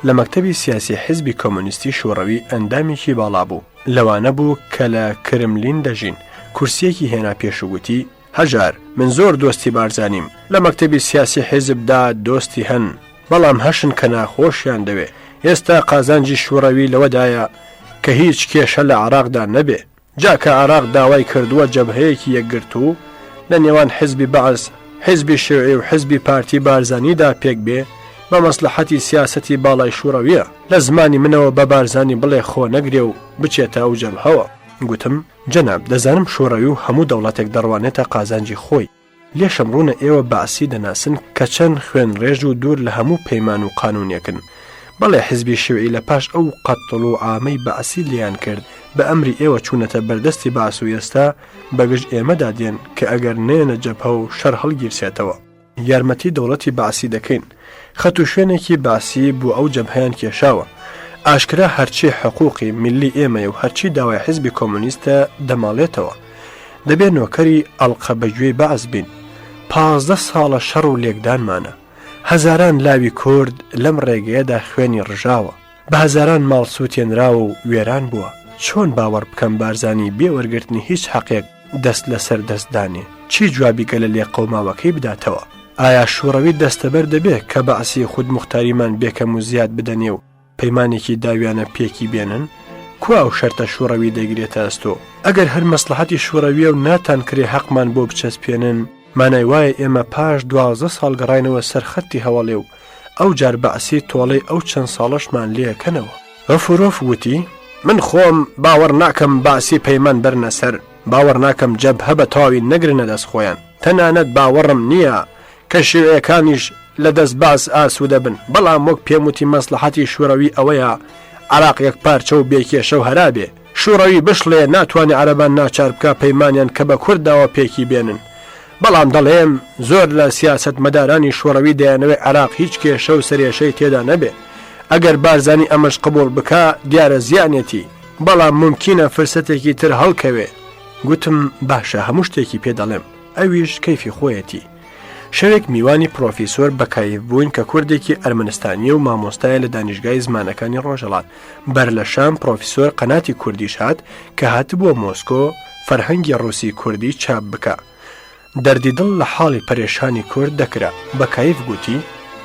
لە مەکتەبی سیاسی حیزبی کۆمۆنیستی شوڕەوی ئەندامێکی باڵا بوو لەوانە بوو کە لە کرملین دەژین. کورسیەکی هێنا پێشوگوتی هەژار من زۆر دۆستی بارزانیم لە مەکتەبی سیاسی حیزبدا دۆستی هەن بەڵام هەشن کە ناخۆشیان دەوێ ئێستا قازانجی شوڕەوی لەوەدایە کە هیچ کێشە لە عراقدا نەبێ جاکە عراق داوای کردووە جەبهەیەکی یەکگرتوو لە نێوان حیزبی بەعز حیزبی شیوعی و حیزبی پارتی بارزانیدا پێک بێ بە مەسلحەتی سیاسەتی باڵای شوڕەویە لە زمانی منەوە بە بارزانی بڵێ خۆ نەگرێ و بچێتە ئەو جەبهەوە. گوتم جەناب دەزانم شوڕەوی و هەموو دەوڵەتێک دەڕوانێتە قازانجی خۆی لێشم ڕوونە ئێوە بەعسی دەناسن کە چەند خوێن ڕێژ و دوور لە هەموو پەیمان و قانونێکن بەڵێ حیزبی شیوعی لە پاش ئەو قەتڵ و ئامەی بەعسی لیان کرد بە ئەمری ئێوە چوونەتە بەردەستی باس و ئێستا بەگشت ئێمەدا دێن کە ئەگەر نێنە جەبهە و شەر هەڵگیرسێتەوە یارمەتی دەوڵەتی باسی دەکەین خەت و شوێنێکی باسی بوو ئەو جەبهەیان کێشاوە ئاشکرا هەرچی حقوقی میلی ئێمە و هەرچی داوای حیزبی کۆمۆنیستە دەماڵێتەوە دەبێت نۆکەری ئەڵقە بەگوێی بەعز بین 15 ساڵە شەڕ و لێکدانمانە هەزاران لاوی کورد لەم ڕێگەیەدا خوێنی ڕژاوە بە هەزاران ماڵ سووتێنراوە و وێران بووە چۆن باوەڕ بکەم بارزانی بێوەرگرتنی هیچ حەقێک دەست لەسەر دەستدانێ چی جوابی گەلە لێ قەوماوەکەی بداتەوە ئایا شوڕەوی دەستەبەر دەبێت کە بەعسی خود مختاریمان بێکەم و زیاد بدەنێ و پەیمانێکی داویانە پێکی بێنن کو ئەو شەرتە شوڕەوی دەگرێتە ئەستۆ ئەگەر هەر مەسلحەتی شوڕەویە و ناتان کرێ حەقمان بۆ بچەسپێنن مانای وایە ئێمە پاش 12 ساڵ گەڕاینەوە سەرخەتی هەوڵێ و ئەو جار بەعسی تۆڵەی ئەو چەند ساڵەشمان لێەکەنەوە. غەفورۆف وتی من خۆم باوەڕ ناکەم باسی پەیمان بەرنە سەر باوەڕ ناکەم جەبهە بە تەواوی نەگرنە دەست خۆیان تەنانەت باوەڕم نییە کە شێوەیەکانیش لە دەست باس ئاسوودە بن بەڵام وەک پێم وتی مەسلحەتی شوڕەوی ئەوەیە عراق یەک پارچە و بێکێشە و هەرابێ شوڕەوی بشڵێ ناتوانێت عەرەبان ناچار بکە پەیمانیان کە بە کورداوە پێکی بێنن بەڵام دەڵێم زۆر لە سیاست مەدارانی شوڕەوی دەیانەوەی عراق هیچ کێشە و سەرێشەی تێدا نەبێ ئەگەر بارزانی ئەمەش قبول بکە دیارە زیانێتی بەڵام ممکنە فرسەتێکی تر هەڵکەوێ. گوتم باشە هەموو شتێکی پێ دەڵێم ئەویش کەیفی خۆیەتی. شەوێک میوانی پرۆفیسۆر بەکایف بووین کە کوردێکی ئەرمەنستانی و مامۆستایە لە دانیشگای زمانەکانی ڕۆژهەڵات بەر لە شام پرۆفیسۆر قەناتی کوردیش هات کە هاتبووە مۆسکۆ فەرهەنگی ڕووسی کوردی چاپ بکە دەردی دڵ لە حاڵی پەرێشانی کورد دەکرا بەکایف گوتی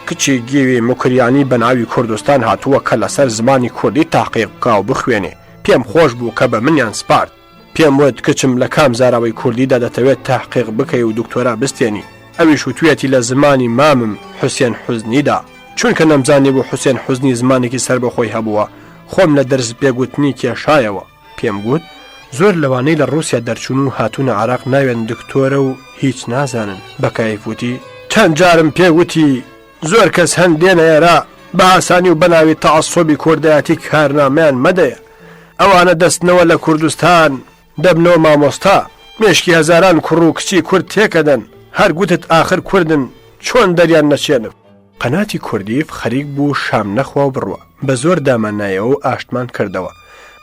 کچی گیوی موکریانی بە ناوی کوردستان هاتووە کە لەسەر زمانی کوردی تاقیق بکا و بخوێنێ پێم خۆش بوو کە بە منیان سپارت پێم وت کچم لە کام زاراوەی کوردیدا دەتەوێت تاقیق بکەی و دکتۆرا بستێنی ئەویش وتوێتی لە زمانی مامم حوسێن حوزنیدا چونکە نەمزانی بوو حوسێن حوزنی زمانێکی سەر بەخۆی هەبووە خۆم لە دەرس بێگوتنی کێشایەوە پێم گوت زۆر لەوانەی لە ڕووسیا دەرچوون و هاتوونە عراق ناوێن دکتۆرە و هیچ نازانن بەکایف وتی چەند جارم پێوتی زۆر کەس هەند دێنە ئێرە بە ئاسانی و بەناوی تەعەسسوبی کوردایەتی کارنامەیان مەدەیە ئەوانە دەستنەوە لە کوردستان دەبنەوە مامۆستا مێشکی هەزاران کوڕ و کچی کورد تێکەدەن هەر گوتت ئاخر کوردن چۆن دەریان نەچێنم. قەناتی کوردیف خەریک بوو شام نەخوا و بڕوە بە زۆر دامانایەوە و ئاشتمان کردەوە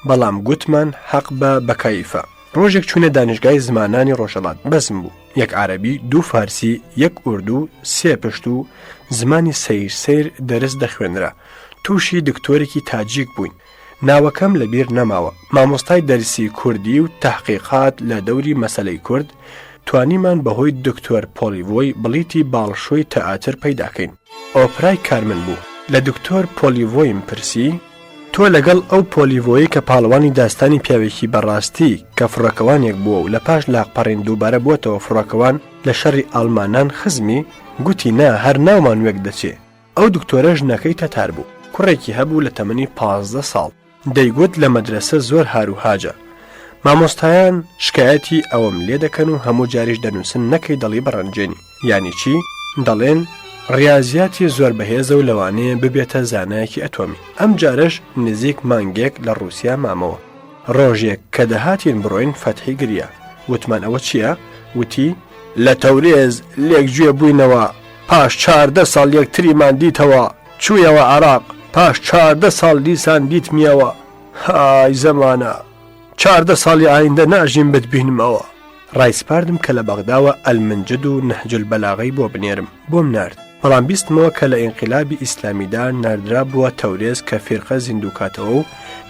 بەڵام گوتمان حەق بە بەکایفە ڕۆژێک چوونە دانیشگای زمانانی ڕۆژهەڵات بەزم بوو، یەک عەرەبی، 2 فارسی، 1 ئوردو، 3 پشت و زمانی سەیر دەرس دەخوێنرا. تووشی دکتۆرێکی تاجیک بووین. ناوەکەم لەبیر نەماوە. مامۆستای دەرسی کوردی و تەحقیقات لە دەوری مەسەلەی کورد توانیمان بەهۆی دکتۆر پۆلیڤۆی بڵیتی باڵشۆی تەئاتر پەیداکەین. ئۆپرای کارمن بوو. لە دکتۆر پۆلیڤۆیم پرسی تۆ لەگەڵ ئەو پۆلیڤۆیی کە پاڵەوانی داستانی پیاوێکی بەڕاستی کە فڕۆکەوانێک بووە و لە پاش لاقپەڕین دووبارە بووەتەوە فڕۆکەوان لە شەڕی ئەڵمانان خزمی، گوتی نا هەر ناومان وێک دەچێ. ئەو دکتۆرە ژنەکەی تەتار بوو، کوڕێکی هەبوو لە تەمەنی 15 ساڵ. دەیگوت لە مەدرسە زۆر هاروهاجە. مامۆستایان شکایەتی ئەوەم لێ دەکەن و هەموو جاریش دەنووسن نەکەی دەڵی بەڕەنجێنی. یانی چی؟ دەڵێن ڕیاضیاتی زۆر بەهێزە و لەوانەیە ببێتە زانایەکی ئەتۆمی. ئەم جارش نزیک مانگێک لە ڕووسیا مامەوە. ڕۆژێک کە دەهاتین بڕۆین فەتحی گریا. وتمان ئەوە چییە؟ وتی لە تەورێز لێکگوێ بووینەوە، پاش 14 ساڵ یەکتریمان دیتەوە، چوویەوە عێراق، پاش 14 ساڵ دیسان دیتمیەوە. های زەمانە، 14 ساڵی ئایندە ناژیم بتبینمەوە. ڕایسپاردم کە لە بەغداوە ئەلمنجد و نەهجل بەلاغەی بۆ بنێرم، بۆم نارد. بەڵام بیستمەوە کە لە ئینقلابی ئیسلامیدا ناردرا بووە تەورێز کە فێرقە زیندوکاتەوە و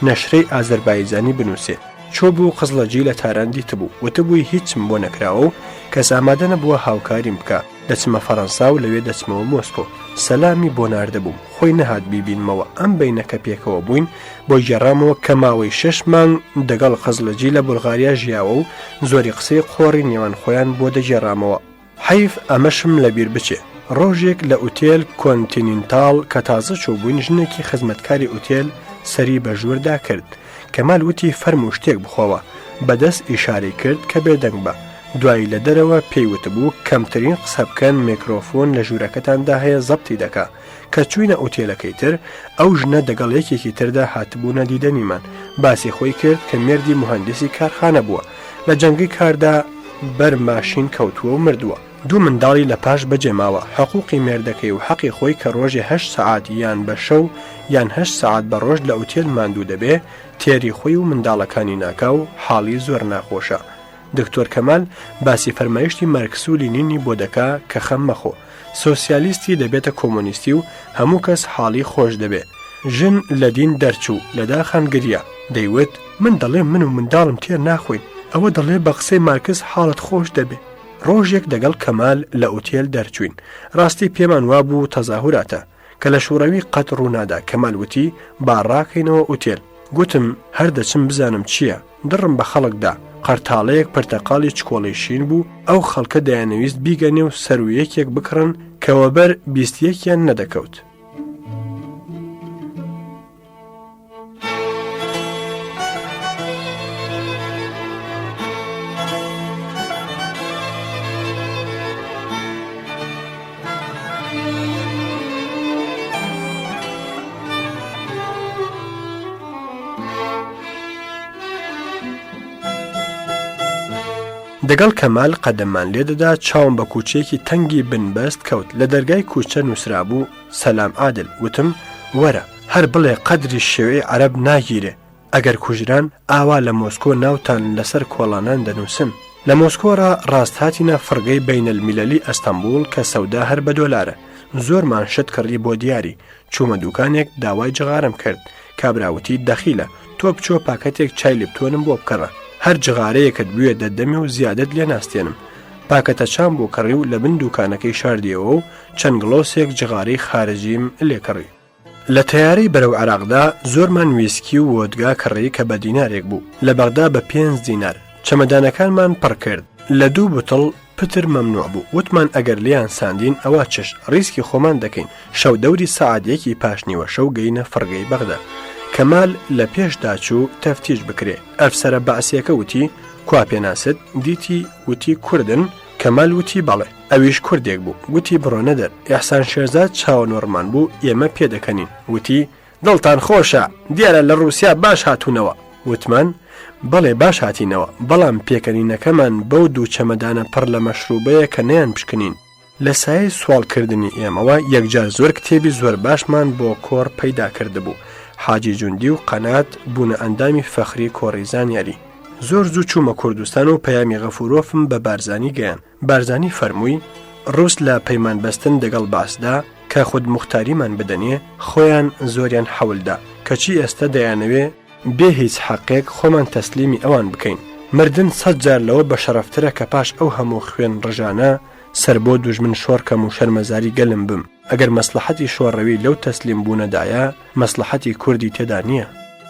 نەشرەی ئازەربایجانی بنووسێ. چۆ بوو قزڵەجی لە تاران دیتبوو، وتبووی هیچم بۆ نەکراوە و کەس ئامادە نەبووە هاوکاریم بکە. دەچمە فەڕەنسا و لەوێ دەچمەوە مۆسکۆ. سەلامی بۆ ناردەبووم، خۆی نەهات بیبینمەوە. ئەم بینەکە پێکەوە بووین بۆ گێڕامەوە کە ماوەی 6 مانگ دەگەڵ قزڵەجی لە بولغاریا ژیاوە و زۆری قسەی خۆڕی نێوان خۆیان بۆ دەگێڕامەوە. حەیف ئەمەشم لەبیر بچێ. ڕۆژێک لە ئوتێل کۆنتینینتال کە تازە چوو بووین ژنێکی خزمەتکاری ئوتێل سەری بە ژووردا کرد. کەمال وتی فەرموو شتێک بخۆوە. بەدەست ئیشارەی کرد کە بێدەنگ بە. دوایی لە دەرەوە پێیوت بوو کەمترین قسە بکەن میکرۆفۆن لە ژوورەکەتاندا هەیە زەبتی دەکا. کە چوینە ئوتێلەکەی تر ئەو ژنە دەگەڵ یەکێکی تردا هاتبوونە دیدەنیمان. باسی خۆی کرد کە مێردی مهندسی کارخانە بووە. لە جەنگی کاردا بەر ماشین کەوتووە و مردووە. 2 منداڵی لە پاش بەجێماوە. حقوقی مێردەکەی و حەقی خۆی کە ڕۆژی 8 سەعات یان بە شەو یان 8 سەعات بە ڕۆژ لە ئوتێل ماندوو دەبێ، تێری خۆی و منداڵەکانی ناکا و حاڵی زۆر ناخۆشە. دکتۆر کەمال باسی فەرمایشتی مارکس و لینینی بۆ دەکا کە خەم مەخۆ. سۆسیالیستی دەبێتە کۆمۆنیستی و هەموو کەس حاڵی خۆش دەبێ. ژن لە دین دەرچوو لە داخان گریا. دەیوت من دەڵێ من و منداڵم تێر ناخۆین، ئەوە دەڵێ بە قسەی مارکس حاڵت خۆش دەبێ. ڕۆژێک دەگەڵ کەمال لە ئوتێل دەرچوین. ڕاستی پێمان وابوو تەزاهوراتە کە لە شوڕەوی قەت ڕوونادا. کەمال وتی با ڕاکەینەوە ئوتێل. گوتم هەر دەچم بزانم چییە. دڕم بە خەڵکدا. قەرتاڵەیەک پرتەقاڵی چکۆڵی شین بوو. ئەو خەڵکە دەیانەویست بیگەنێ و سەرویەکێک بکڕن کەوەبەر 21یان نەدەکەوت. دەگەڵ کەمال قەدەممان لێدەدا چاوم بە کوچێکی تەنگی بنبەست کەوت. لە دەرگای کوچە نووسرا بوو سەلام عادل. وتم وەرە هەر بڵێ قەدری شێوەی عەرەب ناگیرێ. ئەگەر کوژران ئاوا لە مۆسکۆ ناوتان لەسەر کۆڵانان دەنووسن. لە مۆسکۆڕە ڕاست هاتینە فڕگەی بەینەلمیلەلی ئەستەمبول کە سەودا هەر بە دۆلارە. زۆرمان شت کڕی بۆ دیاری. چوومە دوکانێک داوای جغارم کرد. کابراوتی دەخیلە تۆ بچۆ پاکەتێک چای لێپتۆنم بۆ بکەڕە. هەر جغارەیەکت بوێ دەدەمێ و زیادت لێ ناستێنم. پاکەتە چام بۆ کڕی و لە بن دوکانەکەی شاردیەوە و چەند گڵۆسێک جغارەی خارجیم لێکڕی. لە تەیارەی بەرەو عێراقدا زۆرمان ویسکی و وۆدگا کڕی کە بە دینارێک بوو. لە بەغدا بە 5 دینار. چەمەدانەکانمان پڕ کرد. لە 2 بوتڵ پتر مەمنوع بوو. وتمان ئەگەر لیان ساندین ئەوە چش ڕیسکی خۆمان دەکەین. شەو دەوری سەعاتێکی پاشنیوە شەو گەینە فڕگەی بەغدا. کەمال لە پێشدا چوو تەفتیش بکرێ. ئەفسەرە بەعسیەکە وتی کوا پێناست؟ دیتی وتی کوردن. کەمال وتی بەڵێ. ئەویش کوردێک بوو. وتی بڕۆ نەدەر. ئیحسان شێرزاد چاوە نۆڕمان بوو ئێمە پێدەکەنین. وتی دڵتان خۆشە دیارە لە ڕووسیا باش هاتوونەوە. وتمان بەڵێ باش هاتینەوە، بەڵام پێکەنینەکەمان بەو 2 چەمەدانە پڕ لە مەشروبەیە کە نەیان پشکنین. لە سایه سوالکردنی ئێمەوە یەکجار زۆر کتێبی زۆر باشمان بۆ کۆڕ پەیدا کردبوو. حاجی جوندی و قەنات بوونە ئەندامی فەخری کۆڕیزان یاری. زۆر زوو چوومە کوردستان و پەیامی غەفورۆفم بە بارزانی گەیان. بارزانی فەرمووی ڕووس لە پەیمان بەستن دەگەڵ باسدا کە خود مختاریمان بدەنێ خۆیان زۆریان حەولدا کەچی ئێستا دەیانەوێ بێ هیچ حەقێک خۆمان تەسلیمی ئەوان بکەین. مردن 100 جار لەوە بە شەرەفترە کە پاش ئەو هەموو خوێن ڕژانە سەر بۆ دوژمن شۆڕکەم و شەرمەزاری گەلم بم. ئەگەر مەسلحەتی شۆڕەوی لەو تەسلیم بوونەدایە مەسلحەتی کوردی تێدا نییە.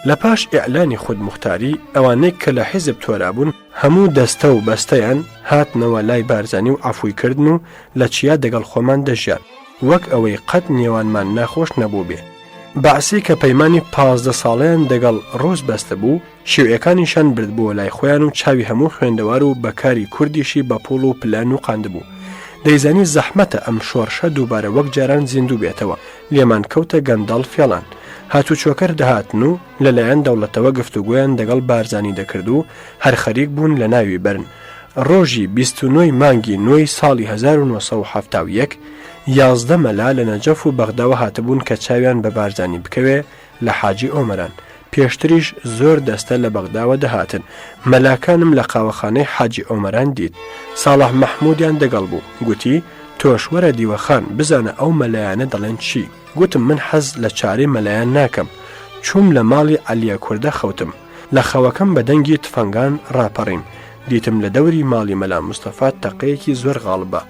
لە پاش ئیعلانی خود مختاری ئەوانەی کە لە حیزب تۆرابوون هەموو دەستە و بەستەیان هاتنەوە لای بارزانی و عەفویکردن و لە چیا دەگەڵ خۆمان دەژیان وەک ئەوەی قەت نێوانمان ناخۆش نەبوو بێ. بەعسی کە پەیمانی 15 ساڵیان دەگەڵ ڕۆز بەستە بوو شێوعەکانیشان برد بووە لای خۆیان و چاوی هەموو خوێندەوار و بەکاری کوردیشی بە پوڵ و پلان و قاندبوو. دەیزانی زەحمەتە ئەم شۆڕشە دووبارە وەک جاران زیندوو بێتەوە. لێمان کەوتە گەندەڵ فێڵان. هاتو چۆکەر دەهاتن و لەلایەن دەوڵەتەوە گفتوگویان دەگەڵ بارزانی دەکرد و هەر خەریک بوون لە ناوی برن. ڕۆژی 29 مانگی 9 ساڵی 1970 11 مەلا لە نەجەف و بەغداوە هاتبوون کە چاویان بە بارزانی بکەوێ لە حاجی ئۆمەران. پێشتریش زۆر دەستە لە بەغداوە دەهاتن. مەلاکانم لە قاوەخانەی حاجی ئۆمەران دیت. ساڵح مەحموودیان دەگەڵ بوو. گوتی تۆشوەرە دیوەخان بزانە ئەو مەلایانە دەڵێن چی. گوتم من حەز لە چارەی مەلایان ناکەم. چووم لە ماڵی عەلیە کوردە خەوتم. لە خەوەکەم بە دەنگی تفەنگان ڕاپەڕیم. دیتم لە دەوری ماڵی مەلا موستەفا تەقەیەکی زۆر غاڵبە.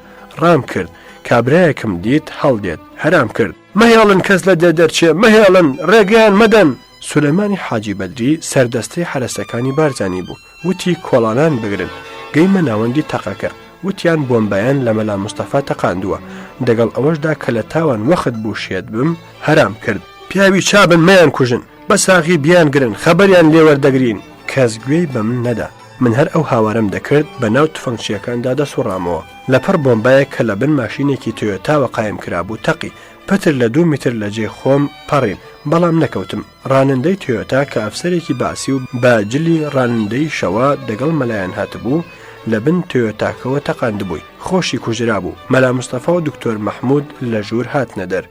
ڕام کرد. کابرایەکم دیت هەڵدێت. هەرام کرد. مەهێڵن کەس لە دەرچێ مەهێڵن ڕێگەیان مەدەن. سولەمانی حاجی بەدری سەردەستەی حرەسەکانی بارزانی بوو. وتی کۆڵانان بگرن. گەیمە ناوەندی تەقەکە. وتیان بۆمبایان لە مەلا موستەفا تەقاندووە. دەگەڵ ئەوەشدا کە لە تاوان وەخت بوو شێت بم هەرام کرد. پیاوی چابن مەیان کوژن. بە ساغی بیان گرن خەبەریان لێوەردەگرین. کەس گوێی بە من نەدا. من هەر ئەو هاوارم دەکرد بە ناو تفەنگچیەکاندا دەسوڕامەوە. لەپەر بۆمبایە کە لە بن ماشینێکی تۆیۆتاوە قایم کرابوو تەقی. پتر لە 2 میتر لە جێ خۆم پەڕیم. بەڵام نەکەوتم. ڕانندەی تۆیۆتا کە ئەفسەرێکی باسی و باجلی ڕانندەی شەوە دەگەڵ مەلایەن هاتبوو لە بن تۆیۆتاکەوە تەقاندبووی. خۆشی کوژرا بوو. مەلا موستەفا و دکتۆر مەحموود لە ژوور هاتنە دەر.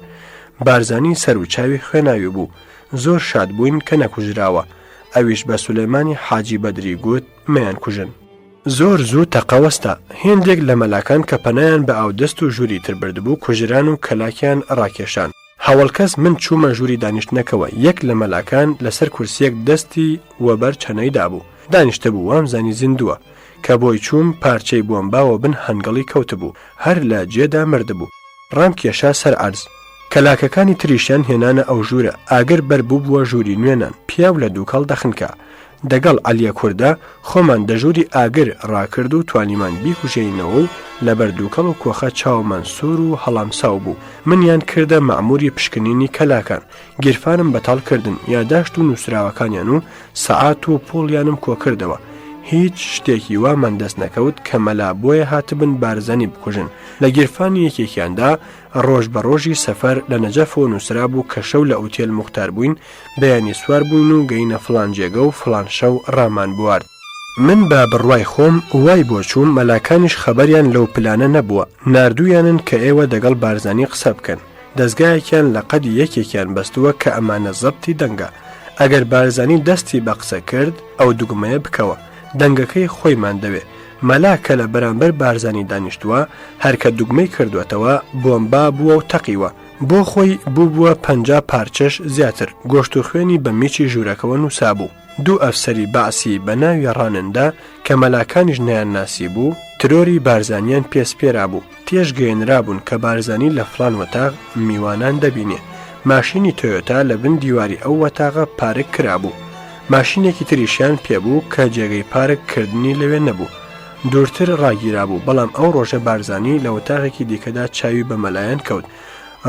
بارزانی سەر و چاوی خوێناوی بوو. زۆر شاد بووین کە نەکوژراوە. ئەویش بە سولەیمانی حاجی بەدری گوت مەیان کوژن. زۆر زوو تەقەوەستە. هێندێک لە مەلاکان کە پەنایان بە ئاودەست و ژووری تر بردبوو کوژران و کەلاکیان ڕاکێشان. هەوڵکەس من چوومە ژووری دانیشتنەکەوە. یەک لە مەلاکان لەسەر کورسیەک دەستی وەبەر چەنەی دابوو. دانیشتە بوو وامزانی زیندووە. کە بۆی چووم پارچەی بۆمباوە بن هەنگەڵی کەوتبوو. هەر لە جێدا مردبوو. ڕام کێشا سەر عەرز. کەلاکەکانی تریشیان هێنانە ئەو ژوورە. ئاگر بەربوو بووە ژووری نوێنان. پیاو لە دووکەڵ دەخنکە. دەگەڵ عەلیە کوردە خۆمان دەژووری ئاگر ڕاکرد و توانیمان بیکوژێنەوە و لە بەردووکەڵ و کۆخە چاومان سوور و هەڵامساو بوو. منیان کردە مەعموری پشکنینی کەلاکان. گیرفانم بەتاڵ کردن. یاداشت و نووسراوەکانیان و سەعات و پۆڵیانم کۆ کردەوە. هیچ شتێکی وامان دەست نەکەوت کە مەلا بۆیە هاتبن بارزانی بکوژن. لە گیرفانی یەکێکیاندا ڕۆژ بە ڕۆژی سەفەر لە نەجەف و نووسرا بوو کە شەو لە ئوتێل موختار بووین بەیانی سوار بووین و گەینە فڵان جێگە و فڵان شەو ڕامان بوارد. من بە بڕوای خۆم وای بۆ چووم مەلاکانیش خەبەریان لەو پلانە نەبووە. ناردوویانن کە ئێوە دەگەڵ بارزانی قسە بکەن. دەستگایەکیان لە قەدی یەکێکیان بەستووە کە ئەمانە زەبتی دەنگە. ئەگەر بارزانی دەستی بە قسە کرد ئەو دوگمەیە بکەوە. دەنگەکەی خۆیمان دەوێ. مەلا کە لە بەرامبەر بارزانی دانیشتووە هەرکە دوگمەی کردوێتەوە بۆمبا بووە و تەقیوە. بۆ خۆی بووە 50 پارچەش زیاتر. گۆشت و خوێنی بە میچی ژوورەکەەوە نووسا بوو. 2 ئەفسەری باسی بە ناوی ڕانندا کە مەلاکانیش نیان ناسی بوو ترۆری بارزانیان پێسپێرا بوو. تێشگەێنرابوون کە بارزانی لە فڵان وەتاغ میوانان دەبینێ. ماشینی تۆیۆتا لە بن دیواری ئەو وەتاغە پارک کرابوو. ماشینێکی تریشیان پێبوو کە جێگەی پارک کردنی لەوێ نەبوو. دوورتر ڕاگیرا بوو. بەڵام ئەو ڕۆژە بارزانی لە وەتاغێکی دیکەدا چاوی بە مەلایەن کەوت.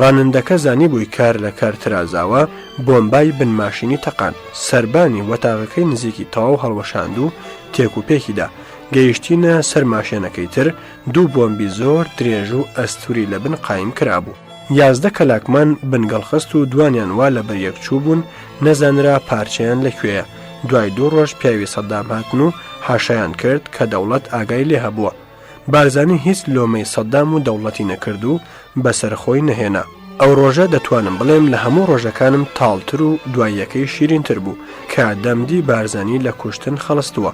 ڕانندەکە زانی بووی کار لە کار ترازاوە بۆمبای بن ماشینی تەقان. سەربانی وەتاغەکەی نزیکی تەواو هەڵوەشاند و تێک و پێکیدا. گەیشتینە سەر ماشێنەکەی تر 2 بۆمبی زۆر درێژ و ئەستوری لە بن قایم کرابوو. 11 کەلاکمان بنگەڵخست و دوانیان وا لە بەریەک چوو بوون نەزانرا پارچەیان لەکوێیە. دوای 2 ڕۆژ پیاوی سەدام هاتن و حاشایان کرد کە دەوڵەت ئاگای لێ هەبووە. بارزانی هیچ لۆمەی سەدام و دەوڵەتی نەکرد و بەسەرخۆی نەهێنا. ئەو ڕۆژە دەتوانم بڵێم لە هەموو ڕۆژەکانم تاڵتر و دواییەکەی شیرینتر بوو کە دەمدی بارزانی لە کوشتن خەڵستووە.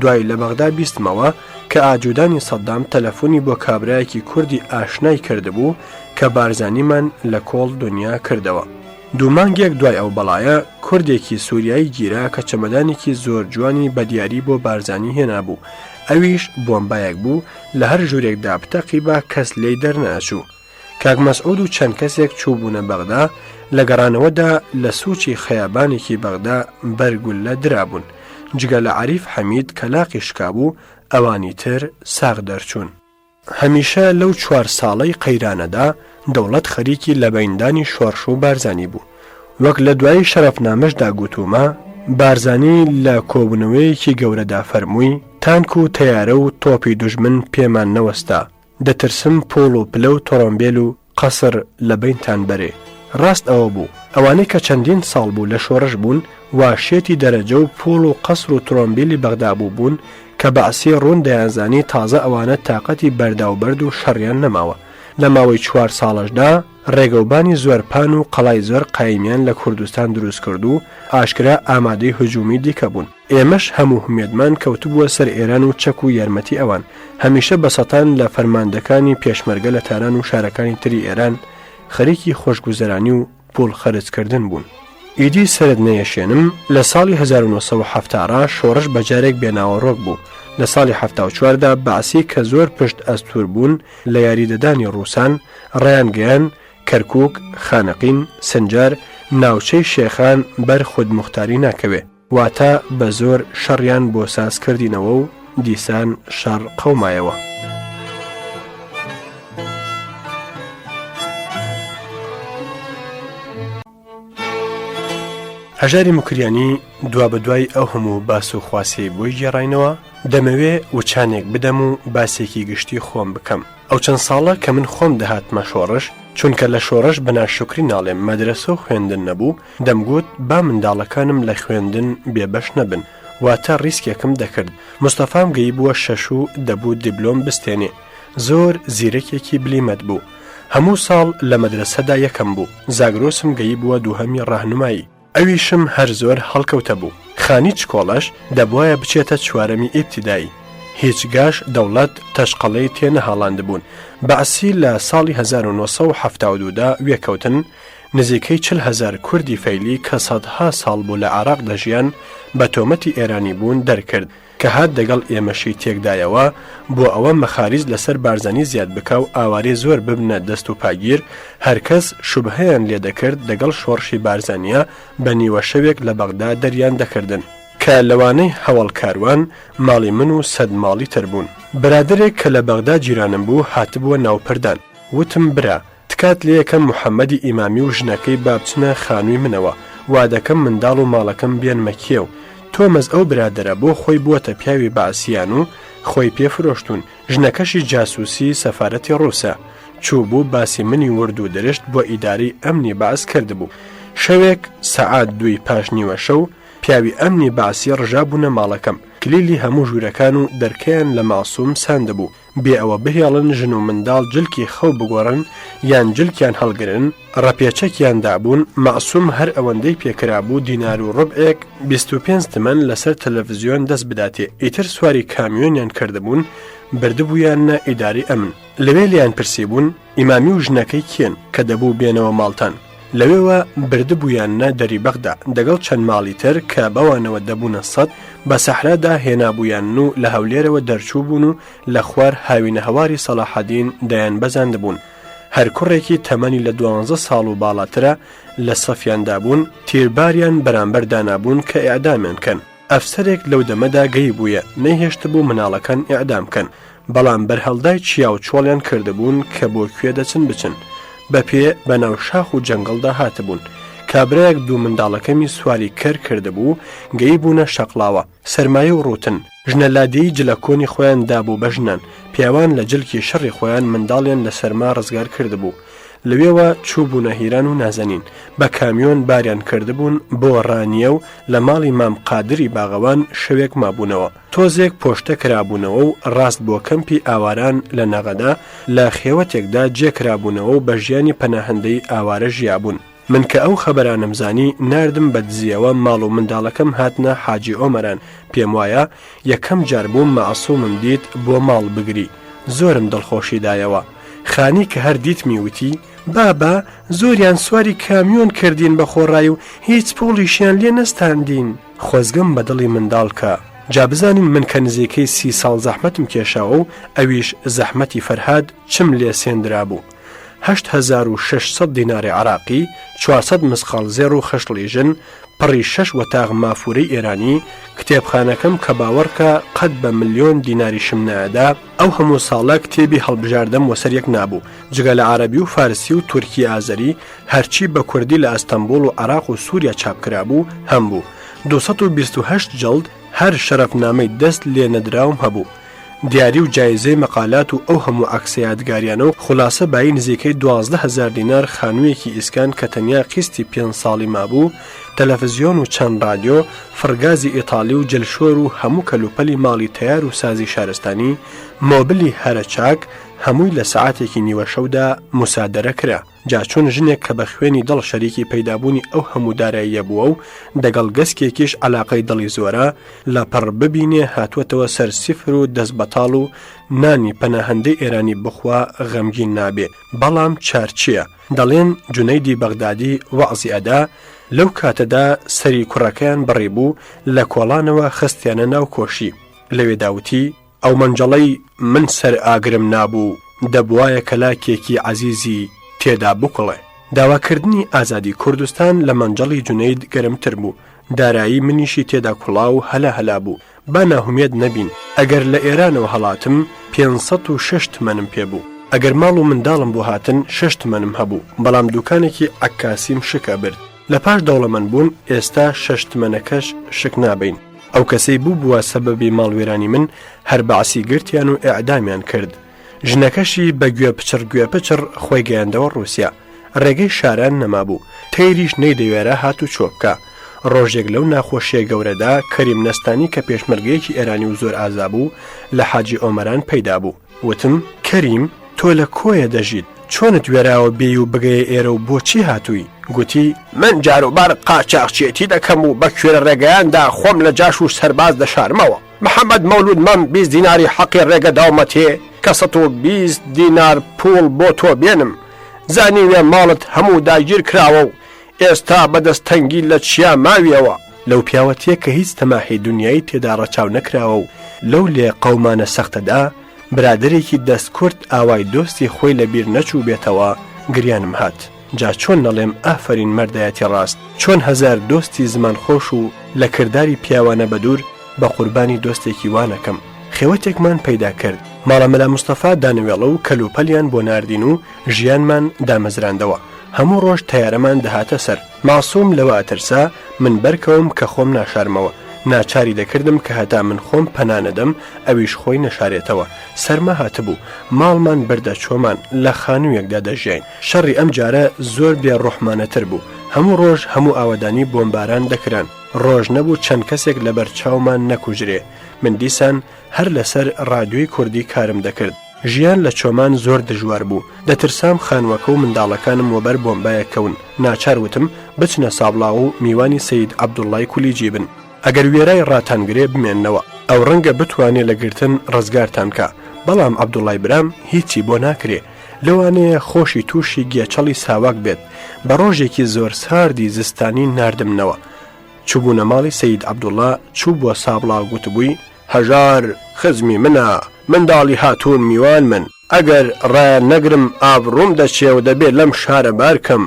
دوای لە بەغدا بیستمەوە کە ئاجودانی سەدام تەلەفۆنی بۆ کابرایەکی کوردی ئاشنای کردبوو کە بارزانیمان لە کۆڵ دنیا کردەوە. دوو مانگێک دوای ئەو بەڵایە کوردێکی سووریایی گیرا کە چەمەدانێکی زۆر جوانی بە دیاری بۆ بارزانی هێنابوو. ئەویش بۆمبایەک بوو لە هەر ژوورێکدا بتەقیبا کەس لێی دەرنەچوو. کاک مەسعود و چەند کەسێک چووبوونە بەغدا لە گەڕانەوەدا لە سووچی خەیابانێکی بەغدا بەرگولە درابوون. جگە لە عەریف حەمید کە لاقی شکابوو ئەوانی تر ساغ دەرچوون. هەمیشە لەو 4 ساڵەی قەیرانەدا دەوڵەت خەریکی لە بەیندانی شۆڕش و بارزانی بوو. وەک لە دوای شەرەفنامەشدا گوتومە بارزانی لە کۆبوونەوەیەکی گەورەدا فەرمووی تانک و تەیارە و تۆپی دوژمن پێمان نەوەستا، دەترسم پۆڵ و پلە و تۆڕۆمبیل و قەسر لە بەینتان بەرێ. ڕاست ئەوە بوو. ئەوانەی کە چەندین ساڵ بوو لە شۆڕش بوون واشێتی دەرەجە و پۆڵ و قەسر و تۆڕۆمبیلی بەغدا بوون کە بەعسی ڕوون دەیانزانی تازە ئەوانە تااقەتی بەرداوبەرد و شەڕیان نەماوە. لە ماوەی 4 ساڵەشدا ڕێگەوبانی زۆرپان و قەڵای زۆر قایمیان لە کوردستان دروست کرد و ئاشکرا ئامادەی هجومی دیکە بوون. ئێمەش هەموو هومێدمان کەوتبووە سەر ئێران و چەک و یارمەتی ئەوان. هەمیشە بەسەتان لە فەرماندەکانی پێشمەرگە لە تاران و شارەکانی تری ئێران خەریکی خۆشگوزەرانی و پوڵ خەرجکردن بوون. ئیدی سرد نەیەشێنم لە ساڵی 1970 شۆڕش بەجارێک بێناوەڕۆک بوو. لە ساڵی 1974دا بەعسی کە زۆر پشت ئەستور بوون لە یاریدەدانی ڕووسان ڕێیان گەیان کەرکووک، خانەقین، سنجار، ناوچەی شێخان بەر خودموختاری ناکەوێ، واتە بە زۆر شەڕیان بۆ ساز کردینەوە و دیسان شەڕ قەومایەوە. هەژاری مکریانی دوا بەدوای ئەو هەموو باس و خواسی بۆی گێڕاینەوە دەمەوێ وچانێک بدەم و باسێکی گشتی خۆم بکەم. ئەو چەند ساڵە کە من خۆم دەهاتمە شۆڕش چونکە لە شۆڕش بەناشکری ناڵێم مەدرسە و خوێندن نەبوو دەمگوت با منداڵەکانم لە خوێندن بێبەش نەبن واتە ڕیسکێکم دەکرد. مستەفام گەی بووە 6 و دەبوو دیبلۆم بستێنێ. زۆر زیرەکێکی بلیمەت بوو. هەموو ساڵ لە مەدرسەدا یەکەم بوو. زاگرۆسم گەی بووە دووهەمی ڕاهنمایی. ئەویشم هەر زۆر هەڵکەوتە بوو. خانی چکۆڵەش دەبوایە بچێتە 4ەمی ئیبتیدایی. هیچ گاش دەوڵەت تەشقەڵەی تێنە هاڵاند بوون. بەعسی لە ساڵی 1972دا وێکەوتن نزیکەی 40,000 کوردی فەیلی کە سەدها ساڵ بوو لە عێراق دەژیان بە تۆمەتی ئێرانی بوون دەرکرد کە هات دەگەڵ ئێمەشی تێکدایەوە بۆ ئەوە مەخاریج لەسەر بارزانی زیاد بکە و ئاوارەی زۆر ببنە دەست و پاگیر. هەرکەس شوبهەیان لێ دەکرد دەگەڵ شۆڕشی بارزانیە بە نیوە شەوێک لە بەغدا دەریان دەکردن کە لەوانەی هەوڵ کاروان ماڵی من و 100 ماڵی تر بوون. برادرێک کە لە بەغدا جیرانم بوو هاتبووە ناوپردان. وتم برا تکات لێ یەکەم محەممەدی ئیمامی و ژنەکەی بابچنە خانووی منەوە وا دەکەم منداڵ و ماڵەکەم بێنمە کێو. تۆمەز ئەو برادرە بۆ خۆی بووەتە پیاوی بەعسیان و خۆی پێفرۆشتون. ژنەکەشی جاسووسی سەفارەتی ڕووسە. چوو بوو باسی منی ورد و درشت بۆ ئیداری ئەمنی بەعس کردبوو. شەوێک سەعات 2 پاش نیوە شەو پیاوی ئەمنی بەعسی ڕژابوونە ماڵەکەم. کلیلی هەموو ژوورەکان و دەرکەیان لە ماسووم ساندەبوو بێ ئەوە بهێڵن ژن و منداڵ جلکی خەو بگۆڕن یان جلکیان هەڵگرن. ڕەپێچەکیان دابوون. مەعسووم هەر ئەوەندەی پێکرابوو دینار و ڕبعێک 25 تمەن لەسەر تەلەڤیزیۆن دەست بداتێ. ئیتر سواری کامیۆنیان کردبوون بردبوویانە ئیداری ئەمن. لەوێ لیان پرسی بوون ئیمامی و ژنەکەی کێن کە دەبوو بێنەوە ماڵتان. لەوێوە بردبوویانە دەری بەغدا دەگەڵ چەند ماڵی تر کە بەوانەوە دەبوونە 100 بە سەحرادا هێنابوویان و لە هەولێرەوە دەرچوو بوون و لە خوار هاوینە هەواری سەلاحەدین دەیان بەزاندبوون. هەر کوڕێکی تەمەنی لە 12 ساڵ و باڵاترە لە سەفیاندا بوون تیرباریان بەرامبەر دانابوون کە ئیعدامیان کەن. ئەفسەرێک لەو دەمەدا گەی بوویە نەیهێشت بوو مناڵەکان ئیعدام کەن بەڵام بەرهەڵدای چیا و چۆڵیان کردبوون کە بۆ کوێ دەچن بچن. بەپێ بەناو شاخ و جەنگڵدا هاتبوون. کابرایەک دوو منداڵەکەمی سواری کەر کردبوو گەی بوونە شەقلاوە سەرمایە و ڕوتن. ژنە لادەی جلەکۆنی خۆیان دابوو بە ژنان. پیاوان لە جلکی شەڕی خۆیان منداڵیان لە سەرما ڕزگار کردبوو. لەوێوە چوو بوونە هیران و نازەنین بە کامیۆن باریان کردبوون بۆ ڕانیە و لە ماڵی مام قادری باغەوان شەوێک مابوونەوە تۆزێک پۆشتە کرابوونەوە و ڕاست بۆ کەمپی ئاواران لە نەغەدا لە خێوەتێکدا جێکرابوونەوە و بە ژیانی پەناهەندەی ئاوارە ژیابوون من کە ئەو خەبەرانەمزانی ناردم بە دزیەوە ماڵ و منداڵەکەم هاتنە حاجی ئۆمەران پێم وایە یەکەم جار بووم مەعسوومم دیت بۆ ماڵ بگری زۆرم دڵخۆشی دایەوە خانی کە هەر دیتمی وتی بابا زۆریان سواری کامیۆن کردین بە خۆڕایی و هیچ پۆڵیشیان لێ نەستاندین خۆزگەم بە دڵی منداڵ کە جا بزانین من کە نزیکەی 30 ساڵ زەحمەتم کێشاوە و ئەویش زەحمەتی فەرهاد چم لێ سێندرا بوو 8600 دیناری عراقی 400 مسقال زێر و خەشڵی ژن پڕی 6 وەتاغ مافورەی ئێرانی کتێبخانەکەم کە باوەڕکە قەت بە ملیۆن دیناری شمنەدا ئەو هەموو ساڵە کتێبی هەڵبژاردەم وەسەر یەک نابوو جگە لە عەرەبی و فارسی و تورکی ئازەری هەرچی بە کوردی لە ئەستەمبوڵ و عراق و سووریا چاپکرابوو هەم بوو 228 جەڵد هەر شەرەفنامەی دەست لێ نەدراوم هەبوو دیاری و جایزەی مەقالات و ئەو هەموو عەکسە یادگاریانە و خولاسە بای نزیکەی 12000 دینار خانوویەکی ئیسکان کە تەنیا قیستی 5 ساڵی مابوو تەلەڤیزیۆن و چەند رادیۆ فڕگازی ئیتاڵی و جلشۆر و هەموو کەلوپەلی ماڵی تەیار و سازی شارستانی مۆبلی هەرە چاک هەمووی لە سەعاتێکی نیوە شەودا موسادەرە کرا جا چۆن ژنێک کە بە خوێنی دڵ شەریکی پەیدابوونی ئەو هەموو داراییە بووە و دەگەڵ گەسکێکیش عەلاقەی دڵی زۆرە لە پڕ ببینێ هاتووەتەوە سەر سیفر و دەست بەتاڵ و نانی پەناهەندەی ئێرانی بخوا غەمگین نابێ بەڵام چارچیە دەڵێن جونەیدی بەغدادی وەعزی ئەدا لەو کاتەدا سەری کوڕەکەیان بڕی بوو لە کۆڵانەوە خستیانە ناو کۆشی لەوێ داوتی ئەو منجەڵەی من سەر ئاگرم نابوو دەبوایە کەلاکێکی عەزیزی تێدا بکڵێ داواکردنی ئازادی کوردستان لە منجەڵی جونەید گەرمتر بوو دارایی منیشی تێدا کوڵاو هەلا بوو با ناهومێد نەبین ئەگەر لە ئێرانەوە هەڵاتم 506 تمەنم پێبوو ئەگەر ماڵ و منداڵم بۆ هاتن 6 تمەنم هەبوو بەڵام دوکانێکی عەکاسیم شکە برد لە پاش دەوڵەمەند بوون ئێستا 6 تمەنەکەش شک نابین ئەو کەسەی بووە سەبەبی ماڵوێرانی من هەر بەعسی گرتیان و ئیعدامیان کرد ژنەکەشی بە گوێ پچر خۆی گەیاندەوە ڕووسیا ڕێگەی شاران نەمابوو تەیریش نەیدەوێرە هات و چۆبکە ڕۆژێک لەو ناخۆشیە گەورەدا کەریم نەستانی کە پێشمەرگەیەکی ئێرانی و زۆر ئازا بوو لە حاجی ئۆمەران پەیدا بوو وتم کەریم تۆ لە کۆیە دەژیت چۆنت وێراوە بێ و بگەیە ئێرە و بۆچی هاتووی گوتی من جاروبار قاچاقچێتی دەکەم و بە کوێرە ڕێگەیاندا خۆم لە جاش و سەرباز دەشارمەوە محەممەد مەولود مەم 20 دیناری حەقی ڕێگە داومەتێ کە 120 دینار پوڵ بۆ تۆ بێنم زانیوێ ماڵت هەموو داگیر کراوە و ئێستا بەدەستەنگی لە چیا ماویەوە لەو پیاوەتیە کە هیچ تەماحی دنیای تێدا ڕەچاو نەکراوە و لەو لێ قەومانە سەختەدا برادێکی دەستکورد ئاوای دۆستی خۆی لە بیر نەچوو بێتەوە گریانم هات جا چۆن نەڵێم ئافرین مەردایەتی ڕاست چۆن هەزار دۆستی زمان خۆش و لە کردداری پیاوانە بەدوور بە قوربانی دۆستێکی وانەکەم خێوەتێکمان پەیدا کرد ماڵەمەلا مستەفا دانەوێڵە و کەلوپەلیان بۆ ناردین و ژیانمان دامەزراندەوە هەموو ڕۆژ تەیارەمان دەهاتە سەر ماسووم لەوە ئەترسا من بەرکەوم کە خۆم ناشارمەوە ناچاری دەکردم کە هەتا من خۆم پەنانەدەم ئەویش خۆی نەشارێتەوە سەرما هاتبوو ماڵمان بردە چۆمان لە خانوویەکدا دەژین شەڕی ئەم جارە زۆر بێڕوحمانەتر بوو هەموو ڕۆژ هەموو ئاوەدانی بۆمباران دەکران ڕۆژ نەبوو چەند کەسێک لە بەرچاومان نەکوژرێ من دیسان هەر لەسەر ڕادیۆی کوردی کارم دەکرد ژیان لە چۆمان زۆر دژوار بوو دەترسام خانوەکە و منداڵەکانم وەبەر بۆمبایە کەون ناچار وتم بچنە سابڵاو و میوانی سەید عەبدوڵڵای کولیجی بن ئەگەر وێرای ڕاتانگرێ بمێننەوە ئەو ڕەنگە بتوانێت لە گرتن ڕزگارتان کە بەڵام عەبدوڵڵای برام هیچی بۆ ناکرێ لەوانەیە خۆشی تووشی گێچەڵی ساواک بێت بە ڕۆژێکی زۆر ساردی زستانی ناردمنەوە چوبوونە ماڵی سەید عەبدوڵڵا چوو بۆ سابڵاو گوتبووی هەژار خزمی منە منداڵی هاتوون میوان من ئەگەر ڕای نەگرم ئابڕووم دەچێ و دەبێت لەم شارە بارکەم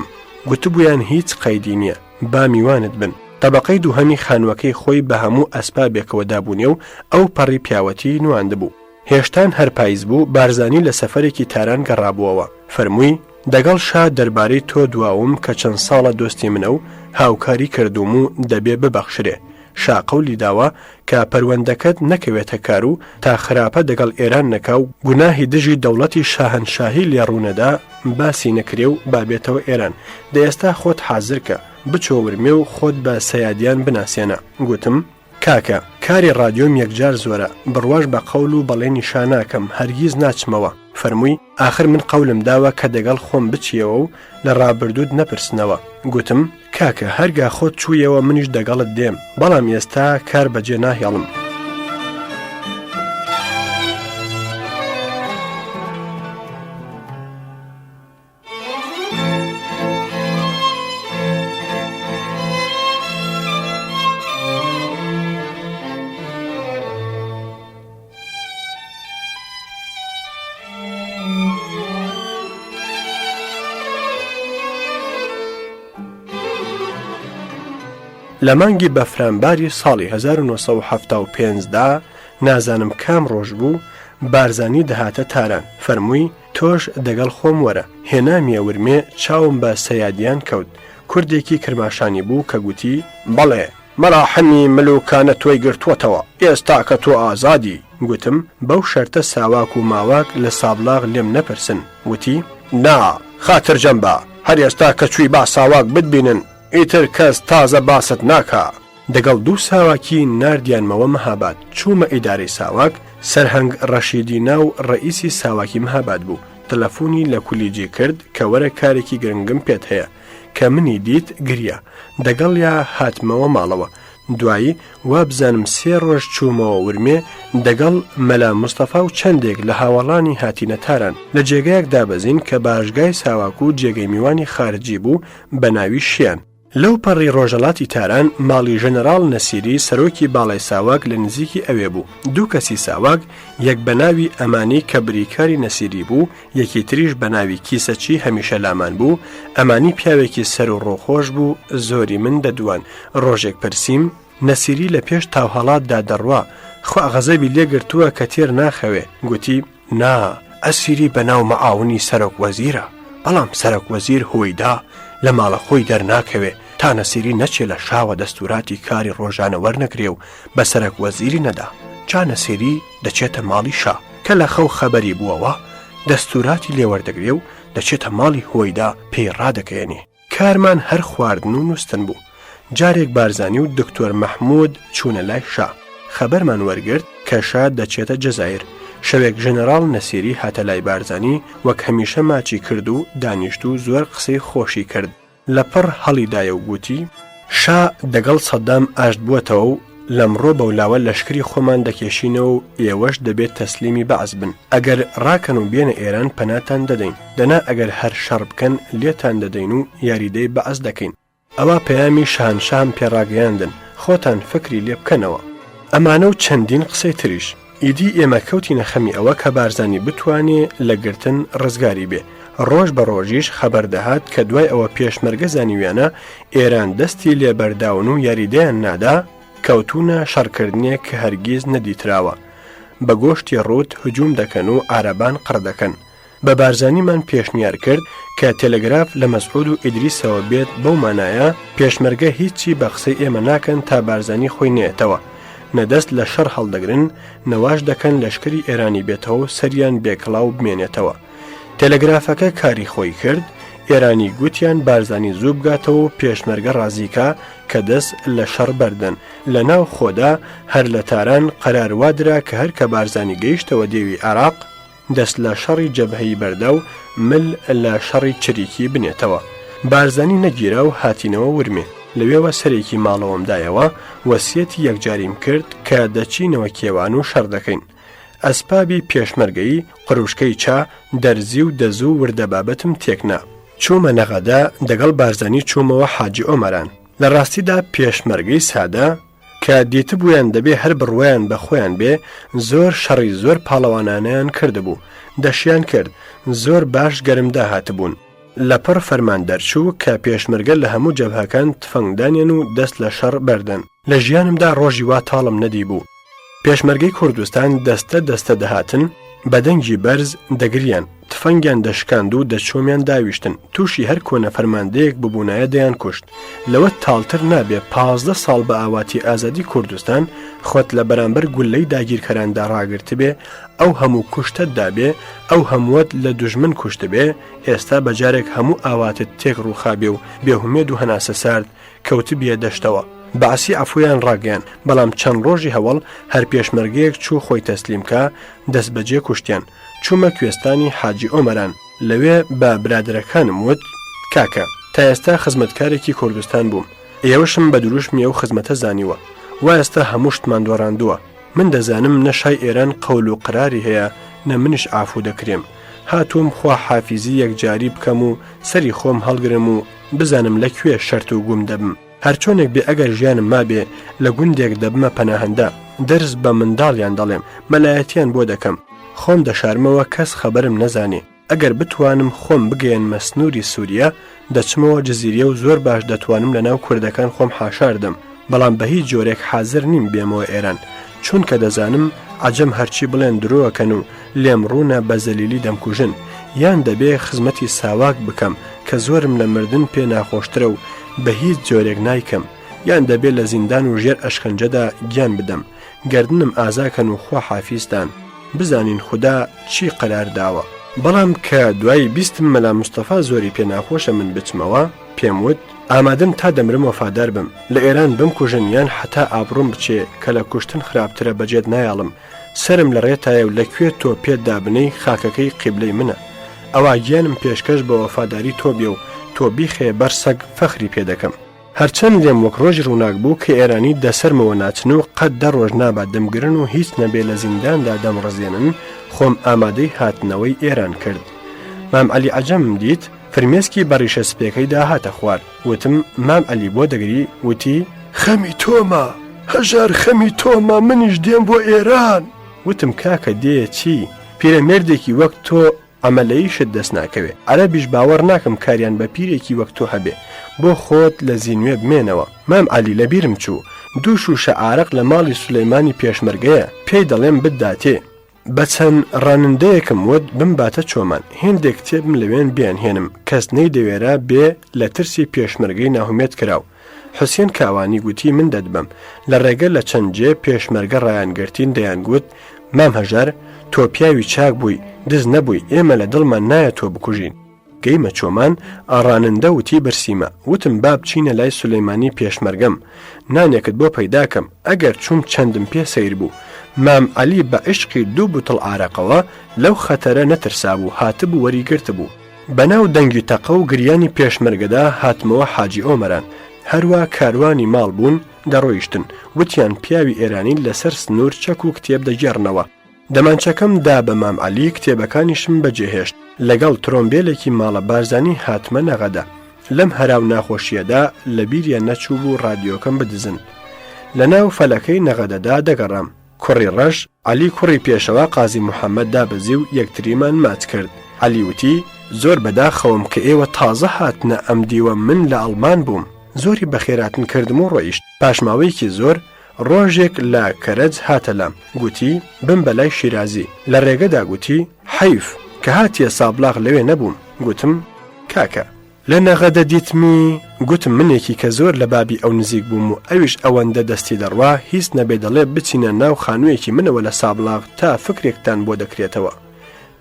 گوتبوویان هیچ قەیدی نییە با میوانت بن طبقەی دووهەمی خانووەکەی خۆی بە هەموو ئەسپابێکەوە دابوونێ و ئەو پەڕی پیاوەتی نواندبوو هێشتان هەر پاییز بوو بارزانی لە سەفەرێکی تاران گەڕابووەوە فەرمووی دەگەڵ شا دەربارەی تۆ دواوم کە چەند ساڵە دۆستی منە و هاوکاری کردوم و دەبێ ببەخشرێ شاقەولی داوە کە پەروەندەکەت نەکەوێتە کار و تا خراپە دەگەڵ ئێران نەکا و گوناهی دژی دەوڵەتی شاهنشاهی لێڕوونەدا باسی نەکرێ و بابێتەوە ئێران دە ئێستا خۆت حازرکە بچۆ ورمێ و خۆت بە سەیادیان بناسیێنە. گوتم کاکە کاری ڕادیۆم یەکجار زۆرە بڕواش بە قەول و بەڵێنی شاناکەم هەرگیز ناچمەوە. فەرمووی آخر من قەولم داوە کە دەگەڵ خۆم بچیەوە و لە ڕابردوود نەپرسنەوە. گوتم کاکە هەرگا خۆت چوویەوە منیش دەگەڵت دێم بەڵام ئێستا کار بەجێ ناهێڵم. لە مانگی بەفرانباری ساڵی 1975دا نازانم کام ڕۆژ بوو بارزانی دەهاتە تاران. فەرمووی تۆش دەگەڵ خۆم وەرە. هێنامیە ورمێ چاوم بە سەیادیان کەوت. کوردێکی کرماشانی بوو کە گوتی بەڵێ مەراحەمی ملوکانە تۆی گرتووەتەوە ئێستا کە تۆ ئازادی. گوتم بەو شەرتە ساواک و ماواک لە سابلاغ لێم نەپرسن. وتی نا خاتر جەمبە هەر ئێستا کە چووی با ساواک بتبینن ئیتر کەس تازە باست ناکا. دەگەڵ دوو ساواکی ناردیانمەوە مەهاباد چوومە ئیدارەی ساواک. سەرهەنگ ڕەشیدینا و ڕئیسی ساواکی مەهاباد بوو. تەلەفۆنی لە کولیجی کرد کە وەرە کارێکی گرنگم پێت هەیە کە منی دیت گریە. دەگەڵ یا هاتمەوە ماڵەوە. دوایی وا بزانم 3 ڕۆژ چوومەوە ورمێ دەگەڵ مەلا مستەفا و چەندێک لە هاوڵانی هاتینە تاران لە جێگایەک دابەزین کە باشگای ساواک و جێگەی میوانی خارجی بوو بە ناوی شیان. لەو پەڕی ڕۆژەڵاتی تاران ماڵی ژەنەراڵ نەسیری سەرۆکی باڵای ساواک لە نزیکی ئەوێ بوو. دوو کەسی ساواک یەک بە ناوی ئەمانی کە بریکاری نەسیری بوو یەکی تریش بە ناوی کیسەچی هەمیشە لامان بوو. ئەمانی پیاوێکی سەر و ڕۆخۆش بوو زۆری من دەدوان. ڕۆژێک پرسییم نەسیری لە پێش تاوهەڵاتدا دەڕوا خوا غەزەبی لێگرتووە کە تێر ناخەوێ. گوتی نا ئەسیری بە ناو مەعاونی سەرۆک وەزیرە بەڵام سەرۆک وەزیر هۆیدا لە ماڵە خۆی دەرناکەوێ تا نەسیری نەچێ لە شاوە دەستوراتی کاری ڕۆژانە وەرنەگرێ و بە سەرۆک وەزیری نەدا جا نەسیری دەچێتە ماڵی شا کە لە خەو خەبەری بووەوە دەستوراتی لێوەردەگرێ و دەچێتە ماڵی هۆیدا پێی ڕادەکەێنێ. کارمان هەر خواردن و نووستن بوو. جارێک بارزانی و دکتۆر مەحموود چوونە لای شا خەبەرمان وەرگرت کە شا دەچێتە جەزایر. شەوێک ژەنەراڵ نەسیری هاتە لای بارزانی وەک هەمیشە ماچی کرد و دانیشت و زۆر قسەی خۆشی کرد. لەپڕ هەڵیدایە و گوتی شا دەگەڵ سەدام ئاشت بووەتەوە و لەمڕۆ بەولاوە لەشکری خۆمان دەکێشینەوە و ئێوەش دەبێت تەسلیمی بەعز بن. ئەگەر ڕاکەن و بێنە ئێران پەناتان دەدەین دەنا ئەگەر هەر شەڕ بکەن لێتان دەدەین و یاریدەی بەعز دەکەین. ئەوە پەیامی شاهنشام پێڕاگەیاندن خۆتان فکری لێ بکەنەوە. ئەمانە و چەندین قسەی تریش. ئیدی ئێمە کەوتینە خەمی ئەوە کە بارزانی بتوانێ لە گرتن ڕزگاری بێ. ڕۆژ بە ڕۆژیش خەبەر دەهات کە دوای ئەوە پێشمەرگە زانیویانە ئێران دەستی لێبەرداون و یاریدەیان نادا کەوتونە شەڕکردنێک کە هەرگیز نەدیتراوە. بە گۆشتی ڕوت هجوم دەکەن و عارەبان قڕ دەکەن. بە بارزانیمان پێشنیار کرد کە تەلەگراف لە مەسعود و ئیدریسەوە بێت بەو مانایە پێشمەرگە هیچی بە قسەی ئێمە ناکەن تا بارزانی خۆی نێتەوە. نەدەست لە شەڕ هەڵدەگرن نەواش دەکەن لەشکری ئێرانی بێتەوە سەریان بێکڵاو بمێنێتەوە. تەلەگرافەکە کاری خۆی کرد. ئێرانی گوتیان بارزانی زوو بگاتەوە پێشمەرگە ڕازیکە کە دەست لە شەڕ بەردن. لە ناو خۆدا هەر لە تاران قەراروادرا کە هەر کە بارزانی گەیشتەوە دێوی عێراق دەست لە شەڕی جەبهەی بەردا و مل لە شەڕی چریکی بنێتەوە. بارزانی نەگیرا و هاتینەوە ورمێ. لەوێوە سەرێکی ماڵەوەمدایەوە وەسیەتی یەکجاریم کرد کە دەچینەوە کێوان و شەڕ دەکەین. ئەسپابی پێشمەرگەی قڕوشکەی چا دەرزی و دەزوو وردە بابەتم تێکنا. چوومە نەغەدا دەگەڵ بارزانی چوومەوە حاجی ئۆمەران. لە ڕاستیدا پێشمەرگەی سادە کە دیتبوویان دەبێ هەر بڕوایان بە خۆیان بێ زۆر شەڕی زۆر پاڵەوانانیان کردبوو. دەشیان کرد زۆر باش گەرمدا هاتبوون. لەپڕ فەرمان دەرچوو کە پێشمەرگە لە هەموو جەبهەکان تفەنگدانیان و دەست لە شەڕ بەردن. لە ژیانمدا ڕۆژی وا تاڵم نەدی بوو. پێشمەرگەی کوردستان دەستە دەهاتن بەدەنگی بەرز دەگریان تفەنگیان دەشکاند و دەچۆمیان داویشتن تووشی هەر کۆنە فەرماندەیەک ببوونایە دەیان کوشت لەوە تاڵتر نابێ 15 ساڵ بە ئاواتی ئازادی کوردستان خۆت لە بەرامبەر گولەی داگیرکەراندا ڕاگرت بێ ئەو هەموو کوشتت دابێ ئەو هەمووت لە دوژمن کوشت بێ ئێستا بەجارێک هەموو ئاواتت تێک ڕووخابێ و بێهومێد و هەناسە سارد کەوت بێ دەشتەوە بەعسی ئەفویان ڕاگەیان بەڵام چەند ڕۆژی هەوڵ هەر پێشمەرگەیەک چوو خۆی تەسلیمکە دەست بەجێ کوشتیان چوومە کوێستانی حاجی ئۆمەران لەوێ بە برادرەکانم وت کاکە تا ئێستا خزمەتکارێکی کوردستان بووم ئێوەشم بە دروشمی ئەو خزمەتە زانیوە و ئێستا هەموو شتمان دۆڕاندووە من دەزانم نەشای ئێران قەول و قراری هەیە نە منیش ئافوو دەکرێم هاتووم خوا حافیزی یەکجاری بکەم و سەری خۆم هەڵگرم و بزانم لەکوێ شەرت و گوم دەبم هەرچۆنێک بێ ئەگەر ژیانم مابێ لە گوندێک دەبمە پەناهەندە دەرز بە منداڵیان دەڵێم مەلایەتیان بۆ دەکەم خۆم دەشارمەوە کەس خەبەرم نەزانێ ئەگەر بتوانم خۆم بگەێنمە سنووری سووریا دەچمەوە جزیرە و زۆر باش دەتوانم لەناو کوردەکان خۆم حاشاردم بەڵام بە هیچ جۆرێک حازر نیم بێمەوە ئێران چونکە دەزانم عەجەم هەرچی بڵێن درۆەکەن و لێم ڕوونە بە زەلیلی دەمکوژن یان دەبێ خزمەتی ساواک بکەم کە زۆرم لە مردن پێ ناخۆشترە و بە هیچ جۆرێک نایکەم یان دەبێت لە زیندان و ژێر ئەشکەنجەدا گیان بدەم گردنم ئازاکەن و خوا حافیزتان بزانین خوددا چی قەرار داوە بەڵام کە دوایی بیستم مەلا مستەفا زۆری پێ ناخۆشە من بچمەوە پێم وت ئامادەم تا دەمرم وەفادار بم لە ئێران بمکوژن یان حتا ئابڕوم بچێ کە لە کوشتن خراپترە بەجێت نایاڵم سرم لە ڕێتایە و لەکوێ تۆ پێت دابنەی خاکەکەی قیبلەی منە ئەوە گیانم پێشکەش بە وەفاداری تۆ بێ و تۆ بیخێ بەرسەگ فەخری پێ دەکەم هەرچەند لێم وەک ڕۆژی ڕووناک بوو کە ئێرانی دەسەرمەوە ناچن و قەت دە ڕۆژ نابات دەمگرن و هیچ نەبێ لە زینداندا دەمڕزێنن خۆم ئامادەی هاتنەوەی ئێران کرد مام عەلی عەجەمم دیت فرمێسکی بەڕیشە سپێکەی داهاتە خوار وتم مام عەلی بۆ دەگری وتی خەمی تۆمە هەژار خەمی تۆمە منیش دێم بۆ ئێران وتم کاکە دێ چی پیرەمێردێکی وەک تۆ ئەمەلەیشت دەست ناکەوێ عەرەبیش باوەڕ ناکەم کاریان بە پیرێکی وەک تۆ هەبێ بۆ خۆت لە زینوێ بمێنەوە مام عەلی لەبیرم چوو دوو شوشە ئارەق لە ماڵی سولەیمانی پێشمەرگەیە پێی دەڵێم بداتێ بە چەند ڕانندەیەکم وت بمباتە چۆمان هێندێک کتێبم لەوێن بیانهێنم کەس نەیدەوێرا بێ لە ترسی پێشمەرگەی ناهومێت کراو حوسێن کاوانی گوتی من دەدبم لە ڕێگە لە چەند جێ پێشمەرگە ڕایانگرتین دەیانگوت مام هەژار تۆ پیاوی چاک بووی دز نەبووی ئێمە لە دڵمان نایە تۆ بکوژین گەیمە چۆمان ئاڕانندە وتی برسیمە وتم با بچینە لای سولەیمانی پێشمەرگەم نانێکت بۆ پەیداکەم ئەگەر چوم چەندم پێ سەیر بوو مام عەلی بە عشقی دوو بوتڵ ئارەقەوە لەو خەتەرە نەترسا بوو هاتبوو وەریگرت بوو بەناو دەنگی تەقە و گریانی پێشمەرگەدا هاتمەوە حاجی ئۆمەران هەروە کاروانی ماڵ بوون دەڕۆیشتن وتیان پیاوی ئێرانی لەسەر سنوور چەک و کتێب دەگێڕنەوە دەمانچەکەم دا بە مام عەلی کتێبەکانیشم بەجێهێشت لەگەڵ ترۆمبێلێکی ماڵە بارزانی هاتمە نەغەدا لەم هەراو ناخۆشیەدا لە بیریان نەچوو بوو ڕادیۆکەم بدزن لە ناو فەلەکەی نەغەدەدا دەگەڕام کوڕی ڕەش عەلی کوڕی پێشەوە قازی موحەممەد دابەزی و یەکتریمان ماچ کرد عەلی وتی زۆر بەداخەوم کە ئێوە تازە هاتنە ئەم دیوە من لە ئەڵمان بووم زۆری بەخێراتن کردم و ڕۆیشت پاشماوەیەکی زۆر ڕۆژێک لە کەرەج هاتەلام گوتی بم بەلای شیرازی لە ڕێگەدا گوتی حەیف کە هاتیە سابلاغ لەوێ نەبووم گوتم کاکە لە نەغەدە دیتمی گوتم منێکی کە زۆر لە بابی ئەو نزیک بووم و ئەویش ئەوەندە دەستی دەڕوا هیچ نەبێ دەڵێ بچینە ناو خانوویەکی منەوە لە سابلاغ تا فکرێکتان بۆ دەکرێتەوە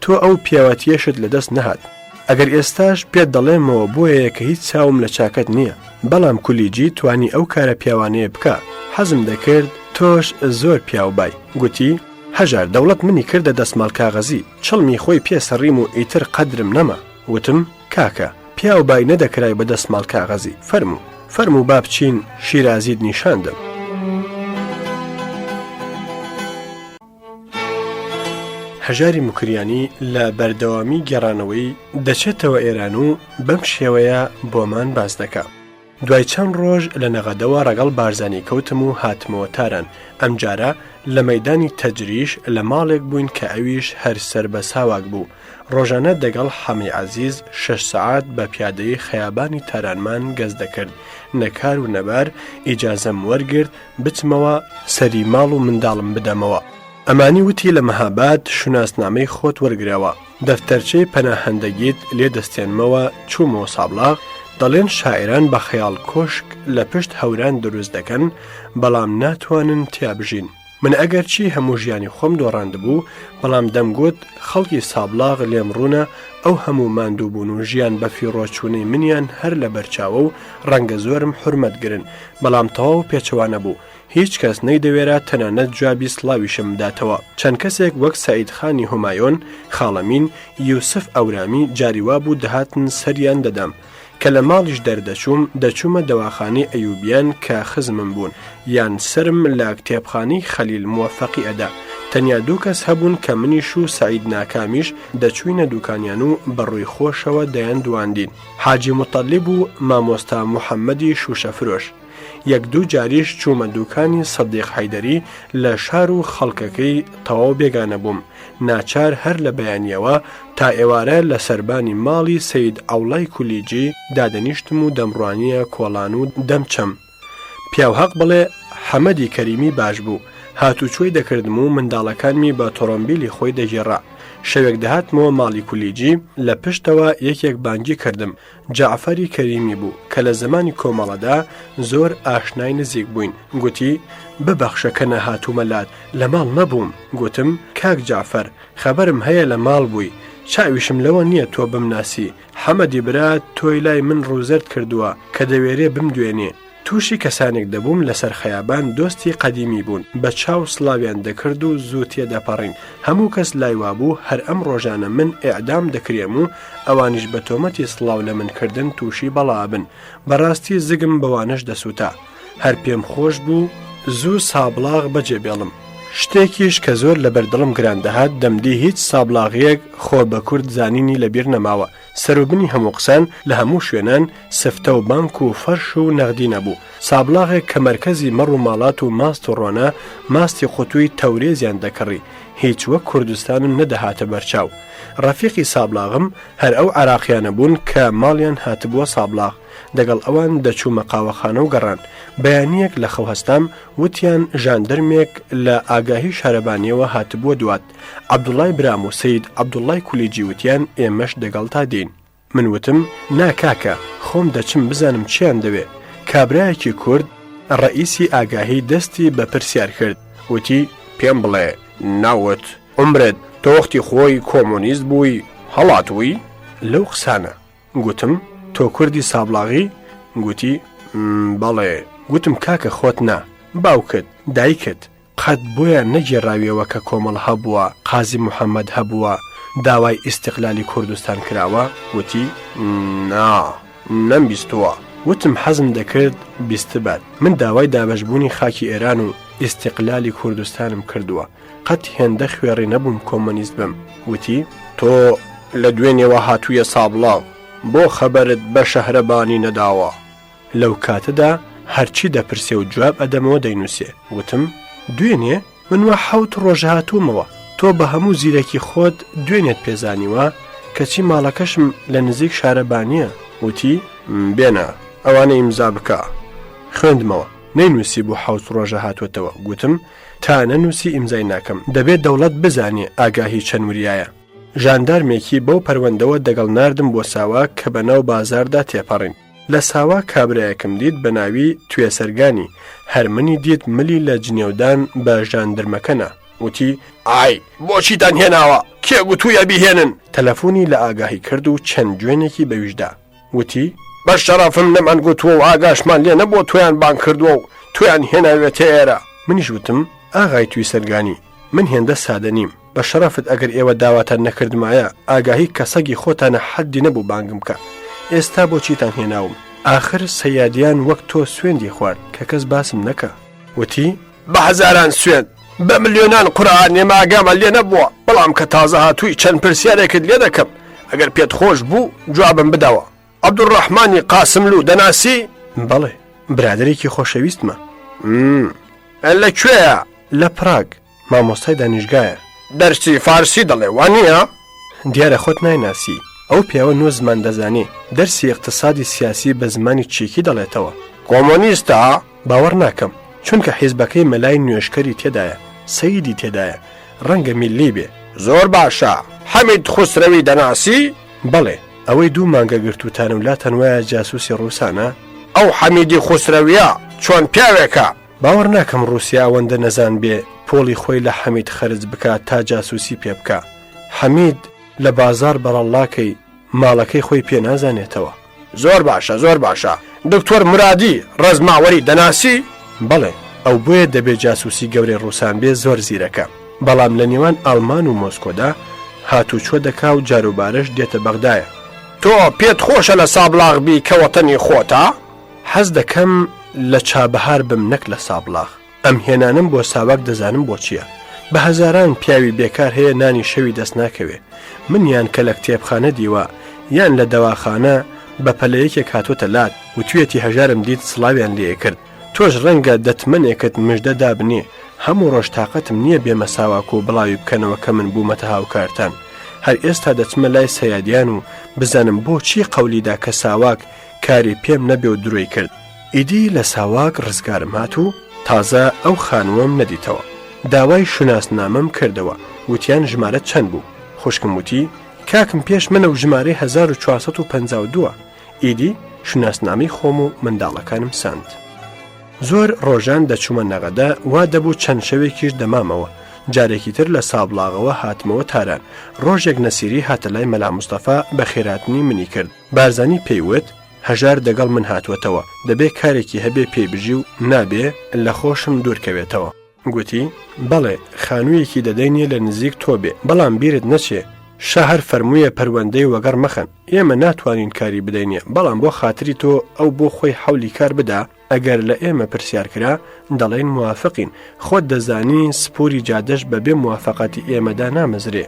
تۆ ئەو پیاوەتیەشت لەدەست نەهات ئەگەر ئێستاش پێت دەڵێمەوە بۆیە کە هیچ چاوم لە چاکەت نییە بەڵام کولیجی توانی ئەو کارە پیاوانەیە بکە حەزم دەکرد تۆش زۆر پیاوبای گوتی هەژار دەوڵەت منی کردە دەستماڵ کاغەزی چڵمی خۆی پێسەڕیم و ئیتر قەدرم نەما وتم کاکە پیاوبای نەدەکرای بە دەستماڵ کاغەزی فەرموو با بچین شیرازیت نیشاندم هەژاری موکریانی لە بەردەوامی گەڕانەوەی دەچێتەوە ئێران و بەم شێوەیە بۆمان باس دەکا دوای چەند ڕۆژ لە نەغەدەوە ڕەگەڵ بارزانی کەوتم و هاتمەوە تاران ئەمجارە لە مەیدانی تەجریش لە ماڵێک بووین کە ئەویش هەر سەر بە ساواک بوو ڕۆژانە دەگەڵ حەمی عەزیز 6 سەعات بە پیادەی خەیابانی تارانمان گەز دەکرد نەکار و نەبار ئیجازەم وەرگرت بچمەوە سەری ماڵ و منداڵم بدەمەوە ئەمانی وتی لە مەهاباد شوناسنامەی خۆت وەرگراوە، دەفتەرچەی پەناهەندەگیت لێ دەستێنمەوە چوومەوە سابلاغ، دەڵێن شاعران بە خەیاڵ کۆشک لە پشت هەوران دروست دەکەن بەڵام ناتوانن تیابژین. من ئەگەرچی هەموو ژیانی خۆم دۆڕاند بوو بەڵام دەمگوت خەڵکی سابلاغ لێم ڕوونە ئەو هەموو ماندووبوون و ژیان بە فیڕۆچوونەی منیان هەر لە بەرچاوە و ڕەنگە زۆرم حورمەتگرن بەڵام تەواو پێچەوانە بوو. هیچ کەس نەیدەوێرە تەنانەت جوابی سڵاویشم بداتەوە. چەند کەسێک وەک سەعیدخانی هومایۆن، خاڵەمین، یوسف ئەورامی جاریوا بوو دەهاتن سەریان دەدەم کە لە ماڵیش دەچوومە دەواخانەی ئەیوبیان کە خزمم بوون یان سرم لە کتێبخانەی خەلیل موفەقی ئەدا. تەنیا دوو کەس هەبوون کە منیش و سەعید ناکامیش دەچووینە دوکانیان و بەڕووی خۆشەوە دەیان دواندین. حاجی متەلیب و مامۆستا موحەممەدی شوشەفرۆش. یەک دوو جاریش چوومە دوکانی سەدیق حەیدەری لە شار و خەڵکەکەی تەواو بێگانە بووم. ناچار هەر لە بەیانیەوە تا ئێوارە لە سەربانی ماڵی سەید ئەوڵای کولیجی دادەنیشتم و دەمڕوانیە کۆڵان و دەمچەم. پیاوهەق بڵێ حەمەدی کەریمی باش بوو. هاتوچۆی دەکردم و منداڵەکانمی بە تۆڕۆمبیلی خۆی دەژێڕا. شەوێک دەهاتمەوە ماڵی کولیجی، لە پشتەوە یەکێک بانگی کردم. جعفەری کەریمی بوو کە لە زمانی کۆمەڵەدا زۆر ئاشنای نزیک بووین. گوتی ببەخشە کە نەهاتوومە لات، لە ماڵ نەبووم. گوتم کاک جعفەر خەبەرم هەیە لە ماڵ بووی، چاویشم لەوە نییە تۆ بمناسی. حەمەدی برات تۆی لای من ڕووزەرد کردووە کە دەوێرێ بمدوێنێ. تووشی کەسانێک دەبووم لەسەر خەیابان دۆستی قەدیمی بوون، بە چاو سڵاویان دەکرد و زوو تێدەپەڕین. هەموو کەس لایوا بوو هەر ئەم ڕۆژانە من ئێعدام دەکرێم و ئەوانیش بە تۆمەتی سڵاو لە منکردن تووشی بەڵابن. بەڕاستی زگم بەوانش دەسووتا. هەر پێم خۆش بوو زوو سابلاغ بەجێبێڵم. شتێکیش کە زۆر لە بەردڵم گران دەهات دەمدی هیچ سابلاغیەک خۆ بە کورد زانینی لەبیر نەماوە. سەروبنی هەموو قسان لە هەموو شوێنان سفتە و بانک و فەرش و نەغدی نەبوو. سابلاغێک کە مەرکەزی مەڕ و ماڵات و ماست و ڕۆنە ماستی قوتووی تەورێزیان دەکڕی. هیچ وەک کوردستانم نەدەهاتە بەرچاو. ڕەفیقی سابلاغم هەر ئەو عراقیانە بوون کە ماڵیان هاتبووە سابلاغ. دەگەڵ ئەوان دەچوومە قاوەخانە و گەڕان. بەیانیەک لە خەوهەستام وتیان ژاندەرمێک لە ئاگاهی شارەبانیەوە هاتبووە دوات. عەبدوڵای برام و سەید عەبدوڵای کولیجی وتیان ئێمەش دەگەڵ تا دین. من وتم ناکاکە خۆم دەچم بزانم چیان دەوێ. کابرایەکی کورد ڕئیسی ئاگاهی دەستی بە پرسیار کرد. وتی پێم بڵێ ناوت عمرت تۆختی خۆی کۆمۆنیست بووی هەڵاتووی؟ لەو قسانە. گوتم تۆ کوردی سابلاغی؟ گوتی بەڵێ. گوتم کاکە خۆت نا، باوکت دایکت قەت بۆیان نەگێڕاویەوە کە کۆمەڵ هەبووە، قازی محەممەد هەبووە، داوای ئیستیقلالی کوردستان کراوە؟ وتی نا نەمبیستووە. وتم حەزم دەکرد بیستبات. من داوای دابەشبوونی خاکی ئێران و ئیستیقلالی کوردستانم کردووە، قەت هێندە خوێڕی نەبووم کۆمۆنیست بم. وتی تۆ لە دوێنێەوە هاتوویە سابلاغ، بۆ خەبەرت بە شەهرەبانی نەداوە. لەو کاتەدا هەرچی دەپرسێ و جواب ئەدەمەوە دەینووسێ. وتم دوێنێ من وە 7 ڕۆژ هاتوومەوە، تۆ بە هەموو زیرەکی خۆت دوێنێت پێزانیوە کەچی ماڵەکەشم لە نزیک شارەبانیە. وتی بێنە ئەوانە ئیمزا بکە. خوێندمەوە نەینووسی بۆ 7 ڕۆژە هاتوێتەوە. گوتم تا نەنووسی ئیمزای ناکەم، دەبێت دەوڵەت بزانێ ئاگاهی چەند وریایە. ژاندارمێکی بەو پەروەندەوە دەگەڵ ناردم بۆ ساوا کە بەناو بازاردا تێپەڕین. لە ساوا کابرایەکم دیت بە ناوی توێسەرگانی، هەرمنی دیت ملی لە جنێودان بە ژاندرمەکەنە. وتی ئای بۆچیتان هێناوە؟ کێ گوتوویە بیهێنن؟ تەلەفۆنی لە ئاگاهی کرد و چەند جوێنێکی بەویشدا. وتی بە شەرەفم نەمان گوتووە و ئاگاشمان لێ نەبووە تۆیان بان کردووە و تۆیان هێناوێتە ئێرە. منیش وتم ئاغای توێسەرگانی من هێندە سادە نیم، بە شەرەفت ئەگەر ئێوە داواتان نەکردمایە ئاگاهی کەسەگی خۆتانە حەدی نەبوو بانگم کە. ئێستا بۆچیتان هێناوم؟ آخر سەیادیان وەک تۆ سوێندی خوارد کە کەس باسم نەکە. وتی بە هەزاران سوێن بە ملیۆنان قورئان نێمە ئاگامە لێ نەبووە، بەڵام کە تازە هاتووی چەند پرسیارێکت لێ دەکەم، ئەگەر پێت خۆش بوو جوابم بدەوە. عەبدوڕەحمانی قاسملوو دەناسی؟ بەڵێ برادێکی خۆشەویستمە. لەکوێیە؟ لە پراگ، مامۆستای دانیشگایە. دەرسی فارسی دەڵێ وانییە؟ دیارە خۆت نایناسی. ئەو پیاوە 9 زمان دەزانێ، دەرسی اقتصادی سیاسی بە زمانی چێکی دەڵێتەوە. کۆمۆنیستە؟ باوەڕ ناکەم، چونکە حیزبەکەی مەلای نوێشکەری تێدایە، سەیدی تێدایە، ڕەنگە میلی بێ. زۆر باشە، حەمید خوسرەوی دەناسی؟ بەڵێ، ئەوەی 2 مانگە گرتوتانە ولا تەنوایە جاسووسی ڕووسانە؟ ئەو حەمیدی خوسرەویە چۆن پیاوێکە؟ باوەڕ ناکەم رووسیا ئەوەندە نەزان بێ پۆڵی خۆی لە حەمید خەرج بکات تا جاسووسی پێ بکە. حەمید لە بازار بەڕەڵاکەی ماڵەکەی خۆی پێ نازانێتەوە. زۆر باشە، زۆر باشە. دکتۆر مرادی ڕزماوەری دەناسی؟ بەڵێ، ئەو بۆیە دەبێت جاسووسی گەورەی ڕووسان بێ، زۆر زیرەکە. بەڵام لە نێوان ئەڵمان و مۆسکۆدا هاتوچۆ دەکا و جاروبارەش دێتە بەغدایە. تۆ پێت خۆشە لە سابلاغ بی کە وەتەنی خۆتە؟ حەز دەکەم لە چابەهار بم، نەک لە سابلاغ. ئەم هێنانم بۆ ساواک دەزانم بۆ چییە. بە هەزاران پیاوی بێکار هەیە نانی شەوی دەست ناکەوێ. منیان کە لە کتێبخانە دیوە یان لە دەواخانە بە پەلەیەکێک هاتوۆتە لات و توێتی هەژارم دیت سڵاویان لێ کرد. تۆش ڕەنگە دەتمنێکت مژدە دابنێ. هەموو ڕۆژ تااقەتم نییە بێمە ساواک و بڵاوی بکەنەوە کە من بوومەتە هاوکارتان. هەر ئێستا دەچمە لای سەیادیان و بزانم بۆچی قەولیدا کە ساواک کاری پێم نەبێ و دروی کرد. ئیدی لە ساواک ڕزگارم هات و تازە ئەو خانووەم نەدیتەوە. داوای شوناسنامەم کردەوە، وتیان ژمارە چەند بوو. خوشکم وتی کاکم پێش منە و ژمارەی 1452. ئیدی شوناسنامی خۆم و منداڵەکانم ساند. زۆر ڕۆژان دەچوومە نەغەدا، وا دەبوو چەند شەوێکیش دەمامەوە. جارێکی تر لە سابلاغەوە هاتمەوە تاران. ڕۆژێک نەسیری هاتە لای مەلا موستەفا بە خێراتنی منی کرد. بارزانی پێیوت هەژار دەگەڵ من هاتووەتەوە، دەبێ کارێکی هەبێ پێیبژی و نابێ لە خۆشم دوورکەوێتەوە. گوتی بەڵێ، خانوویەکی دەدەینێ لە نزیک تۆ بێ، بەڵام بیرت نەچێ شەهر فەرموویە پەروەندەی وەگەڕ مەخەن، ئێمە ناتوانین کاری بدەینێ، بەڵام بۆ خاتری تۆ ئەو بۆ خۆی حولی کار بدا. ئەگەر لە ئێمە پرسیار کرا دەڵێن موافقین، خۆت دەزانی سپوری جادەش بەبێ موافقەتی ئێمەدا نامەزرێ.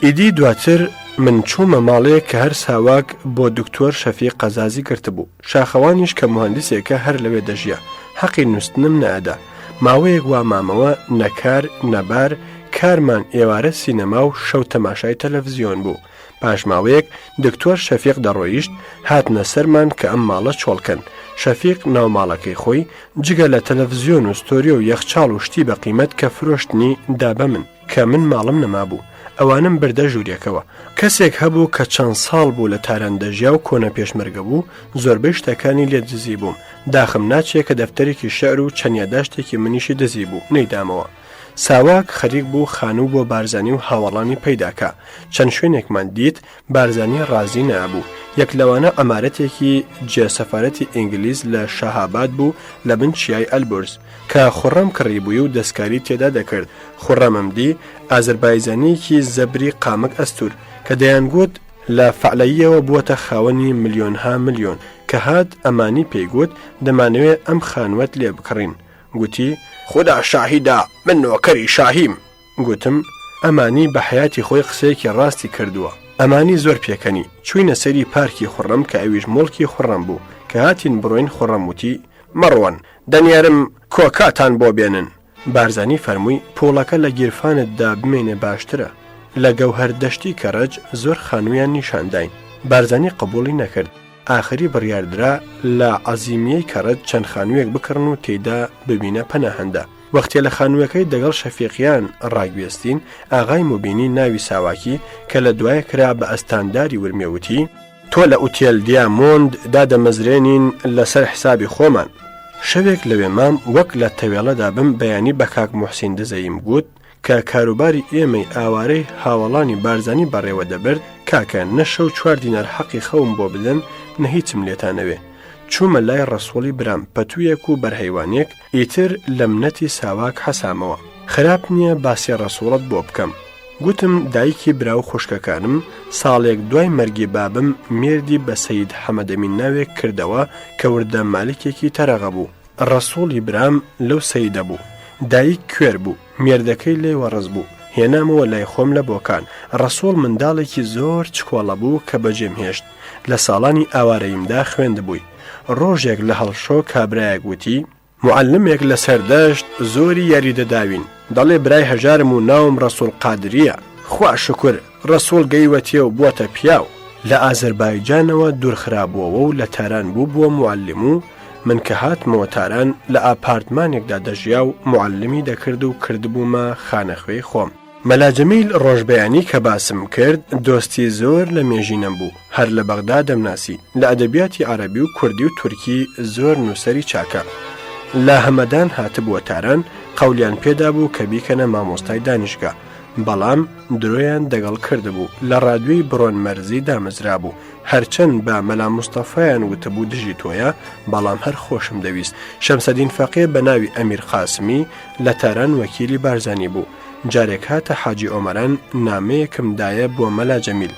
ئیدی دواتر من چوومە ماڵەیە کە هەر ساواک بۆ دکتۆر شەفیق قەزازی گرتبوو. شاخەوانیش کە مهندسێکە هەر لەوێ دەژیا، حەقی نووسنم نەئەدا. ماوەیەک وا مامەوە نەکار نەبار، کارمان ئێوارە سینەما و شەو تەماشای تەلەڤیزیۆن بوو. پاش ماوەیەک دکتۆر شەفیق دەڕۆیشت، هاتنە سەرمان کە ئەم ماڵە چۆڵکەن. شەفیق ناوماڵەکەی خۆی جگە لە تەلەڤیزیۆن و ستۆری و یەخچاڵ و شتی بە قیمەت کە فرۆشتنی دابە من کە من ماڵم نەمابوو. ئەوانم بردە ژوورێکەوە. کەسێک هەبوو کە چەند ساڵ بوو لە تارەندەژیا و کۆنە پێشمەرگە بوو، زۆربەی شتەکانی لێ دزی بووم. داخم ناچێت کە دەفتەرێکی شەعر و چەنیاداشتێکی منیشی دزی بوو، نەیدامەوە. ساواک خەریک بوو خانوو بۆ بارزانی و هاوڵانی پەیداکە. چەند شوێنێکمان دیت بارزانی ڕازی نەبوو. یەک لەوانە ئەمارەتێکی جێسەفارەتی ئینگلیز لە شاهاباد بوو لە بن چیای ئەلبرز کە خوڕەم کڕیبووی و دەستکاری تێدا دەکرد. خوڕەمم دی ئازربایجانیەکی زەبری قامک ئەستور کە دەیانگوت لە فعلەیەوە بووەتە خاوەنی ملیۆنها ملیۆن کە هات ئەمانی پێیگوت دەمانەوێت ئەم خانوەت لێ بکڕین. گوتی خدا شاهیدا من نۆکەری شاهیم. گوتم ئەمانی بە حیاتی خۆی قسەیەکی ڕاستی کردووە. ئەمانی زۆر پێکەنی. چووینە سەری پارکی خوڕەم کە ئەویش مڵکی خوڕەم بوو کە هاتین بڕۆین. خوڕەم وتی مەڕوەن دەنیارم کۆکاتان بۆ بێنن. بارزانی فەرمووی پۆڵەکە لە گیرفانتدا بمێنێ باشترە. لە گەوهەر دەشتی کەڕەج زۆر خانوویان نیشانداین. بارزانی قبوڵی نەکرد. ئاخری بڕیاردرا لە عەزیمیەی کەڕەج چەند خانوویەک بکڕن و تێیدا ببینە پەناهەندە. وەختێ لە خانووەکەی دەگەڵ شەفیقیان ڕاگوێستین، ئاغای موبینی ناوی ساواکی کە لە دوایە کرا بە ئەستانداری ورمێوتی تۆ لە ئوتێل دیامۆند دادەمەزرێنین لەسەر حسابی خۆمان. شەوێک لەوێ مام وەک لە تەوێڵەدا بم بەیانی بە کاک موحسین دزەیم گوت کە کاروباری ئێمەی ئاوارەی هاوڵانی بارزانی بەڕێوە دەبرد. کاکە نە شەو 4 دینار حەقی خەوم بۆ بدەن نە هیچم لێتانەوێ. چوومە لای ڕەسوڵی برام پەتوویەک و بەرهەیوانێک ئیتر لە منەتی ساواک حەسامەوە. خراپ نییە باسی ڕەسوڵت بۆ بکەم. گوتم دایکی براو خوشکەکانم ساڵێک دوای مەرگی بابم مێردی بە سەید حەمەدەمین ناوێک کردەوە کە وردە مالکێکی تەرەغە بوو. ڕەسوڵی برام لەو سەیدە بوو دایک کوێر بوو مێردەکەی لێ وەڕز بوو هێنامەوە لای خۆم لە بۆکان ڕەسوڵ منداڵێکی زۆر چکۆڵە بوو کە بەجێم هێشت لە ساڵانی ئاوارەیمدا خوێندبووی ڕۆژێک لە هەڵشۆ کابرایەک گوتی معلمێک لە سەردەشت زۆری یاریدەداوین دەڵێ برای هەژارم و ناوم ڕەسوڵ قادریە خوا شکر ڕەسوڵ گەیوەتیە و بووەتە پیاو لە ئازەربایجانەوە دوورخرابووەوە و لە تاران بوو بووە معلم و من کە هاتمەوە تاران لە ئاپارتمانێکدا دەژیا و معلمی دەکرد و کردبوومە خانەخوێی خۆم مەلا جەمیل ڕۆژبەیانی کە باسم کرد دۆستی زۆر لە مێژینەم بوو هەر لە بەغدا دەمناسی لە ئەدەبیاتی عەرەبی و کوردی و تورکی زۆر نووسەری چاکە لە هەمەدان هاتبووە تاران قەولیان پێدا بوو کە بیکەنە مامۆستای دانیشگا بەڵام درۆیان دەگەڵ کردبوو لە ڕادوی بڕۆن مەرزی دامەزرا بوو هەرچەند بە مەلا موستەفایان وتبوو دژی تۆیە بەڵام هەر خۆشم دەویست شەمسەدین فەقێ بە ناوی ئەمیر قاسمی لە تاران وەکیلی بارزانی بوو جارێک هاتە حاجی ئۆمەران نامەیەکم دایە بۆ مەلا جەمیل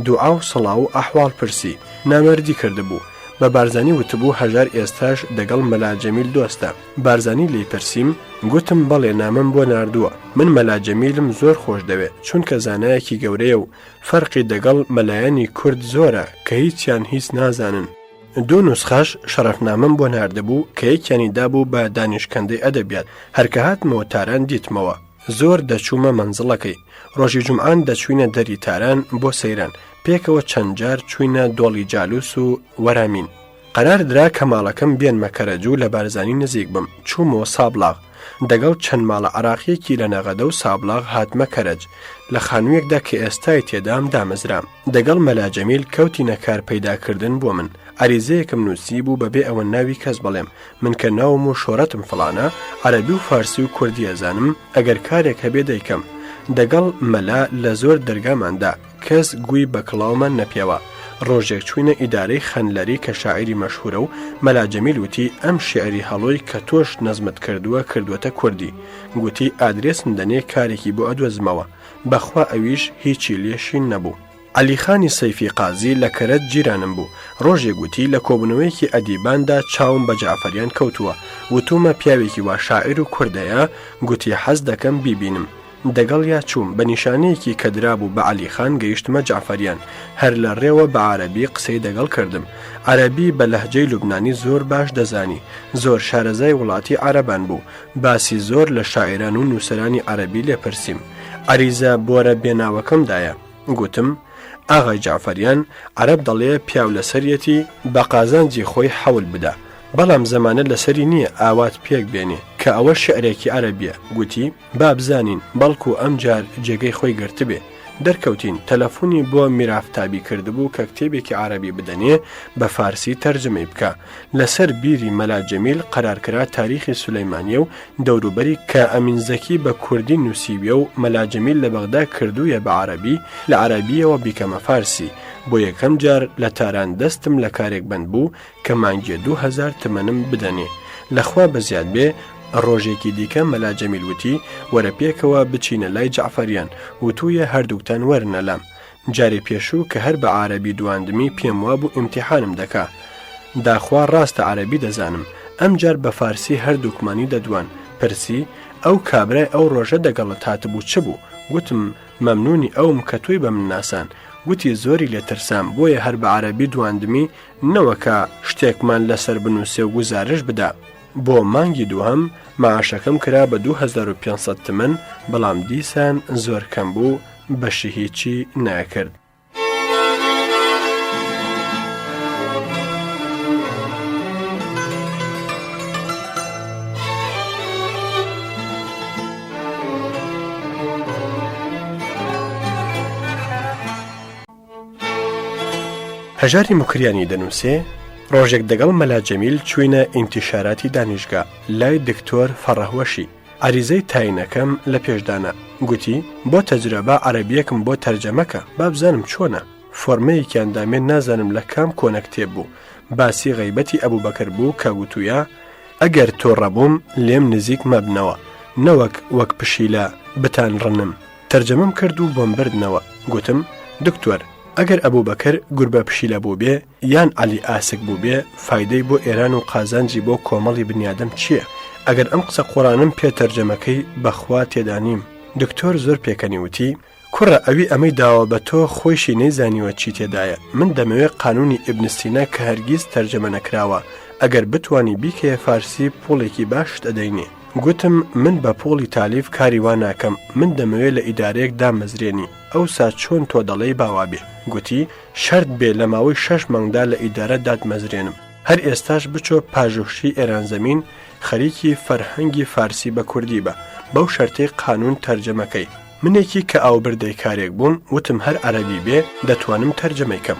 دوعا و سڵاو و ئەحواڵ پرسی نامەردی کردبوو بە بارزانی وتبوو هەژار ئێستاش دەگەڵ مەلا جەمیل دۆستە بارزانی لی پرسییم گوتم بەڵێ نامم بۆ ناردووە من مەلا جەمیلم زۆر خۆش دەوێت چونکە زانایەکی گەورەیە و فەرقی دەگەڵ مەلایانی کورد زۆرە کە هیچیان هیچ نازانن دوو نوسخەش شەرەفنامەم بۆ ناردەبوو کە یەکیانی دابوو بە دانیشکەندەی ئەدەبیات هەرکە هاتمەوە تاران دیتمەوە زۆر دەچوومە مەنزڵەکەی ڕۆژی جومعان دەچوینە دەری تاران بۆ سەیران پێکەوە چەند جار چوینە دۆڵی جالووس و وەرامین قەرار درا کە ماڵەکەم بێنمە کەرەجوو لە بارزانی نزیک بم چوومەوە سابلاغ دەگەڵ چەند ماڵە عراقیەکی لە نەغەدە و سابلاغ هاتمە کەرەج لە خانوویەکدا کە ئێستای تێدام دامەزرام دەگەڵ مەلا جەمیل کەوتینە کار پەیداکردن بۆ من عریزەیەکم نووسی بوو بەبێ ئەوە ناوی کەس بڵێم من کە ناوم و شۆرەتم فڵانە عەرەبی و فارسی و کوردی ئەزانم ئەگەر کارێک هەبێ دەیکەم دەگەڵ مەلا لە زۆر دەرگاماندا کەس گووی بە کڵاومان نەپێوە ڕۆژێک چوینە ئیدارەی خەنلەری کە شاعری مەشهورە و مەلا جەمیل وتی ئەم شێعری هەڵۆی کە تۆش نەزمت کردووەتە کوردی گوتی ئادرێسم دەنێ کارێکی بۆ ئەدوەزمەوە بەخوا ئەویش هیچی لێشین نەبوو عەلیخانی سەیفی قازی لە کەرەت جیرانم بوو ڕۆژێک گوتی لە کۆبنەوەیەکی ئەدیباندا چاوم بە جعفەریان کەوتووە وتومە پیاوێکی وا شاعیر و کوردەیە گوتی حەز دەکەم بیبینم دەگەڵ یا چووم بە نیشانەیەکی کە درابوو بە عەلیخان گەیشتمە جعفەریان هەر لە ڕێوە بە عەرەبی قسەی دەگەڵ کردم عەرەبی بە لەهجەی لوبنانی زۆر باش دەزانی زۆر شارەزای وڵاتی عەرەبان بوو باسی زۆر لە شاعران و نووسەرانی عەرەبی لێپرسیم عەریزە بۆرە بێناوەکەمدایە گوتم ئاغای جعفەریان عەرەب دەڵێ پیاو لەسەرەتی بە قازانجی خۆی حەول بدە بەڵام زەمانە لەسەری نییە ئاوات پێک بێنێ کە ئەوە شعرێکی عەرەبیە گوتی با بزانین بەڵکو ئەم جار جێگەی خۆی گرتبێ دەرکەوتین تەلەفۆنی بۆ میرافتابی کردبوو کە کتێبێکی عەرەبی بدەنێ بە فارسی تەرجمەی بکە لەسەر بیری مەلا جەمیل قەرارکرا تاریخی سولەیمانیە و دەوروبەری کە ئەمین زەکی بە کوردی نووسیویە و مەلا جەمیل لە بەغدا کردوویە بە عەرەبی لە عەرەبیەوە بیکەمە فارسی بۆ یەکەم جار لە تاران دەستم لە کارێک بند بوو کە مانگیە 2000 تمەنم بدەنێ لەخوا بەزیاد بێ ڕۆژێکی دیکە مەلا جەمیل وتی وەرە پێکەوە بچینە لای جعفەریان وتویە هەردووکتان وەرنە لام جارێ پێشوو کە هەر بە عەرەبی دواندمی پێم وابوو ئیمتیحانم دەکا داخوا ڕاستە عەرەبی دەزانم ئەم جار بە فارسی هەردووکمانی دەدوان پرسی ئەو کابرای ئەو ڕۆژە دەگەڵت هاتبوو چ بوو گوتم مەمنونی ئەوم کە توی بە من ناسان گوتی زۆری لێ ترسام بۆیە هەر بە عەرەبی دواندمی نەوەکە شتێکمان لەسەر بنووسێ و گوزارش بدا بۆ مانگی دووهەم مەعاشەکەم کرا بە 2500 تمەن بەڵام دیسان زۆر کەم بوو بەشی هیچی ناکرد هەژاری مکریانی دەنووسێ ڕۆژێک دەگەڵ مەلا جەمیل چوینە ئینتیشاراتی دانیشگا لای دکتۆر فەڕەهوەشی عریزەی تاینەکەم لە پێشدانە گوتی بۆ تەجرەبە عەرەبیەکم بۆ تەرجەمەکە با بزانم چۆنە فۆرمەیەکیان دامێن نازانم لە کام کۆنە کتێب بوو باسی غەیبەتی ئەبوبەکر بوو کە گوتوویە ئەگەر تۆ ڕەبووم لێم نزیک مەبنەوە نەوەک وەک پشیلە بتان ڕنم تەرجەمەم کرد و بۆم بردنەوە گوتم دکتۆر ئەگەر ئەبوو بەکر گوربە پشیلە بوو بێ یان عەلی ئاسک بوو بێ فایدەی بۆ ئێران و قازانجی بۆ کۆمەڵی بنیادەم چییە؟ ئەگەر ئەم قسە قوڕانم پێتەرجەمەکەی بەخوا تێدا نیم. دکتۆر زۆر پێکەنی وتی کوڕە ئەوی ئەمەی داوە بە تۆ خۆشی نەیزانیوە چی تێدایە. من دەمەوێت قانونی ئیبن سینا کە هەرگیز تەرجەمە نەکراوە ئەگەر بتوانی بیکەیە فارسی پۆڵێکی باشت ئەدەینێ. گوتم من بە پۆڵی تالیف کاری وا ناکەم، من دەمەوێت لە ئیدارەیەک دامەزرێنی. ئەوسا چۆن تۆ دەڵێی باوا بێ؟ گوتی شەرت بێ لە ماوەی 6 مانگدا لە ئیدارە دادمەزرێنم. هەر ئێستاش بچۆ پاژۆشی ئێرانزەمین خەریکی فەرهەنگی فارسی بە کوردی بە بەو شەرتەی قانون تەرجەمەکەی. منێکی کە ئاوبردەی کارێک بووم وتم هەر عەرەبی بێ دەتوانم تەرجەمەیکەم.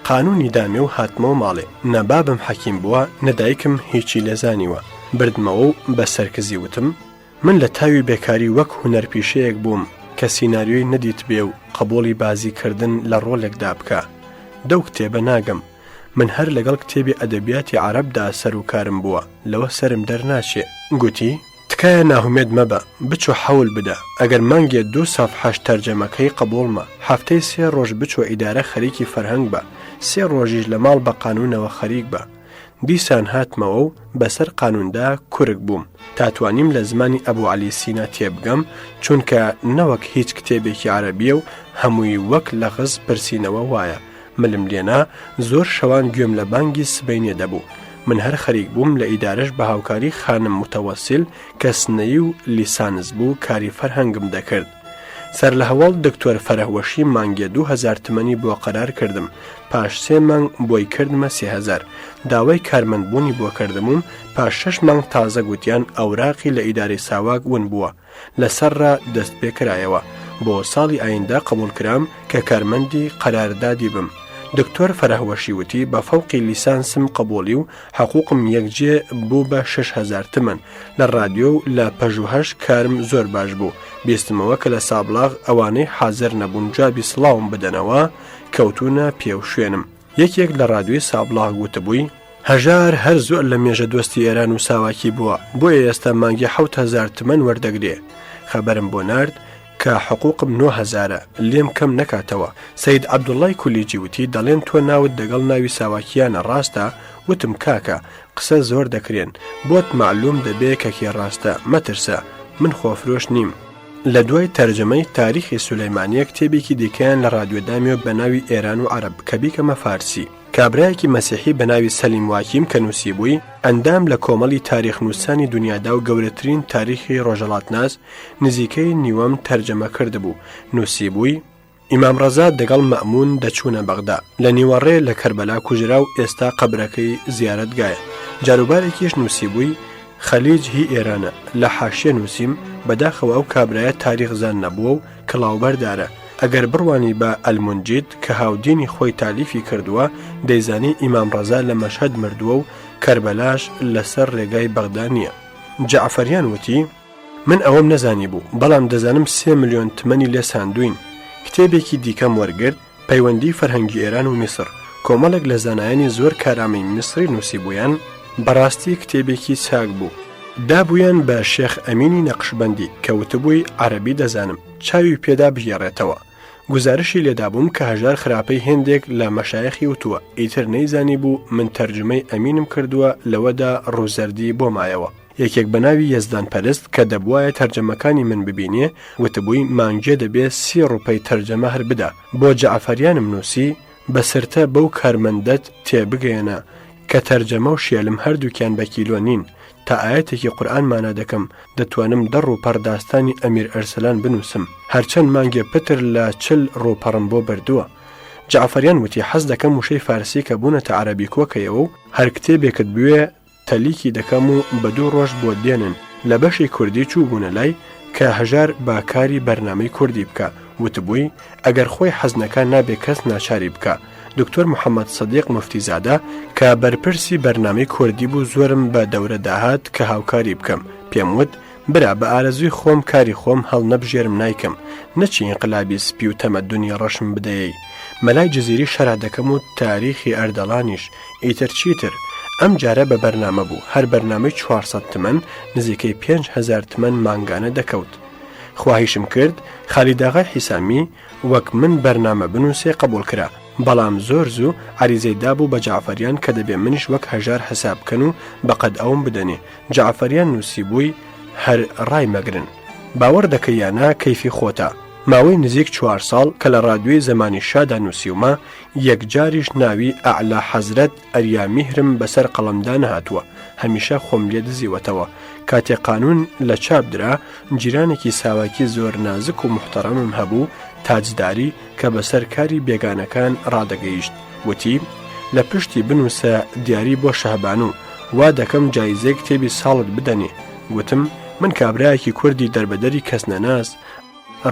قانونی دامێ و هاتمەوە ماڵێ. نەبابم حەکیم بووە نەدایکم هیچی لێزانیوە. بردمەوە و بە سەرکزی وتم من لە تاوی بێکاری وەک هونەرپیشەیەک بووم کە سیناریۆی نەدیت بێ و قبوڵی بازیکردن لە ڕۆڵێکدا بکە. دەو کتێبە ناگەم. من هەر لەگەڵ کتێبی ئەدەبیاتی عەرەبدا سەرۆکارم بووە لەوە سرم دەرناچێ. گوتی تکایە ناهومێد مەبە بچۆ حەول بدە ئەگەر مانگێ 2 سەفحەش تەرجەمەکەی قبوڵمە هەفتەی 3 ڕۆژ بچۆ ئیدارە خەریکی فەرهەنگ بە 3 ڕۆژیش لە ماڵ بە قانونەوە خەریک بە. دیسان هاتمەوە و بەسەر قانوندا کورک بووم تاتوانیم لە زمانی ئەبوو عەلی سینا تێبگەم چونکە نەوەک هیچ کتێبێکی عەرەبیە و هەمووی وەک لەغز پرسینەوە وایە. ملم لێنا زۆر شەوان گوێم لە بانگی سبەینێ دەبوو. من هەر خەریک بووم لە ئیدارەش بە هاوکاری خانم متەوەسیل کە سنەیی و لیسانز بوو کاری فەرهەنگم دەکرد. سەر لە هەواڵ دکتۆر فەرەهوەشی مانگێ 2000 تمەنی بۆ قەرار کردم. پاش 3 مانگ بۆی کردمە 3000. داوای کارمەندبوونی بۆ کردمم پاش 6 مانگ تازە گوتیان ئەوراقی لە ئیدارەی ساواک ون بووە. لەسەرڕا دەست پێ کرایەوە. بۆ ساڵی ئایندا قبول کرام کە کارمەندی قەراردادی بم. دکتۆر فەرەهوەشی وتی بە فەوقی لیسانسم قبولی و حقوقم یەکجێ بوو بە 6000 تمەن. لە ڕادیۆ و لە پەژوهەش کارم زۆر باش بوو. بیستمەوە کە لە سابلاغ ئەوانەی حازر نەبوون جوابی سڵاوم بدەنەوە کەوتونە پێو شوێنم. یەکێک لە ڕادیۆی سابلاغ گوتبووی هەژار هەر زۆر لە مێژە دۆستی ئێران و ساواکی بووە بۆیە ئێستا مانگی 7000 تمەن وەردەگرێ. خەبەرم بۆ نارد کە حقوقم 9000 لێم کەم نەکاتەوە. سەید عەبدوڵڵای کولیجی وتی دەڵێن تۆ ناوت دەگەڵ ناوی ساواکیانە ڕاستە؟ وتم کاکە قسە زۆر دەکرێن بۆت معلوم دەبێ کە کێ ڕاستە مەترسە من خۆفرۆش نیم. لە دوای تەرجەمەی تاریخی سولەیمانیە کتێبێکی دیکەیان لە ڕادیۆدامیۆ بە ناوی ئێران و عەرەب کە بیکەمە فارسی. کابرایەکی مەسیحی بە ناوی سەلیم واکیم کە نووسی بووی ئەندام لە کۆمەڵی تاریخ نووسانی دنیادا و گەورەترین تاریخی ڕۆژەڵاتناس نزیکەی نیوەم تەرجەمە کرد بوو. نووسی بووی ئیمام ڕەزا دەگەڵ مەئمون دەچوونە بەغدا لە نیوەڕێ لە کەربەلا کوژرا و ئێستا قەبرەکەی زیارەتگایە. جاروبارێکیش نووسی بووی خەلیج هی ئێرانە لە حاشیە نووسیم بەداخەوە ئەو کابرایە تاریخزان نەبووە و کڵاوبەردارە. ئەگەر بڕوانی بە ئەلمونجید کە هاودینی خۆی تالیفی کردووە دەیزانی ئیمام ڕەزا لە مەشهەد مردووە و کەربەلاش لەسەر ڕێگای بەغدا نییە. جەعفەریان وتی من ئەوەم نەزانی بوو بەڵام دەزانم 3 ملیۆن تمەنی لێ ساندوین. کتێبێکی دیکەم وەرگرت پەیوەندی فەرهەنگی ئێران و میسر. کۆمەڵێک لە زانایانی زۆر کارامەی میسری نووسی بوویان بەڕاستی کتێبێکی چاک بوو. دابوویان بە شێخ ئەمینی نەقشبەندی کە وتبووی عەرەبی دەزانم چاوی پێدا بژێڕێتەوە. گوزارشی لێدابووم کە هەژار خراپەی هێندێک لە مەشایەخی وتووە ئیتر نەیزانی بوو من تەرجمەی ئەمینم کردووە لەوەدا ڕووزەردی بۆ مایەوە. یەکێک بە ناوی یەزدان پەرست کە دەبوایە تەرجەمەکانی من ببینێ وتبووی مانگێ دەبێت 30 ڕوپەی تەرجەمە هەر بدە. بۆ جەعفەریانم نووسی بەسرتە بەو کارمەندەت تێبگەێنە کە تەرجەمە و شێلم هەردووکیان بە کیلۆ نین. تا ئاەتێکی قورئان مانە دەکەم دەتوانم 10 ڕووپەڕ داستانی ئەمیر ئەرسەلان بنووسم. هەرچەند مانگێ پتر لە 40 ڕووپەڕم بۆ بردووە. جەعفەریان وتی حەز دەکەم وشەی فارسی کە بوونەتە عەرەبی کۆکەیەوە و هەر کتێبێکت بوێ تەلیکی دەکەم و بە 2 ڕۆژ بۆ دێنن. لە بەشی کوردی چوو بوونە لای کە هەژار باکاری بەرنامەی کوردی بکە. وتبووی ئەگەر خۆی حەزنەکە نابێ کەس ناچاری بکە. دکتۆر محەممەد سەدیق موفتیزادە کە بەرپرسی بەرنامەی کوردی بوو زۆرم بە دەورە داهات کە هاوکاری بکەم. پێم وت برا بە ئارەزوی خۆم کاری خۆم هەڵ نەبژێرم نایکەم نەچی ئینقلابی سپی و تەمەدونی ڕەشم بدەیە. مەلای جزیری شەرا دەکەم و تاریخی ئەردەڵانیش ئیتر چیتر. ئەم جارە بە بەرنامە بوو هەر بەرنامەی 400 تمەن نزیکەی 5000 تمەن مانگانە دەکەوت. خواهیشم کرد خالیداغای حیسامی وەک من بەرنامە بنووسێ قبول کرا بەڵام زۆر زوو عریزەیدا بوو بە جعفەریان کە دەبێ منیش وەک هەژار حساب بکەن و بەقەد ئەوم بدەنێ. جعفەریان نووسی بووی هەر ڕای مەگرن، باوەڕ دەکەیانە کەیفی خۆتە. ماوەی نزیک 4 ساڵ کە لە ڕادیۆی زەمانی شادا نووسیومە، یەکجاریش ناوی ئەعلا حەزرەت ئەریامیهرم بەسەر قەڵەمدا نەهاتووە، هەمیشە خۆم لێ دزیوەتەوە. کاتێ قانون لە چاپ درا، جیرانێکی ساواکی زۆر نازک و محتەرەمم هەبوو، تاجداری کە بەسەر کاری بێگانەکان ڕادەگەیشت. وتی لە پشتی بنووسە دیاری بۆ شەهبانوو، وا دەکەم جایزەی کتێبی ساڵت بدەنێ. گوتم من کابرایەکی کوردی دەربەدەری کەس نەناس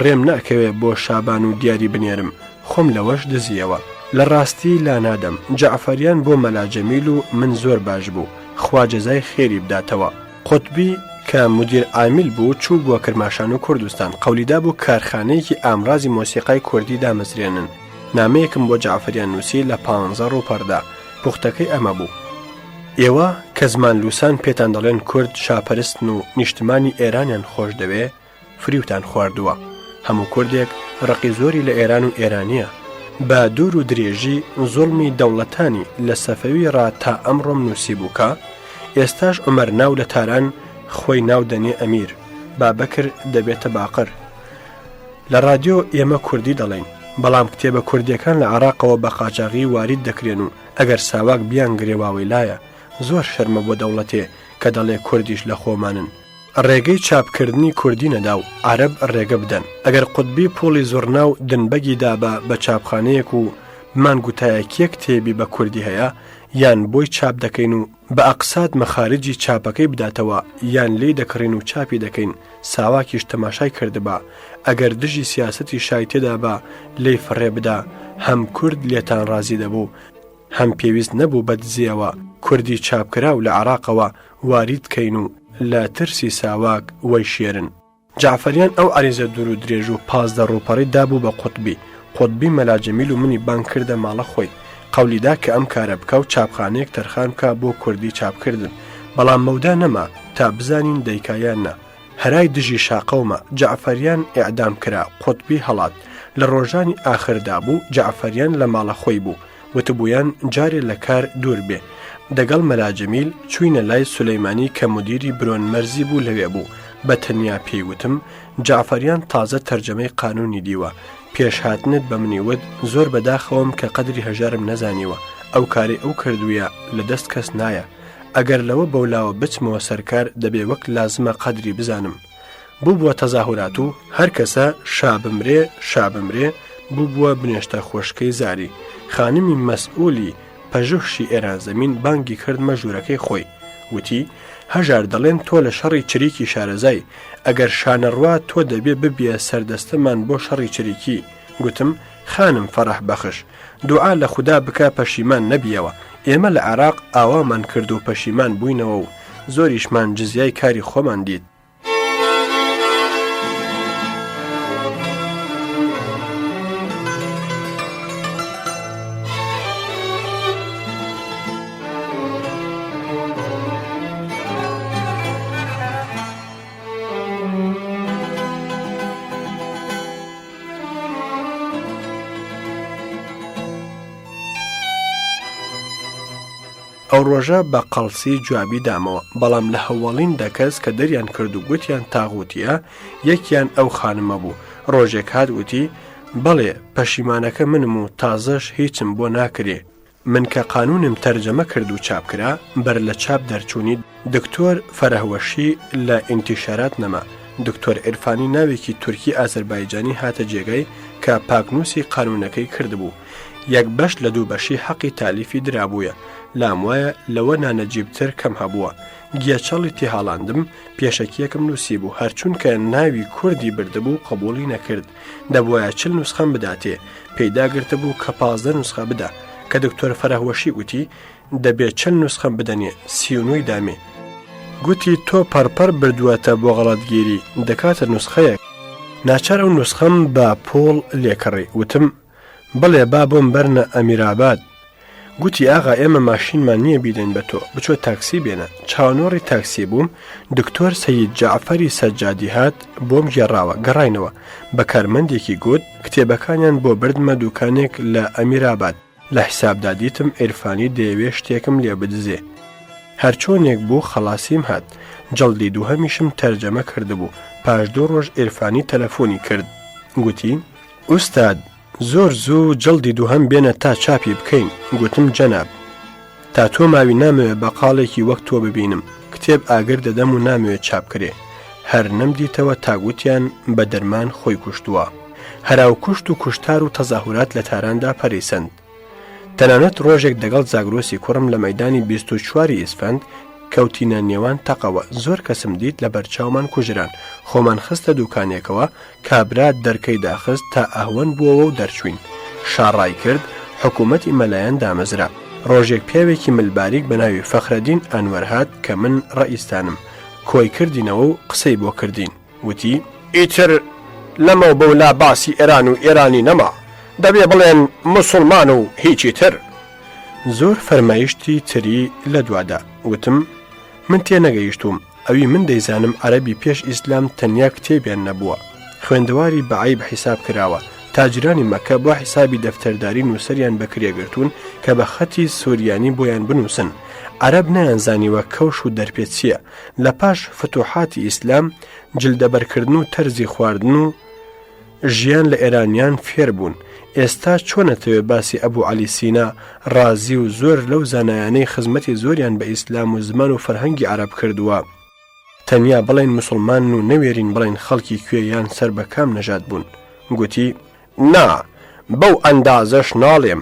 ڕێم ناکەوێ بۆ شابان و دیاری بنێرم، خۆم لەوەش دزیەوە. لە ڕاستی لا نادەم، جعفەریان بۆ مەلاجەمیل و من زۆر باش بوو، خوا جەزای خێری بداتەوە. قوتبی کە مدیر عامل بوو چوو بووە کرماشان و کوردستان، قەولیدا بوو کارخانەیەکی ئامرازی مۆسیقای کوردی دامەزرێنن. نامەیەکم بۆ جعفەریان نووسی لە 15 ڕووپەردا. پوختەکەی ئەمە بوو: ئێوە کە زمان لووسان پێتان دەڵێن کورد شاپەرستن و نیشتمانی ئێرانیان خۆش دەوێ، فریوتان خواردووە. هەموو کوردێک ڕقی زۆری لە ئێران و ئێرانیە. بە دوور و درێژی زوڵمی دەوڵەتانی لە سەفەوی ڕا تا ئەمڕۆم نووسی بووکە، ئێستاش عومەر ناو لە تاران خۆی ناو دەنێ ئەمیر، بابەکر دەبێتە باقر. لە ڕادیۆ ئێمە کوردی دەڵێن، بەڵام کتێبە کوردیەکان لە عێراقەوە بە قاچاغی وارد دەکرێن و ئەگەر ساواک بیان گرێواوی لایە، زۆر شەرمە بۆ دەوڵەتێ کە دەڵێ کوردیش لە خۆمانن. ڕێگەی چاپکردنی کوردی نەدا و عەرەب ڕێگە بدەن. ئەگەر قوتبی پۆڵی زۆرنا و دنبەگی دابە بە چاپخانەیەک و مانگوتایەکیە کتێبی بە کوردی هەیە، یان بۆی چاپ دەکەین و بە ئەقسات مەخارجی چاپەکەی بداتەوە، یان لی دەکڕین و چاپی دەکەین، ساواکیش تەماشای کردبا. ئەگەر دژی سیاسەتی شای تێدا بە لی فڕێ بدا، هەم کورد لێتان ڕازی دەبوو، هەم پێویست نەبوو بەدزیەوە کوردی چاپکرا و لە عێراقەوە وارد کەین و لە ترسی ساواک وەی شێرن. جعفەریان ئەو عەریزە دوور و درێژ و 15 ڕووپەڕی دابوو بە قوتبی. قوتبی مەلاجەمیل و منی بان کردە ماڵە خۆی، قەولیدا کە ئەم کارە بکە و چاپخانەیەک تەرخان بکە بۆ کوردی چاپکردن. بەڵام مەودا نەما تا بزانین دەیکایان نە. هەرای دژی شاقەومە جعفەریان ئیعدام کرا، قوتبی هەڵات. لە ڕۆژانی ئاخردا بوو، جعفەریان لە ماڵە خۆی بوو، وتبوویان جارێ لە کار دوور بێ. دەگەڵ مەلاجەمیل چوینە لای سولەیمانی کە مدیری برۆنمەرزی بوو لەوێ بوو. بە تەنیا پێیوتم جعفەریان تازە تەرجەمەی قانونی دیوە، پێشهاتنت بە منیوت زۆر بەداخەوەم کە قەدری هەژارم نەزانیوە، ئەو کاری ئەو کردوویە لە دەست کەس نایە. ئەگەر لەوە بەولاوە بچمەوە سەرکار دەبێ وەک لازمە قەدری بزانم. بوو بووە تەزاهورات و هەر کەسە شابمرێ شابمرێ بوو بووە بنێشتە خۆشکەی زاری. خانمی مەسئولی پەژوهشی ئێران زەمین بانگی کرد مەژوورەکەی خۆی، وتی هەژار دەڵێن تۆ لە شەڕی چریکی شارەزای، ئەگەر شانەڕوا تۆ دەبێ ببیە سەردەستەمان بۆ شەڕی چریکی. گوتم خانم فەرەح بەخش، دوعا لە خوددا بکە پەشیمان نەبیەوە. ئێمە لە عێراق ئاوامان کرد و پەشیمان بووینەوە و زۆریشمان جزیای کاری خۆمان دیت. ئەو ڕۆژە بە قەڵسی جوابی دامەوە، بەڵام لە هەواڵین دەکەس کە دەریان کرد و گوتیان تاغوتیە، یەکیان ئەو خانمە بوو. ڕۆژێک هات وتی بەڵێ پەشیمانەکە منم و تازەش هیچم بۆ ناکرێ. من کە قانونم تەرجەمە کرد و چاپکرا، بەر لە چاپ دەرچوونی دکتۆر فەرەهوەشی لە ئینتیشارات نەما. دکتۆر عرفانی ناوێکی تورکی ئازەربایجانی هاتە جێگەی کە پاکنووسی قانونەکەی کردبوو. یەک بەش لە دوو بەشی حەقی تالیفی درابووە. لام وایە لەوە نانەجیبتر کەم هەبووە. گیاچەڵی تێهاڵاندم، پێشەکیەکم نووسی بوو، هەرچوون کە ناوی کوردی بردبوو قبولی نەکرد. دەبوایە 40 نوسخەم بداتێ، پەیداگرتە بوو کە 15 نوسخە بدە، کە دکتۆر فەرەهوەشی وتی دەبێت 40 نوسخەم بدەنێ، 39 دامێ. گوتی تۆ پەرپەر بردووەتە بۆ غەڵەتگیری، دەکاتە نوسخەیەک. ناچار ئەو نوسخەم بە پۆڵ لێکڕی. وتم بڵێ با بۆم بەرنە ئەمیراباد. گوتی ئاغا ئێمە ماشینمان نییە بیدەین بە تۆ بچۆ تاکسی بێنە. چاوەنۆڕی تاکسی بووم، دکتۆر سەید جەعفەری سەجادی هات بۆم گێڕاوە گەڕاینەوە. بە کارمەندێکی گوت کتێبەکانیان بۆ بردمە دوکانێک لە ئەمیراباد. لە حیسابدا دیتم عێرفانی دەیەوێ شتێکم لێ بدزێ. هەرچۆنێک بوو خەڵاسیم هات. جەڵدی دووهەمیشم تەرجەمە کردبوو. پاش 2 ڕۆژ عێرفانی تەلەفۆنی کرد. گوتی ئوستاد زۆر زوو جەڵدی دووهەم بێنە تا چاپی بکەین. گوتم جەناب تا تۆ ماوی نامەوێت بەقاڵێکی وەک تۆ ببینم. کتێب ئاگر دەدەم و نامەوێت چاپکرێ. هەر نەمدیتەوە تاگوتیان بە دەرمان خۆی کوشتووە. هەراو کوشت و کوشتار و تەزاهورات لە تاراندا پەریسەند. تەنانەت ڕۆژێک دەگەڵ زاگرۆسی کوڕم لە مەیدانی 24 ئیسفەند کەوتینە نێوان تەقەوە. زۆر کەسم دیت لە بەرچاومان کوژران. خۆمان خستە دوکانێکەوە کابرا دەرکەی داخست تا ئەهوەن بووەوە و دەرچوین. شاڕای کرد حکوومەتی مەلایەن دامەزرا. ڕۆژێک پیاوێکی ملباریک بە ناوی فەخرەدین ئەنوەر هات کە من ڕئیستانم. کۆی کردینەوە و قسەی بۆ کردین. وتی ئیتر لەمە بەولا باسی ئێران و ئێرانی نەما، دەبێ بڵێن موسڵمان و هیچی تر. زۆر فەرمایشتی تری لە دوادا. وتم من تێنەگەیشتوم. ئەوی من دەیزانم عەرەبی پێش ئیسلام تەنیا کتێبیان نەبووە. خوێندەواری بەعیب حیساب کراوە. تاجرانی مەکە بۆ حیسابی دەفتەرداری نووسەریان بەکرێگرتوون کە بە خەتی سووریانی بۆیان بنووسن. عەرەب نەیانزانیوە کەوش و دەرپێت چییە. لە پاش فتوحاتی ئیسلام جلدەبەرکردن و تەرزی خواردن و ژیان لە ئێرانیان فێر بوون. ئێستا چۆنەتەوێ باسی ئەبوو عەلی سینا ڕازی و زۆر لەو زانایانەی خزمەتی زۆریان بە ئیسلام و زمان و فەرهەنگی عەرەب کردووە. تەنیا بڵین مسلمان و نەوێرین بڵین خەڵکی کوێیان سەر بە کام نەژاد بوون. گوتی نا بەو ئەندازەش ناڵێم.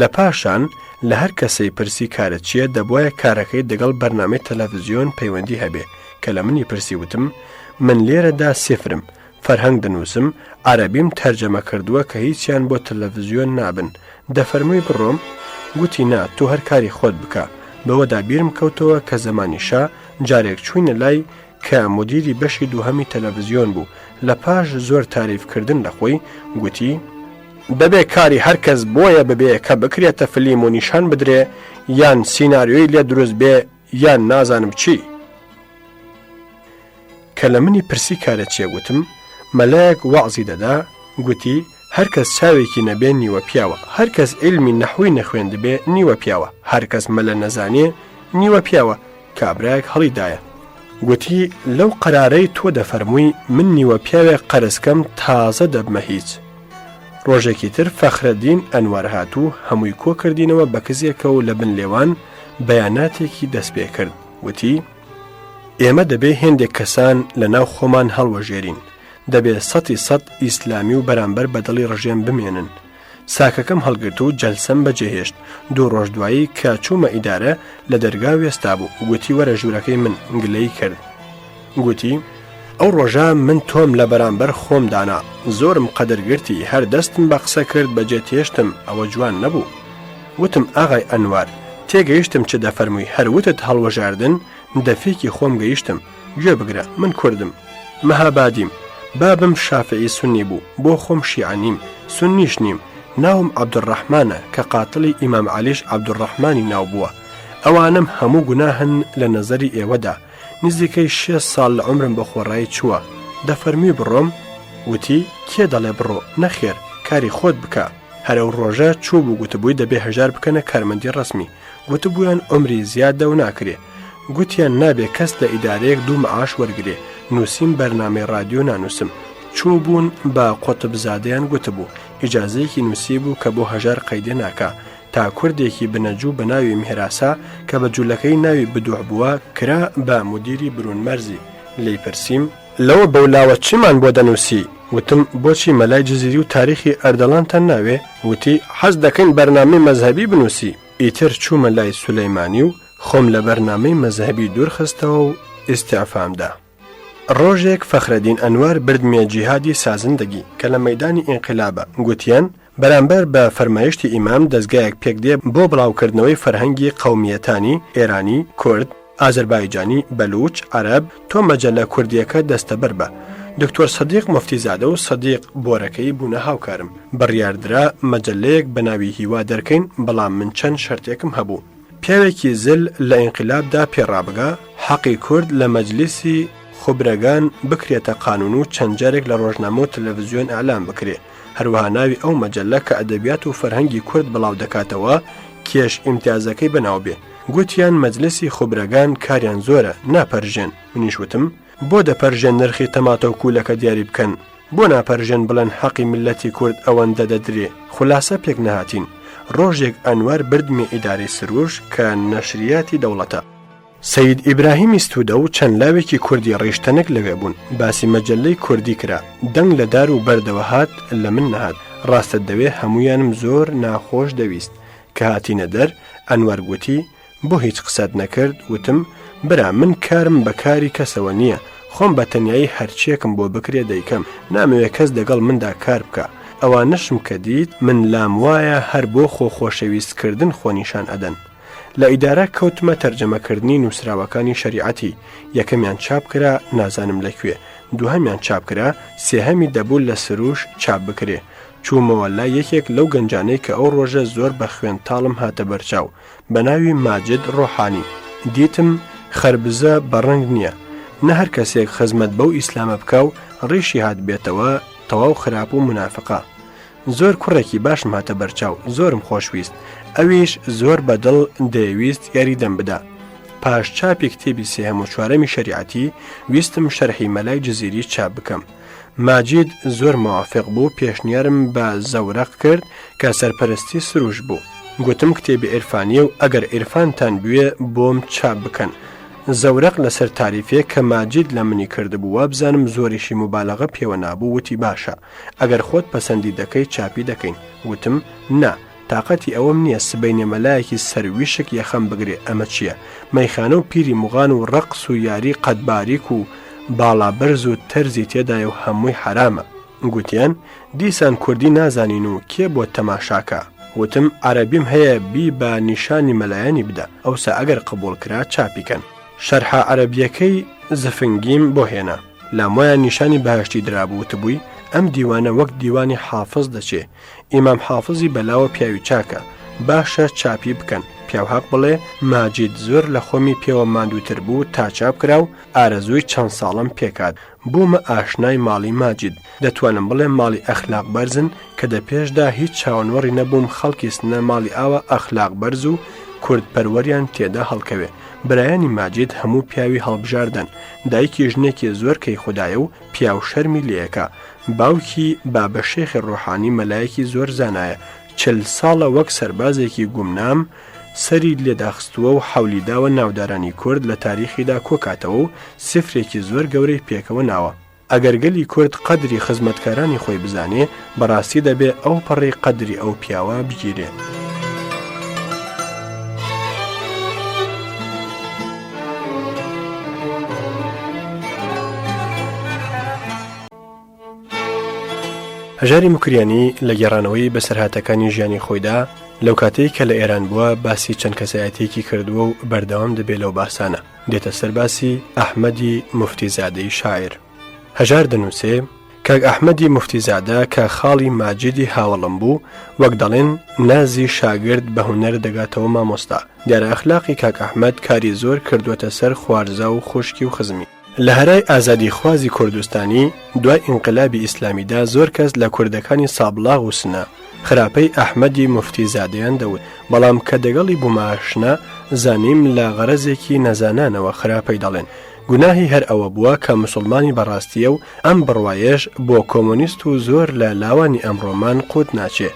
لە پاشان لە هەر کەسەی پرسی کارە چییە دەبوایە کارەکەی دەگەڵ بەرنامەی تەلەڤیزیۆن پەیوەندی هەبێ کە لە منی پرسی وتم من لێرەدا سێفرم فەرهەنگ دەنووسم عەرەبیم تەرجەمە کردووە کە هیچیان بۆ تەلەڤیزیۆن نابن دەفەرمووی بڕۆم گوتی نا تۆ هەر کاری خۆت بکە بەوەدا بیرم کەوتەوە کە زەمانی شا جارێک چوینە لای کە مدیری بەشی دووهەمی تەلەڤیزیۆن بوو لە پاش زۆر تاریفکردن لە خۆی گوتی دەبێ کاری هەرکەس بۆیە ببێ کە بکرێتە فلیم و نیشان بدرێ یان سیناریۆی لێ دروست بێ یان نازانم چی. کە لە منی پرسی کارە چیە گوتم مەلایەک وەعزی دەدا گوتی هەرکەس چاوێکی نەبێ نیوە پیاوە هەرکەس علمی نەحوی نەخوێند بێ نیوە پیاوە هەرکەس مەلە نەزانێ نیوە پیاوە. کابرایەک هەڵیدایە گوتی لەو قەرارەی تۆ دەفەرمووی من نیوە پیاوێک قەرزکەم تازە دەبمە هیچ. ڕۆژێکی تر فەخرەدین ئەنوەر هاتوو هەمووی کۆ کردینەوە بە کزیەکە و لە بن لێوان بەیاناتێکی دەست پێ کرد وتی ئێمە دەبێ هێندێک کەسان لە ناو خۆمان هەڵوەژێرین دەبێ 100% ئیسلامی و بەرامبەر بەدڵی ڕژێم بمێنن. ساکەکەم هەڵگرت و جەلسەم بەجێهێشت 2 ڕۆژ دوایی کە چوومە ئیدارە لە دەرگا وێستا بوو گوتی وەرە ژوورەکەی من گلەی کرد گوتی ئەو ڕۆژە من تۆم لە بەرامبەر خۆم دانا زۆرم قەدرگرتی هەر دەستم بە قسە کرد بەجێ تێشتم ئەوە جوان نەبوو. وتم ئاغای ئەنوار تێگەیشتم چ دەفەرمووی هەروتت هەڵوەژاردن دەفێکی خۆم گەیشتم گوێ بگرە من کوردم مەهابادیم بابم شافعی سنی بوو بۆ خۆم شیعانیم سنیش نیم ناوم عەبدوڕەحمانە کە قاتڵی ئیمام عەلیش عەبدوڕەحمانی ناو بووە. ئەوانم هەموو گوناهن لە نەزەری ئێوەدا نزیکەی 6 ساڵ لە عمرم بە خۆڕایی چووە. دەفەرمی بڕۆم وتی کێ دەڵێ بڕۆ نەخێر کاری خۆت بکە. هەرەو ڕۆژە چوو بوو گوتبووی دەبێ هەژار بکەنە کارمەندی ڕەسمی گوتبوویان عمری زیادە و ناکرێ گوتیان نابێ کەس لە ئیدارەیەک 2 معاش وەرگێ نووسیم بەرنامەی رادیۆ نانووسم. چوو بوون بە قوتبزادەیان گوتبوو ئیجازەیەکی نووسی بوو کە بۆ هەژار قەیدێ ناکا تا کوردێکی بنەجوو بە ناوی میهراسا کە بە جوولەکەی ناوی بدوع بووە کرا بە مدیری برونمەرزی. لی پرسیم لەوە بەولاوە چیمان بۆ دەنووسی؟ وتم بۆچی مەلای جزیری و تاریخی ئەردەڵانتان ناوێ؟ وتی حەز دەکەین بەرنامەی مەزهەبی بنووسی. ئیتر چوومە لای سولەیمانی و خۆم لە بەرنامەی مەزهەبی دوورخستەوە و ئیستیعفامدا. ڕۆژێک فەخرەدین ئەنوار بردمیە جیهادی سازندگی کە لە مەیدانی ئینقلابە گوتیان بەرامبەر بە فەرمایشتی ئیمام دەستگایەک پێکدێ بۆ بڵاوکردنەوەی فەرهەنگی قەومیەتانی ئێرانی کورد ئازەربایجانی بەلوچ عەرەب تۆ مەجەلە کوردیەکە دەستەبەر بە دکتۆر سەدیق مفتیزادە و سەدیق بۆرەکەی بوونە هاوکارم بڕیاردرا مەجەلەیەک بە ناوی هیوا دەرکەین بەڵام من چەند شەرتێکم هەبوو پیاوێکی زل لە ئینقلابدا پێڕابگا حەقی کورد لە مەجلیسی خوبرەگان بکرێتە قانون و چەند جارێک لە ڕۆژنامە و تەلەڤیزیۆن ئەعلام بکرێ هەروەها ناوی ئەو مەجەلە کە ئەدەبیات و فەرهەنگی کورد بڵاو دەکاتەوە کێش ئیمتیازەکەی بەناو بێ گوتیان مەجلیسی خوبرەگان کاریان زۆرە ناپەرژێن منیش وتم بۆ دەپەرژێن نرخی تەماتە و کوولەکە دیاری بکەن بۆ ناپەرژێن بڵێن حەقی ملەتی کورد ئەوەندە دەدرێ خولاسە پێک نەهاتین ڕۆژێک ئەنوەر بردمی ئیدارەی سروش کە نەشریاتی دەوڵەتە سەید ئیبراهیمی ستوودە و چەند لاوێکی کوردی ڕیشتەنێک لەوێ بوون باسی مەجەلەی کوردی کرا دەنگ لە دار و بەردەوە هات لە من نەهات ڕاستە دەوێ هەمویانم زۆر ناخۆش دەویست کە هاتینە دەر ئەنوەر گوتی بۆ هیچ قسەت نەکرد وتم برا من کارم بە کاری کەسەوە نییە خۆم بە تەنیایی هەرچیەکم بۆ بکرێ دەیکەم نامەوێت کەس دەگەڵ مندا کار بکە ئەوانەشم کە دیت من لام وایە هەر بۆ خۆشەویستکردن خۆنیشان ئەدەن لە ئیدارە کەوتمە تەرجەمەکردنی نووسراوەکانی شەریعەتی یەکەمیان چاپ کرا نازانم لەکوێ دووهەمیان چاپ کرا سێهەمی دەبوو لە سروش چاپ بکرێ چوومەوە لای یەکێک لەو گەنجانەی کە ئەو ڕۆژە زۆر بە خوێن تاڵم هاتە بەرچاو بە ناوی ماجد ڕۆحانی دیتم خەربزە بەڕەنگ نییە نە هەر کەسێک خزمەت بەو ئیسلامە بکە و ڕیشی هات بێتەوە تەواو خراپ و منافقە زۆر کوڕێکی باشم هاتە بەرچاو زۆرم خۆشویست ئەویش زۆر بەدڵ دەیویست یاری دەم بدا پاش چاپی کتێبی سێهەم و چوارەمی شەریعەتی ویستم شەرحی مەلای جزیری چاپ بکەم ماجید زۆر موافق بوو پێشنیارم بە زەورەق کرد کە سەرپەرستی سروش بوو گوتم کتێبی عێرفانیە و ئەگەر عێرفانتان بوێ بۆم چاپ بکەن زەورەق لەسەر تاریفێ کە ماجید لە منی کردبوو وابزانم زۆریشی مبالەغە پێوە نابوو وتی باشە ئەگەر خۆت پەسەندی دەکەی چاپی دەکەین وتم نا تااقەتی ئەوەم نییە سبەینێ مەلایەکی سەرویشک یەخەم بگرێ ئەمە چییە مەیخانە و پیری موغان و ڕەقس و یاری قەتباریک و باڵابەرز و تەرزی تێدای و هەمووی حرامە گوتیان دیسان کوردی نازانین و کێ بۆ تەماشاکە وتم عەرەبیم هەیە بی بە نیشانی مەلایانی بدە ئەوسا ئەگەر قبول کرا چاپیکەن شەرحە عەرەبیەکەی زفنگیم بۆ هێنا لامۆیان نیشانی بەهشتی درابوو وتبووی ئەم دیوانە وەک دیوانی حافظ دەچێ ئیمام حافظی بەلاوە پیاوی چاکە باشە چاپی بکەن پیاوهاق بڵێ ماجید زۆر لە خۆمی پێوە ماندووتر بوو تا چاپ کرا و ئارەزووی چەند ساڵم پێکات بوومە ئاشنای ماڵی ماجید دەتوانم بڵێ ماڵی ئەخلاق بەرزن کە دەپێشدا هیچ چاوەنوەڕی نەبووم خەڵکی سنە ماڵی ئاوە ئەخلاق بەرز و کورد پەروەریان تێدا هەڵکەوێ برایانی ماجید هەموو پیاوی هەڵبژاردن دایکی ژنێکی زۆر کەی خوددایە و پیاو شەرمی لێیەکە باوکی بابە شێخی ڕۆحانی مەلایەکی زۆر زانایە 40 ساڵە وەک سەربازێکی گومنام سەری لێداخستووە و حەولیداوە ناودارانی کورد لە تاریخیدا کۆکاتەوە و سفرێکی زۆر گەورەی پێکەوە ناوە ئەگەر گەلی کورد قەدری خزمەتکارانی خۆی بزانێ بەڕاستی دەبێ ئەو پەڕی قەدری ئەو پیاوە بگیرێ هەژاری مکریانی لە گێڕانەوەی بەسەرهاتەکانی ژیانی خۆیدا لەو کاتەی کە لە ئێران بووە باسی چەند کەسایەتێکی کردووە و بەردەوام دەبێت لەو باسانە دێتە سەر باسی ئەحمەدی موفتیزادەی شاعیر هەژار دەنووسێ کاک ئەحمەدی موفتیزادە کە خاڵی ماجیدی هاوڵم بوو وەک دەڵێن نازی شاگرد بە هونەر دەگاتەوە مامۆستا دیارە ئەخلاقی کاک ئەحمەد کاری زۆر کردووەتە سەر خوارزە و خوشکی و خزمی لە هەرای ئازادی خوازی کوردستانی دوای ئینقلابی ئیسلامیدا زۆر کەس لە کوردەکانی سابڵاغ و سنە خراپەی ئەحمەدی موفتیزادەیان دەوت بەڵام کە دەگەڵی بووماشنە زانیم لە غەرەزێکی نەزانانەوە خراپەی دەڵێن گوناهی هەر ئەوە بووە کە مسلمانی بەڕاستیە و ئەم بڕوایەش بۆ کۆمۆنیست و زۆر لە لاوانی ئەمڕۆمان قوت ناچێ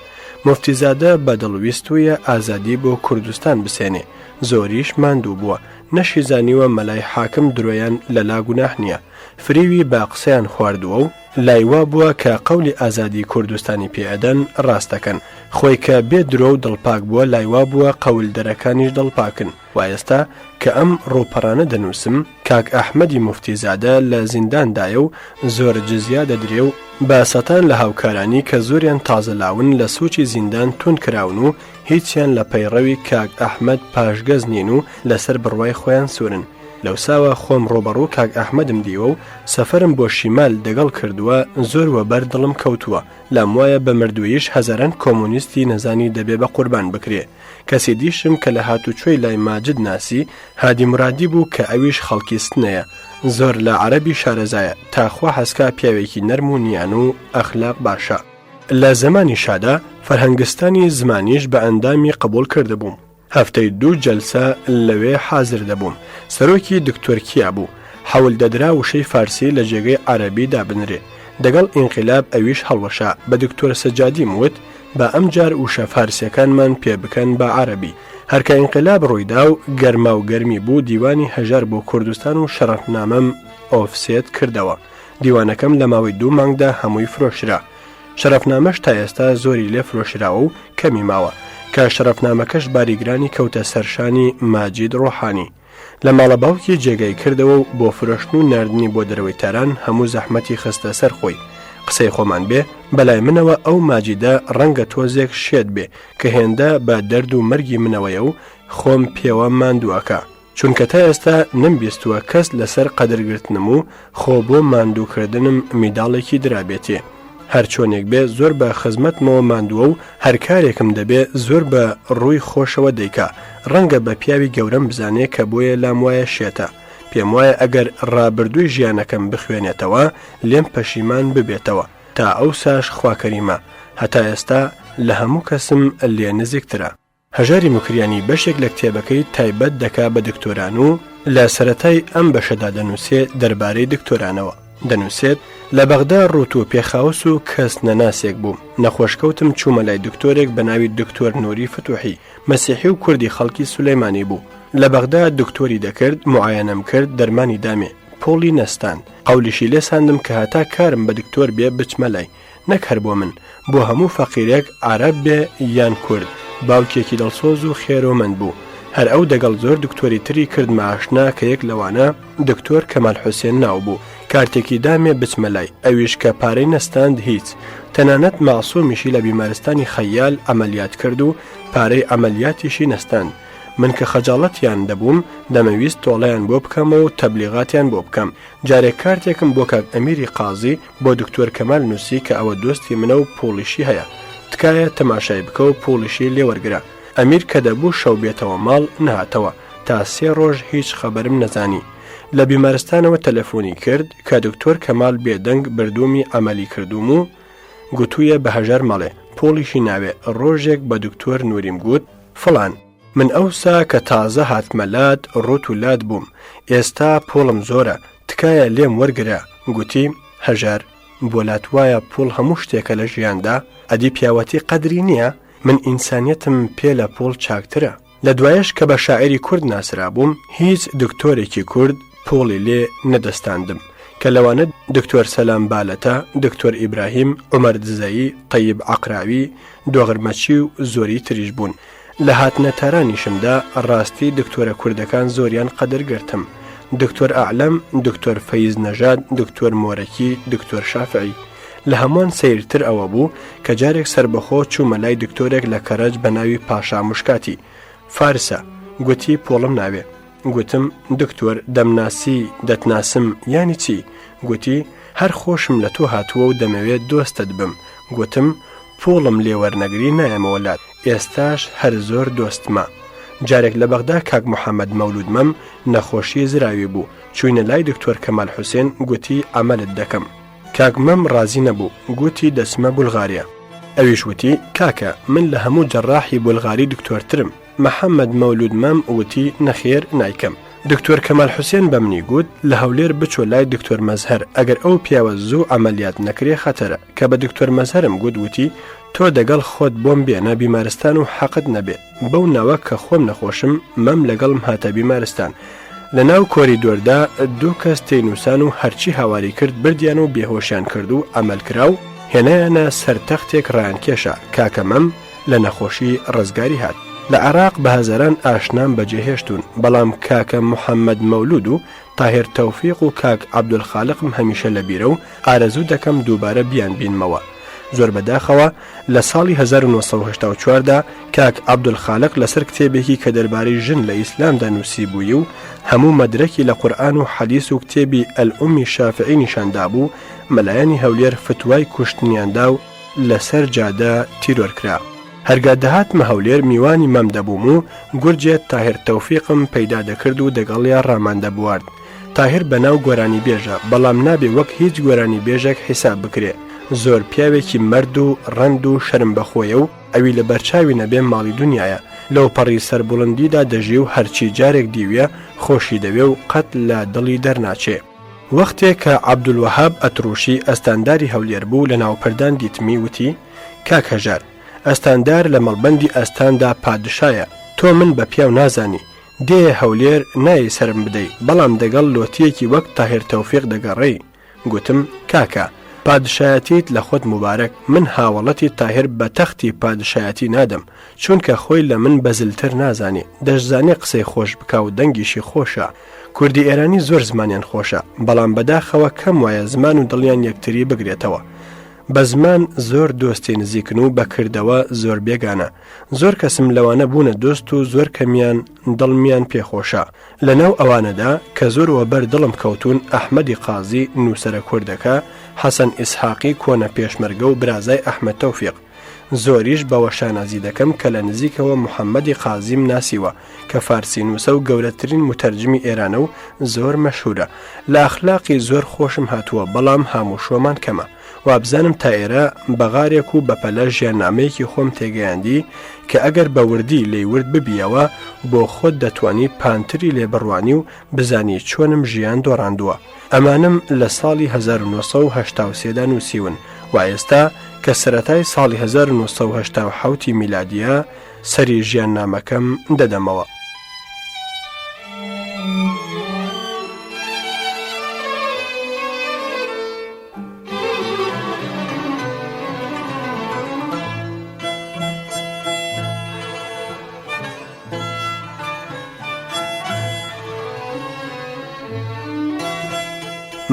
موفتیزادە بەدڵویستویە ئازادی بۆ کوردستان بسێنێ زۆریش ماندوو بووە نەشی زانیوە مەلای حاکم درۆیان لەلا گوناح نییە فریوی با قسەیان خواردووە و لایوا بووە کە قەولی ئازادی کوردستانی پێئەدەن ڕاستەکەن خۆی کە بێ درۆ و دڵپاک بووە لایوا بووە قەول دەرەکانیش دڵپاکن و ئێستا کە ئەم ڕووپەڕانە دەنووسم کاک ئەحمەدی موفتیزادە لە زینداندایە و زۆر جزیا دەدرێ و باسەتان لە هاوکارانی کە زۆریان تازە لاون لە سوچی زیندان تون کراون و هیچیان لە پەیڕەوی کاک ئەحمەد پاشگەز نین و لەسەر بڕوای خۆیان سوورن لەو ساوە خۆم ڕۆبەڕوو کاک ئەحمەدم دیوە و سەفەرم بۆ شیمال دەگەڵ کردووە زۆر وەبەر دڵم کەوتووە لام وایە بە مردوویش هەزاران کۆمۆنیستی نەزانی دەبێ بە قوربان بکرێ کەسی دیشم کە لە هاتوچۆی لای ماجد ناسی هادی مرادی بوو کە ئەویش خەڵکی ستنەیە زۆر لە عەرەبی شارەزایە تاخوا حەسکا پیاوێکی نەرم و نیان و ئەخلاق باشە لە زمانی شادا فەرهەنگستانی زمانیش بە ئەندامی قبول کردبووم هەفتەی 2 جەلسە لەوێ حازر دەبووم سەرۆکی دکتۆرکیا بوو حەول دەدرا وشەی فارسی لە جێگەی عەرەبی دابنرێ دەگەڵ ئینقلاب ئەویش هەڵوەشا بە دکتۆر سەجادی موت بە ئەم جار وشە فارسیەکانمان پێ بکەن بە عەرەبی هەرکە ئینقلاب ڕوویدا و گەرما و گەرمی بوو دیوانی هەژار بۆ کوردستان و شەرەفنامەم ئۆفسێت کردەوە دیوانەکەم لە ماوەی 2 مانگدا هەمووی فرۆشرا شەرەفنامەش تا ئێستا زۆری لێ فرۆشراوە و کەمی ماوە کە شەرەفنامەکەش باریگرانی کەوتە سەرشانی ماجید ڕۆحانی لە ماڵە باوکی جێگەی کردەوە و بۆ فرۆشتن و ناردنی بۆ دەرەوەی تاران هەموو زەحمەتی خستە سەر خۆی قسەی خۆمان بێ بەلای منەوە ئەو ماجیدە ڕەنگە تۆزێک شێت بێ کە هێندە بە دەرد و مەرگی منەوەیە و خۆم پێوە ماندووەکە چونکە تا ئێستا نمبیستووە کەس لەسەر قەدرگرتنم و خۆ بۆ ماندووکردنم میداڵێکی درابێتێ هەر چۆنێک بێ زۆر بە خزمەتمەوە ماندووە و هەر کارێکم دەبێ زۆر بە ڕووی خۆشەوە دەیکا ڕەنگە بە پیاوی گەورەم بزانێ کە بۆیە لام وایە شێتە پێم وایە ئەگەر ڕابردووی ژیانەکەم بخوێنێتەوە لێم پەشیمان ببێتەوە تا ئەو ساش خواکەریمە هەتا ئێستا لە هەموو کەسم لێ نزیکترە هەژاری مکریانی بەشێک لە کتێبەکەی تایبەت دەکا بە دکتۆران و لە سەرەتای ئەم بەشەدا دەنووسێ دەربارەی دکتۆرانەوە دەنووسێت لە بەغدا ڕوت و پێخاوس و کەس نەناسێک بووم نەخۆشکەوتم چوومە لای دکتۆرێک بە ناوی دکتۆر نووری فتوحی مەسیحی و کوردی خەڵکی سولەیمانی بوو لە بەغدا دکتۆری دەکرد معاینەم کرد دەرمانی دامێ پۆڵی نەستان قەولیشی لێ ساندم کە هەتا کارم بە دکتۆر بێ بچمە لای نەک هەر بۆ من بۆ هەموو فەقیرێک عەرەب بێ یان کورد باوکێکی دڵسۆز و خێرۆمەند بوو هەر ئەو دەگەڵ زۆر دکتۆری تری کردمە ئاشنا کە یەک لەوانە دکتۆر کەمال حوسێن ناو بوو کارتێکی دامێ بچمە لای ئەویش کە پارەی نەستاند هیچ تەنانەت مەعسوومیشی لە بیمارستانی خەیال ئەمەلیات کرد و پارەی ئەمەلیاتیشی نەستاند من کە خەجاڵەتیان دەبووم دەمەویست تۆڵەیان بۆ بکەمەوە و تەبلیغاتیان بۆ بکەم جارێک کارتێکم بۆ کاک ئەمیری قازی بۆ دکتۆر کەمال نووسی کە ئەوە دۆستی منە و پۆڵیشی هەیە تکایە تەماشای بکە و پۆڵیشی لێوەرگرە ئەمیر کە دەبوو شەو بێتەوە ماڵ نهاتەوە تا 3 ڕۆژ هیچ خەبەرم نەزانی لە بیمارستانەوە تەلەفۆنی کرد کە دکتۆر کەمال بێدەنگ بردومی ئەمەلی کردوم و گوتوویە بە هەژار مەڵێ پۆڵیشی ناوێ ڕۆژێک بە دکتۆر نوریم گوت فڵان من ئەوسا کە تازە هاتمەلات ڕوت و لات بووم ئێستا پۆڵم زۆرە تکایە لێم وەرگرە گوتی هەژار بۆ لات وایە پۆڵ هەموو شتێکە لە ژیاندا ئەدی پیاوەتی قەدری نییە من ئینسانیەتم پێ لە پۆڵ چاکترە لە دوایش کە بە شاعری کورد ناسرا بووم هیچ دکتۆرێکی کورد پۆڵی لێ نەدەستاندم کە لەوانە دکتۆر سەلام بالەتە دکتۆر ئیبراهیم عومەر دزایی طەیب عەقراوی دۆغرمەچی و زۆری تریش بوون لە هاتنەتارانیشمدا ڕاستی دکتۆرە کوردەکان زۆریان قەدرگرتم دکتۆر ئەعلەم دکتۆر فەیز نەژاد دکتۆر مۆرەکی دکتۆر شافعی لە هەمووان سەیرتر ئەوە بوو کە جارێک سربەخۆ چوومە لای دکتۆرێک لە کەرەج بە ناوی پاشا مشکاتی فارسە گوتی پۆڵم ناوێ گوتم دکتۆر دەمناسی دەتناسم یانی چی گوتی هەر خۆشم لە تۆ هاتووە و دەمەوێت دۆستت بم گوتم پۆڵم لێوەرنەگری نایەمەوەلات ئێستاش هەر زۆر دۆستمە جارێک لە بەغدا کاک محەممەد مەولود مەم نەخۆشی زراوی بوو چوینە لای دکتۆر کەمال حوسێن گوتی ئەمەلت دەکەم کاک مەم ڕازی نەبوو گوتی دەسمە بولغاریە ئەویش وتی کاکە من لە هەموو جەڕاحی بولغاری دکتۆرترم محەممەد مەولود مەم وتی نەخێر نایکەم دکتۆر کەمال حوسێن بە منی گوت لە هەولێر بچۆ لای دکتۆر مەزهەر ئەگەر ئەو پیاوە زوو ئەمەلیات نەکرێ خەتەرە کە بە دکتۆر مەزهەرم گوت وتی تۆ دەگەڵ خۆت بۆم بێنە بیمارستان و حەقت نەبێ بەو ناوە کە خۆم نەخۆشم مەم لەگەڵم هاتە بیمارستان لە ناو کۆریدۆردا 2 کەس تێنووسان و هەرچی هاواری کرد بردیان و بێهۆشیان کرد و ئەمەلکرا و هێنایانە سەر تەختێک ڕایان کێشە کاکە مەم لە نەخۆشی ڕزگاری هات لە عێراق بە هەزاران ئاشنام بەجێهێشتون بەڵام کاکە محەممەد مەولود و تاهێر تەوفیق و کاک عەبدولخالقم هەمیشە لە بیرە و ئارەزوو دەکەم دووبارە بیان بینمەوە زۆر بەداخەوە لە ساڵی 1984دا کاک عەبدولخالق لەسەر کتێبێکی کە دەربارەی ژن لە ئیسلامدا نووسی بووی و هەموو مەدرەکی لە قورئان و حەدیث و کتێبی ئەلئومی شافعی نیشاندا بوو مەلایەنی هەولێر فتوای کوشتنیاندا و لەسەر جادە تیرۆرکرا. هەرگا دەهاتمە هەولێر میوانی مەم دەبووم و گورجێت تاهیر تەوفیقم پەیدا دەکرد و دەگەڵیا ڕاماندە بوارد. تاهیر بەناو گۆرانی بێژە بەڵام نابێ وەک هیچ گۆرانی بێژێک حیساب بکرێ. زۆر پیاوێکی مرد و ڕەند و شەرم بەخۆیە و ئەوی لە بەرچاوی نەبێ ماڵی دنیاە لەو پەڕی سەربوڵندیدا دەژی و هەرچی جارێک دیویە خۆشی دەوێ و قەت لە دڵی دەرناچێ. وەختێک کە عەبدولوەهاب ئەتروشی ئەستانداری هەولێر بوو لە ناوپەردان دیتمی وتی کاک هەژار ئەستاندار لە مەڵبەندی ئەستاندا پادشایە تۆ من بە پیاو نازانی دێ هەولێر نایی سرم بدەی بەڵام دەگەڵ لۆتیەکی وەک تاهیر تەوفیق دەگەڕێی. گوتم کاکە پادشایەتیت لە خۆت مبارەک من هاوڵەتی تاهیر بە تەختی پادشایەتی نادەم چونکە خۆی لە من بەزلتر نازانێ دەشزانێ قسەی خۆش بکا و دەنگیشی خۆشە. کوردی ئێرانی زۆر زمانیان خۆشە بەڵام بەداخەوە کەم وایە زمان و دڵیان یەکتری بگرێتەوە. بە زمان زۆر دۆستی نزیکن و بەکردەوە زۆر بێگانە. زۆر کەسم لەوانە بوونە دۆست و زۆر کەمیان دڵمیان پێخۆشە. لەناو ئەوانەدا کە زۆرەوە بەر دڵم کەوتون ئەحمەدی قازی نووسەرە کوردەکە، حەسەن ئیسحاقی کۆنە پێشمەرگە و برازای ئەحمەد تەوفیق. زۆریش بەوە شانازی دەکەم کە لە نزیکەوە محەممەدی قازیم ناسیوە کە فارسی نووسە و گەورەترین متەرجمی ئێرانە و زۆر مەشهورە. لە ئەخلاقی زۆر خۆشم هاتووە بەڵام هەموو شۆمان کەمە. وابزانم تا ئێرە بەغارێک و بەپەلە ژیاننامەیەکی خۆم تێگەیاندی کە ئەگەر بە وردی لێی ورد ببیەوە بۆ خۆت دەتوانی پانتری لێ بڕوانی و بزانی چۆنم ژیان دۆڕاندووە. ئەمانم لە ساڵی 1970دا نووسیون و ئێستا کە سەرەتای ساڵی 1970 میلادیە سەری ژیاننامەکەم دەدەمەوە.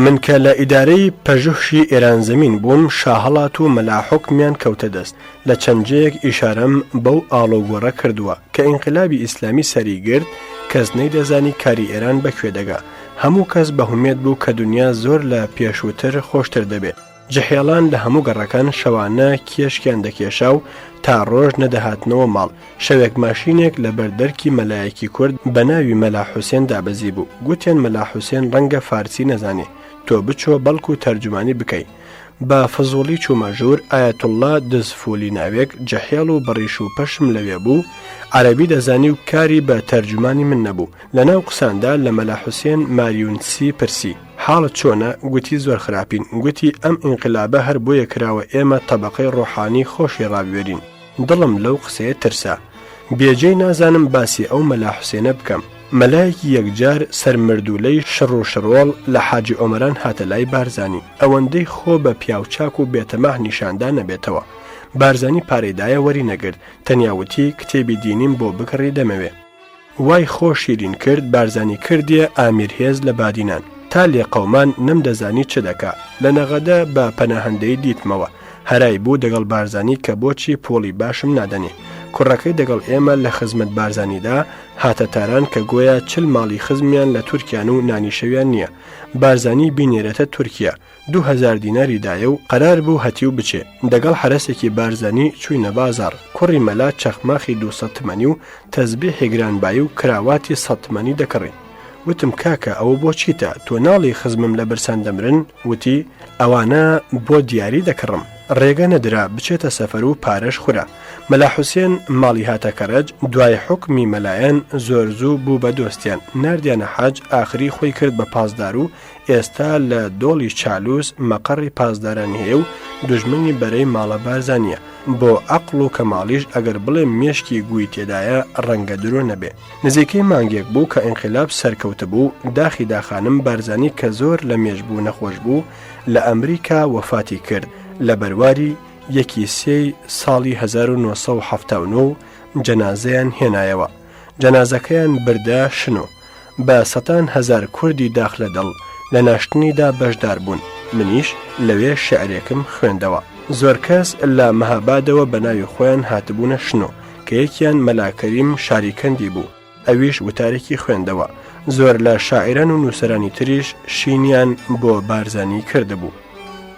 من کە لە ئیدارەی پەژوهشی ئێران زەمین بووم شاهەڵات و مەلاحوکمیان کەوتە دەست لە چەندجەیەک ئیشارەم بەو ئاڵۆگۆڕە کردووە کە ئینقلابی ئیسلامی سەریگرت کەس نەیدەزانی کاری ئێران بەکوێ دەگا. هەموو کەس بەهومێت بوو کە دنیا زۆر لە پێشووتر خۆشتر دەبێت. جەهێڵان لە هەموو گەڕەکان شەوانە کێشکیان دەکێشا و تا ڕۆژ نەدەهاتنەوە ماڵ. شەوێک ماشینێک لە بەردەرکی مەلایەکی کورد بە ناوی مەلا حوسێن دابەزی بوو. گوتیان مەلا حوسێن ڕەنگە فارسی نەزانێ تۆ بچۆ بەڵکو تەرجمانی بکەی. بە فزوڵی چوومە ژوور ئایەتوڵڵا دزفولی ناوێک جەهێڵ و بەڕیش و پەشم لەوێ بوو عەرەبی دەزانی و کاری بە تەرجمانی من نەبوو. لەناو قساندا لە مەلا حوسێن ماریونسی پرسی حاڵت چۆنە؟ گوتی زۆر خراپین. گوتی ئەم ئینقلابە هەر بۆیە کراوە ئێمە تەبەقەی ڕۆحانی خۆشی ڕابوێرین. دڵم لەو قسەیە ترسا بێجێی نازانم باسی ئەو مەلا حوسێنە بکەم. مەلایەکی یەکجار سەرمردوولەی شڕ و شڕۆڵ لە حاجی ئۆمەران هاتە لای بارزانی. ئەوەندەی خۆ بە پیاوچاک و بێتەماح نیشاندا نەبێتەوە. بارزانی پارەیدایە وەری نەگرت تەنیاوتی کتێبی دینیم بۆ بکڕی دەمەوێ. وای خۆ شیرین کرد بارزانی کردیە ئامیر هێز لە بادینان تا لێ قەومان نەمدەزانی چ دەکا. لە نەغەدە بە پەناهەندەی دیتمەوە هەرای بوو دەگەڵ بارزانی کە بۆچی پۆڵی باشم نادەنێ. کوڕەکەی دەگەڵ ئێمە لە خزمەت بارزانیدا هاتە تاران کە گۆیا 40 ماڵی خزمیان لە تورکیان و نانیشەویان نییە. بارزانی بینێرێتە تورکیا 2000 دیناری دایە و قەرار بوو هەتی و بچێ. دەگەڵ حرەسێکی بارزانی چووینە بازار. کوڕی مەلا چەخماخی 200 تمەنی و تەزبیحی گرانبایی و کراواتی 100 تمەنی دەکڕین. وتم کاکە ئەوە بۆ چیتە؟ تۆ ناڵی خزمم لە برسان دەمرن؟ وتی ئەوانە بۆ دیاری دەکڕم. ڕێگە نەدرا بچێتە سەفەر و پارەش خورا. مەلا حوسێن ماڵی هاتە کەرەج. دوای حکمی مەلایەن زۆر زوو بوو بە دۆستیان نردیانە حەج. ئاخری خۆی کرد بە پاسدار و ئێستا لە دۆڵی چالوس مەقەڕی پاسدارانی هەیە و دوژمنی بەرەی ماڵە بارزانیە. بۆ عەقڵ و کەماڵیش ئەگەر بڵێ مێشکی گووی تێدایە ڕەنگە درۆ نەبێ. نزیکەی مانگێک بوو کە ئینقلاب سەرکەوتە بوو. داخی داخانم بارزانی کە زۆر لە مێژ بوو نەخۆش بوو لە ئەمریکا وەفاتی کرد لە بەرواری 1 ساڵی 1970 جەنازەیان هێنایەوە. جەنازەکەیان بردە شنۆ. بە سەتان هەزار کوردی داخلە دڵ لە ناشتنیدا بەشدار بوون. منیش لەوێ شعرێکم خوێندەوە. زۆر کەس لە مەهابادەوە بە ناوی خۆیان هاتبوونە شنۆ کە یەکیان مەلاکەریم شاریکەندی بوو، ئەویش وتارێکی خوێندەوە. زۆر لە شاعران و نووسەرانی تریش شینیان بۆ بارزانی کردبوو.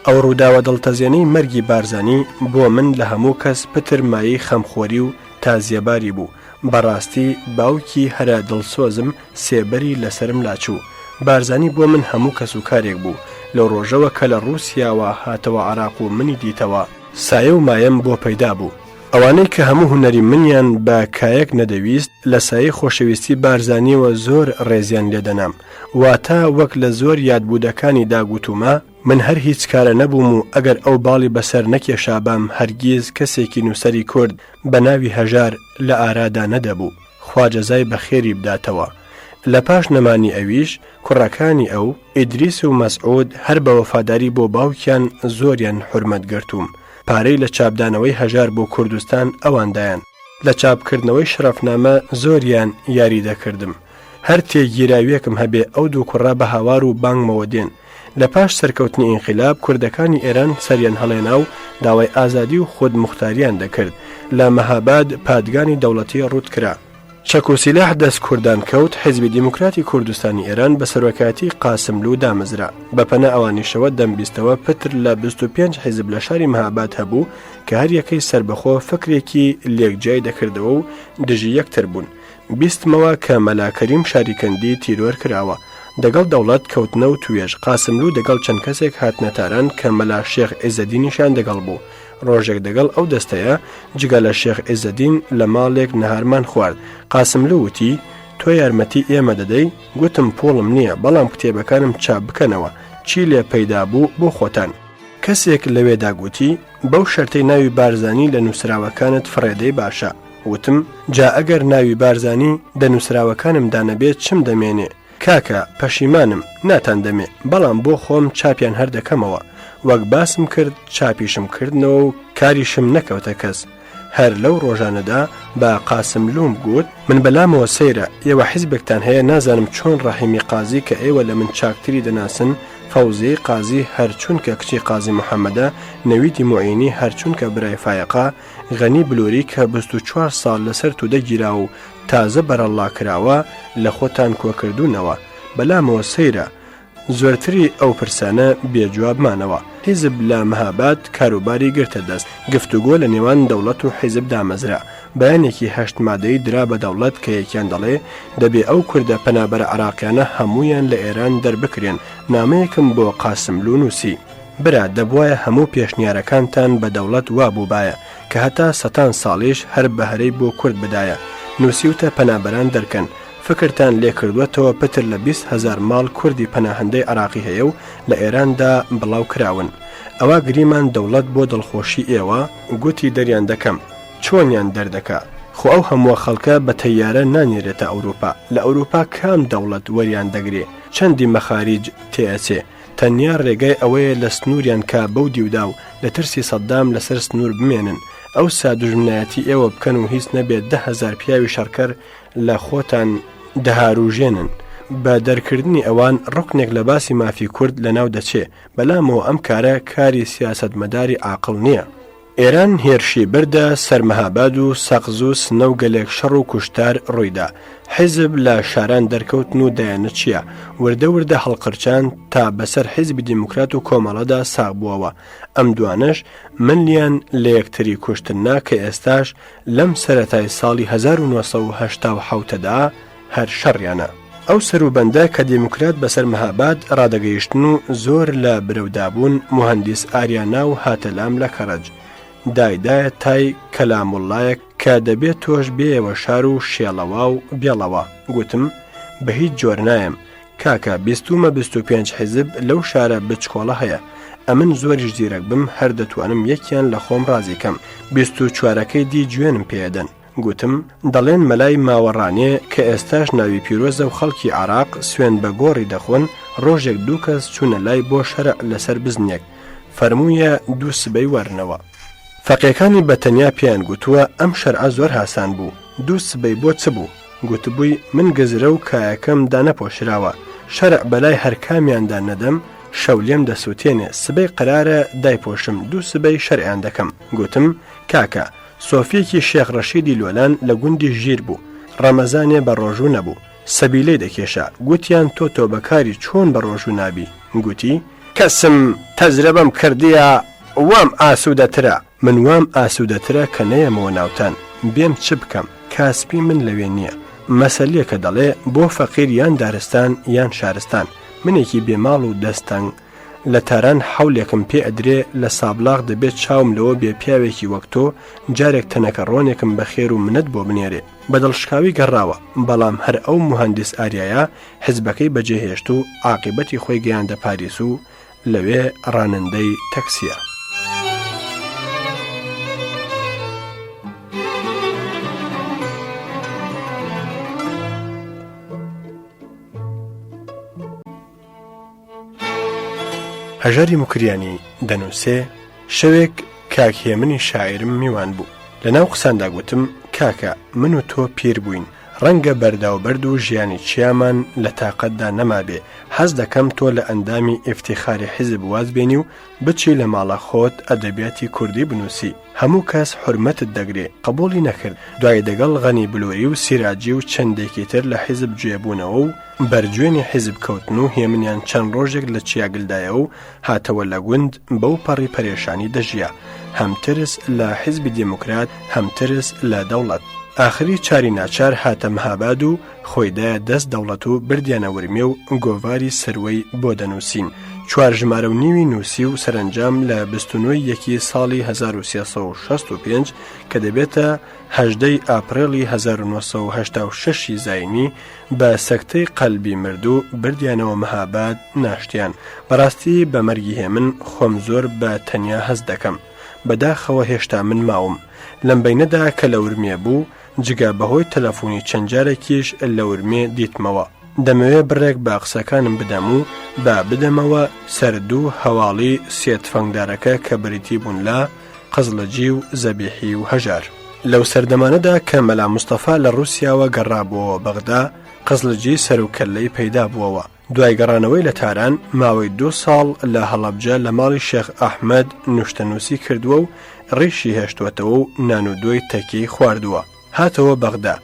ئەو ڕووداوە دڵتەزیێنەی مەرگی بارزانی بۆ من لە هەموو کەس پتر مایی خەمخۆری و تازیەباری بوو. بەڕاستی باوکی هەرا دڵسۆزم سێبەری لەسرم لاچوو. بارزانی بۆ من هەموو کەس و کارێک بوو. لەو ڕۆژەوە کە لە ڕووسیاوە هاتەوە عێراق و منی دیتەوە سایە و مایم بۆ پەیدا بوو. ئەوانەی کە هەموو هونەری منیان بە کایەک نەدەویست لە سایەی خۆشەویستی بارزانیەوە زۆر ڕێزیان لێدەنام. واتە وەک لە زۆر یادبوودەکانی داگوتومە من هەر هیچ کارە نەبووم و ئەگەر ئەو باڵی بەسەر نەکێشابام هەرگیز کەسێکی نووسەری کورد بە ناوی هەژار لە ئارادا نەدەبوو. خوا جەزای بەخێری بداتەوە. لە پاش نەمانی ئەویش کوڕەکانی ئەو ئیدریس و مەسعود هەر بە وەفاداری بۆ باوکیان زۆریان حورمەت گرتووم. پارەی لە چاپدانەوەی هەژار بۆ کوردستان ئەواندایان. لە چاپکردنەوەی شەرەفنامە زۆریان یاری دەکردم. هەر تێگیراویەکم هەبێ ئەو دوو کوڕا بە هاوار و بانگمەوە دێن. لە پاش سەرکەوتنی ئینقیلاب کوردەکانی ئێران سەریان هەڵێنا و داوای ئازادی و خۆد موختاریان دەکرد. لە مەهاباد پادگانی دەوڵەتی ڕوت کرا. چەکۆسیلاح دەست کوردان کەوت. حیزبی دیموکراتی کوردستانی ئێران بە سەرۆکاتی قاسملوو دامەزرا. بەپەنە ئەوانیشەوە دەمبیستەوە پتر لە 25 حیزب لە شاری مەهاباد هەبوو کە هەر یەکەی سربەخۆ فکرێکی لێکجای دەکردەوە و دژی یەکتر بوون. بیستمەوە کە مەلاکەریم شاریکەندی تیرۆر کراوە. دەگەڵ دەوڵەت کەوتنە و توێژ قاسملوو دەگەڵ چەند کەسێک هاتنەتاران کە مەلا شێخ عیزەدینیشان دەگەڵ بوو. ڕۆژێک دەگەڵ ئەو دەستەیە جگە لە شێخ عیزەدین لە ماڵێک نەهارمان خوارد. قاسملوو وتی تۆ یارمەتی ئێمە دەدەی؟ گوتم پۆڵم نییە، بەڵام کتێبەکانم چاپ بکەنەوە، چی لێ پەیدا بوو بۆ خۆتان. کەسێک لەوێدا گوتی بەو شەرتەی ناوی بارزانی لە نووسراوەکانت فڕێدەی باشە. وتم جا ئەگەر ناوی بارزانی دە نووسراوەکانم دانەبێت چم دەمێنێ؟ کاکە پەشیمانم ناتان دەمێ، بەڵام بۆ خۆم چاپیان هەر دەکەمەوە. وەک باسم کرد چاپیشم کردنەوە و کاریشم نەکەوتە کەس. هەر لەو ڕۆژانەدا بە قاسملووم گوت من بەلامەوە سەیرە، ئێوە حیزبێکتان هەیە نازانم چۆن ڕەحیمی قازی کە ئێوە لە من چاکتری دەناسن، فەوزی قازی هەرچونکە کچی قازی محەممەدە، نەویدی معینی هەرچونکە برای فایقا، غەنی بلووری کە 24 ساڵ لەسەر تو دەگیرا و تازە بەرەڵا کراوە لە خۆتان کۆکردوونەوە. بەلامەوە سەیرە زۆرتری ئەو پرسانە بێجوابمانەوە. حیزب لە مەهاباد کاروباری گرتە دەست. گفتوگۆ لە نێوان دەوڵەت و حیزب دامەزرا. بەیانێکی 8 مادەی درا بە دەوڵەت کە یەکیان دەڵێ دەبێ ئەو کوردە پەنابەر عراقیانە هەمویان لە ئێران دەربکرێن. نامەیەکم بۆ قاسملوو نووسی. برا دەبوایە هەموو پێشنیارەکانتان بە دەوڵەت وابووبایە کە هەتا 100 ساڵیش هەر بەهرەی بۆ کورد بدایە. نووسیوتە پەنابەران دەرکەن. فکرتان لێ کردوەتەوە پتر لە 20,000 ماڵ کوردی پەناهەندەی عراقی هەیە و لە ئێراندا بڵاو کراون. ئەوە گریمان دەوڵەت بۆ دڵخۆشی ئێوە گوتی دەریان دەکەم. چۆنیان دەردەکا؟ خۆ ئەو هەموو خەڵکە بە تەیارە نانێرێتە ئەوروپا. لە ئەوروپا کام دەوڵەت وەریان دەگرێ؟ چەندی مەخاریج تێئەچێ؟ تەنیا ڕێگای ئەوەیە لە سنووریان کا بەو دیودا و لە ترسی سەددام لەسەر سنوور بمێنن. ئەو سادوژمنایەتی ئێوە بکەن و هیچ نەبێت 10,000 پیاوی شەڕکەر لە خۆتان دەهاروژێنن. بە دەرکردنی ئەوان ڕوکنێک لە باسی مافی کورد لەناو دەچێ. بەلامەوە ئەم کارە کاری سیاسەتمەداری عاقڵ نییە. ئێران هێرشی بردە سەر مەهاباد و سەقز و سنە و گەلێک شەڕ و کوشتار ڕوویدا. حیزب لە شاران دەرکەوتن و دایانە چییە؟ وردە وردە هەڵقرچان تا بەسەر حیزبی دیموکرات و کۆمەڵەدا ساغ بووەوە. ئەم دوانش منلیان لە یەکتری کوشتننا کە ئێستاش لەم سەرەتای ساڵی 1970دا هەر شەڕیانە. ئەو سەروبەندە کە دیموکرات بەسەر مەهاباد ڕادەگەیشتن و زۆر لە برەودابوون مهندس ئاریانا و هاتەلام لە کەڕەج. دایدایە تای کەلاموڵایەک کە دەبێت تۆش بێەوە شار و شێڵەوە و بێڵەوە. گوتم بە هیچ جۆر نایم کاکە 25 حیزب لەو شارە بچکۆڵە هەیە. ئەمن زۆریش زیرەک بم هەر دەتوانم یەکیان لە خۆم ڕازیکەم. 24ەکەی دی گوێنم پێدەن. گوتم دەڵێن مەلای ماوەڕانێ کە ئێستاش ناوی پیرۆزە و خەڵکی عراق سوێن بە گۆڕی دەخۆن. ڕۆژێک 2 کەس چوونە لای بۆ شەرع لەسەر بزنێک. فەرموویە 2 سبەی وەرنەوە. فەقیەکانی بەتەنیا پێیان گوتووە ئەم شەرعە زۆر هاسان بوو. 2 سبەی بۆ چ بوو؟ گوتبووی من گەزرە و کایەکەم دانەپۆشراوە. شەرع بەلای هەر کامیاندا نەدەم شەولێم دەسووتێنێ سبەی قرارە دایپۆشم 2 سبەی شەرعیان دەکەم. گوتم کاکە سۆفیەکی شێخ ڕەشیدی لۆلان لە گوندی ژیر بوو، ڕەمەزانێ بە ڕۆژوو نەبوو، سەبیلەی دەکێشا. گوتیان تۆ بەکاری چۆن بە ڕۆژوو نابی؟ گوتی کەسم تەزرە بەم کردیە وام ئاسوودەترە. من وام ئاسوودەترە کە نەیەمەوە ناوتان بێم چ بکەم، کاسپی من لەوێ نییە. مەسەلیە کە دەڵێ بۆ فەقیر یان دارستان یان شارستان، منێکی بێماڵ و دەستەنگ لە تاران حەولێکم پێ ئەدرێ لە سابلاغ دەبێت چاوم لەوە بێ پیاوێکی وەک تۆ جارێک تەنەکە ڕۆنێکم بەخێر و منەت بۆ بنێرێ. بەدڵشکاوی گەڕاوە، بەڵام هەر ئەو مهندس ئاریایە حزبەکەی بەجێهێشت و عاقبەتی خۆی گەیاندە پاریس و لەوێ ڕانندەی تەکسیە. هەژاری مکریانی دەنووسێ شەوێک کاکهێمنی شاعرم میوان بوو. لەناو قساندا گوتم کاکە من و تۆ پیر بووین، ڕەنگە بەرداوبەرد و ژیانی چیامان لە تاقەتدا نەمابێ. حەز دەکەم تۆ لە ئەندامی ئیفتیخاری حیزب واز بێنی و بچی لە ماڵە خۆت ئەدەبیاتی کوردی بنووسی. هەموو کەس حورمەتت دەگرێ. قبولی نەکرد. دوای دەگەڵ غەنی بلووری و سیراجی و چەندێکی تر لە حیزب گوێبوونەوە و بەرگوێنی حیزب کەوتن و هێمنیان چەند ڕۆژێک لە چیاگلدایە و هاتەوە لە گوند بەو پەڕی پەرێشانی دەژیا، هەمترس لە حیزبی دیموکرات، هەمترس لە دەوڵەت. ئاخری چاری ناچار هاتە مەهاباد و خۆیدایە دەست دەوڵەت و بردیانە ورمێ و گۆڤاری سەروەی بۆ دەنووسین. 4 ژمارە و نیوی نووسی و سەرنجام لە 29 ساڵی 1365 کە دەبێتە 18 ئاپرێڵی 1986 زاینی بە سەکتەی قەلبی مردوو بردیانەوە مەهاباد ناشتیان. بەڕاستی بە مەرگی هێمن خۆم زۆر بە تەنیا هەست دەکەم. بەداخەوە هێشتا من ماوم. لەم بەینەدا کە لە ورمێ بوو جگە بەهۆی تەلەفۆنی چەند جارێکیش لە ورمێ دیتمەوە. دەمەوێت بڕێک بە قسەکانم بدەم و با بدەمەوە سەردوو هەواڵی سێت فەنگدارەکە کە بریتی بوون لە قزلجی و زەبیحی و هەژار. لەو سەردەمانەدا کە مەلا مستەفا لە ڕووسیاوە گەڕابووەوە بەغدا، قزلجی سەرۆکەللەی پەیدا بووەوە. دوای گەڕانەوەی لە تاران ماوەی 2 ساڵ لە هەڵەبجە لە ماڵی شێخ ئەحمەد نوشتەنووسی کردووە و ڕیشی هێشتوەتەوە و نان و دۆی تەکیی خواردووە. هاتەوە بەغدا.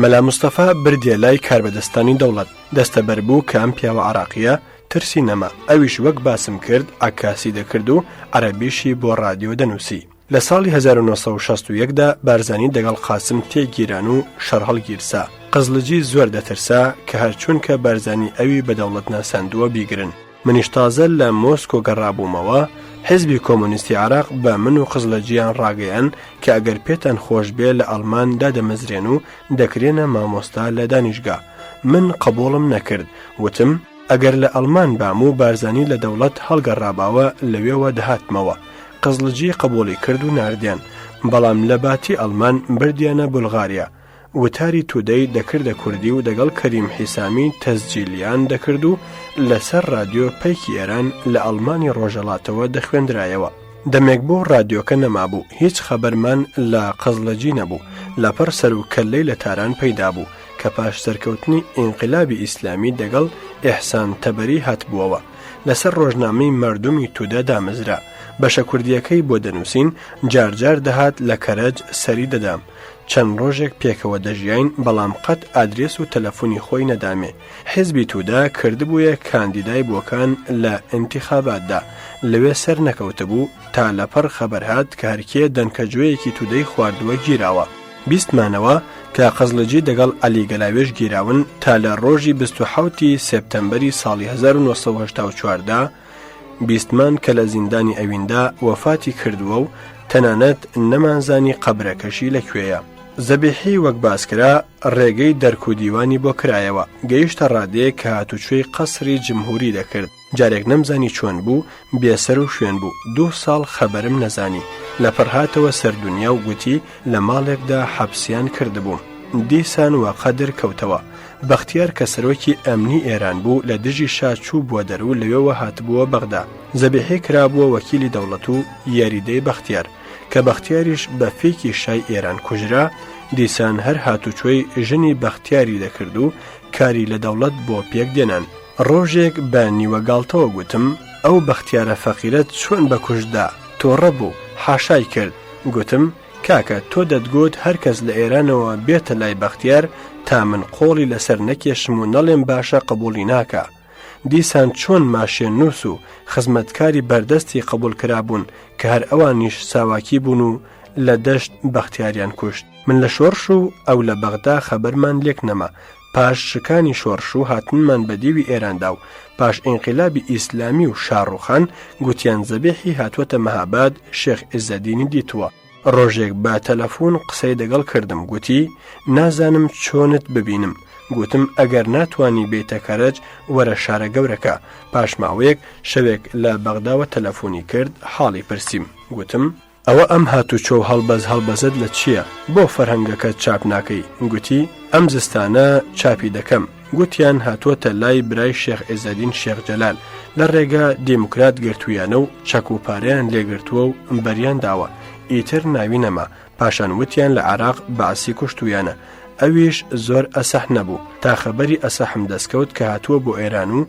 مەلا مستەفا بردیە لای کاربەدەستانی دەوڵەت. دەستەبەر بوو کە ئەم پیاوە عراقیە ترسی نەما. ئەویش وەک باسم کرد عکاسی دەکرد و عەرەبیشی بۆ ڕادیۆ دەنووسی. لە ساڵی 1961دا بارزانی دەگەڵ قاسم تێگیران و شەڕهەڵ گیرسا. قزلجی زۆر دەترسا کە هەرچوون کە بارزانی ئەوی بە دەوڵەت ناساندووە بیگرن. منیش تازە لە مۆسکۆ گەڕابوومەوە. حزبی کۆمونیستی عراق بە من و قزلجیان ڕاگەیان کە ئەگەر پێتان خۆش بێ لە ئەڵمان دادەمەزرێن و دەکرێنە مامۆستا لە دانیشگا. من قبوڵم نەکرد. وتم ئەگەر لە ئەڵمان بام و بارزانی لە دەوڵەت هەڵگەڕاباوە لەوێوە دەهاتمەوە. قزلجی قبوڵی کرد و ناردیان، بەڵام لە باتی ئەڵمان بردیانە بولغاریا. وتاری تودەی دەکردە کوردی و دەگەڵ کەریم حیسامی تەزجیلیان دەکرد و لەسەر رادیۆ پەیکی ئێران لە ئەڵمانی ڕۆژەڵاتەوە دەخوێندرایەوە. دەمێک بۆ رادیۆکە نەمابوو، هیچ خەبەرمان لە قزلجی نەبوو. لەپەر سەر و کەللەی لە تاران پەیدا بوو کە پاش سەرکەوتنی ئینقلابی ئیسلامی دەگەڵ ئیحسان تەبەری هاتبووەوە. لەسەر ڕۆژنامەی مردمی تودە دامەزرا. بەشە کوردیەکەی بۆ دەنووسین جارجار دەهات لە کەرەج سەری دەدام. چەند ڕۆژێک پێکەوە دەژیاین، بەڵام قەت ئادرێس و تەلەفۆنی خۆی نەدامێ. حیزبی تودا کردبوویە کاندیدای بۆکان لە ئینتیخاباتدا، لەوێ سەر نەکەوتە بوو تا لەپەر خەبەر هات کە هەرکێ دەنکەجوەیەکی تودەی خواردووە گیراوە. بیستمانەوە کە قزلجی دەگەڵ عەلی گەلاوێش گیراون تا لە ڕۆژی 27 سێپتەمبەری ساڵی 1984دا بیستمان کە لە زیندانی ئەویندا وەفاتی کردووە و تەنانەت نەمانزانی قەبرەکەشی لەکوێیە. زەبیحی وەک باسکرا ڕێگەی دەرک و دیوانی بۆ کرایەوە. گەیشتە ڕادەیە کە هاتوچۆی قەسری جمهوری دەکرد. جارێک نەمزانی چۆن بوو، بێسەر و شوێن بوو. 2 ساڵ خەبەرم نەزانی. لەپەر هاتەوە سەردونیا و گوتی لە ماڵێکدا حەبسیان کردبووم. دیسان وە قەدر کەوتەوە. بەختیار کە سەرۆکی ئەمنی ئێران بوو لە دژی شا چوو بووە دەرو لەوێوە هاتبووە بەغدا. زەبیحی کرابووە وەکیلی دەوڵەت و یاریدەی بەختیار کە بەختیاریش بە فێکی شای ئێران کوژرا. دیسان هەر هاتوچۆی ژنی بەختیاری دەکرد و کاری لە دەوڵەت بۆ پێک دێنان. ڕۆژێک بە نیوەگاڵتەوە گوتم ئەو بەختیارە فەقیرەت چۆن بە کوژدا تۆڕە بوو حاشای کرد. گوتم کاکە تۆ دەتگوت هەرکەس لە ئێرانەوە بێتە لای بەختیار تا من قۆڵی لەسەر نەکێشم و نەڵێم باشە قبولی ناکە. دیسان چۆن ماشێن نووس و خزمەتکاری بەردەستی قبول کرابوون کە هەر ئەوانیش ساواکی بوون و لە دەشت بەختیاریان کوشت. من لە شۆڕش و ئەو لە بەغدا خەبەرمان لێک نەما. پاش شکانی شۆڕش و هاتنمان بە دیوی ئێراندا و پاش ئینقیلابی ئیسلامی و شاڕوخان گوتیان زەبێحی هاتووەتە مەهاباد شێخ عیزەدینی دیتووە. ڕۆژێک بە تەلەفۆن قسەی دەگەڵ کردم، گوتی نازانم چۆنت ببینم. گوتم ئەگەر ناتوانی بێتە کەرەج وەرە شارە گەورەکە. پاش ماوەیەک شەوێک لە بەغداوە تەلەفۆنی کرد، حاڵی پرسیم. گوتم ئەوە ئەم هاتوچۆ هەڵبەزت لە چییە؟ بۆ فەرهەنگەکە چاپ ناکەی؟ گوتی ئەم زستانە چاپی دەکەم. گوتیان هاتووەتە لای برای شێخ عیزەدین شێخ جەلال لە ڕێگە دیموکرات گرتوویانە و چەک و پارەیان لێگرتووە و بەریان داوە. ئیتر ناوی نەما. پاشان وتیان لە عێراق بەعسی کوشتویانە. ئەویش زۆر ئەسەح نەبوو تا خەبەری ئەسەحم دەستکەوت کە هاتووە بۆ ئێران و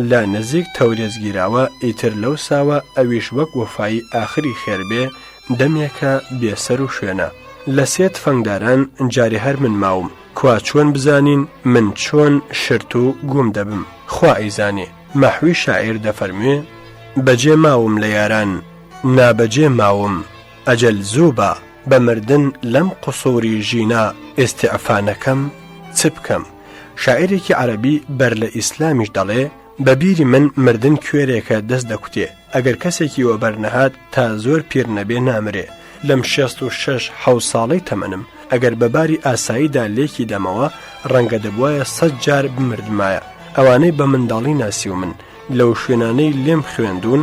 لە نزیک تەورێزگیراوە. ئیتر لەو ساوە ئەویش وەک وەفایی ئاخری خێربێ دەمێکە بێسەر و شوێنە. لە سێت فەنگداران جاری هەر من ماوم. کوا چۆن بزانین من چۆن شرت و گوم دەبم خوا ئەیزانێ. مەحوی شاعیر دەفەرموێ بەجێ ماوم لە یاران نابەجێ ماوم ئەجەل زوو بە بە مردن لەم قوسووری ژینا ئێستیعفانەکەم چ بکەم. شاعیرێکی عەرەبی بەر لە ئیسلامیش دەڵێ بەبیری من مردن کوێرێکە دەست دەکوتێ. ئەگەر کەسێکی وە بەرنەهات تا زۆر پیر نەبێ نامرێ. لەم 66 ساڵەی تەمەنم ئەگەر بەباری ئاساییدا لێکی دەمەوە ڕەنگە دەبوایە 100 جار بمردمایە. ئەوانەی بە منداڵی ناسی و من لەو شوێنانەی لێم خوێندون،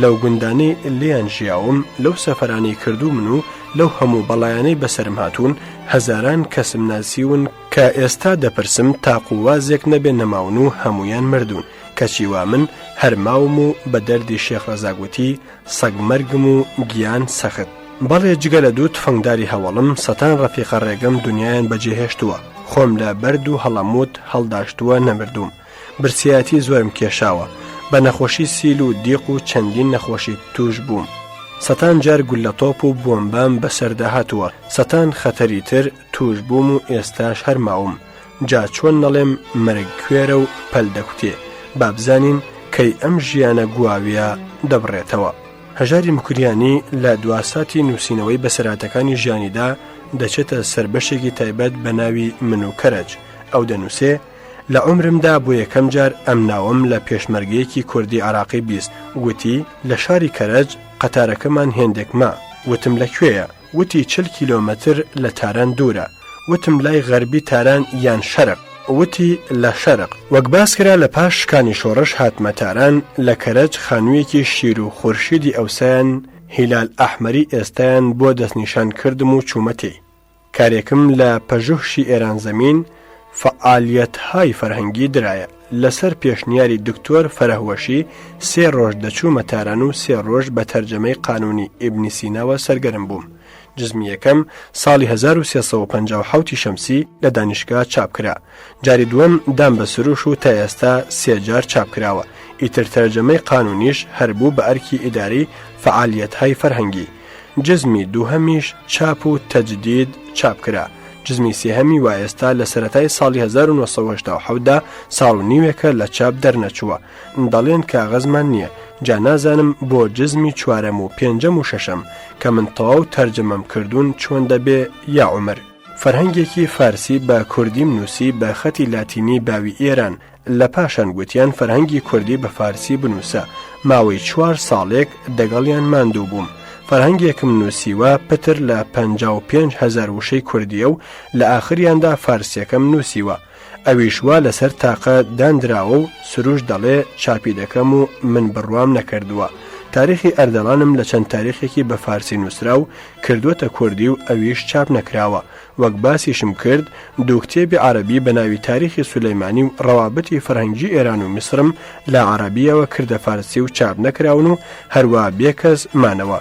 لەو گوندانەی لێیان ژیاوم، لەو سەفەرانەی کردو من و لەو هەموو بەڵایانەی بەسرم هاتوون هەزاران کەسم ناسیون کە ئێستا دەپرسم تاقووازێک نەبێ نەماون و هەمویان مردوون. کەچیوا من هەرماوم و بە دەردی شێخ ڕەزاگوتی سەگمەرگم و گیان سەخت. بەڵێ جگە لە دوو تفەنگداری هەوڵم سەتان ڕەفیقە ڕێگەم دنیایان بەجێهێشتووە. خۆم لە بەرد و هەڵەموت هەڵداشتووە نەمردوم. برسیاتی زۆرم کێشاوە. بە نەخۆشی سیل و دیق و چەندین نەخۆشی توش بووم. سەتان جار گولە تۆپ و بۆمبام بەسەردا هاتووە. سەتان خەتەری تر توش بووم و ئێستاش هەرماوم. جا چۆن نەڵێم مرگ کوێرە و پەل دەکوتێ. با بزانین کەی ئەم ژیانە گواویە دەبڕێتەوە. هەژاری مکریانی لە دواساتی نووسینەوەی بەسەراتەکانی ژیانیدا دەچێتە سەربەشێکی تایبەت بە ناوی من و کەرەج. ئەو دەنووسێ لە عمرمدا بۆ یەکەم جار ئەم ناوم لە پێشمەرگەیەکی کوردی عراقی بیست. گوتی لە شاری کەرەج قەتارەکەمان هێندێک ما. وتم لەکوێیە؟ وتی 40 کیلۆمەتر لە تاران دوورە. وتم لای غەربی تاران یان شەرق؟ وتی لە شەرق. وەک باس کرا لە پاش شکانی شۆڕش هاتمە تاران. لە کەرەج خانوویەکی شیر و خورشیدی ئەوسایان هیلال ئەحمەری ئێستایان بۆ دەستنیشان کردم و چوومەتێ. کارێکم لە پەژوهشی ئێران زەمین فعالیەتهای فەرهەنگی درایە. لەسەر پێشنیاری دکتۆر فەرەهوەشی 3 ڕۆژ دەچوومە تاران و 3 ڕۆژ بە تەرجەمەی قانونی ئیبنی سیناوە سەرگەرم بووم. جزمی یەکەم ساڵی 1357 شەمسی لە دانیشگا چاپکرا. جاری دووەم دام بە سروش و تا ئێستا 3 جار چاپکراوە. ئیتر تەرجەمەی قانونیش هەربوو بە ئەرکی ئیداری فعالیەتهای فەرهەنگی. جزمی دووهەمیش چاپ و تەجدید چاپکرا. جزمی سێهەمی و ئێستا لە سەرەتای ساڵی 1970دا ساڵ و نیوێکە لە چاپ دەرنەچووە. دەڵێن کاغەزمان نییە. جا نازانم بۆ جزمی 4ەم و 5ەم و 6ەم کە من تەواو تەرجەمەم کردوون چۆن دەبێ یا عومر. فەرهەنگێکی فارسی بە کوردیم نووسی بە خەتی لاتینی باوی ئێران. لە پاشان گوتیان فەرهەنگی کوردی بە فارسی بنووسە. ماوەی 4 ساڵێک دەگەڵیان ماندوو بووم. فەرهەنگێکم نووسیوە پتر لە 55,000 وشەی کوردیە و لە ئاخریاندا فارسیەکەم نووسیوە. ئەویش وا لەسەر تاقە دانراوە و سروش دەڵێ چاپی دەکەم و من بڕوام نەکردووە. تاریخی ئەردەڵانم لە چەند تاریخێکی بە فارسی نووسرا و کردووەتە کوردی و ئەویش چاپ نەکراوە. وەک باسیشم کرد دوو کتێبی عەرەبی بە ناوی تاریخی سولەیمانی و ڕەوابەتی فەرهەنگی ئێران و میسرم لە عەرەبیەوە کردە فارسی و چاپ نەکراون و هەروە بێکەس مانەوە.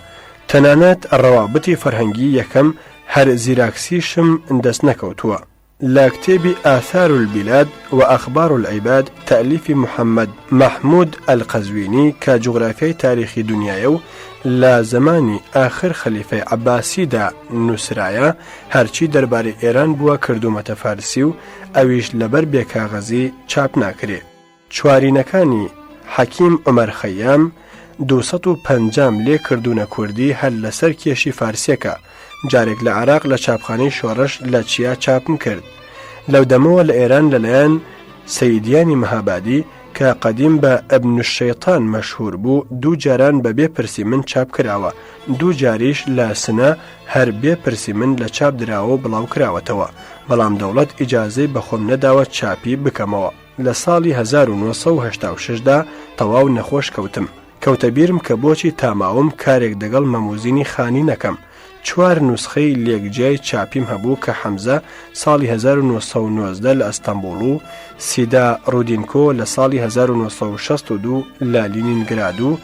تەنانەت ڕەوابەتی فەرهەنگی یەکەم هەر زیراکسیشم دەست نەکەوتووە. لە کتێبی ئاثار البلاد و ئەخبار العیباد تەلیفی محەممەد مەحمود ئەلقەزوینی کە جوغرافیای تاریخی دنیایە و لە زمانی ئاخر خەلیفەی عەباسیدا نووسرایە، هەرچی دەربارەی ئێران بووە کردومەتە فارسی و ئەویش لەبەر بێکاغەزی چاپ ناکرێ. چوارینەکانی حەکیم عومەر خەیام 250 لێ کردوونە کوردی هەر لەسەر کێشی فارسیەکە، جارێک لە عێراق لە چاپخانەی شۆڕش لە چیا چاپم کرد. لەو دەمەوە لە ئێران لەلایەن سەیدیانی مەهابادی کە قەدیم بە ئەبن الشەیطان مەشهور بوو 2 جاران بە بێپرسی من چاپ کراوە، 2 جاریش لە سنە هەر بێپرسی من لە چاپ دراوە و بڵاو کراوەتەوە، بەڵام دەوڵەت ئیجازەی بەخۆم نەداوە چاپی بکەمەوە. لە ساڵی 1986دا تەواو نەخۆش کەوتە بیرم کە بۆچی تاماوم کارێک دەگەڵ مەموزینی خانی نەکەم. 4 نوسخەی لێکجیای چاپیم هەبوو کە حەمزە ساڵی 1990 لە ئەستەمبوڵ و سیدا ڕودینکۆ لە ساڵی 1962 لە لینینگراد و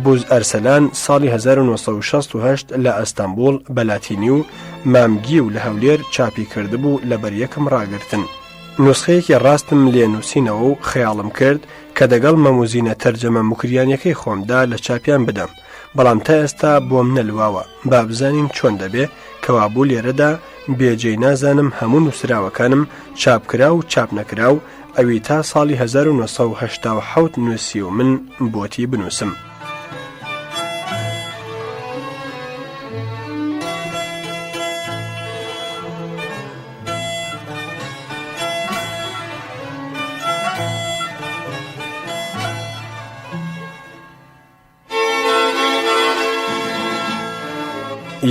بوز ئەرسەلان ساڵی 1968 لە ئەستەمبوڵ بە لاتینی و مامگی و لە هەولێر چاپی کردبوو لە بەریەکم ڕاگرتن. نوسخەیەکی ڕاستم لێ نووسینەوە و خەیاڵم کرد کە دەگەڵ مەموزینە تەرجەمە مکریانەکەی خۆمدا لە چاپیان بدەم، بەڵام تا ئێستا بۆم نەلواوە. با بزانین چۆن دەبێ کەوابوو لێرەدا بێجێی نازانم هەموو نووسراوەکانم چاپکرا و چاپ نەکرا و ئەوی تا ساڵی 1987 نووسی و من بۆتی بنووسم.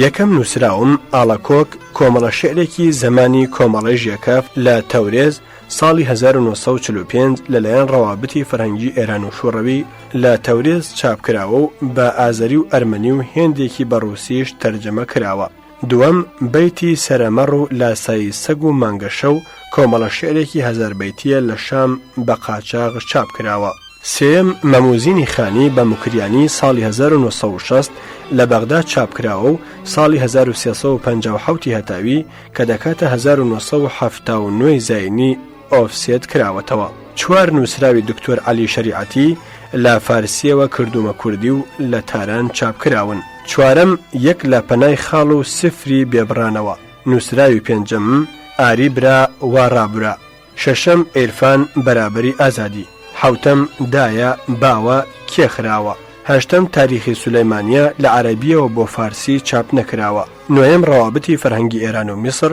یەکەم نووسراوم ئاڵەکۆک کۆمەڵە شعرێکی زەمانی کۆمەڵی ژێکەف لە تەورێز ساڵی 1945 لەلایەن ڕەوابتی فەرهەنگی ئێران و شوڕەوی لە تەورێز چاپکراوە و بە ئازەری و ئەرمەنی و هێندێکی بە ڕووسیش تەرجەمە کراوە. دووەم بەیتی سەرەمەڕ و لاسایی سەگ و مانگەشە و کۆمەڵە شعرێکی 1000 بەیتیە لە شام بە قاچاغ چاپکراوە. سێم مەموزینی خانی بە مکریانی ساڵی 1960 لە بەغدا چاپکراوە و ساڵی 1357 هەتاوی کە دەکاتە 1979 زاینی ئۆفسێت کراوەتەوە. 4 نووسراوی دکتۆر عەلی شەریعەتی لە فارسیەوە کردومە کوردی و لە تاران چاپکراون. 4ەم یەک لە پەنای خاڵ و سفری بێبڕانەوە. نووسراوی 5ەم ئاری برا وا ڕابرا. 6ەم ئێرفان بەرابەری ئازادی. 7ەم دایە باوە کێخراوە. 8ەم تاریخی سولەیمانیە لە عەرەبیەوە بۆ فارسی چاپ نەکراوە. 9ەم ڕەوابتی فەرهەنگی ئێران و میسر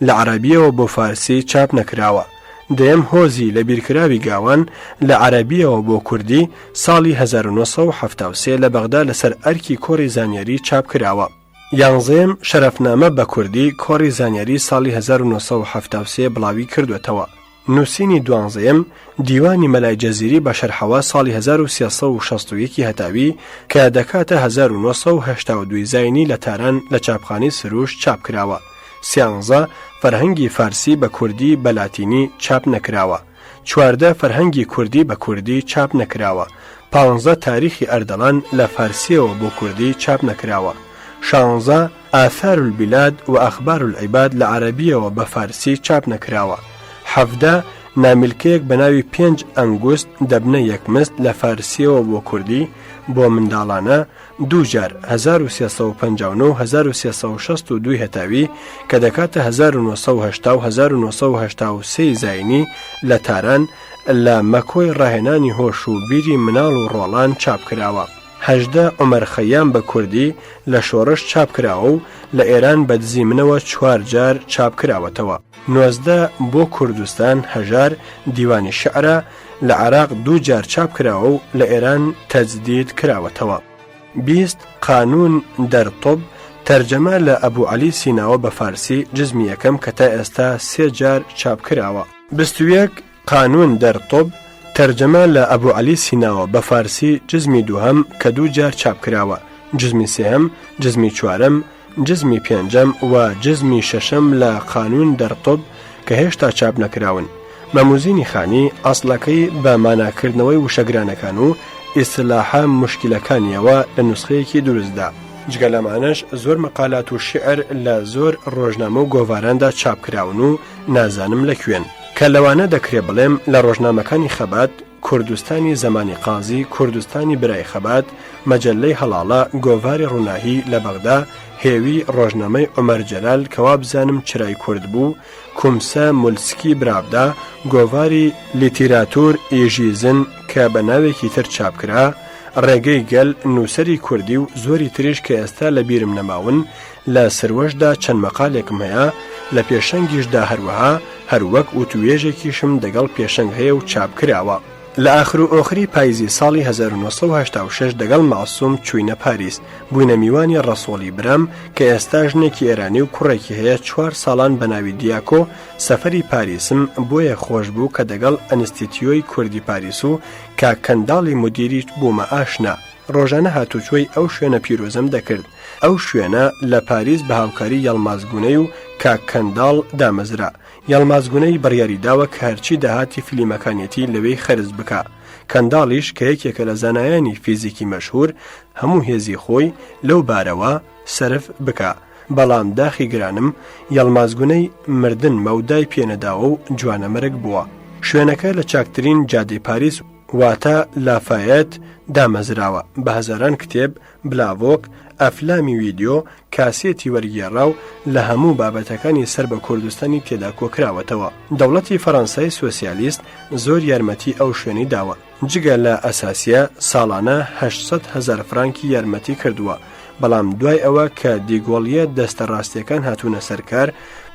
لە عەرەبیەوە بۆ فارسی چاپ نەکراوە. 10ەم هۆزی لە بیرکراوی گاوان لە عەرەبیەوە بۆ کوردی ساڵی 1973 لە بەغدا لەسەر ئەرکی کۆڕی زانیاری چاپ کراوە. 11ەم شەرەفنامە بە کوردی کۆڕی زانیاری ساڵی 1973 بڵاوی کردوێتەوە. نووسینی 12ەم دیوانی مەلای جەزیری بە شەرحەوە ساڵی 1361 هەتاوی کە دەکاتە 1982 زاینی لە تاران لە چاپخانەی سروش چاپ کراوە. 13 فەرهەنگی فارسی بە کوردی بە لاتینی چاپ نەکراوە. 14 فەرهەنگی کوردی بە کوردی چاپ نەکراوە. 15 تاریخی ئەردەڵان لە فارسیەوە بۆ کوردی چاپ نەکراوە. 16 ئاثار البلاد و ئەخبار العیباد لە عەرەبیەوە بە فارسی چاپ نەکراوە. 17 نامیلکەیەک بە ناوی 5 ئەنگوست دەبنە یەکمست لە فارسیەوە بۆ کوردی بۆ منداڵانە 2 جار 1359 و 1362 هەتاوی کە دەکاتە 1980 و 1983 زاینی لە تاران لە مەکۆی ڕاهێنانی هۆش و بیری مناڵ و ڕۆڵان چاپ کراوە. 18 عومەر خەیام بە کوردی لە شۆڕش چاپ کراوە و لە ئێران بە دزی منەوە 4 جار چاپ کراوەتەوە. 19 بۆ کوردستان هەژار دیوانی شعرە لە عێراق 2 جار چاپ کراوە و لە ئێران تەجدید کراوەتەوە. 20 قانون دەرتۆب تەرجەمە لە ئەبوو عەلی سیناوە بە فارسی جزمی یەکەم کە تا ئێستا 3 جار چاپ کراوە. 21 قانون دەرتۆب تەرجەمە لە ئەبوو عەلی سیناوە بە فارسی جزمی دووهەم کە 2 جار چاپ کراوە. جزمی سێهەم، جزمی چوارەم، جزمی پێنجەم و جزمی شەشەم لە قانون دەرتۆب کە هێشتا چاپ نەکراون. مەموزینی خانی ئەسڵەکەی بە ماناکردنەوەی وشەگرانەکان و ئیسلاحە مشکلەکانیەوە لە نوسخەیەکی دروستدا. جگە لەمانەش زۆر مەقالات و شعر لە زۆر ڕۆژنامە و گۆڤاراندا چاپکراون و نازانم لەکوێن کە لەوانە دەکرێ بڵێم لە ڕۆژنامەکانی خەبات، کوردستانی زەمانی قازی، کوردستانی برای خەبات، مەجەللەی هەڵاڵە، گۆڤاری ڕووناهی لە بەغدا، هێوی ڕۆژنامەی عومەر جەلال کەوا بزانم چرای کورد بوو، کومسە مولسکی برابدا، گۆڤاری لیتیراتور ئیژیزن کە بە ناوێکی تر چاپکرا، ڕێگەی گەل نووسەری کوردی و زۆری تریش کە ئێستا لە بیرم نەماون، لە سروەشدا چەند مەقالێکم هەیە، لە پێشەنگیشدا هەروەها هەروەک وتوێژێکیشم دەگەڵ پێشەنگ هەیە و چاپکراوە. لە ئاخر و ئۆخری پاییزی ساڵی 1986 دەگەڵ مەعسووم چووینە پاریس، بووینە میوانی ڕەسۆڵی برام کە ئێستا ژنێکی ئێرانی و کوڕێکی هەیە 4 ساڵان بە ناوی دیاکۆ. سەفەری پاریسم بۆیە خۆش بوو کە دەگەڵ ئەنستیتیۆی کوردی پاریس و کاکەنداڵی مدیری بوومە ئاشنا. ڕۆژانە هاتوچۆی ئەو شوێنە پیرۆزم دەکرد. ئەو شوێنە لە پاریس بە هاوکاری یەڵمازگونەی و کاکەنداڵ دامەزرا. یەڵمازگونەی بڕیاری داوە کە هەرچی داهاتی فیلمەکانیەتی لەوەی خەرز بکە. کەنداڵیش کە یەکێکە لە زانایانی فیزیکی مەشهور هەموو هێزی خۆی لەو بارەوە سرف بکە. بەڵام داخی گرانم یەڵمازگونەی مردن مەودای پێنەداوە و جوانەمەرگ بووە. شوێنەکە لە چاکترین جادەی پاریس واتە لافایەت دامەزراوە بە هەزاران کتێب، بلاڤۆک، ئەفلامی ویدیۆ، کاسێتی وەرگێڕا و لە هەموو بابەتەکانی سەر بە کوردستانی تێدا کۆکراوەتەوە. دەوڵەتی فەڕەنسای سۆسیالیست زۆر یارمەتی ئەو شوێنی داوە. جگە لە ئەساسیە ساڵانە 800,000 فرانکی یارمەتی کردووە. بەڵام دوای ئەوە کە دیگۆڵیە دەستە ڕاستیەکان هاتوونە سەرکار،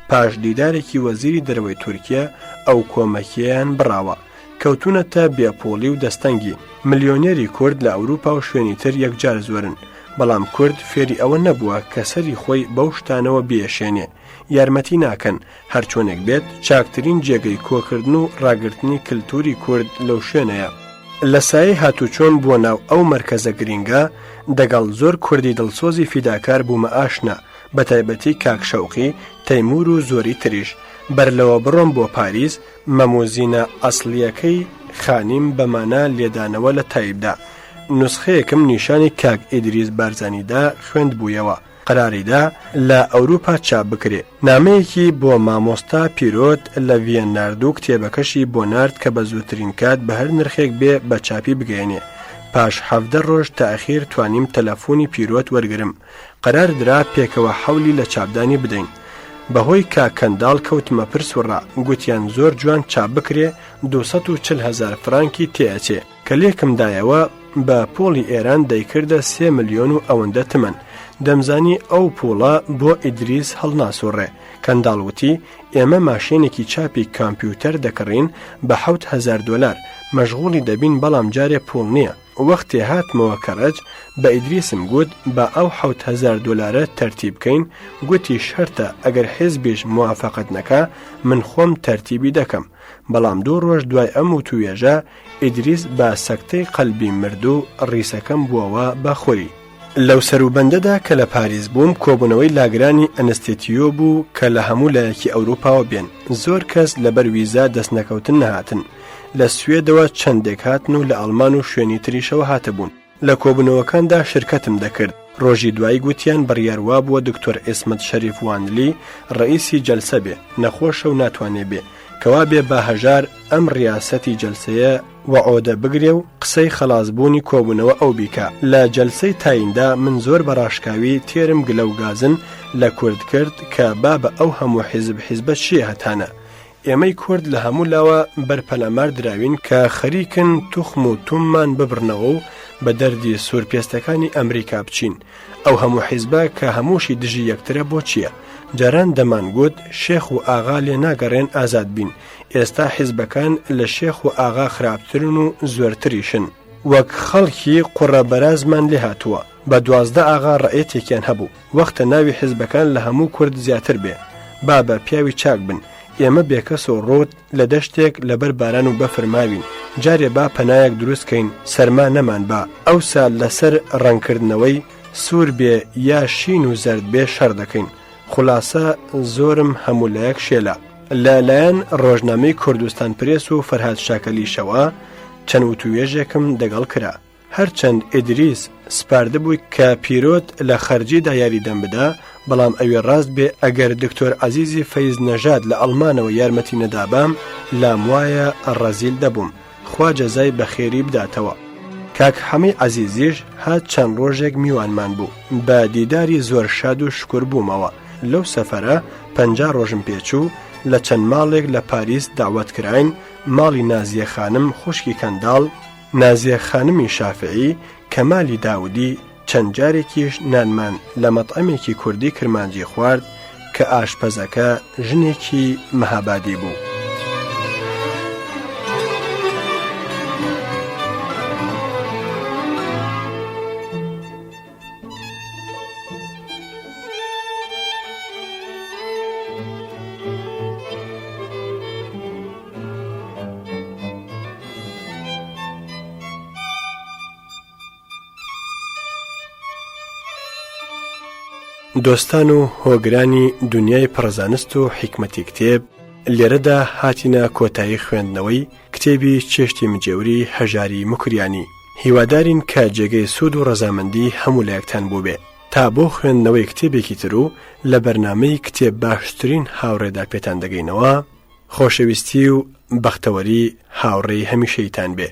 پاش دیدارێکی وەزیری دەرەوەی تورکیا ئەو کۆمەکیان بڕاوە. کەوتونەتە بێپۆڵی و دەستەنگی. ملیۆنێری کورد لە ئەوروپا و شوێنی تر یەکجار زۆرن. بەڵام کورد فێری ئەوە نەبووە کە سەری خۆی بەو شتانەوە بێشێنێ. یارمەتی ناکەن هەرچۆنێک بێت چاکترین جێگەی کۆکردن و ڕاگررتنی کللتوری کورد لەو شوێنەیە. لە سایه هاتوچۆن بۆ ناو ئەو مەرکەزە گرینگە دەگەڵ زۆر کوردی دڵسۆزی فیداکار بوومە ئاشنا، بە تایبەتی کاکشەوقی، تەیمور و زۆری تریش. بەرلەوە بڕۆم بۆ پاریس، مەموزینە ئەسڵیەکەی خانیم بەمانە لێدانەوە لە تایبدا. نوسخەیەکم نیشانی کاک ئیدریس بارزانیدا خوێند بوویەوە. قەراریدا لە ئەوروپا چاپ بکرێ. نامەیەکی بۆ مامۆستا پیرۆت لە ڤیەنناردوو کتێبەکەشی بۆ نارد کە بە زووترین کات بە هەر نرخێک بێ بە چاپی بگەێنێ. پاش 17 ڕۆژ تاخیر توانیم تەلەفۆنی پیرۆت وەرگرم. قەرار درا پێکەوە حەولی لە چاپدانی بدەین. بەهۆی کاکەنداڵ کەوتمە پرسوڕا، گوتیان زۆر جوان چاپ بکرێ، 240,000 فرانکی تێچێ کە لێکمدایەوە بە پۆڵی ئێران دەیکردە 3 ملیۆن و ئەوەندە تمەن. دەمزانی ئەو پۆڵە بۆ ئیدریس هەڵناسوڕێ. کەنداڵوتی ئێمە ماشێنێکی چاپی کامپیوتەر دەکڕین بە 7,000 دۆلار، مەشغوڵی دەبین بەڵام جارێ پۆڵ نییە. وەختێ هاتمەوە کەڕەج بە ئیدریسم گوت بە ئەو 7,000 دۆلارە تەرتیب بکەین. گوتی شەرتە ئەگەر حیزبیش موافقت نەکا من خۆم تەرتیبی دەکەم. بەڵام 2 ڕۆژ دوای ئەم وتوێژە ئیدریس بە سەکتەی قەلبی مرد و ڕیسەکەم بووەوە بەخۆری. لەو سەروبەندەدا کە لە پاریس بووم کۆبوونەوەی لاگرانی ئەنستیتیۆ بوو کە لە هەموو لایەکی ئەوروپاوە بێن. زۆر کەس لەبەر ویزا دەست نەکەوتن نەهاتن. لە سوێدەوە چەندێک هاتن و لە ئەڵمان و شوێنی تریشەوە هاتەبوون. لە کۆبوونەوەکاندا شرکەتم دەکرد. ڕۆژی دوایی گوتیان بڕیاروا بووە دکتۆر ئێسمەت شەریف وانلی ڕئیسی جەلسە بێ، نەخۆشە و ناتوانێ بێ، کەوا بێ بە هەژار ئەم ڕیاسەتی جەلسەیە وەعۆدە بگرێ و قسەی خەلاسبوونی کۆبوونەوە ئەو بیکە. لە جەلسەی تایندا من زۆر بەڕاشکاوی تێرم گلە و گازن لە کورد کرد کە با بە ئەو هەموو حیزب چیە هەتانە. ئێمەی کورد لە هەموو لاوە بەرپەلەمار دراوین کە خەریکن توخم و توممان ببرنەوە و بە دەردی سوورپێستەکانی ئەمریکا بچین. ئەو هەموو حیزبە کە هەمووشی دژی یەکترە بۆ چییە؟ جاران دەمانگوت شێخ و ئاغا لێ ناگەڕێن ئازاد بین. ئێستا حیزبەکان لە شێخ و ئاغا خراپترن و زۆرتریشن. وەک خەڵکی قوڕەبەرازمان لێ هاتووە. بە 12 ئاغا ڕەئەتێکیان هەبوو. وەختە ناوی حیزبەکان لە هەموو کورد زیاتر بێ. بابە پیاوی چاک بن. ئێمە بێکەس و ڕۆت لە دەشتێک لەبەر باران و بەفر ماوین. جارێ با پەنایەک دروستکەین سەرما نەمان با. ئەوسا لەسەر ڕەنکردنەوەی سوور بێ یا شین و زەرد بێ شەڕ دەکەین. خولاسە زۆرم هەمولایەک شێلە. لەلایەن ڕۆژنامەی کوردستان پرێس و فەرهاد شاکەلیشەوە چەند وتوێژێکم دەگەڵ کرا. هەرچەند ئیدریس سپاردە بووی کە پیرۆت لە خەرجیدا یاریدەم بدا، بەڵام ئەوێ ڕاست بێ ئەگەر دکتۆر عەزیزی فەیز نەژاد لە ئەڵمانەوە یارمەتی نەدابام لام وایە ڕەزیل دەبووم، خوا جەزای بەخێری بداتەوە. کاک حەمەی عەزیزیش هات چەند ڕۆژێک میوانمان بوو، بە دیداری زۆر شاد و شکر بوومەوە. لەو سەفەرە 50 ڕۆژم پێچوو، لە چەند ماڵێک لە پاریس داوەت کراین، ماڵی نازیە خانم خوشکی کەنداڵ، نازیە خانمی شافعی، کەمالی داودی، چەند جارێکیش نانمان لە مەطعەمێکی کوردی کرمانجی خوارد کە ئاشپەزەکە ژنێکی مەهابادی بوو. دۆستان و هۆگرانی دنیای پڕزانست و حیکمەتی کتێب، لێرەدا هاتینە کۆتایی خوێندنەوەی کتێبی چێشتی مجێوری هەژاری مکریانی. هیوادارین کە جێگەی سوود و ڕەزامەندی هەموو لایەکتان بوو بێ. تا بۆ خوێندنەوەی کتێبێکی تر و لە بەرنامەی کتێب باشترین هاوڕێدا پێتان دەگەینەوە. خۆشەویستی و بەختەوەری هاوڕێی هەمیشەیتان بێ.